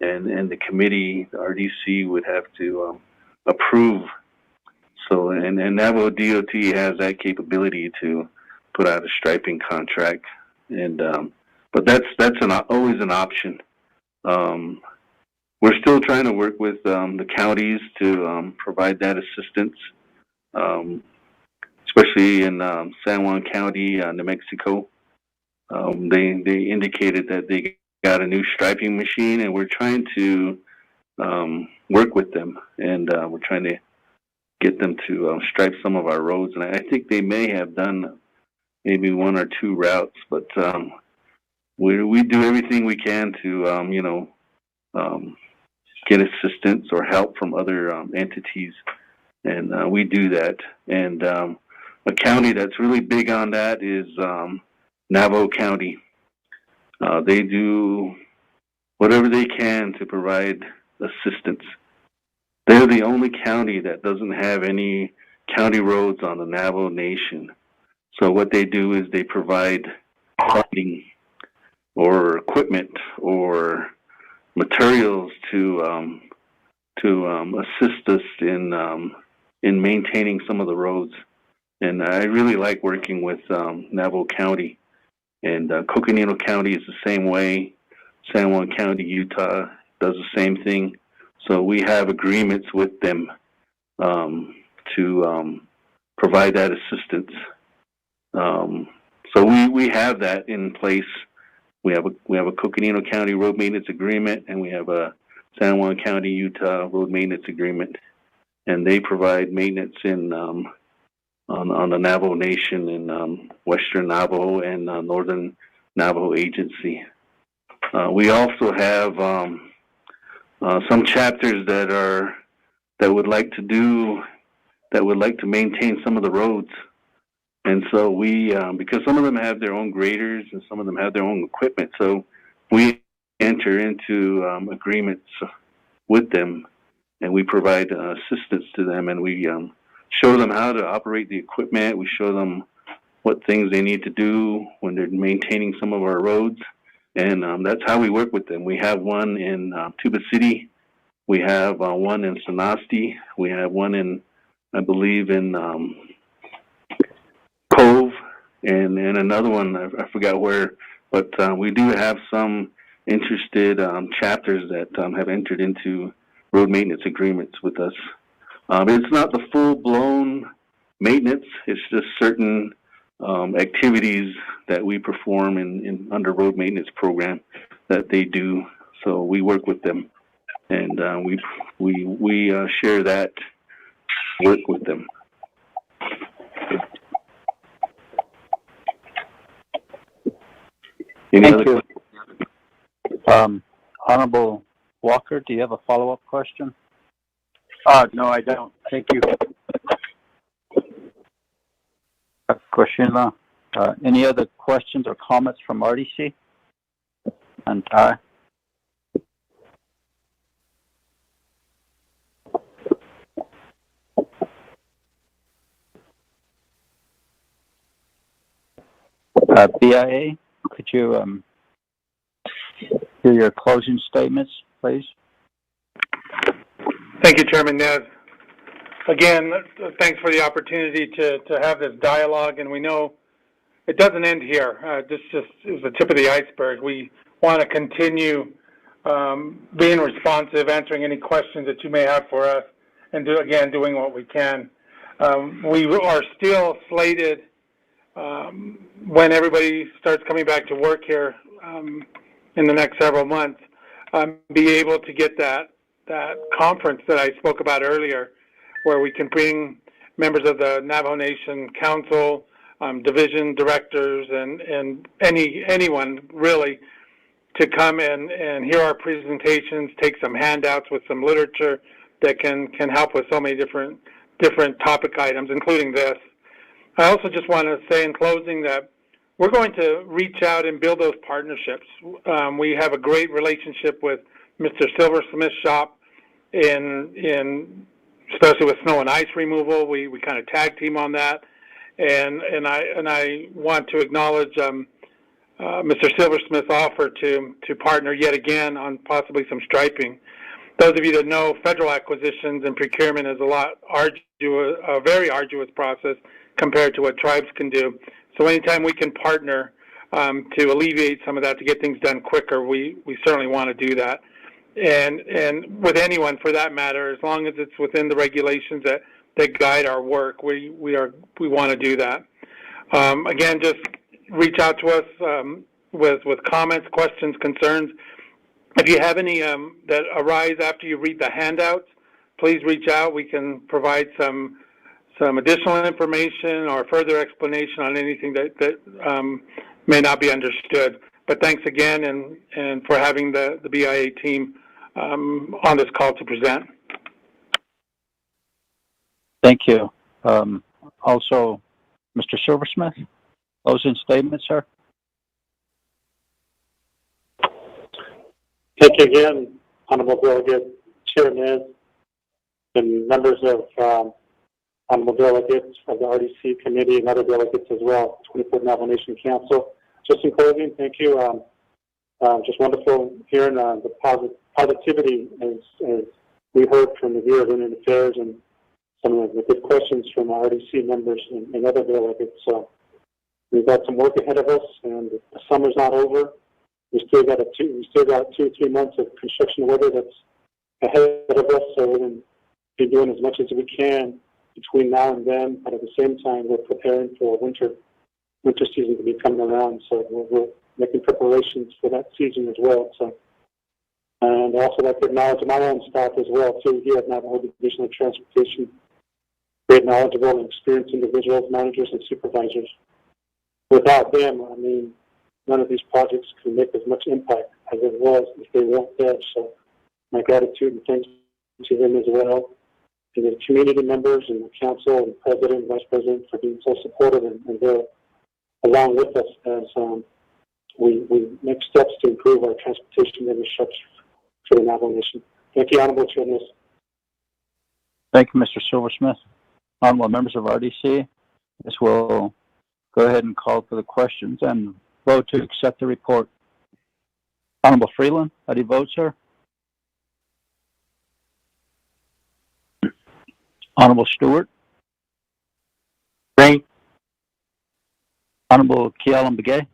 and the committee, the RDC, would have to approve. So, and Navajo DOT has that capability to put out a striping contract. And but that's always an option. We're still trying to work with the counties to provide that assistance, especially in San Juan County, New Mexico. They indicated that they got a new striping machine, and we're trying to work with them, and we're trying to get them to stripe some of our roads. And I think they may have done maybe 1 or 2 routes, but we do everything we can to get assistance or help from other entities, and we do that. And a county that's really big on that is Navajo County. They do whatever they can to provide assistance. They're the only county that doesn't have any county roads on the Navajo Nation. So what they do is they provide funding or equipment or materials to assist us in maintaining some of the roads. And I really like working with Navajo County. And Coconino County is the same way. San Juan County, Utah does the same thing. So we have agreements with them to provide that assistance. So we have that in place. We have a Coconino County road maintenance agreement, and we have a San Juan County, Utah road maintenance agreement, and they provide maintenance in on the Navajo Nation in Western Navajo and Northern Navajo Agency. We also have some chapters that would like to maintain some of the roads. And so we, because some of them have their own graders and some of them have their own equipment, so we enter into agreements with them, and we provide assistance to them, and we show them how to operate the equipment. We show them what things they need to do when they're maintaining some of our roads, and that's how we work with them. We have one in Tuba City. We have one in Sanasti. We have one in, I believe, in Cove, and another one, I forgot where, but we do have some interested chapters that have entered into road maintenance agreements with us. It's not the full-blown maintenance. It's just certain activities that we perform in under road maintenance program that they do. So we work with them, and we share that work with them. Thank you. Honorable Walker, do you have a follow-up question? No, I don't. Thank you. Question. Any other questions or comments from RDC? And BIA, could you do your closing statements, please? Thank you, Chairman Nez. Again, thanks for the opportunity to have this dialogue, and we know it doesn't end here. This just is the tip of the iceberg. We want to continue being responsive, answering any questions that you may have for us, and doing what we can. We are still slated when everybody starts coming back to work here in the next several months, be able to get that conference that I spoke about earlier, where we can bring members of the Navajo Nation Council, division directors, and anyone really to come and hear our presentations, take some handouts with some literature that can help with so many different topic items, including this. I also just want to say in closing that we're going to reach out and build those partnerships. We have a great relationship with Mr. Silversmith's shop especially with snow and ice removal. We kind of tag team on that, and I want to acknowledge Mr. Silversmith's offer to partner yet again on possibly some striping. Those of you that know, federal acquisitions and procurement is a very arduous process compared to what tribes can do. So anytime we can partner to alleviate some of that, to get things done quicker, we certainly want to do that. And with anyone for that matter, as long as it's within the regulations that guide our work, we want to do that. Again, just reach out to us with comments, questions, concerns. If you have any that arise after you read the handouts, please reach out. We can provide some additional information or further explanation on anything that may not be understood. But thanks again, and for having the BIA team on this call to present. Thank you. Also, Mr. Silversmith, closing statement, sir. Thank you again, Honorable Delegate, Chairman, and members of Honorable Delegates of the RDC Committee and other delegates as well, 24th Navajo Nation Council. Just in closing, thank you. Just wonderful hearing the positivity as we heard from the Bureau of Indian Affairs and some of the good questions from our RDC members and other delegates. So we've got some work ahead of us, and the summer's not over. We still got 2 or 3 months of construction weather that's ahead of us, so we're going to be doing as much as we can between now and then, but at the same time, we're preparing for winter season to be coming around, so we're making preparations for that season as well. So, and I also like to acknowledge my own staff as well, too, here at Navajo Division of Transportation. Great, knowledgeable, and experienced individuals, managers, and supervisors. Without them, I mean, none of these projects can make as much impact as it was if they weren't there. So my gratitude and thanks to them as well, to the community members and the council and president and vice president for being so supportive, and they're along with us as we make steps to improve our transportation infrastructure for the Navajo Nation. Thank you, Honorable Chairman. Thank you, Mr. Silversmith. Honorable members of RDC, this will go ahead and call for the questions and vote to accept the report. Honorable Freeland, how do you vote, sir? Honorable Stewart? Green. Honorable Kialam Begay?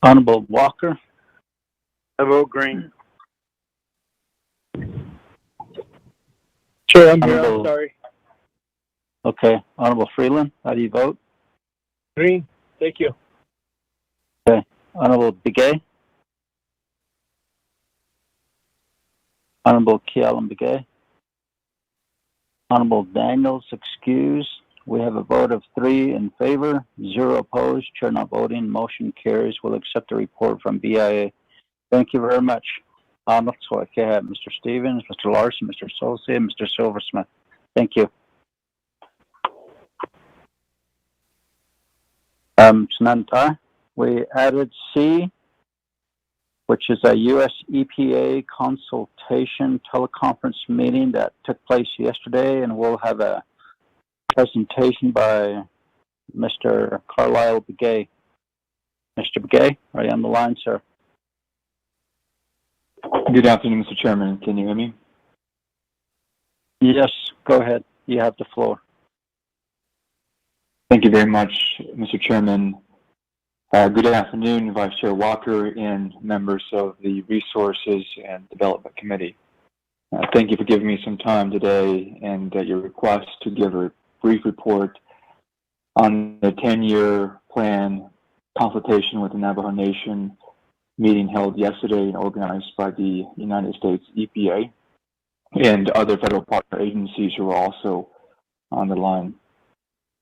Honorable Walker? I vote green. Sure, I'm here. I'm sorry. Okay. Honorable Freeland, how do you vote? Green. Thank you. Okay. Honorable Begay? Honorable Kialam Begay? Honorable Daniels, excuse. We have a vote of 3 in favor, 0 opposed, chair not voting. Motion carries. We'll accept the report from BIA. Thank you very much. Let's go ahead. Mr. Stevens, Mr. Larson, Mr. Solce, Mr. Silversmith. Thank you. Samantha, we added C, which is a U.S. EPA consultation teleconference meeting that took place yesterday, and we'll have a presentation by Mr. Carlisle Begay. Mr. Begay, are you on the line, sir? Good afternoon, Mr. Chairman. Can you hear me? Yes, go ahead. You have the floor. Thank you very much, Mr. Chairman. Good afternoon, Vice Chair Walker and members of the Resources and Development Committee. Thank you for giving me some time today and your request to give a brief report on the 10-year plan consultation with the Navajo Nation meeting held yesterday and organized by the United States EPA and other federal partner agencies who are also on the line.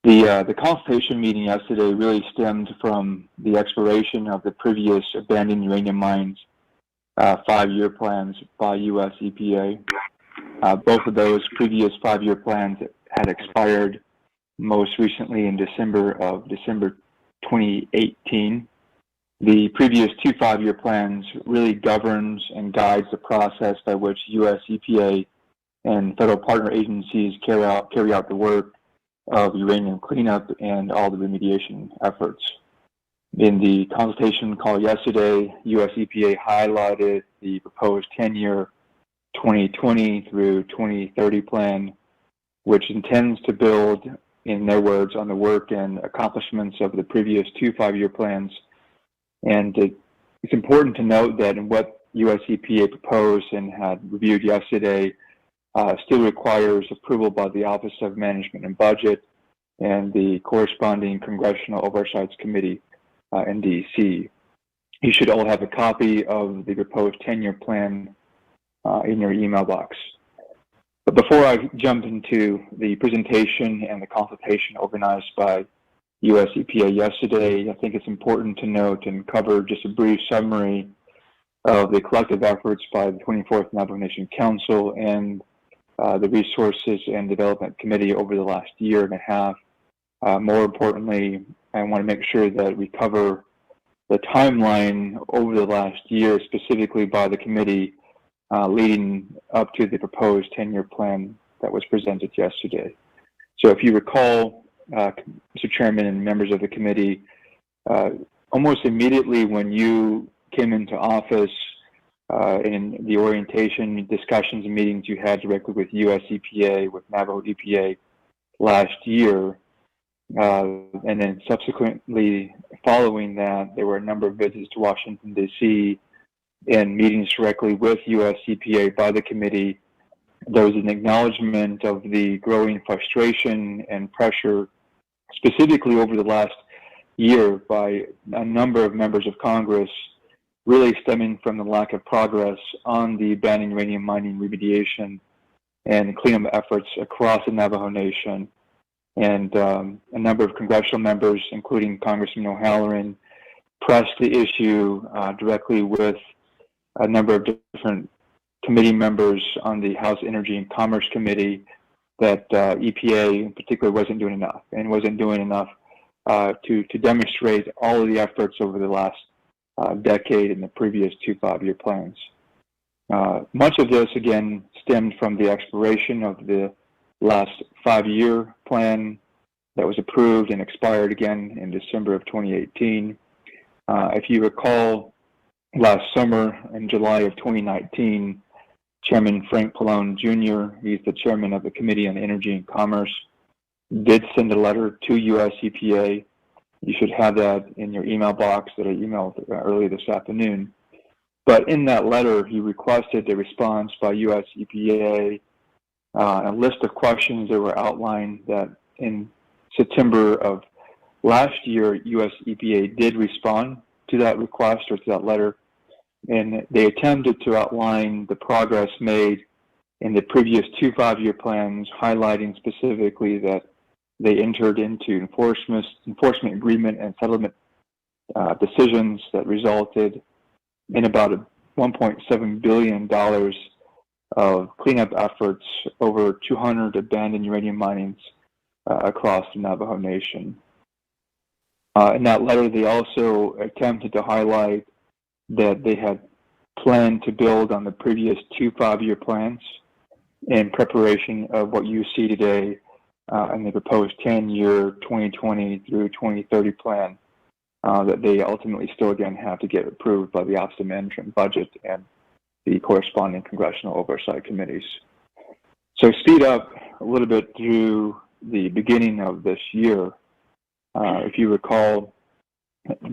The consultation meeting yesterday really stemmed from the expiration of the previous abandoned uranium mines 5-year plans by U.S. EPA. Both of those previous 5-year plans had expired most recently in December 2018. The previous 2 5-year plans really governs and guides the process by which U.S. EPA and federal partner agencies carry out the work of uranium cleanup and all the remediation efforts. In the consultation call yesterday, U.S. EPA highlighted the proposed 10-year 2020 through 2030 plan, which intends to build, in their words, on the work and accomplishments of the previous 2 5-year plans. And it's important to note that in what U.S. EPA proposed and had reviewed yesterday still requires approval by the Office of Management and Budget and the corresponding Congressional Oversight Committee in D.C. You should all have a copy of the proposed 10-year plan in your email box. But before I jump into the presentation and the consultation organized by U.S. EPA yesterday, I think it's important to note and cover just a brief summary of the collective efforts by the 24th Navajo Nation Council and the Resources and Development Committee over the last year and a half. More importantly, I want to make sure that we cover the timeline over the last year, specifically by the committee leading up to the proposed 10-year plan that was presented yesterday. So if you recall, Mr. Chairman and members of the committee, almost immediately when you came into office, in the orientation discussions and meetings you had directly with U.S. EPA, with Navajo EPA last year, and then subsequently following that, there were a number of visits to Washington, D.C. and meetings directly with U.S. EPA by the committee. There was an acknowledgement of the growing frustration and pressure, specifically over the last year by a number of members of Congress, really stemming from the lack of progress on the abandoned uranium mining remediation and cleanup efforts across the Navajo Nation. And a number of congressional members, including Congressman O'Halloran, pressed the issue directly with a number of different committee members on the House Energy and Commerce Committee that EPA in particular wasn't doing enough to demonstrate all of the efforts over the last decade in the previous 2 5-year plans. Much of this, again, stemmed from the expiration of the last 5-year plan that was approved and expired again in December of 2018. If you recall, last summer in July of 2019, Chairman Frank Pallone Jr., he's the chairman of the Committee on Energy and Commerce, did send a letter to U.S. EPA. You should have that in your email box that I emailed earlier this afternoon. But in that letter, he requested a response by U.S. EPA, a list of questions that were outlined that in September of last year, U.S. EPA did respond to that request or to that letter, and they attempted to outline the progress made in the previous 2 5-year plans, highlighting specifically that they entered into enforcement agreement and settlement decisions that resulted in about $1.7 billion of cleanup efforts over 200 abandoned uranium minings across the Navajo Nation. In that letter, they also attempted to highlight that they had planned to build on the previous 2 5-year plans in preparation of what you see today in the proposed 10-year 2020 through 2030 plan that they ultimately still again have to get approved by the Office of Management and Budget and the corresponding congressional oversight committees. So speed up a little bit through the beginning of this year. If you recall,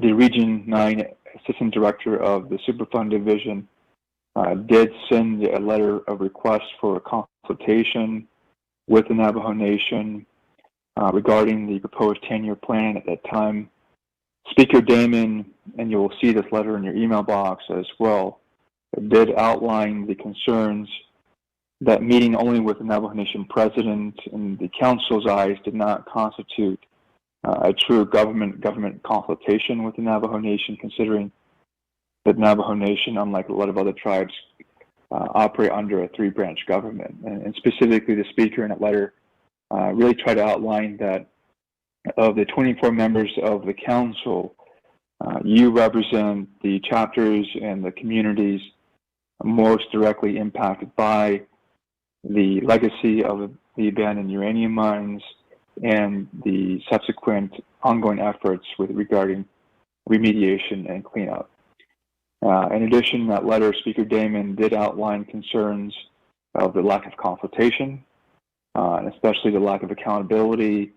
the Region 9 Assistant Director of the Superfund Division did send a letter of request for a consultation with the Navajo Nation regarding the proposed 10-year plan at that time. Speaker Damon, and you will see this letter in your email box as well, did outline the concerns that meeting only with the Navajo Nation president in the council's eyes did not constitute a true government consultation with the Navajo Nation, considering that Navajo Nation, unlike a lot of other tribes, operate under a three-branch government. And specifically, the speaker in that letter really tried to outline that of the 24 members of the council, you represent the chapters and the communities most directly impacted by the legacy of the abandoned uranium mines and the subsequent ongoing efforts regarding remediation and cleanup. In addition, in that letter, Speaker Damon did outline concerns of the lack of consultation, and especially the lack of accountability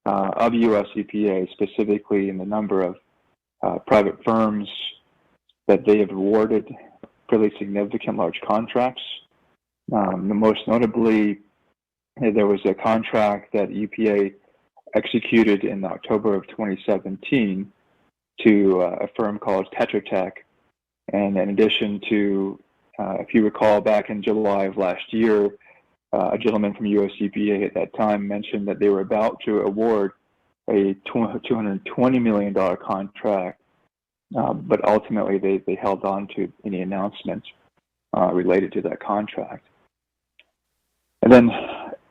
of U.S. EPA, specifically in the number of private firms that they have awarded fairly significant large contracts. The most notably, there was a contract that EPA executed in October of 2017 to a firm called Tetra Tech. And in addition to, if you recall, back in July of last year, a gentleman from US EPA at that time mentioned that they were about to award a $220 million contract, but ultimately they held on to any announcements related to that contract. And then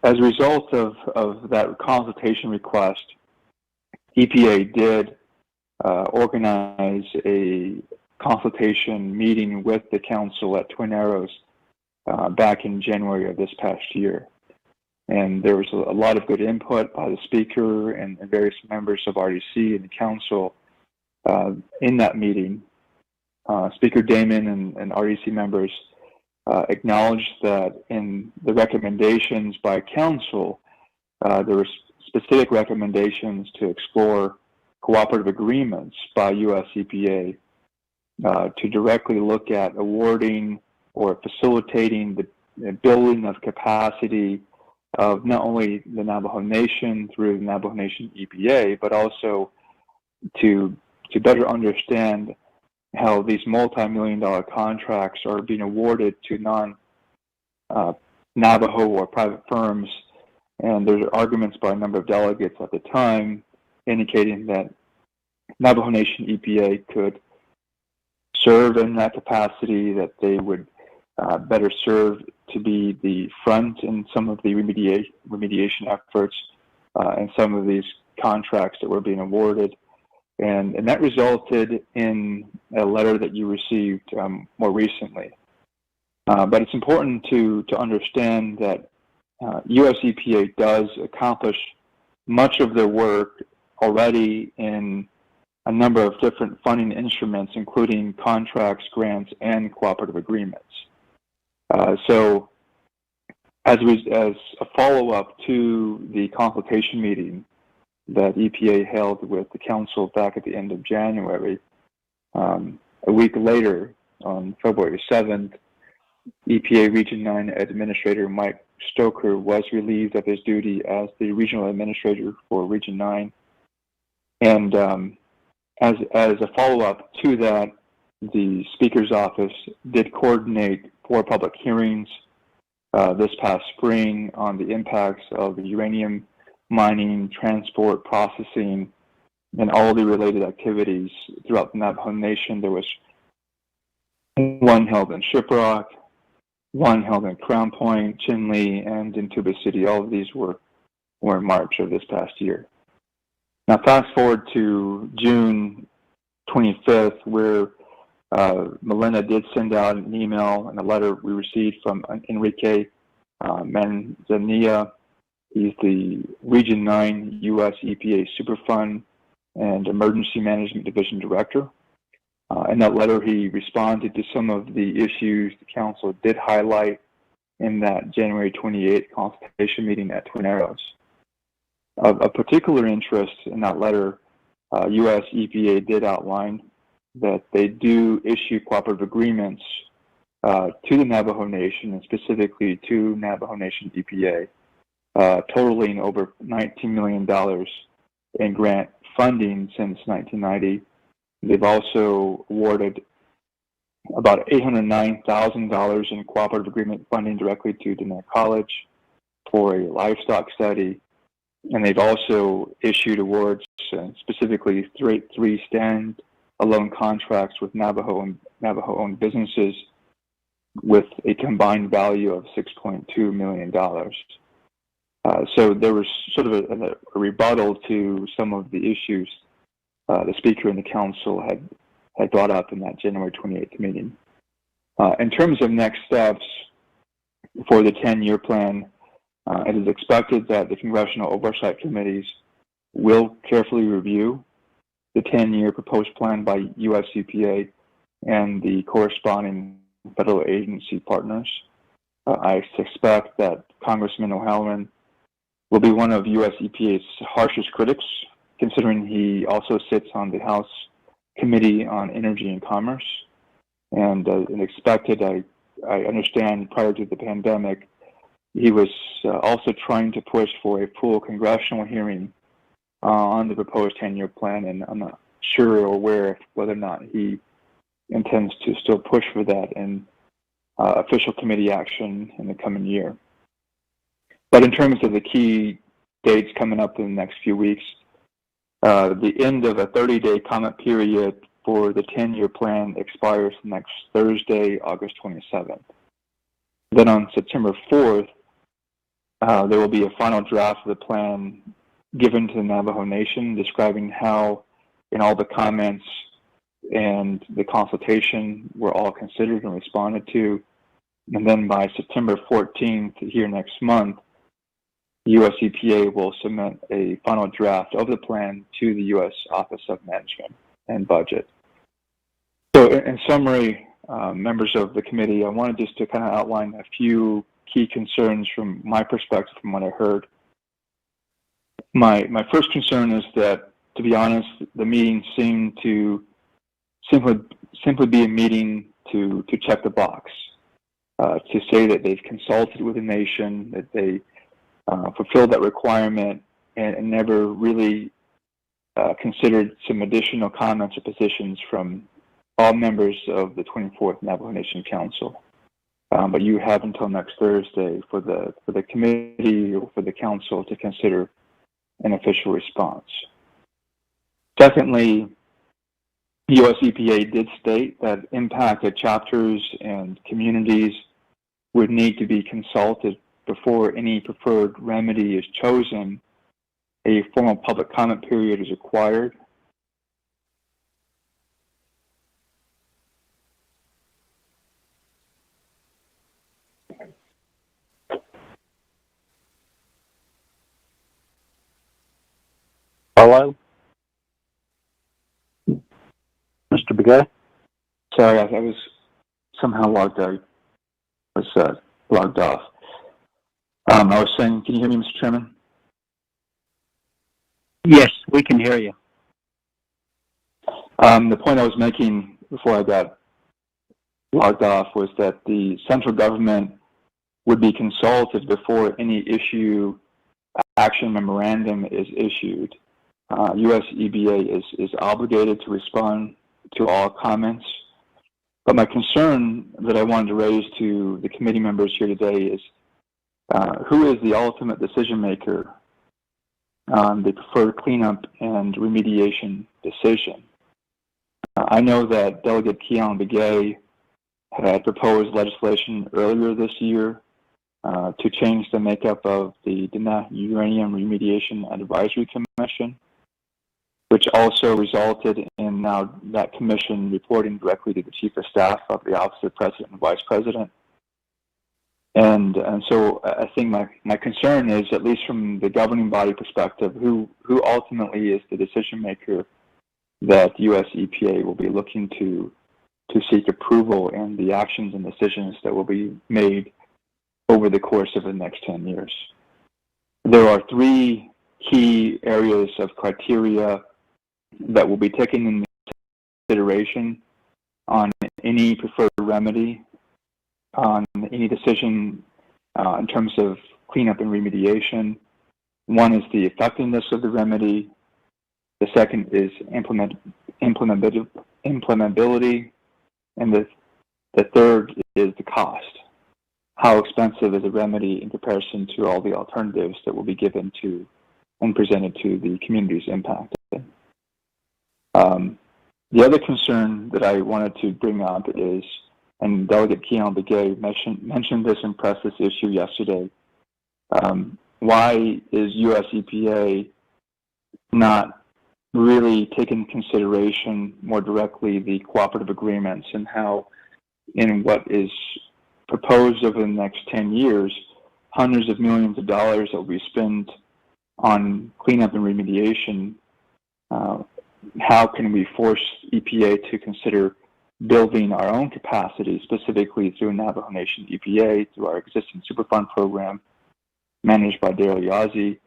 as a result of that consultation request, EPA did organize a consultation meeting with the council at Twin Arrows back in January of this past year. And there was a lot of good input by the speaker and various members of RDC and the council in that meeting. Speaker Damon and RDC members acknowledged that in the recommendations by council, there were specific recommendations to explore cooperative agreements by US EPA to directly look at awarding or facilitating the building of capacity of not only the Navajo Nation through the Navajo Nation EPA, but also to better understand how these multi-million-dollar contracts are being awarded to non-Navajo or private firms. And there's arguments by a number of delegates at the time indicating that Navajo Nation EPA could serve in that capacity, that they would better serve to be the front in some of the remediation efforts and some of these contracts that were being awarded. And that resulted in a letter that you received more recently. But it's important to understand that US EPA does accomplish much of their work already in a number of different funding instruments, including contracts, grants, and cooperative agreements. So as a follow-up to the consultation meeting that EPA held with the council back at the end of January, a week later, on February 7th, EPA Region 9 Administrator Mike Stoker was relieved of his duty as the Regional Administrator for Region 9. And as a follow-up to that, the Speaker's Office did coordinate 4 public hearings this past spring on the impacts of the uranium mining, transport, processing, and all the related activities throughout the Navajo Nation. There was one held in Shiprock, one held in Crown Point, Chinle, and in Tuba City. All of these were in March of this past year. Now fast forward to June 25th, where Melinda did send out an email and a letter we received from Enrique Manzanilla. He's the Region 9 US EPA Superfund and Emergency Management Division Director. In that letter, he responded to some of the issues the council did highlight in that January 28th consultation meeting at Twin Arrows. Of particular interest in that letter, U.S. EPA did outline that they do issue cooperative agreements to the Navajo Nation, and specifically to Navajo Nation EPA, totaling over $19 million in grant funding since 1990. They've also awarded about $809,000 in cooperative agreement funding directly to Diné College for a livestock study. And they've also issued awards, specifically three stand-alone contracts with Navajo-owned businesses with a combined value of $6.2 million. So there was sort of a rebuttal to some of the issues the Speaker and the Council had brought up in that January 28th meeting. In terms of next steps for the 10-year plan, it is expected that the Congressional Oversight Committees will carefully review the 10-year proposed plan by U.S. EPA and the corresponding federal agency partners. I suspect that Congressman O'Halloran will be one of U.S. EPA's harshest critics, considering he also sits on the House Committee on Energy and Commerce. And expected, I understand, prior to the pandemic, he was also trying to push for a full congressional hearing on the proposed 10-year plan, and I'm not sure or aware of whether or not he intends to still push for that in official committee action in the coming year. But in terms of the key dates coming up in the next few weeks, the end of a 30-day comment period for the 10-year plan expires next Thursday, August 27th. Then on September 4th, there will be a final draft of the plan given to the Navajo Nation, describing how, in all the comments and the consultation were all considered and responded to. And then by September 14th, here next month, the U.S. EPA will submit a final draft of the plan to the U.S. Office of Management and Budget. So in summary, members of the committee, I wanted just to kind of outline a few key concerns from my perspective from what I heard. My first concern is that, to be honest, the meeting seemed to simply be a meeting to check the box, to say that they've consulted with the nation, that they fulfilled that requirement, and never really considered some additional comments or positions from all members of the 24th Navajo Nation Council. But you have until next Thursday for the committee or for the council to consider an official response. Secondly, the U.S. EPA did state that impacted chapters and communities would need to be consulted before any preferred remedy is chosen. A formal public comment period is required. Hello? Mr. Begay? Sorry, I was somehow logged out. I was logged off. I was saying, can you hear me, Mr. Chairman? Yes, we can hear you. The point I was making before I got logged off was that the central government would be consulted before any action memorandum is issued. U.S. EPA is obligated to respond to all comments. But my concern that I wanted to raise to the committee members here today is who is the ultimate decision maker on the preferred cleanup and remediation decision? I know that Delegate Keon Begay had proposed legislation earlier this year to change the makeup of the Diné Uranium Remediation Advisory Commission, which also resulted in now that commission reporting directly to the Chief of Staff of the Office of President and Vice President. And so I think my concern is, at least from the governing body perspective, who ultimately is the decision maker that U.S. EPA will be looking to seek approval, and the actions and decisions that will be made over the course of the next 10 years. There are three key areas of criteria that will be taken into consideration on any preferred remedy, on any decision in terms of cleanup and remediation. One is the effectiveness of the remedy. The second is implementability. And the third is the cost. How expensive is a remedy in comparison to all the alternatives that will be given to and presented to the communities impacted? The other concern that I wanted to bring up is, and Delegate Keon-Begay mentioned this and pressed this issue yesterday, why is US EPA not really taking into consideration more directly the cooperative agreements and how, in what is proposed over the next 10 years, hundreds of millions of dollars that will be spent on cleanup and remediation? How can we force EPA to consider building our own capacity, specifically through Navajo Nation EPA, through our existing Superfund program managed by Daryl Yazzie?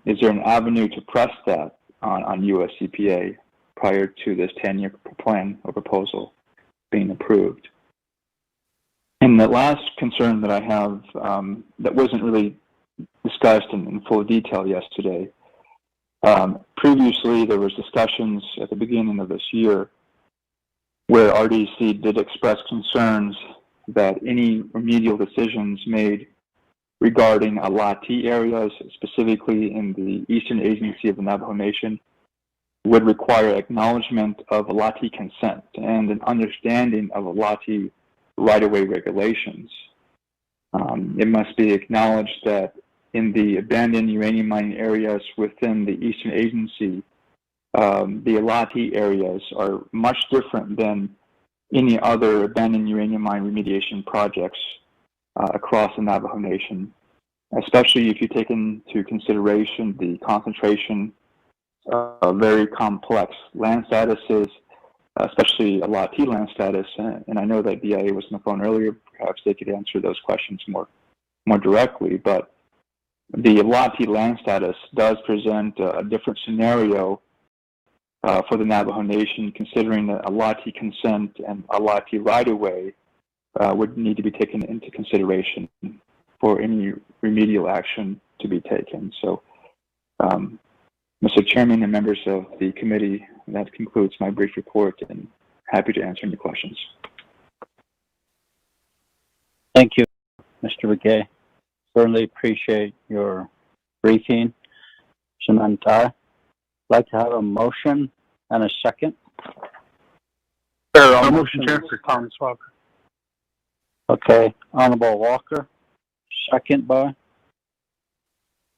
Is there an avenue to press that on US EPA prior to this 10-year plan or proposal being approved? And the last concern that I have that wasn't really discussed in full detail yesterday, previously there was discussions at the beginning of this year where RDC did express concerns that any remedial decisions made regarding Alati areas, specifically in the Eastern Agency of the Navajo Nation, would require acknowledgement of Alati consent and an understanding of Alati right-of-way regulations. It must be acknowledged that in the abandoned uranium mining areas within the Eastern Agency, the Alati areas are much different than any other abandoned uranium mine remediation projects across the Navajo Nation, especially if you take into consideration the concentration of very complex land statuses, especially Alati land status. And I know that BIA was on the phone earlier. Perhaps they could answer those questions more directly. But the Alati land status does present a different scenario for the Navajo Nation, considering that Alati consent and Alati right-of-way would need to be taken into consideration for any remedial action to be taken. So, Mr. Chairman and members of the committee, that concludes my brief report, and happy to answer any questions. Thank you, Mr. Begay. Certainly appreciate your briefing. Shanantai, I'd like to have a motion and a second. Sure, motion, Chair, for Thomas Walker. Okay, Honorable Walker, second by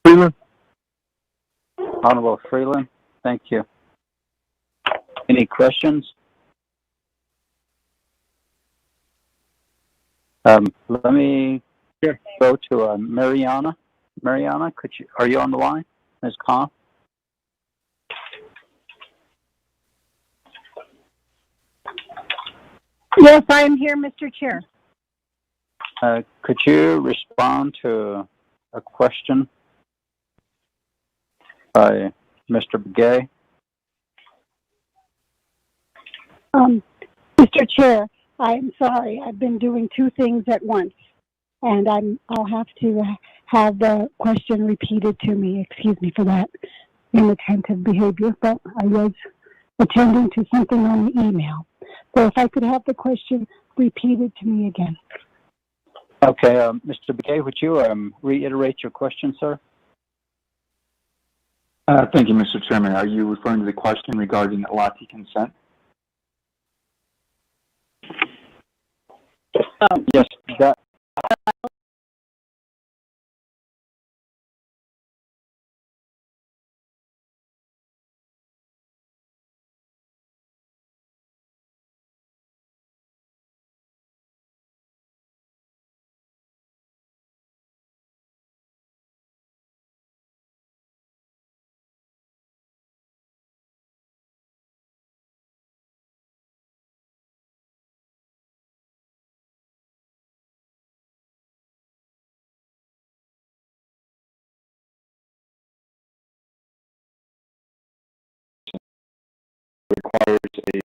Freeland. Honorable Freeland, thank you. Any questions? Let me go to Mariana. Mariana, are you on the line? Ms. Khan? Yes, I am here, Mr. Chair. Could you respond to a question by Mr. Begay? Mr. Chair, I'm sorry. I've been doing two things at once, and I'll have to have the question repeated to me. Excuse me for that inattentive behavior, but I was attending to something on the email. So if I could have the question repeated to me again. Okay, Mr. Begay, would you reiterate your question, sir? Thank you, Mr. Chairman. Are you referring to the question regarding Alati consent? Yes, that requires a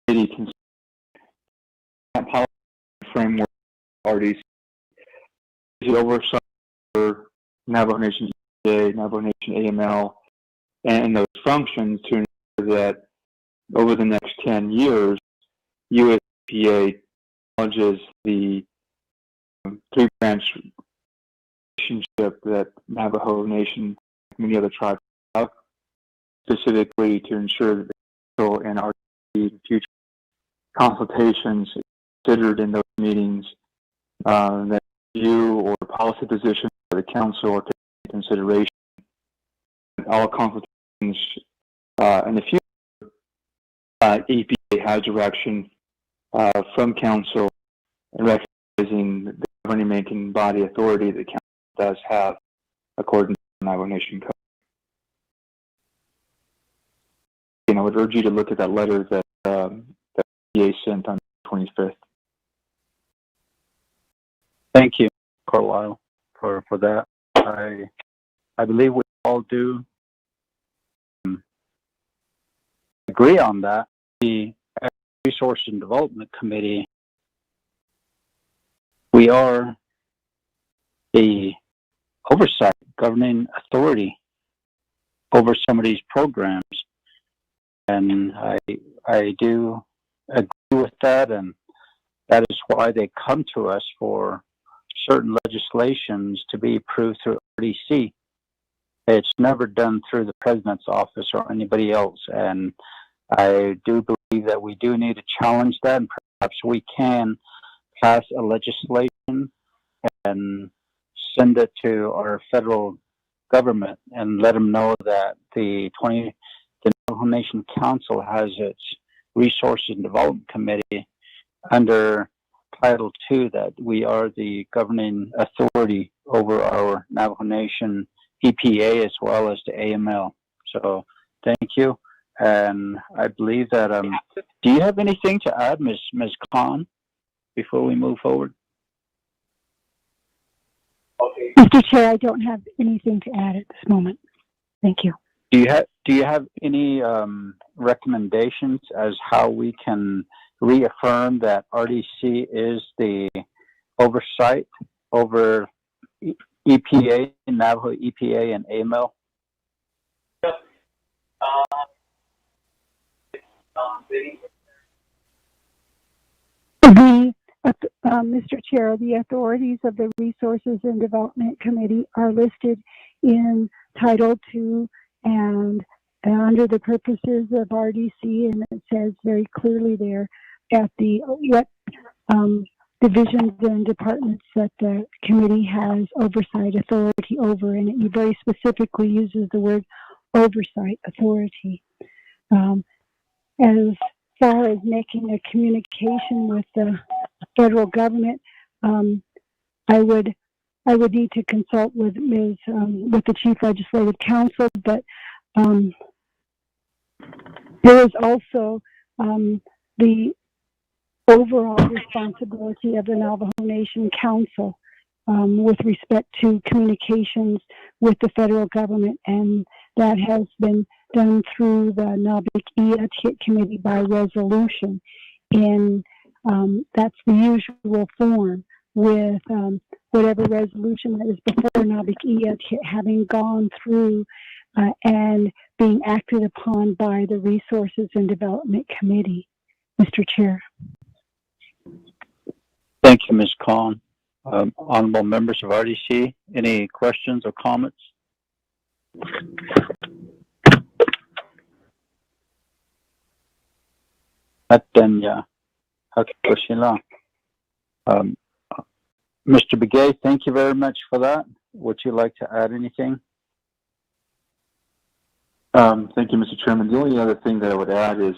committee consider that policy framework RDC oversight for Navajo Nation EPA, Navajo Nation AML, and those functions to ensure that over the next 10 years, U.S. EPA acknowledges the three-branch relationship that Navajo Nation and many other tribes have, specifically to ensure that the Council and RDC and future consultations considered in those meetings that you or policy positions of the Council are taken into consideration. All consultations in the future, EPA has direction from Council and recognizing the governing body authority that Council does have according to the Navajo Nation Code. And I would urge you to look at that letter that that EPA sent on the 25th. Thank you, Carlisle, for that. I believe we all do agree on that. The Resource and Development Committee, we are the oversight governing authority over some of these programs, and I do agree with that, and that is why they come to us for certain legislations to be approved through RDC. It's never done through the President's office or anybody else, and I do believe that we do need to challenge that, and perhaps we can pass a legislation and send it to our federal government and let them know that the Navajo Nation Council has its Resource and Development Committee under Title II, that we are the governing authority over our Navajo Nation EPA as well as the AML. So thank you. And I believe that, do you have anything to add, Ms. Khan, before we move forward? Mr. Chair, I don't have anything to add at this moment. Thank you. Do you have any recommendations as how we can reaffirm that RDC is the oversight over EPA, Navajo EPA, and AML? Mr. Chair, the authorities of the Resources and Development Committee are listed in Title II and under the purposes of RDC, and it says very clearly there at the what divisions and departments that the committee has oversight authority over, and it very specifically uses the word oversight authority. As far as making a communication with the federal government, I would need to consult with with the Chief Legislative Counsel, but there is also the overall responsibility of the Navajo Nation Council with respect to communications with the federal government, and that has been done through the Nabik-Iyatchit Committee by resolution. And that's the usual form, with whatever resolution that is before Nabik-Iyatchit having gone through and being acted upon by the Resources and Development Committee. Mr. Chair. Thank you, Ms. Khan. Honorable members of RDC, any questions or comments? Mr. Begay, thank you very much for that. Would you like to add anything? Thank you, Mr. Chairman. The only other thing that I would add is,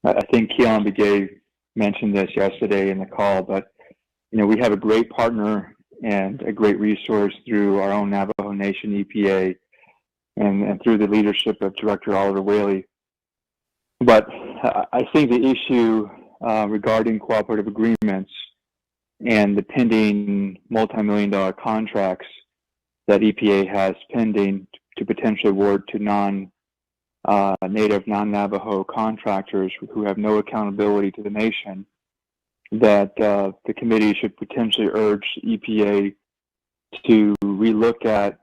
I think Keon Begay mentioned this yesterday in the call, but we have a great partner and a great resource through our own Navajo Nation EPA and through the leadership of Director Oliver Whaley. But I think the issue regarding cooperative agreements and the pending multi-million-dollar contracts that EPA has pending to potentially award to Native non-Navajo contractors who have no accountability to the nation, that the committee should potentially urge EPA to relook at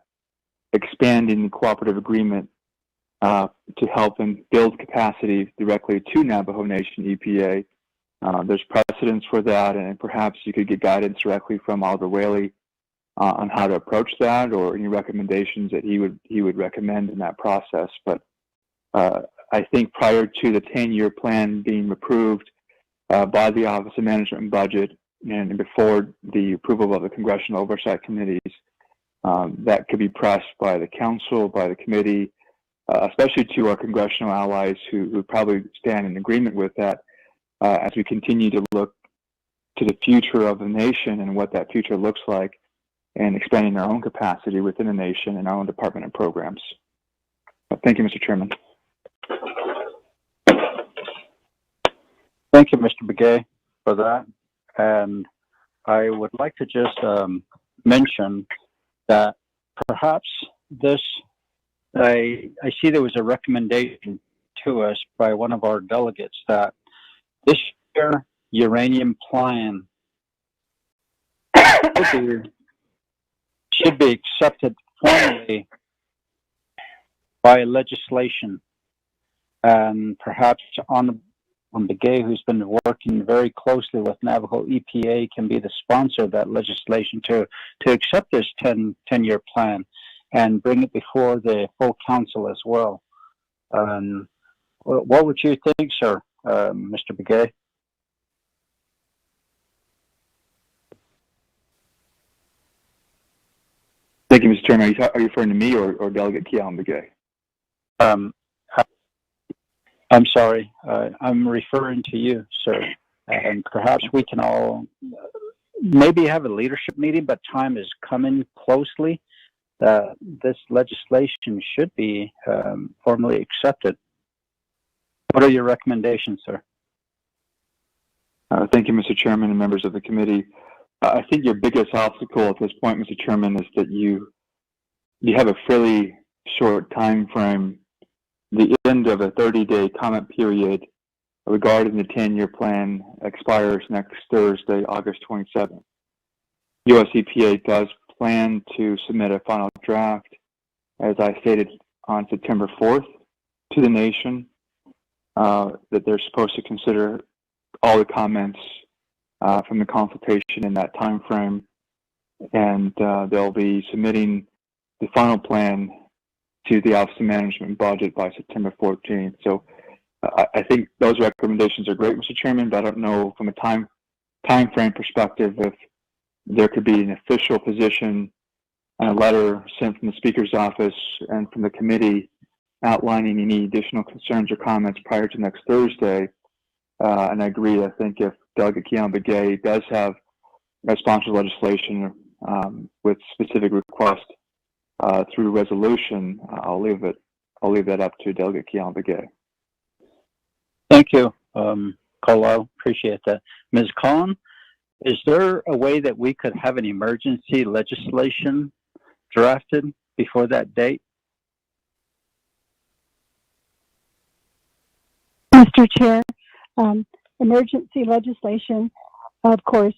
expanding the cooperative agreement to help and build capacity directly to Navajo Nation EPA. There's precedence for that, and perhaps you could get guidance directly from Oliver Whaley on how to approach that, or any recommendations that he would recommend in that process. But I think prior to the 10-year plan being approved by the Office of Management and Budget, and before the approval of the Congressional Oversight Committees, that could be pressed by the Council, by the committee, especially to our congressional allies who probably stand in agreement with that, as we continue to look to the future of the nation and what that future looks like, and expanding our own capacity within the nation and our own department and programs. Thank you, Mr. Chairman. Thank you, Mr. Begay, for that. And I would like to just mention that perhaps this, I see there was a recommendation to us by one of our delegates that this year uranium plan should be accepted formally by legislation, and perhaps on Begay, who's been working very closely with Navajo EPA, can be the sponsor of that legislation to accept this 10-year plan and bring it before the full council as well. What would you think, sir, Mr. Begay? Thank you, Mr. Chairman. Are you referring to me or Delegate Kealan Begay? I'm sorry. I'm referring to you, sir. And perhaps we can all maybe have a leadership meeting, but time is coming closely. This legislation should be formally accepted. What are your recommendations, sir? Thank you, Mr. Chairman and members of the committee. I think your biggest obstacle at this point, Mr. Chairman, is that you have a fairly short time frame. The end of a 30-day comment period regarding the 10-year plan expires next Thursday, August 27th. US EPA does plan to submit a final draft, as I stated, on September 4th to the nation, that they're supposed to consider all the comments from the consultation in that time frame, and they'll be submitting the final plan to the Office of Management and Budget by September 14th. So I think those recommendations are great, Mr. Chairman, but I don't know from a time frame perspective if there could be an official position and a letter sent from the Speaker's office and from the committee outlining any additional concerns or comments prior to next Thursday. And I agree, I think if Delegate Kealan Begay does have a sponsored legislation with specific requests through resolution, I'll leave that up to Delegate Kealan Begay. Thank you, Carlisle. Appreciate that. Ms. Khan, is there a way that we could have an emergency legislation drafted before that date? Mr. Chair, emergency legislation, of course,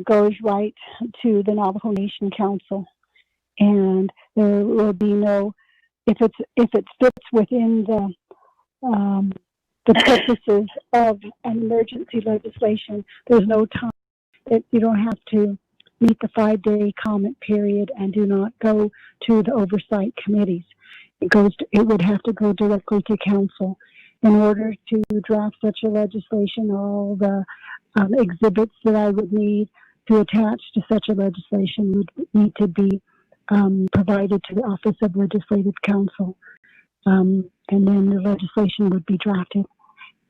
goes right to the Navajo Nation Council, and there will be no, if it fits within the purposes of an emergency legislation, there's no time. You don't have to meet the 5-day comment period and do not go to the oversight committees. It would have to go directly to council. In order to draft such a legislation, all the exhibits that I would need to attach to such a legislation would need to be provided to the Office of Legislative Counsel, and then the legislation would be drafted.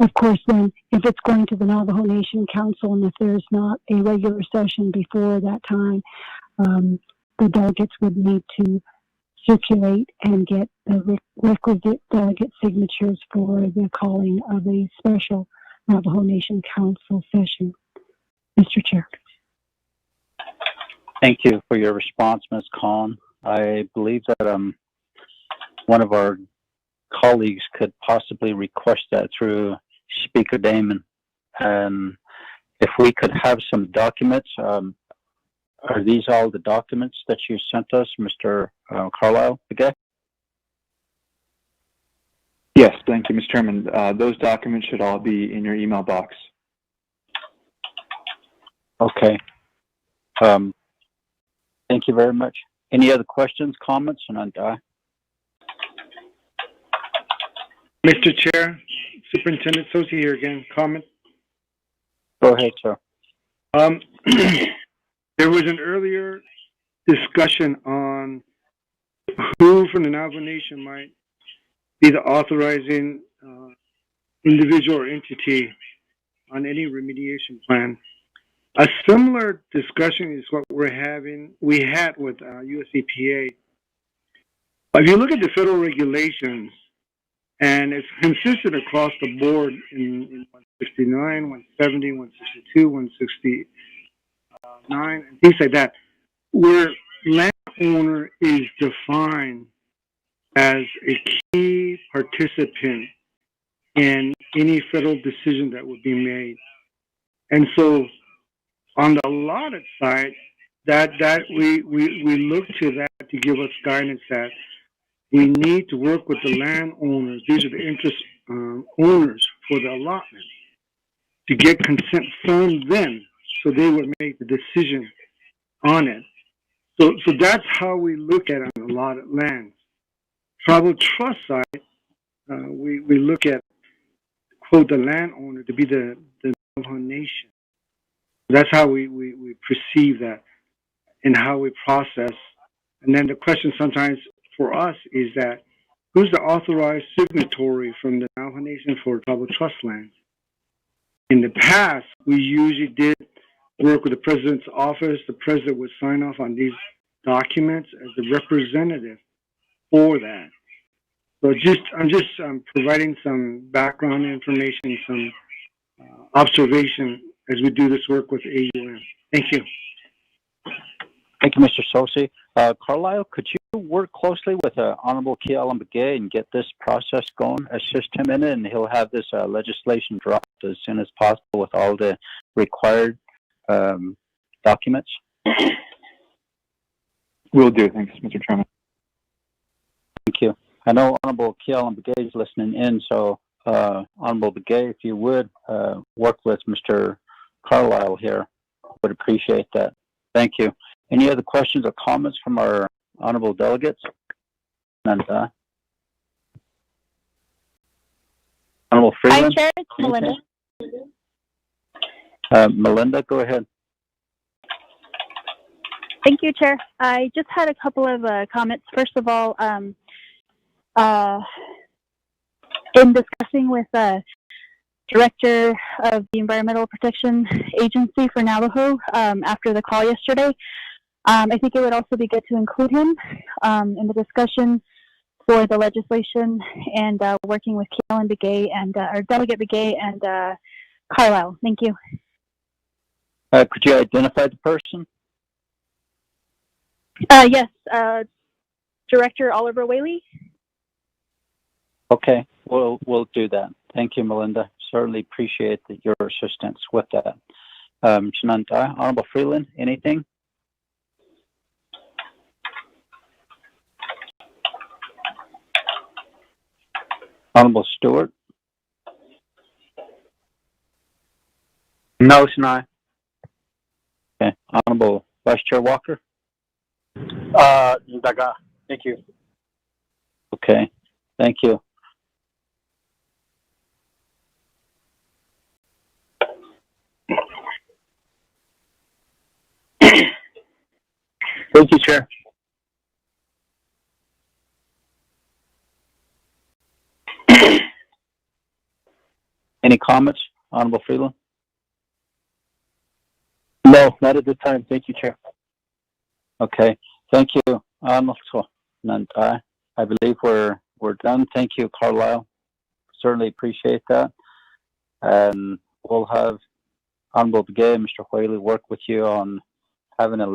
Of course, then, if it's going to the Navajo Nation Council and if there's not a regular session before that time, the delegates would need to circulate and get the requisite delegate signatures for the calling of a special Navajo Nation Council session. Mr. Chair. Thank you for your response, Ms. Khan. I believe that one of our colleagues could possibly request that through Speaker Damon. And if we could have some documents, are these all the documents that you sent us, Mr. Carlisle? Okay. Yes, thank you, Mr. Chairman. Those documents should all be in your email box. Okay. Thank you very much. Any other questions, comments? And Mr. Chair, Superintendent Sosi here again. Comment? Go ahead, sir. There was an earlier discussion on who from the Navajo Nation might be the authorizing individual or entity on any remediation plan. A similar discussion is what we had with US EPA. If you look at the federal regulations, and it's consistent across the board in 169, 170, 162, 169, and things like that, where landowner is defined as a key participant in any federal decision that would be made. And so on the allotted side, that we look to that to give us guidance that we need to work with the landowners. These are the interest owners for the allotment to get consent from them so they would make the decision on it. So that's how we look at it on allotted lands. Tribal trust side, we look at, quote, the landowner to be the Navajo Nation. That's how we perceive that and how we process. And then the question sometimes for us is that who's the authorized signatory from the Navajo Nation for tribal trust lands? In the past, we usually did work with the president's office. The president would sign off on these documents as the representative for that. So I'm just providing some background information, some observation as we do this work with AUM. Thank you. Thank you, Mr. Sosi. Carlisle, could you work closely with Honorable Kealan Begay and get this process going? Assist him in it, and he'll have this legislation dropped as soon as possible with all the required documents. Will do. Thanks, Mr. Chairman. Thank you. I know Honorable Kealan Begay is listening in, so Honorable Begay, if you would work with Mr. Carlisle here, would appreciate that. Thank you. Any other questions or comments from our honorable delegates? And Honorable Freeland? Hi, Chair. It's Melinda. Melinda, go ahead. Thank you, Chair. I just had a couple of comments. First of all, in discussing with Director of the Environmental Protection Agency for Navajo after the call yesterday, I think it would also be good to include him in the discussion for the legislation and working with Kealan Begay and our Delegate Begay and Carlisle. Thank you. Could you identify the person? Yes, Director Oliver Whaley. Okay, we'll do that. Thank you, Melinda. Certainly appreciate your assistance with that. Shananta, Honorable Freeland, anything? Honorable Stewart? No, Sinai. Okay. Honorable Vice Chair Walker? Daga. Thank you. Okay. Thank you. Thank you, Chair. Any comments, Honorable Freeland? No, not at this time. Thank you, Chair. Okay. Thank you. I believe we're done. Thank you, Carlisle. Certainly appreciate that. And we'll have Honorable Begay and Mr. Whaley work with you on having a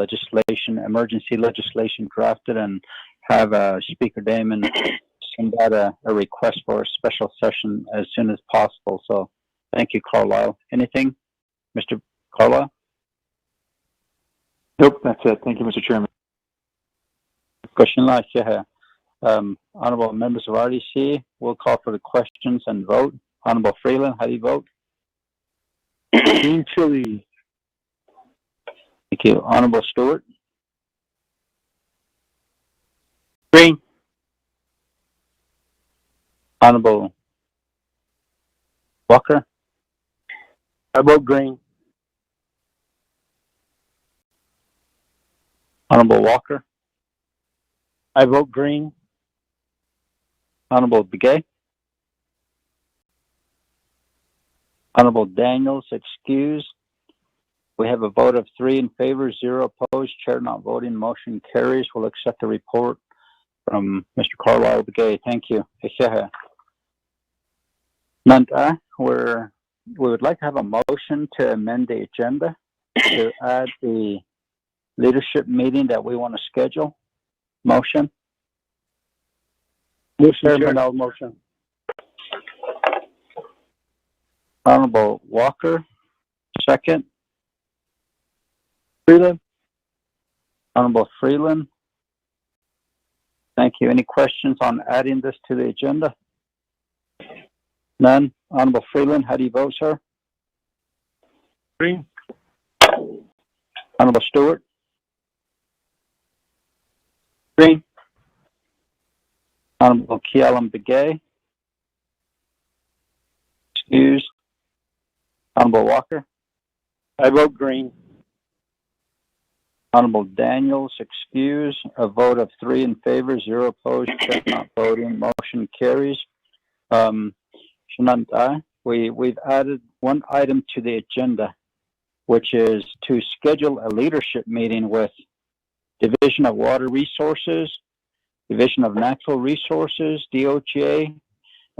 emergency legislation drafted, and have Speaker Damon send out a request for a special session as soon as possible. So thank you, Carlisle. Anything, Mr. Carlisle? Nope, that's it. Thank you, Mr. Chairman. Question last year. Honorable members of RDC, we'll call for the questions and vote. Honorable Freeland, how do you vote? Green chili. Thank you. Honorable Stewart? Green. Honorable Walker? I vote green. Honorable Walker? I vote green. Honorable Begay? Honorable Daniels, excused. We have a vote of 3 in favor, 0 opposed. Chair not voting. Motion carries. We'll accept the report from Mr. Carlisle Begay. Thank you. Nanta, we would like to have a motion to amend the agenda to add the leadership meeting that we want to schedule. Motion? Chairman, I'll motion. Honorable Walker, second. Freeland. Honorable Freeland. Thank you. Any questions on adding this to the agenda? None. Honorable Freeland, how do you vote, sir? Green. Honorable Stewart? Green. Honorable Kealam Begay? Excused. Honorable Walker? I vote green. Honorable Daniels, excused. A vote of 3 in favor, 0 opposed, chair not voting. Motion carries. Shananta, we've added one item to the agenda, which is to schedule a leadership meeting with Division of Water Resources, Division of Natural Resources, DOJ,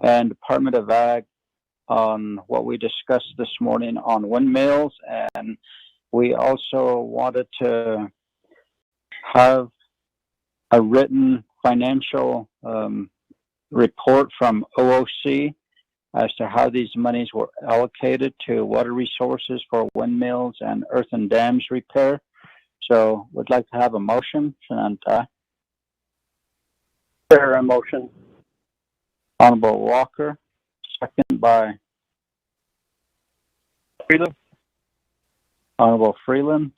and Department of Ag on what we discussed this morning on windmills. And we also wanted to have a written financial report from OOC as to how these monies were allocated to water resources for windmills and earthen dams repair. So would like to have a motion. Shananta. Chair, a motion. Honorable Walker, second by Freeland. Honorable Freeland.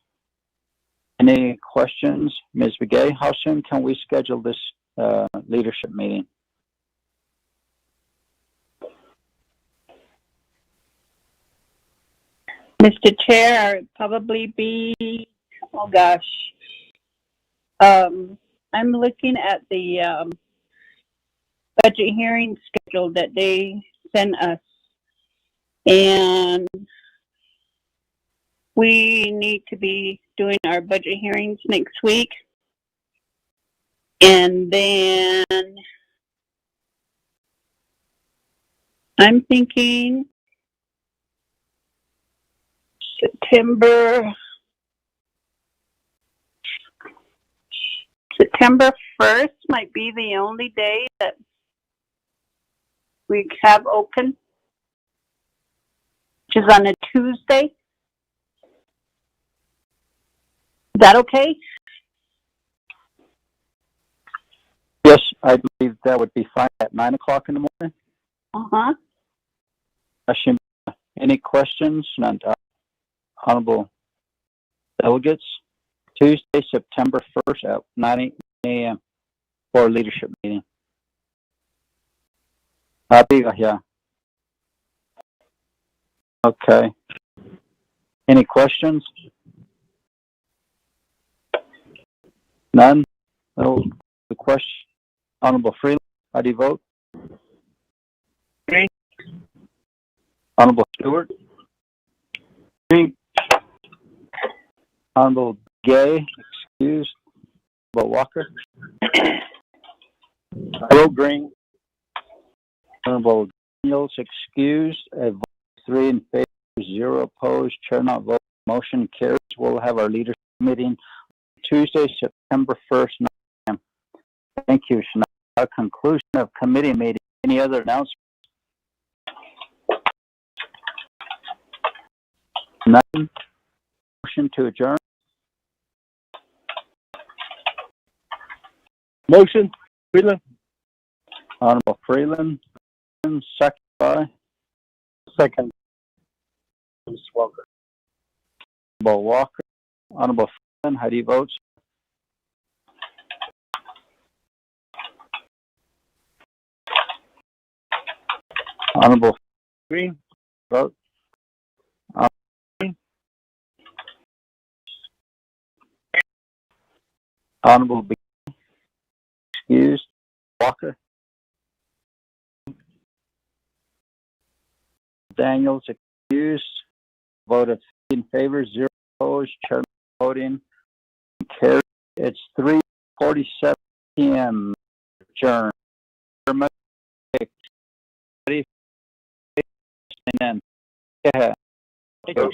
Any questions? Ms. Begay, how soon can we schedule this leadership meeting? Mr. Chair, it'd probably be, oh gosh. I'm looking at the budget hearing schedule that they sent us. And we need to be doing our budget hearings next week. And then I'm thinking September 1st might be the only day that we have open, which is on a Tuesday. Is that okay? Yes, I believe that would be fine at 9 o'clock in the morning. Any questions? None. Honorable delegates, Tuesday, September 1st at 9 a.m. for a leadership meeting. Yeah. Okay. Any questions? None? No. The question. Honorable Freeland, how do you vote? Green. Honorable Stewart? Green. Honorable Gay, excused. Honorable Walker? I vote green. Honorable Daniels, excused. A vote 3 in favor, 0 opposed. Chair not vote. Motion carries. We'll have our leadership meeting Tuesday, September 1st, 9 a.m. Thank you, Shana. a conclusion of committee meeting. Any other announcements? None. Motion to adjourn. Motion, Freeland. Honorable Freeland, second by Second. Bruce Walker. Honorable Walker. Honorable Freeland, how do you vote? Honorable Green. Vote. Honorable B. Excused. Walker. Daniels excused. Vote of 3 in favor, 0 opposed. Chairman voting carried. It's 3:47 p.m. Adjourned. Ready? And then, go ahead.